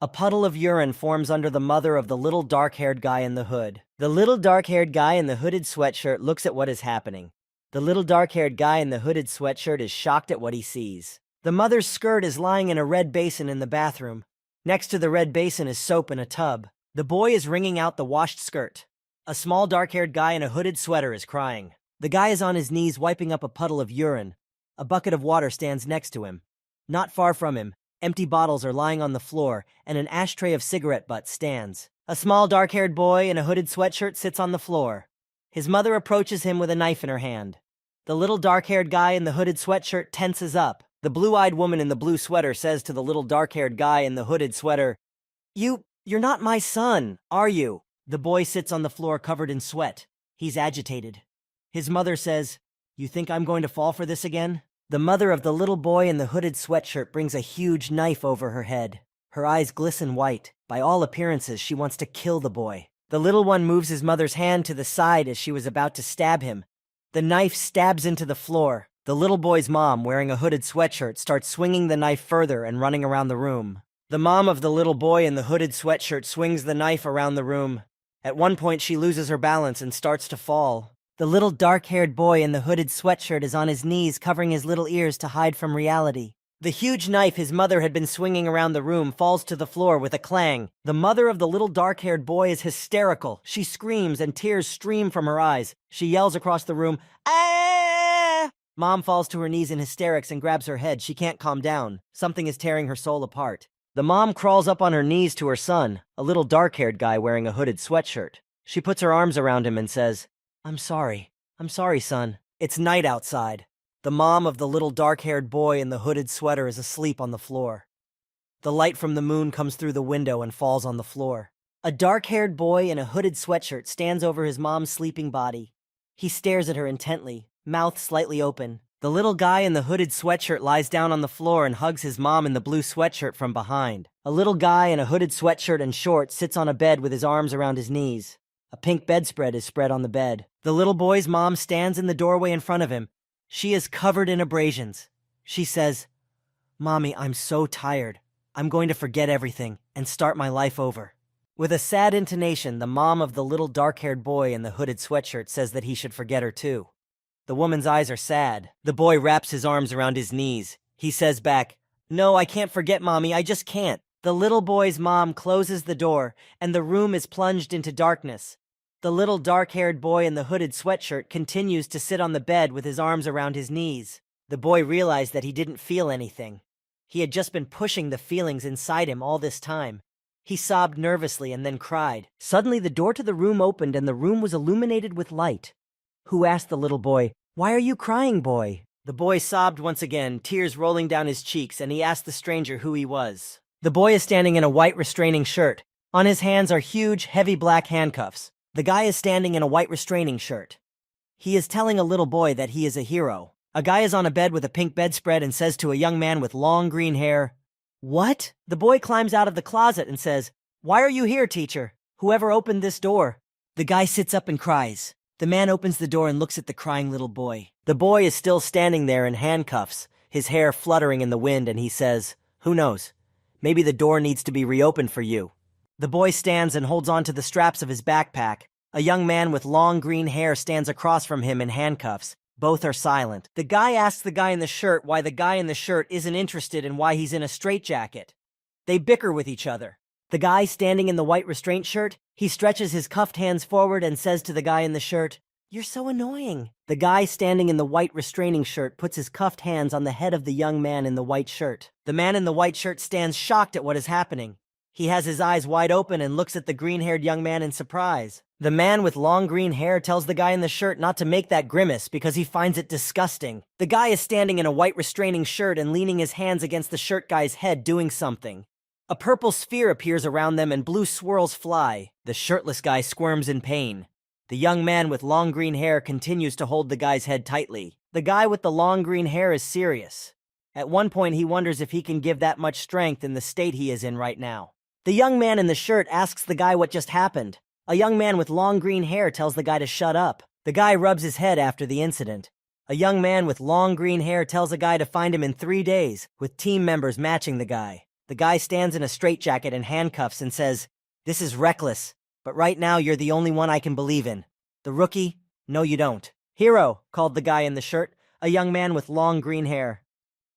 Speaker 1: A puddle of urine forms under the mother of the little dark-haired guy in the hood. The little dark-haired guy in the hooded sweatshirt looks at what is happening. The little dark-haired guy in the hooded sweatshirt is shocked at what he sees. The mother's skirt is lying in a red basin in the bathroom. Next to the red basin is soap in a tub. The boy is wringing out the washed skirt. A small dark-haired guy in a hooded sweater is crying. The guy is on his knees wiping up a puddle of urine. A bucket of water stands next to him. Not far from him, empty bottles are lying on the floor, and an ashtray of cigarette butts stands. A small dark-haired boy in a hooded sweatshirt sits on the floor. His mother approaches him with a knife in her hand. The little dark-haired guy in the hooded sweatshirt tenses up. The blue-eyed woman in the blue sweater says to the little dark-haired guy in the hooded sweater, You're not my son, are you?" The boy sits on the floor covered in sweat. He's agitated. His mother says, "You think I'm going to fall for this again?" The mother of the little boy in the hooded sweatshirt brings a huge knife over her head. Her eyes glisten white. By all appearances, she wants to kill the boy. The little one moves his mother's hand to the side as she was about to stab him. The knife stabs into the floor. The little boy's mom, wearing a hooded sweatshirt, starts swinging the knife further and running around the room. The mom of the little boy in the hooded sweatshirt swings the knife around the room. At one point, she loses her balance and starts to fall. The little dark-haired boy in the hooded sweatshirt is on his knees covering his little ears to hide from reality. The huge knife his mother had been swinging around the room falls to the floor with a clang. The mother of the little dark-haired boy is hysterical. She screams and tears stream from her eyes. She yells across the room, "Ah!" Mom falls to her knees in hysterics and grabs her head. She can't calm down. Something is tearing her soul apart. The mom crawls up on her knees to her son, a little dark-haired guy wearing a hooded sweatshirt. She puts her arms around him and says, I'm sorry, son. It's night outside." The mom of the little dark-haired boy in the hooded sweater is asleep on the floor. The light from the moon comes through the window and falls on the floor. A dark-haired boy in a hooded sweatshirt stands over his mom's sleeping body. He stares at her intently, mouth slightly open. The little guy in the hooded sweatshirt lies down on the floor and hugs his mom in the blue sweatshirt from behind. A little guy in a hooded sweatshirt and shorts sits on a bed with his arms around his knees. A pink bedspread is spread on the bed. The little boy's mom stands in the doorway in front of him. She is covered in abrasions. She says, "Mommy, I'm so tired. I'm going to forget everything and start my life over." With a sad intonation, the mom of the little dark-haired boy in the hooded sweatshirt says that he should forget her too. The woman's eyes are sad. The boy wraps his arms around his knees. He says back, "No, I can't forget, Mommy. I just can't." The little boy's mom closes the door, and the room is plunged into darkness. The little dark-haired boy in the hooded sweatshirt continues to sit on the bed with his arms around his knees. The boy realized that he didn't feel anything. He had just been pushing the feelings inside him all this time. He sobbed nervously and then cried. Suddenly, the door to the room opened and the room was illuminated with light. Who asked the little boy, "Why are you crying, boy?" The boy sobbed once again, tears rolling down his cheeks, and he asked the stranger who he was. The boy is standing in a white restraining shirt. On his hands are huge, heavy black handcuffs. The guy is standing in a white restraining shirt. He is telling a little boy that he is a hero. A guy is on a bed with a pink bedspread and says to a young man with long green hair, "What?" The boy climbs out of the closet and says, "Why are you here, teacher? Whoever opened this door?" The guy sits up and cries. The man opens the door and looks at the crying little boy. The boy is still standing there in handcuffs, his hair fluttering in the wind, and he says, "Who knows? Maybe the door needs to be reopened for you." The boy stands and holds on to the straps of his backpack. A young man with long green hair stands across from him in handcuffs. Both are silent. The guy asks the guy in the shirt why the guy in the shirt isn't interested in why he's in a straitjacket. They bicker with each other. The guy standing in the white restraint shirt, he stretches his cuffed hands forward and says to the guy in the shirt, You're so annoying. The guy standing in the white restraining shirt puts his cuffed hands on the head of the young man in the white shirt. The man in the white shirt stands shocked at what is happening. He has his eyes wide open and looks at the green-haired young man in surprise. The man with long green hair tells the guy in the shirt not to make that grimace because he finds it disgusting. The guy is standing in a white restraining shirt and leaning his hands against the shirt guy's head doing something. A purple sphere appears around them and blue swirls fly. The shirtless guy squirms in pain. The young man with long green hair continues to hold the guy's head tightly. The guy with the long green hair is serious. At one point, he wonders if he can give that much strength in the state he is in right now. The young man in the shirt asks the guy what just happened. A young man with long green hair tells the guy to shut up. The guy rubs his head after the incident. A young man with long green hair tells a guy to find him in 3 days, with team members matching the guy. The guy stands in a straitjacket and handcuffs and says, "This is reckless, but right now you're the only one I can believe in." The rookie, "No, you don't." "Hero," called the guy in the shirt, a young man with long green hair.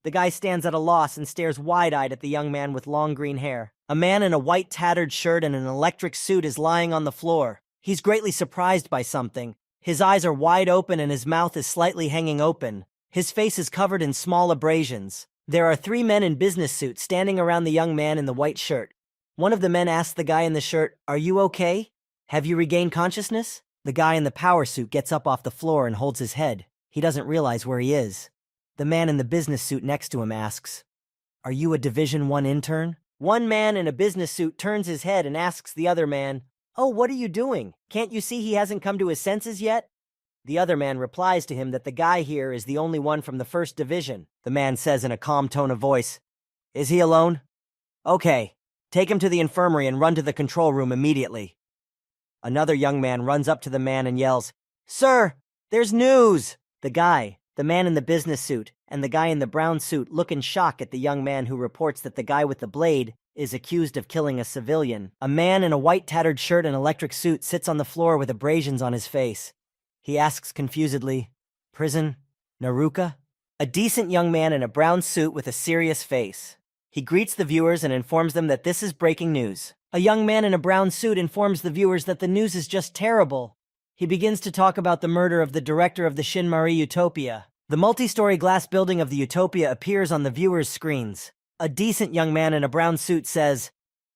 Speaker 1: The guy stands at a loss and stares wide-eyed at the young man with long green hair. A man in a white tattered shirt and an electric suit is lying on the floor. He's greatly surprised by something. His eyes are wide open and his mouth is slightly hanging open. His face is covered in small abrasions. There are 3 men in business suits standing around the young man in the white shirt. One of the men asks the guy in the shirt, "Are you okay? Have you regained consciousness?" The guy in the power suit gets up off the floor and holds his head. He doesn't realize where he is. The man in the business suit next to him asks, "Are you a Division 1 intern?" One man in a business suit turns his head and asks the other man, "Oh, what are you doing? Can't you see he hasn't come to his senses yet?" The other man replies to him that the guy here is the only one from the 1st Division. The man says in a calm tone of voice, "Is he alone? Okay, take him to the infirmary and run to the control room immediately." Another young man runs up to the man and yells, "Sir, there's news!" The man in the business suit, and the guy in the brown suit look in shock at the young man who reports that the guy with the blade is accused of killing a civilian. A man in a white tattered shirt and electric suit sits on the floor with abrasions on his face. He asks confusedly, "Prison? Naruka?" A decent young man in a brown suit with a serious face. He greets the viewers and informs them that this is breaking news. A young man in a brown suit informs the viewers that the news is just terrible. He begins to talk about the murder of the director of the Shinmari Utopia. The multi-story glass building of the Utopia appears on the viewers' screens. A decent young man in a brown suit says,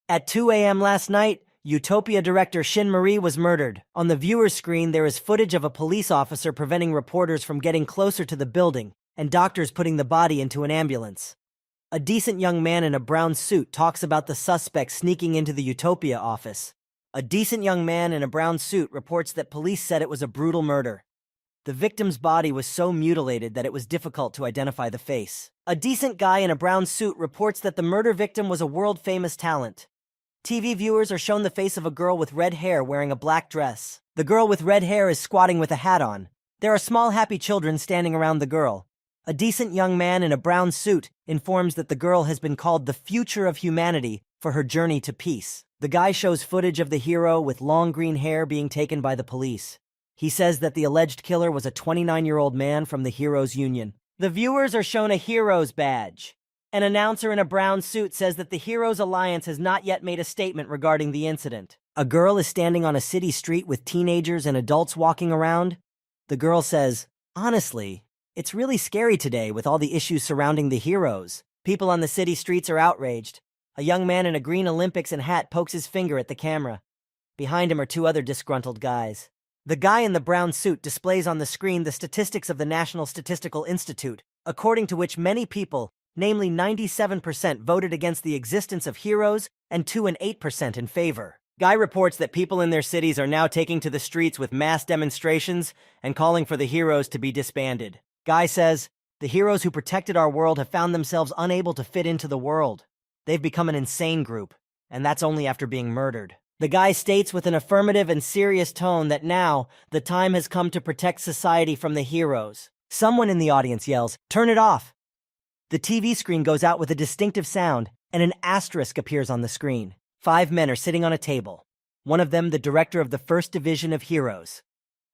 Speaker 1: "At 2 a.m. last night, Utopia director Shinmari was murdered." On the viewer's screen, there is footage of a police officer preventing reporters from getting closer to the building, and doctors putting the body into an ambulance. A decent young man in a brown suit talks about the suspect sneaking into the Utopia office. A decent young man in a brown suit reports that police said it was a brutal murder. The victim's body was so mutilated that it was difficult to identify the face. A decent guy in a brown suit reports that the murder victim was a world-famous talent. TV viewers are shown the face of a girl with red hair wearing a black dress. The girl with red hair is squatting with a hat on. There are small happy children standing around the girl. A decent young man in a brown suit informs that the girl has been called the future of humanity for her journey to peace. The guy shows footage of the hero with long green hair being taken by the police. He says that the alleged killer was a 29-year-old man from the Heroes Union. The viewers are shown a Heroes badge. An announcer in a brown suit says that the Heroes Alliance has not yet made a statement regarding the incident. A girl is standing on a city street with teenagers and adults walking around. The girl says, "Honestly, it's really scary today with all the issues surrounding the heroes. People on the city streets are outraged." A young man in a green Olympics and hat pokes his finger at the camera. Behind him are 2 other disgruntled guys. The guy in the brown suit displays on the screen the statistics of the National Statistical Institute, according to which many people, namely 97%, voted against the existence of heroes and 2 and 8% in favor. Guy reports that people in their cities are now taking to the streets with mass demonstrations and calling for the heroes to be disbanded. Guy says, "The heroes who protected our world have found themselves unable to fit into the world. They've become an insane group, and that's only after being murdered." The guy states with an affirmative and serious tone that now the time has come to protect society from the heroes. Someone in the audience yells, "Turn it off!" The TV screen goes out with a distinctive sound, and an asterisk appears on the screen. 5 men are sitting on a table. One of them the director of the 1st Division of Heroes.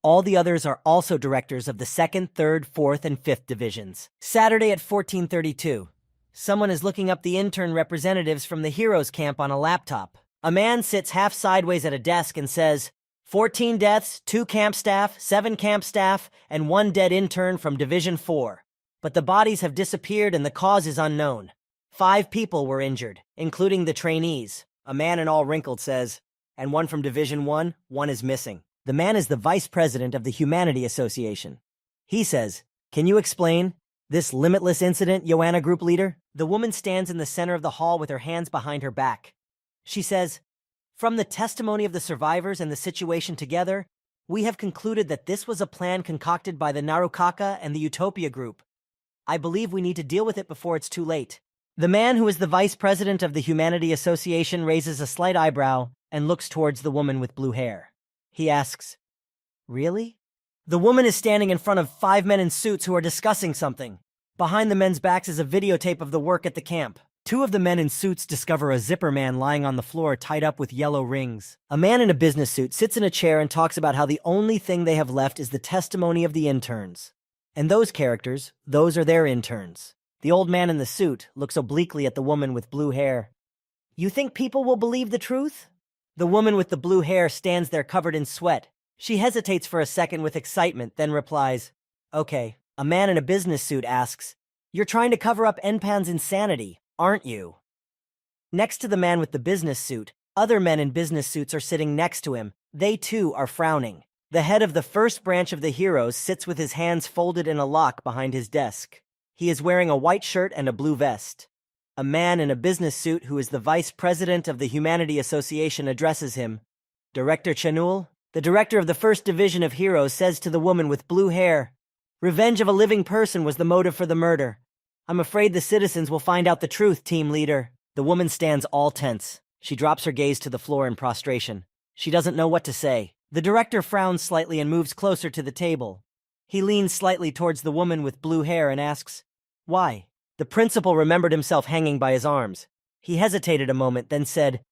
Speaker 1: All the others are also directors of the 2nd, 3rd, 4th, and 5th Divisions. Saturday at 14:32. Someone is looking up the intern representatives from the Heroes camp on a laptop. A man sits half sideways at a desk and says, 14 deaths, 2 camp staff, 7 camp staff, and 1 dead intern from Division 4. But the bodies have disappeared and the cause is unknown. 5 people were injured, including the trainees. A man in all wrinkled says, and 1 from Division 1, 1 is missing. The man is the vice president of the Humanity Association. He says, "Can you explain this limitless incident, Joanna group leader?" The woman stands in the center of the hall with her hands behind her back. She says, "From the testimony of the survivors and the situation together, we have concluded that this was a plan concocted by the Narukaka and the Utopia group. I believe we need to deal with it before it's too late." The man who is the vice president of the Humanity Association raises a slight eyebrow and looks towards the woman with blue hair. He asks, "Really?" The woman is standing in front of 5 men in suits who are discussing something. Behind the men's backs is a videotape of the work at the camp. 2 of the men in suits discover a zipper man lying on the floor tied up with yellow rings. A man in a business suit sits in a chair and talks about how the only thing they have left is the testimony of the interns. And those characters, those are their interns. The old man in the suit looks obliquely at the woman with blue hair. "You think people will believe the truth?" The woman with the blue hair stands there covered in sweat. She hesitates for a second with excitement, then replies, "Okay." A man in a business suit asks, "You're trying to cover up Enpan's insanity, aren't you?" Next to the man with the business suit, other men in business suits are sitting next to him. They too are frowning. The head of the first branch of the heroes sits with his hands folded in a lock behind his desk. He is wearing a white shirt and a blue vest. A man in a business suit who is the vice president of the Humanity Association addresses him. "Director Chanul?" The director of the first division of heroes says to the woman with blue hair, "Revenge of a living person was the motive for the murder. I'm afraid the citizens will find out the truth, team leader." The woman stands all tense. She drops her gaze to the floor in prostration. She doesn't know what to say. The director frowns slightly and moves closer to the table. He leans slightly towards the woman with blue hair and asks, "Why?" The principal remembered himself hanging by his arms. He hesitated a moment, then said,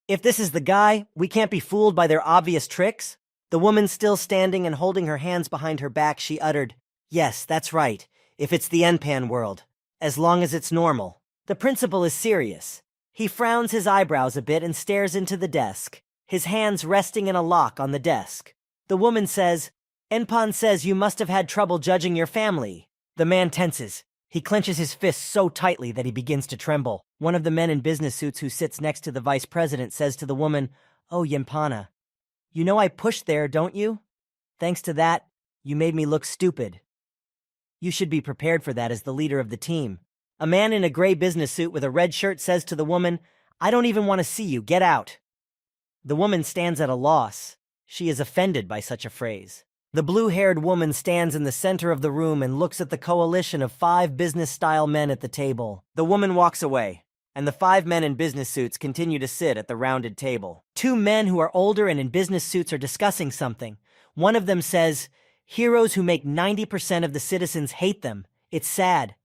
Speaker 1: "If this is the guy, we can't be fooled by their obvious tricks." The woman still standing and holding her hands behind her back, she uttered, "Yes, that's right, if it's the Enpan world, as long as it's normal." The principal is serious. He frowns his eyebrows a bit and stares into the desk, his hands resting in a lock on the desk. The woman says, "Enpan says you must have had trouble judging your family." The man tenses. He clenches his fists so tightly that he begins to tremble. One of the men in business suits who sits next to the vice president says to the woman, "Oh, Yempana, you know I pushed there, don't you? Thanks to that, you made me look stupid. You should be prepared for that as the leader of the team." A man in a gray business suit with a red shirt says to the woman, "I don't even want to see you, get out." The woman stands at a loss. She is offended by such a phrase. The blue-haired woman stands in the center of the room and looks at the coalition of 5 business-style men at the table. The woman walks away, and the 5 men in business suits continue to sit at the rounded table. 2 men who are older and in business suits are discussing something. One of them says, "Heroes who make 90% of the citizens hate them. It's sad."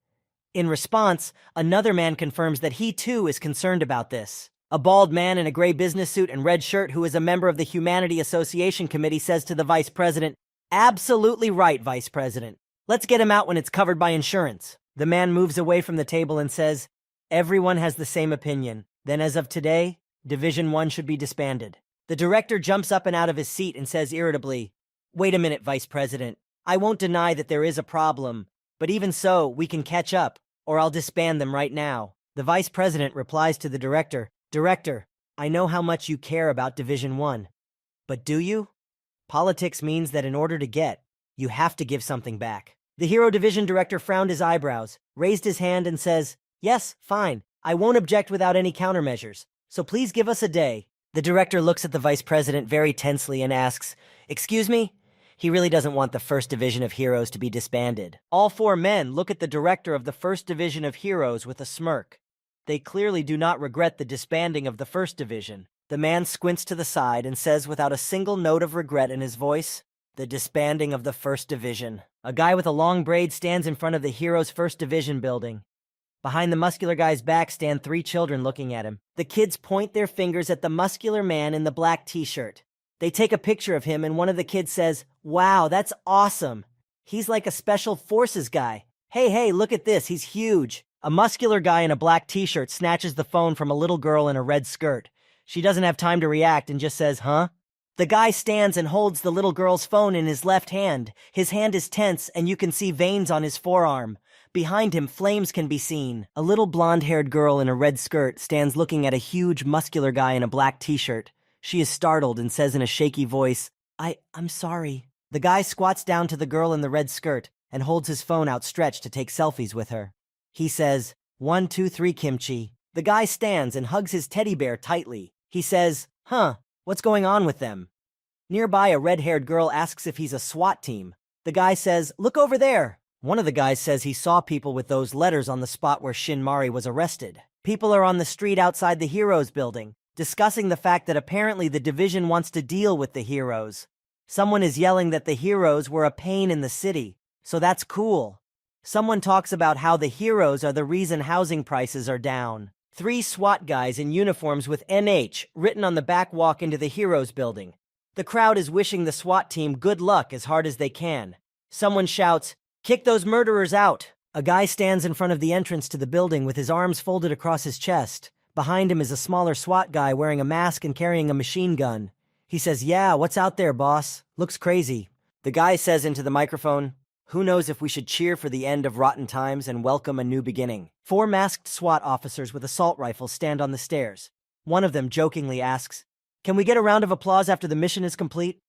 Speaker 1: In response, another man confirms that he too is concerned about this. A bald man in a gray business suit and red shirt who is a member of the Humanity Association Committee says to the vice president, "Absolutely right, Vice President. Let's get him out when it's covered by insurance." The man moves away from the table and says, "Everyone has the same opinion. Then as of today, Division 1 should be disbanded." The director jumps up and out of his seat and says irritably, "Wait a minute, Vice President. I won't deny that there is a problem, but even so, we can catch up, or I'll disband them right now." The Vice President replies to the director, "Director, I know how much you care about Division 1. But do you? Politics means that in order to get, you have to give something back." The Hero Division director frowned his eyebrows, raised his hand and says, "Yes, fine. I won't object without any countermeasures. So please give us a day." The director looks at the vice president very tensely and asks, "Excuse me?" He really doesn't want the First Division of Heroes to be disbanded. All 4 men look at the director of the First Division of Heroes with a smirk. They clearly do not regret the disbanding of the First Division. The man squints to the side and says without a single note of regret in his voice, "The disbanding of the First Division." A guy with a long braid stands in front of the Heroes' First Division building. Behind the muscular guy's back stand 3 children looking at him. The kids point their fingers at the muscular man in the black t-shirt. They take a picture of him and one of the kids says, "Wow, that's awesome. He's like a special forces guy. Hey, look at this, he's huge." A muscular guy in a black t-shirt snatches the phone from a little girl in a red skirt. She doesn't have time to react and just says, "Huh?" The guy stands and holds the little girl's phone in his left hand. His hand is tense and you can see veins on his forearm. Behind him, flames can be seen. A little blonde-haired girl in a red skirt stands looking at a huge, muscular guy in a black t-shirt. She is startled and says in a shaky voice, I'm sorry. The guy squats down to the girl in the red skirt and holds his phone outstretched to take selfies with her. He says, 1, 2, 3, kimchi. The guy stands and hugs his teddy bear tightly. He says, what's going on with them? Nearby, a red-haired girl asks if he's a SWAT team. The guy says, look over there. One of the guys says he saw people with those letters on the spot where Shin Mari was arrested. People are on the street outside the Heroes building, discussing the fact that apparently the division wants to deal with the Heroes. Someone is yelling that the Heroes were a pain in the city, so that's cool. Someone talks about how the Heroes are the reason housing prices are down. 3 SWAT guys in uniforms with NH written on the back walk into the Heroes building. The crowd is wishing the SWAT team good luck as hard as they can. Someone shouts, kick those murderers out! A guy stands in front of the entrance to the building with his arms folded across his chest. Behind him is a smaller SWAT guy wearing a mask and carrying a machine gun. He says, yeah, what's out there, boss? Looks crazy. The guy says into the microphone, who knows if we should cheer for the end of rotten times and welcome a new beginning. 4 masked SWAT officers with assault rifles stand on the stairs. One of them jokingly asks, can we get a round of applause after the mission is complete?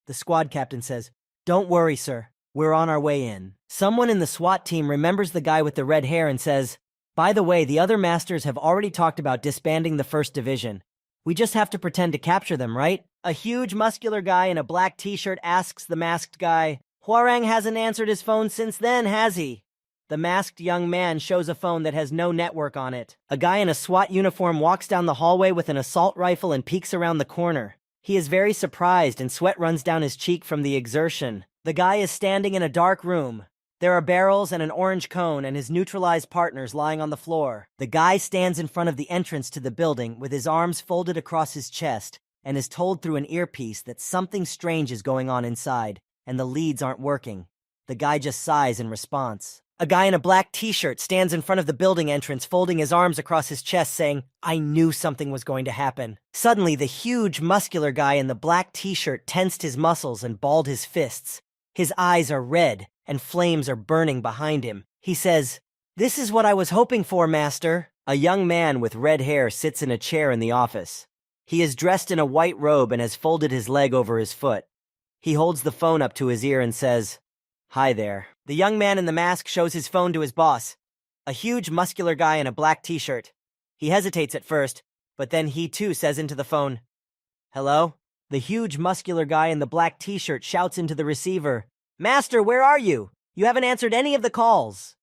Speaker 1: The squad captain says, don't worry, sir. We're on our way in. Someone in the SWAT team remembers the guy with the red hair and says, by the way, the other masters have already talked about disbanding the 1st Division. We just have to pretend to capture them, right? A huge muscular guy in a black t-shirt asks the masked guy, Hwarang hasn't answered his phone since then, has he? The masked young man shows a phone that has no network on it. A guy in a SWAT uniform walks down the hallway with an assault rifle and peeks around the corner. He is very surprised and sweat runs down his cheek from the exertion. The guy is standing in a dark room. There are barrels and an orange cone and his neutralized partners lying on the floor. The guy stands in front of the entrance to the building with his arms folded across his chest and is told through an earpiece that something strange is going on inside and the leads aren't working. The guy just sighs in response. A guy in a black t-shirt stands in front of the building entrance folding his arms across his chest saying, I knew something was going to happen. Suddenly, the huge muscular guy in the black t-shirt tensed his muscles and balled his fists. His eyes are red and flames are burning behind him. He says, this is what I was hoping for, master. A young man with red hair sits in a chair in the office. He is dressed in a white robe and has folded his leg over his foot. He holds the phone up to his ear and says, hi there. The young man in the mask shows his phone to his boss, a huge muscular guy in a black t-shirt. He hesitates at first, but then he too says into the phone, hello? The huge muscular guy in the black t-shirt shouts into the receiver, master, where are you? You haven't answered any of the calls.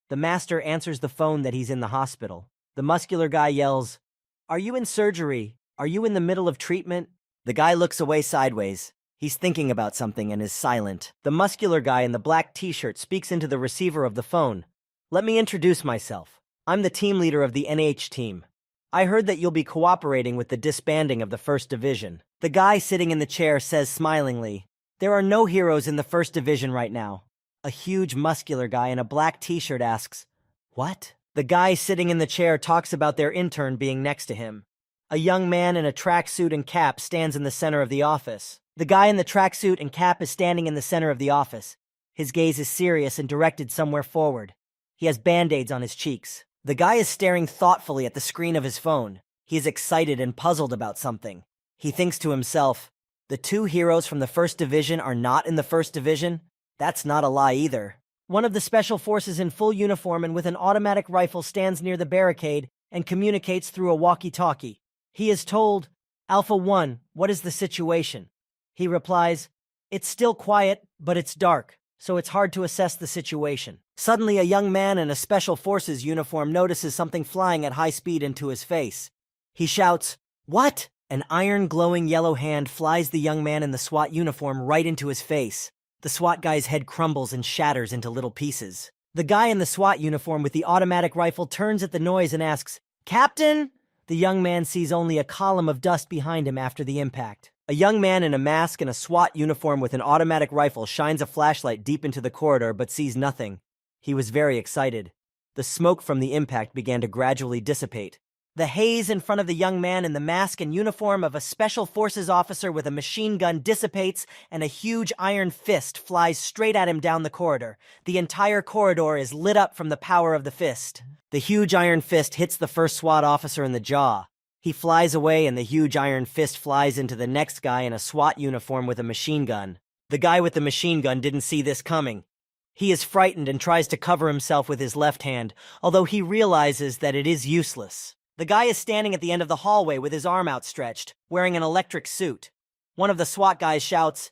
Speaker 1: The master answers the phone that he's in the hospital. The muscular guy yells, are you in surgery? Are you in the middle of treatment? The guy looks away sideways. He's thinking about something and is silent. The muscular guy in the black t-shirt speaks into the receiver of the phone. Let me introduce myself. I'm the team leader of the NH team. I heard that you'll be cooperating with the disbanding of the 1st Division. The guy sitting in the chair says smilingly, there are no heroes in the 1st Division right now. A huge muscular guy in a black t-shirt asks, what? The guy sitting in the chair talks about their intern being next to him. A young man in a tracksuit and cap stands in the center of the office. The guy in the tracksuit and cap is standing in the center of the office. His gaze is serious and directed somewhere forward. He has band-aids on his cheeks. The guy is staring thoughtfully at the screen of his phone. He is excited and puzzled about something. He thinks to himself, the 2 heroes from the 1st Division are not in the 1st Division? That's not a lie either. One of the special forces in full uniform and with an automatic rifle stands near the barricade and communicates through a walkie-talkie. He is told, Alpha 1, what is the situation? He replies, it's still quiet, but it's dark, so it's hard to assess the situation. Suddenly, a young man in a special forces uniform notices something flying at high speed into his face. He shouts, what? An iron glowing yellow hand flies the young man in the SWAT uniform right into his face. The SWAT guy's head crumbles and shatters into little pieces. The guy in the SWAT uniform with the automatic rifle turns at the noise and asks, Captain? The young man sees only a column of dust behind him after the impact. A young man in a mask and a SWAT uniform with an automatic rifle shines a flashlight deep into the corridor but sees nothing. He was very excited. The smoke from the impact began to gradually dissipate. The haze in front of the young man in the mask and uniform of a special forces officer with a machine gun dissipates, and a huge iron fist flies straight at him down the corridor. The entire corridor is lit up from the power of the fist. The huge iron fist hits the first SWAT officer in the jaw. He flies away, and the huge iron fist flies into the next guy in a SWAT uniform with a machine gun. The guy with the machine gun didn't see this coming. He is frightened and tries to cover himself with his left hand, although he realizes that it is useless. The guy is standing at the end of the hallway with his arm outstretched, wearing an electric suit. One of the SWAT guys shouts,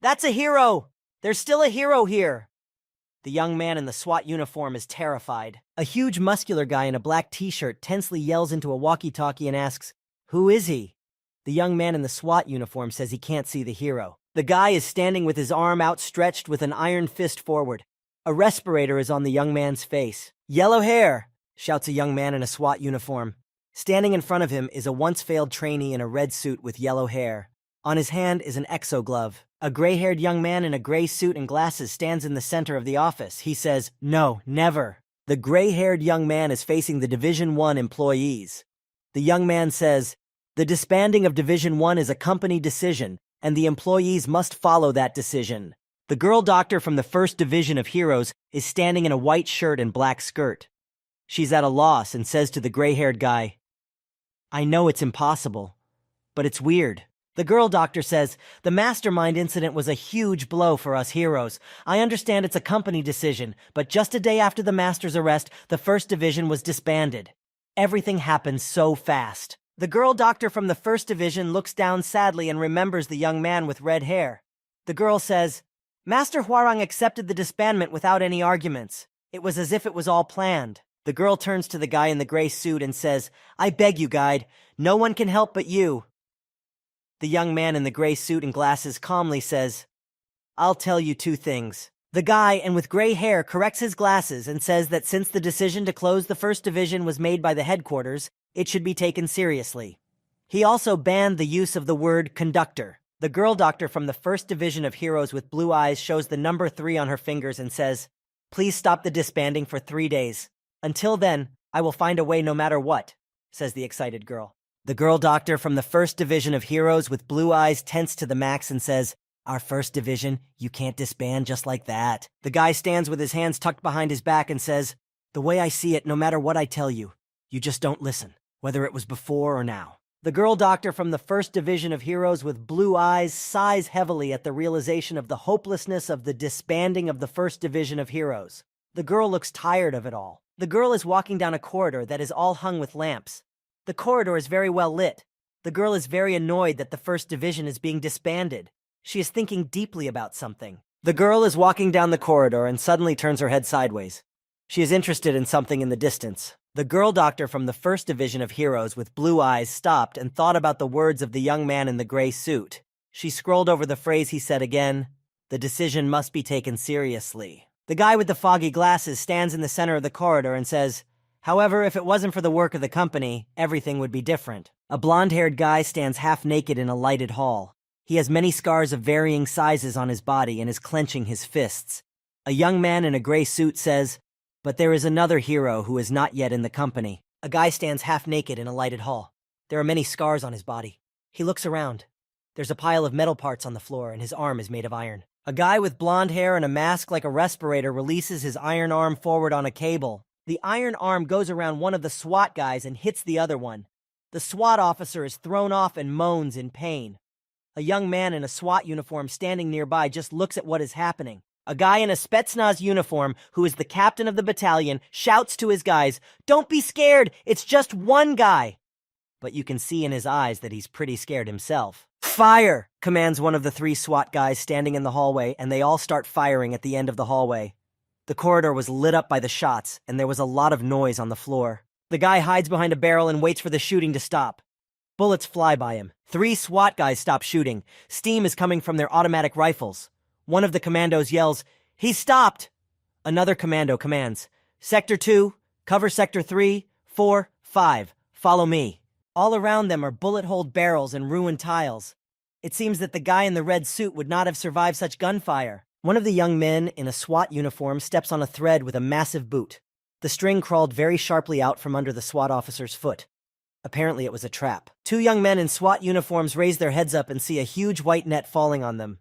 Speaker 1: "That's a hero! There's still a hero here!" The young man in the SWAT uniform is terrified. A huge muscular guy in a black t-shirt tensely yells into a walkie-talkie and asks, "Who is he?" The young man in the SWAT uniform says he can't see the hero. The guy is standing with his arm outstretched with an iron fist forward. A respirator is on the young man's face. "Yellow hair!" shouts a young man in a SWAT uniform. Standing in front of him is a once-failed trainee in a red suit with yellow hair. On his hand is an exo glove. A gray-haired young man in a gray suit and glasses stands in the center of the office. He says, "No, never." The gray-haired young man is facing the Division 1 employees. The young man says, "The disbanding of Division 1 is a company decision, and the employees must follow that decision." The girl doctor from the 1st Division of Heroes is standing in a white shirt and black skirt. She's at a loss and says to the gray-haired guy, "I know it's impossible, but it's weird." The girl doctor says, "The mastermind incident was a huge blow for us heroes. I understand it's a company decision, but just a day after the master's arrest, the 1st Division was disbanded. Everything happened so fast." The girl doctor from the 1st Division looks down sadly and remembers the young man with red hair. The girl says, "Master Hwarang accepted the disbandment without any arguments. It was as if it was all planned." The girl turns to the guy in the gray suit and says, "I beg you, guide. No one can help but you." The young man in the gray suit and glasses calmly says, "I'll tell you 2 things. The guy, and with gray hair, corrects his glasses and says that since the decision to close the 1st Division was made by the headquarters, it should be taken seriously. He also banned the use of the word conductor." The girl doctor from the 1st Division of Heroes with blue eyes shows the number 3 on her fingers and says, "Please stop the disbanding for 3 days. Until then, I will find a way no matter what," says the excited girl. The girl doctor from the 1st Division of Heroes with blue eyes tense to the max and says, "Our 1st Division, you can't disband just like that." The guy stands with his hands tucked behind his back and says, "The way I see it, no matter what I tell you, you just don't listen, whether it was before or now." The girl doctor from the 1st Division of Heroes with blue eyes sighs heavily at the realization of the hopelessness of the disbanding of the 1st Division of Heroes. The girl looks tired of it all. The girl is walking down a corridor that is all hung with lamps. The corridor is very well lit. The girl is very annoyed that the 1st Division is being disbanded. She is thinking deeply about something. The girl is walking down the corridor and suddenly turns her head sideways. She is interested in something in the distance. The girl doctor from the 1st Division of Heroes with blue eyes stopped and thought about the words of the young man in the gray suit. She scrolled over the phrase he said again, "The decision must be taken seriously." The guy with the foggy glasses stands in the center of the corridor and says, "However, if it wasn't for the work of the company, everything would be different." A blonde-haired guy stands half naked in a lighted hall. He has many scars of varying sizes on his body and is clenching his fists. A young man in a gray suit says, "But there is another hero who is not yet in the company." A guy stands half naked in a lighted hall. There are many scars on his body. He looks around. There's a pile of metal parts on the floor and his arm is made of iron. A guy with blonde hair and a mask like a respirator releases his iron arm forward on a cable. The iron arm goes around one of the SWAT guys and hits the other one. The SWAT officer is thrown off and moans in pain. A young man in a SWAT uniform standing nearby just looks at what is happening. A guy in a Spetsnaz uniform, who is the captain of the battalion, shouts to his guys, "Don't be scared, it's just one guy." But you can see in his eyes that he's pretty scared himself. "Fire!" commands one of the 3 SWAT guys standing in the hallway, and they all start firing at the end of the hallway. The corridor was lit up by the shots, and there was a lot of noise on the floor. The guy hides behind a barrel and waits for the shooting to stop. Bullets fly by him. 3 SWAT guys stop shooting. Steam is coming from their automatic rifles. One of the commandos yells, "He's stopped!" Another commando commands, "Sector 2, cover Sector 3, 4, 5, follow me." All around them are bullet-holed barrels and ruined tiles. It seems that the guy in the red suit would not have survived such gunfire. One of the young men in a SWAT uniform steps on a thread with a massive boot. The string crawled very sharply out from under the SWAT officer's foot. Apparently it was a trap. Two young men in SWAT uniforms raise their heads up and see a huge white net falling on them.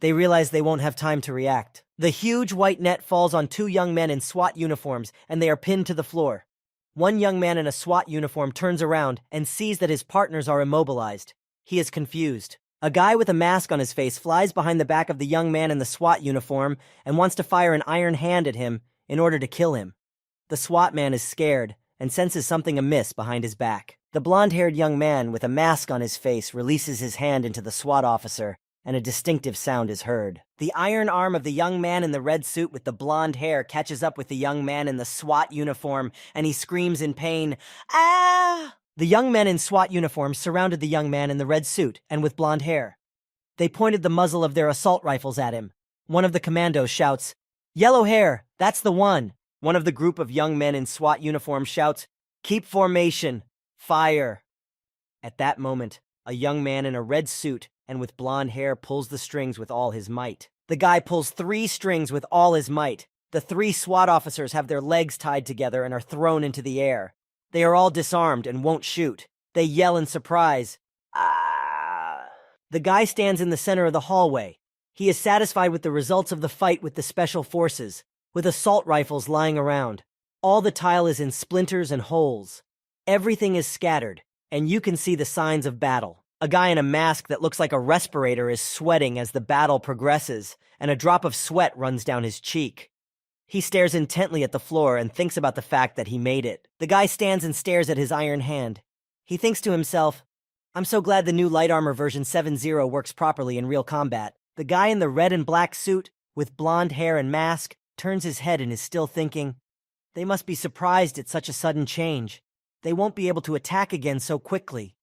Speaker 1: They realize they won't have time to react. The huge white net falls on two young men in SWAT uniforms, and they are pinned to the floor. One young man in a SWAT uniform turns around and sees that his partners are immobilized. He is confused. A guy with a mask on his face flies behind the back of the young man in the SWAT uniform and wants to fire an iron hand at him in order to kill him. The SWAT man is scared and senses something amiss behind his back. The blonde-haired young man with a mask on his face releases his hand into the SWAT officer, and a distinctive sound is heard. The iron arm of the young man in the red suit with the blonde hair catches up with the young man in the SWAT uniform, and he screams in pain, "Ah!" The young men in SWAT uniforms surrounded the young man in the red suit and with blonde hair. They pointed the muzzle of their assault rifles at him. One of the commandos shouts, "Yellow hair, that's the one." One of the group of young men in SWAT uniforms shouts, "Keep formation, fire." At that moment, a young man in a red suit and with blonde hair pulls the strings with all his might. The guy pulls 3 strings with all his might. The 3 SWAT officers have their legs tied together and are thrown into the air. They are all disarmed and won't shoot. They yell in surprise, "Ah!" The guy stands in the center of the hallway. He is satisfied with the results of the fight with the special forces, with assault rifles lying around. All the tile is in splinters and holes. Everything is scattered, and you can see the signs of battle. A guy in a mask that looks like a respirator is sweating as the battle progresses, and a drop of sweat runs down his cheek. He stares intently at the floor and thinks about the fact that he made it. The guy stands and stares at his iron hand. He thinks to himself, "I'm so glad the new light armor version 7.0 works properly in real combat." The guy in the red and black suit, with blonde hair and mask, turns his head and is still thinking, "They must be surprised at such a sudden change. They won't be able to attack again so quickly.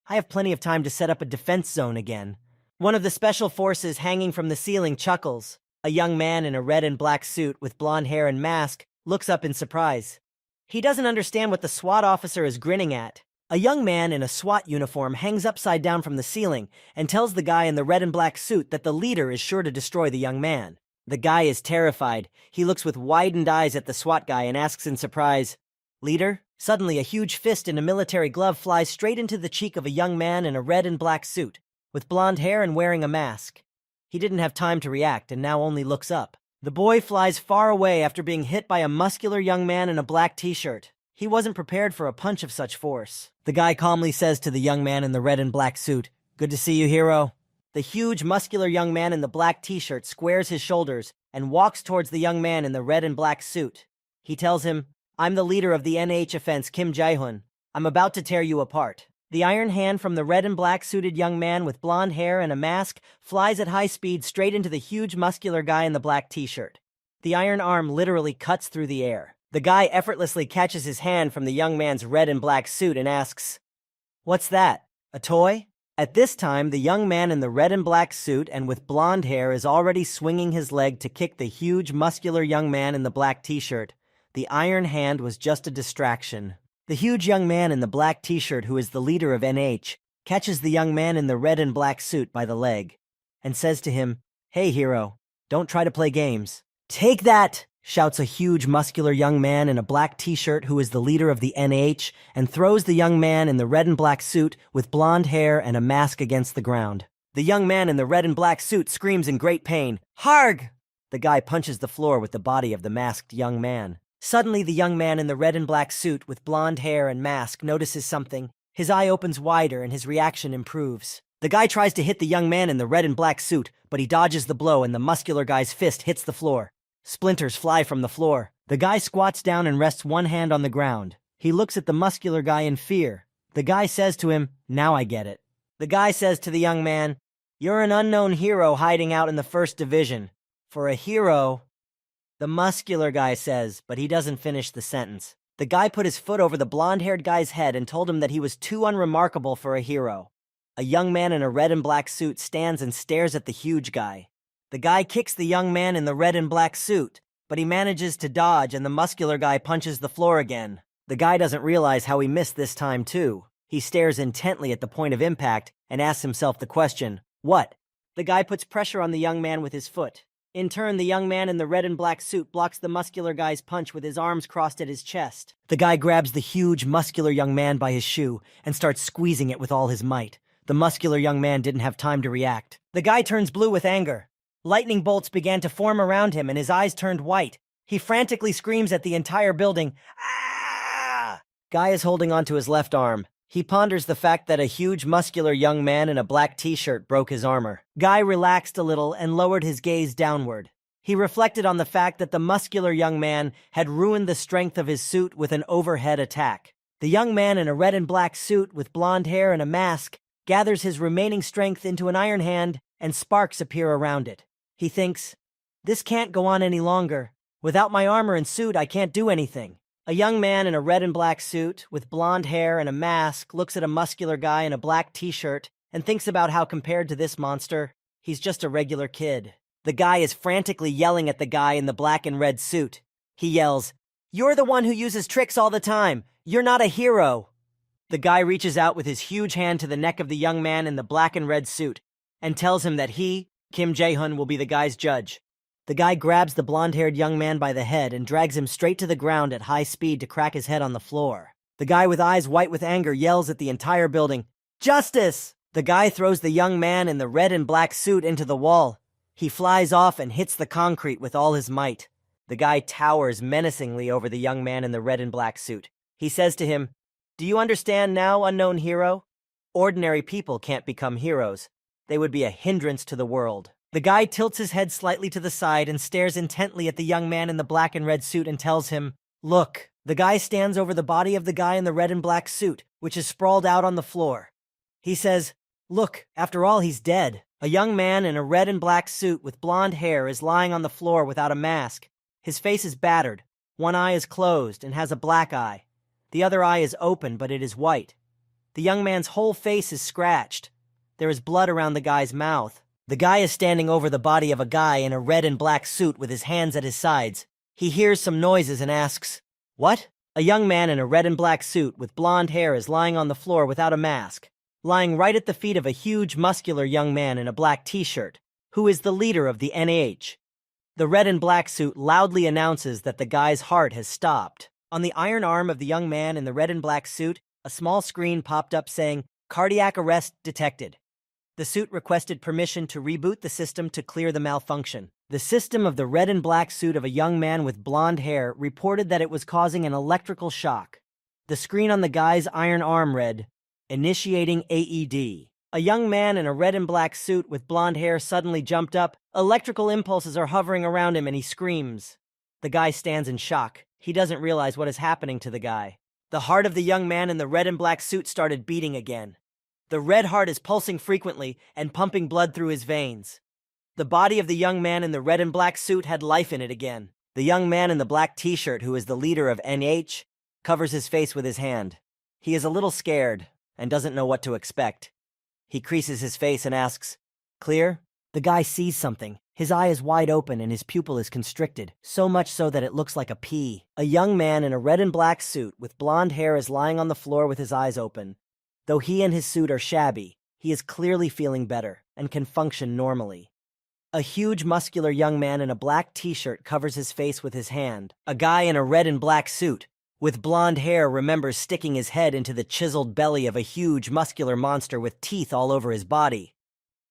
Speaker 1: I have plenty of time to set up a defense zone again." One of the special forces hanging from the ceiling chuckles. A young man in a red and black suit with blonde hair and mask looks up in surprise. He doesn't understand what the SWAT officer is grinning at. A young man in a SWAT uniform hangs upside down from the ceiling and tells the guy in the red and black suit that the leader is sure to destroy the young man. The guy is terrified. He looks with widened eyes at the SWAT guy and asks in surprise, "Leader?" Suddenly, a huge fist in a military glove flies straight into the cheek of a young man in a red and black suit, with blonde hair and wearing a mask. He didn't have time to react and now only looks up. The boy flies far away after being hit by a muscular young man in a black t-shirt. He wasn't prepared for a punch of such force. The guy calmly says to the young man in the red and black suit, "Good to see you, hero." The huge, muscular young man in the black t-shirt squares his shoulders and walks towards the young man in the red and black suit. He tells him, "I'm the leader of the NH offense, Kim Jae-hun. I'm about to tear you apart." The iron hand from the red and black suited young man with blonde hair and a mask flies at high speed straight into the huge muscular guy in the black t-shirt. The iron arm literally cuts through the air. The guy effortlessly catches his hand from the young man's red and black suit and asks, "What's that? A toy?" At this time, the young man in the red and black suit and with blonde hair is already swinging his leg to kick the huge muscular young man in the black t-shirt. The iron hand was just a distraction. The huge young man in the black t-shirt, who is the leader of NH, catches the young man in the red and black suit by the leg and says to him, "Hey, hero, don't try to play games." "Take that!" shouts a huge muscular young man in a black t-shirt who is the leader of the NH and throws the young man in the red and black suit with blonde hair and a mask against the ground. The young man in the red and black suit screams in great pain, "Harg!" The guy punches the floor with the body of the masked young man. Suddenly, the young man in the red and black suit with blonde hair and mask notices something. His eye opens wider and his reaction improves. The guy tries to hit the young man in the red and black suit, but he dodges the blow and the muscular guy's fist hits the floor. Splinters fly from the floor. The guy squats down and rests one hand on the ground. He looks at the muscular guy in fear. The guy says to him, "Now I get it." The guy says to the young man, "You're an unknown hero hiding out in the 1st Division. For a hero..." The muscular guy says, but he doesn't finish the sentence. The guy put his foot over the blonde-haired guy's head and told him that he was too unremarkable for a hero. A young man in a red and black suit stands and stares at the huge guy. The guy kicks the young man in the red and black suit, but he manages to dodge and the muscular guy punches the floor again. The guy doesn't realize how he missed this time too. He stares intently at the point of impact and asks himself the question, "What?" The guy puts pressure on the young man with his foot. In turn, the young man in the red and black suit blocks the muscular guy's punch with his arms crossed at his chest. The guy grabs the huge, muscular young man by his shoe and starts squeezing it with all his might. The muscular young man didn't have time to react. The guy turns blue with anger. Lightning bolts began to form around him and his eyes turned white. He frantically screams at the entire building, "Ah!" Guy is holding onto his left arm. He ponders the fact that a huge, muscular young man in a black t-shirt broke his armor. Guy relaxed a little and lowered his gaze downward. He reflected on the fact that the muscular young man had ruined the strength of his suit with an overhead attack. The young man in a red and black suit with blonde hair and a mask gathers his remaining strength into an iron hand and sparks appear around it. He thinks, "This can't go on any longer. Without my armor and suit, I can't do anything." A young man in a red and black suit, with blonde hair and a mask, looks at a muscular guy in a black t-shirt and thinks about how compared to this monster, he's just a regular kid. The guy is frantically yelling at the guy in the black and red suit. He yells, "You're the one who uses tricks all the time. You're not a hero." The guy reaches out with his huge hand to the neck of the young man in the black and red suit and tells him that he, Kim Jae-hun, will be the guy's judge. The guy grabs the blonde-haired young man by the head and drags him straight to the ground at high speed to crack his head on the floor. The guy with eyes white with anger yells at the entire building, "Justice!" The guy throws the young man in the red and black suit into the wall. He flies off and hits the concrete with all his might. The guy towers menacingly over the young man in the red and black suit. He says to him, "Do you understand now, unknown hero? Ordinary people can't become heroes. They would be a hindrance to the world." The guy tilts his head slightly to the side and stares intently at the young man in the black and red suit and tells him, "Look." The guy stands over the body of the guy in the red and black suit, which is sprawled out on the floor. He says, "Look, after all, he's dead." A young man in a red and black suit with blonde hair is lying on the floor without a mask. His face is battered. One eye is closed and has a black eye. The other eye is open, but it is white. The young man's whole face is scratched. There is blood around the guy's mouth. The guy is standing over the body of a guy in a red and black suit with his hands at his sides. He hears some noises and asks, "What?" A young man in a red and black suit with blonde hair is lying on the floor without a mask, lying right at the feet of a huge, muscular young man in a black t-shirt, who is the leader of the NAH. The red and black suit loudly announces that the guy's heart has stopped. On the iron arm of the young man in the red and black suit, a small screen popped up saying, "Cardiac arrest detected." The suit requested permission to reboot the system to clear the malfunction. The system of the red and black suit of a young man with blonde hair reported that it was causing an electrical shock. The screen on the guy's iron arm read, "Initiating AED." A young man in a red and black suit with blonde hair suddenly jumped up. Electrical impulses are hovering around him and he screams. The guy stands in shock. He doesn't realize what is happening to the guy. The heart of the young man in the red and black suit started beating again. The red heart is pulsing frequently and pumping blood through his veins. The body of the young man in the red and black suit had life in it again. The young man in the black t-shirt, who is the leader of NH, covers his face with his hand. He is a little scared and doesn't know what to expect. He creases his face and asks, "Clear?" The guy sees something. His eye is wide open and his pupil is constricted, so much so that it looks like a pea. A young man in a red and black suit with blonde hair is lying on the floor with his eyes open. Though he and his suit are shabby, he is clearly feeling better and can function normally. A huge, muscular young man in a black t-shirt covers his face with his hand. A guy in a red and black suit with blonde hair remembers sticking his head into the chiseled belly of a huge, muscular monster with teeth all over his body.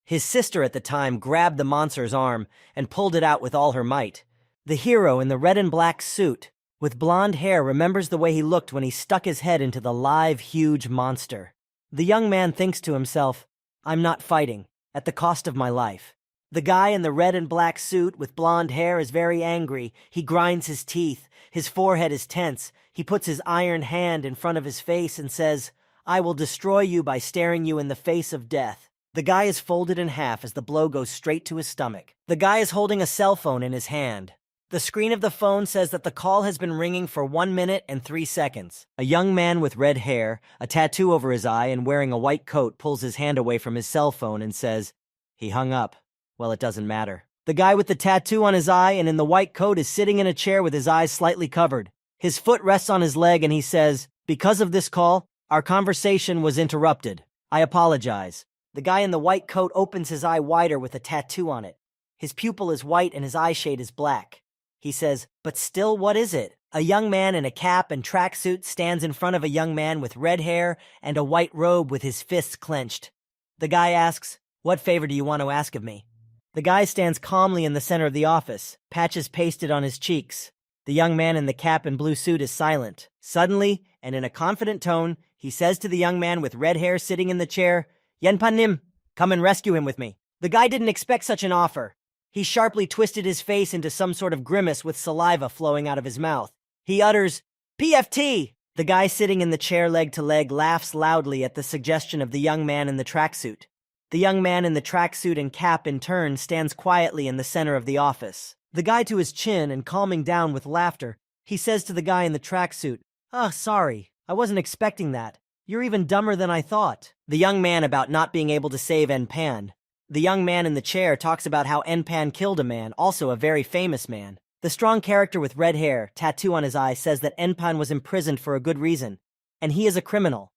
Speaker 1: His sister at the time grabbed the monster's arm and pulled it out with all her might. The hero in the red and black suit with blonde hair remembers the way he looked when he stuck his head into the live, huge monster. The young man thinks to himself, "I'm not fighting, at the cost of my life." The guy in the red and black suit with blonde hair is very angry. He grinds his teeth. His forehead is tense. He puts his iron hand in front of his face and says, "I will destroy you by staring you in the face of death." The guy is folded in half as the blow goes straight to his stomach. The guy is holding a cell phone in his hand. The screen of the phone says that the call has been ringing for 1 minute and 3 seconds. A young man with red hair, a tattoo over his eye, and wearing a white coat pulls his hand away from his cell phone and says, "He hung up. Well, it doesn't matter." The guy with the tattoo on his eye and in the white coat is sitting in a chair with his eyes slightly covered. His foot rests on his leg and he says, "Because of this call, our conversation was interrupted. I apologize." The guy in the white coat opens his eye wider with a tattoo on it. His pupil is white and his eye shade is black. He says, "But still, what is it?" A young man in a cap and tracksuit stands in front of a young man with red hair and a white robe with his fists clenched. The guy asks, "What favor do you want to ask of me?" The guy stands calmly in the center of the office, patches pasted on his cheeks. The young man in the cap and blue suit is silent. Suddenly, and in a confident tone, he says to the young man with red hair sitting in the chair, "Yenpan Nim, come and rescue him with me." The guy didn't expect such an offer. He sharply twisted his face into some sort of grimace with saliva flowing out of his mouth. He utters, "PFT!" The guy sitting in the chair leg to leg laughs loudly at the suggestion of the young man in the tracksuit. The young man in the tracksuit and cap in turn stands quietly in the center of the office. The guy to his chin and calming down with laughter, he says to the guy in the tracksuit, "Oh, sorry, I wasn't expecting that. You're even dumber than I thought." The young man about not being able to save Enpan. The young man in the chair talks about how Enpan killed a man, also a very famous man. The strong character with red hair, tattoo on his eye, says that Enpan was imprisoned for a good reason, and he is a criminal.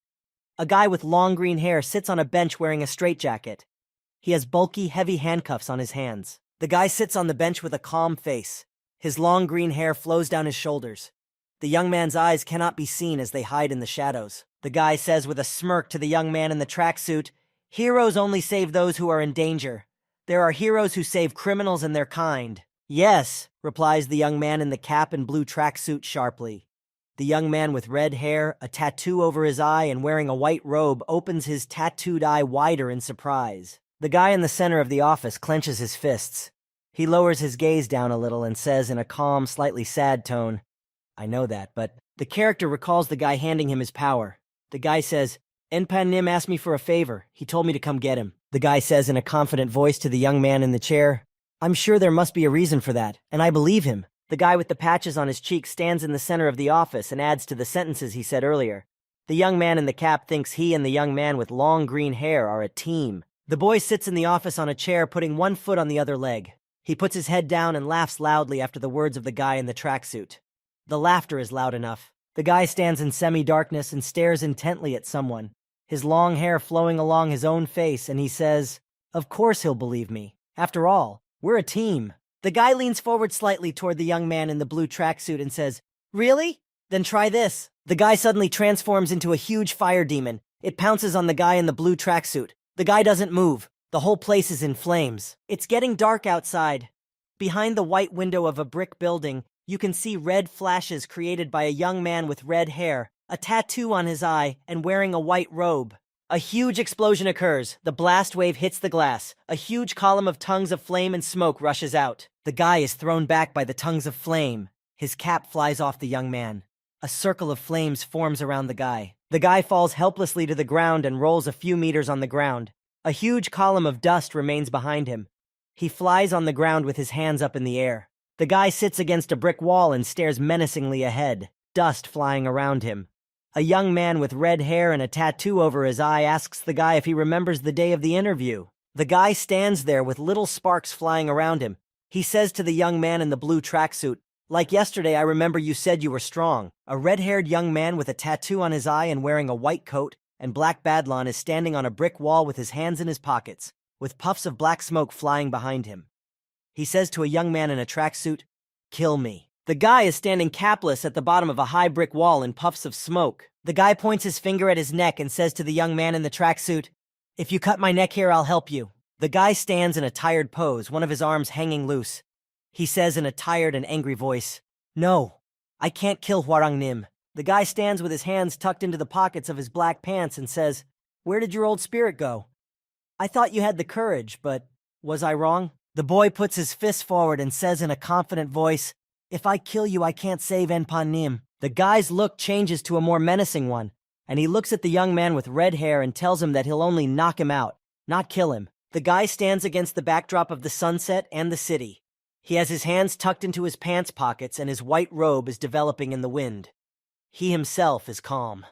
Speaker 1: A guy with long green hair sits on a bench wearing a straitjacket. He has bulky, heavy handcuffs on his hands. The guy sits on the bench with a calm face. His long green hair flows down his shoulders. The young man's eyes cannot be seen as they hide in the shadows. The guy says with a smirk to the young man in the tracksuit, "Heroes only save those who are in danger. There are heroes who save criminals and their kind." "Yes," replies the young man in the cap and blue tracksuit sharply. The young man with red hair, a tattoo over his eye, and wearing a white robe opens his tattooed eye wider in surprise. The guy in the center of the office clenches his fists. He lowers his gaze down a little and says in a calm, slightly sad tone, "I know that, but..." The character recalls the guy handing him his power. The guy says, "Enpan Nim asked me for a favor. He told me to come get him." The guy says in a confident voice to the young man in the chair, "I'm sure there must be a reason for that, and I believe him." The guy with the patches on his cheek stands in the center of the office and adds to the sentences he said earlier. The young man in the cap thinks he and the young man with long green hair are a team. The boy sits in the office on a chair, putting one foot on the other leg. He puts his head down and laughs loudly after the words of the guy in the tracksuit. The laughter is loud enough. The guy stands in semi-darkness and stares intently at someone, his long hair flowing along his own face, and he says, "Of course he'll believe me. After all, we're a team." The guy leans forward slightly toward the young man in the blue tracksuit and says, "Really? Then try this." The guy suddenly transforms into a huge fire demon. It pounces on the guy in the blue tracksuit. The guy doesn't move. The whole place is in flames. It's getting dark outside. Behind the white window of a brick building, you can see red flashes created by a young man with red hair, a tattoo on his eye, and wearing a white robe. A huge explosion occurs. The blast wave hits the glass. A huge column of tongues of flame and smoke rushes out. The guy is thrown back by the tongues of flame. His cap flies off the young man. A circle of flames forms around the guy. The guy falls helplessly to the ground and rolls a few meters on the ground. A huge column of dust remains behind him. He flies on the ground with his hands up in the air. The guy sits against a brick wall and stares menacingly ahead, dust flying around him. A young man with red hair and a tattoo over his eye asks the guy if he remembers the day of the interview. The guy stands there with little sparks flying around him. He says to the young man in the blue tracksuit, "Like yesterday, I remember you said you were strong." A red-haired young man with a tattoo on his eye and wearing a white coat and black badlan is standing on a brick wall with his hands in his pockets, with puffs of black smoke flying behind him. He says to a young man in a tracksuit, "Kill me." The guy is standing capless at the bottom of a high brick wall in puffs of smoke. The guy points his finger at his neck and says to the young man in the tracksuit, "If you cut my neck here, I'll help you." The guy stands in a tired pose, one of his arms hanging loose. He says in a tired and angry voice, "No, I can't kill Hwarang Nim." The guy stands with his hands tucked into the pockets of his black pants and says, "Where did your old spirit go? I thought you had the courage, but was I wrong?" The boy puts his fist forward and says in a confident voice, "If I kill you, I can't save Enpan Nim." The guy's look changes to a more menacing one, and he looks at the young man with red hair and tells him that he'll only knock him out, not kill him. The guy stands against the backdrop of the sunset and the city. He has his hands tucked into his pants pockets and his white robe is developing in the wind. He himself is calm.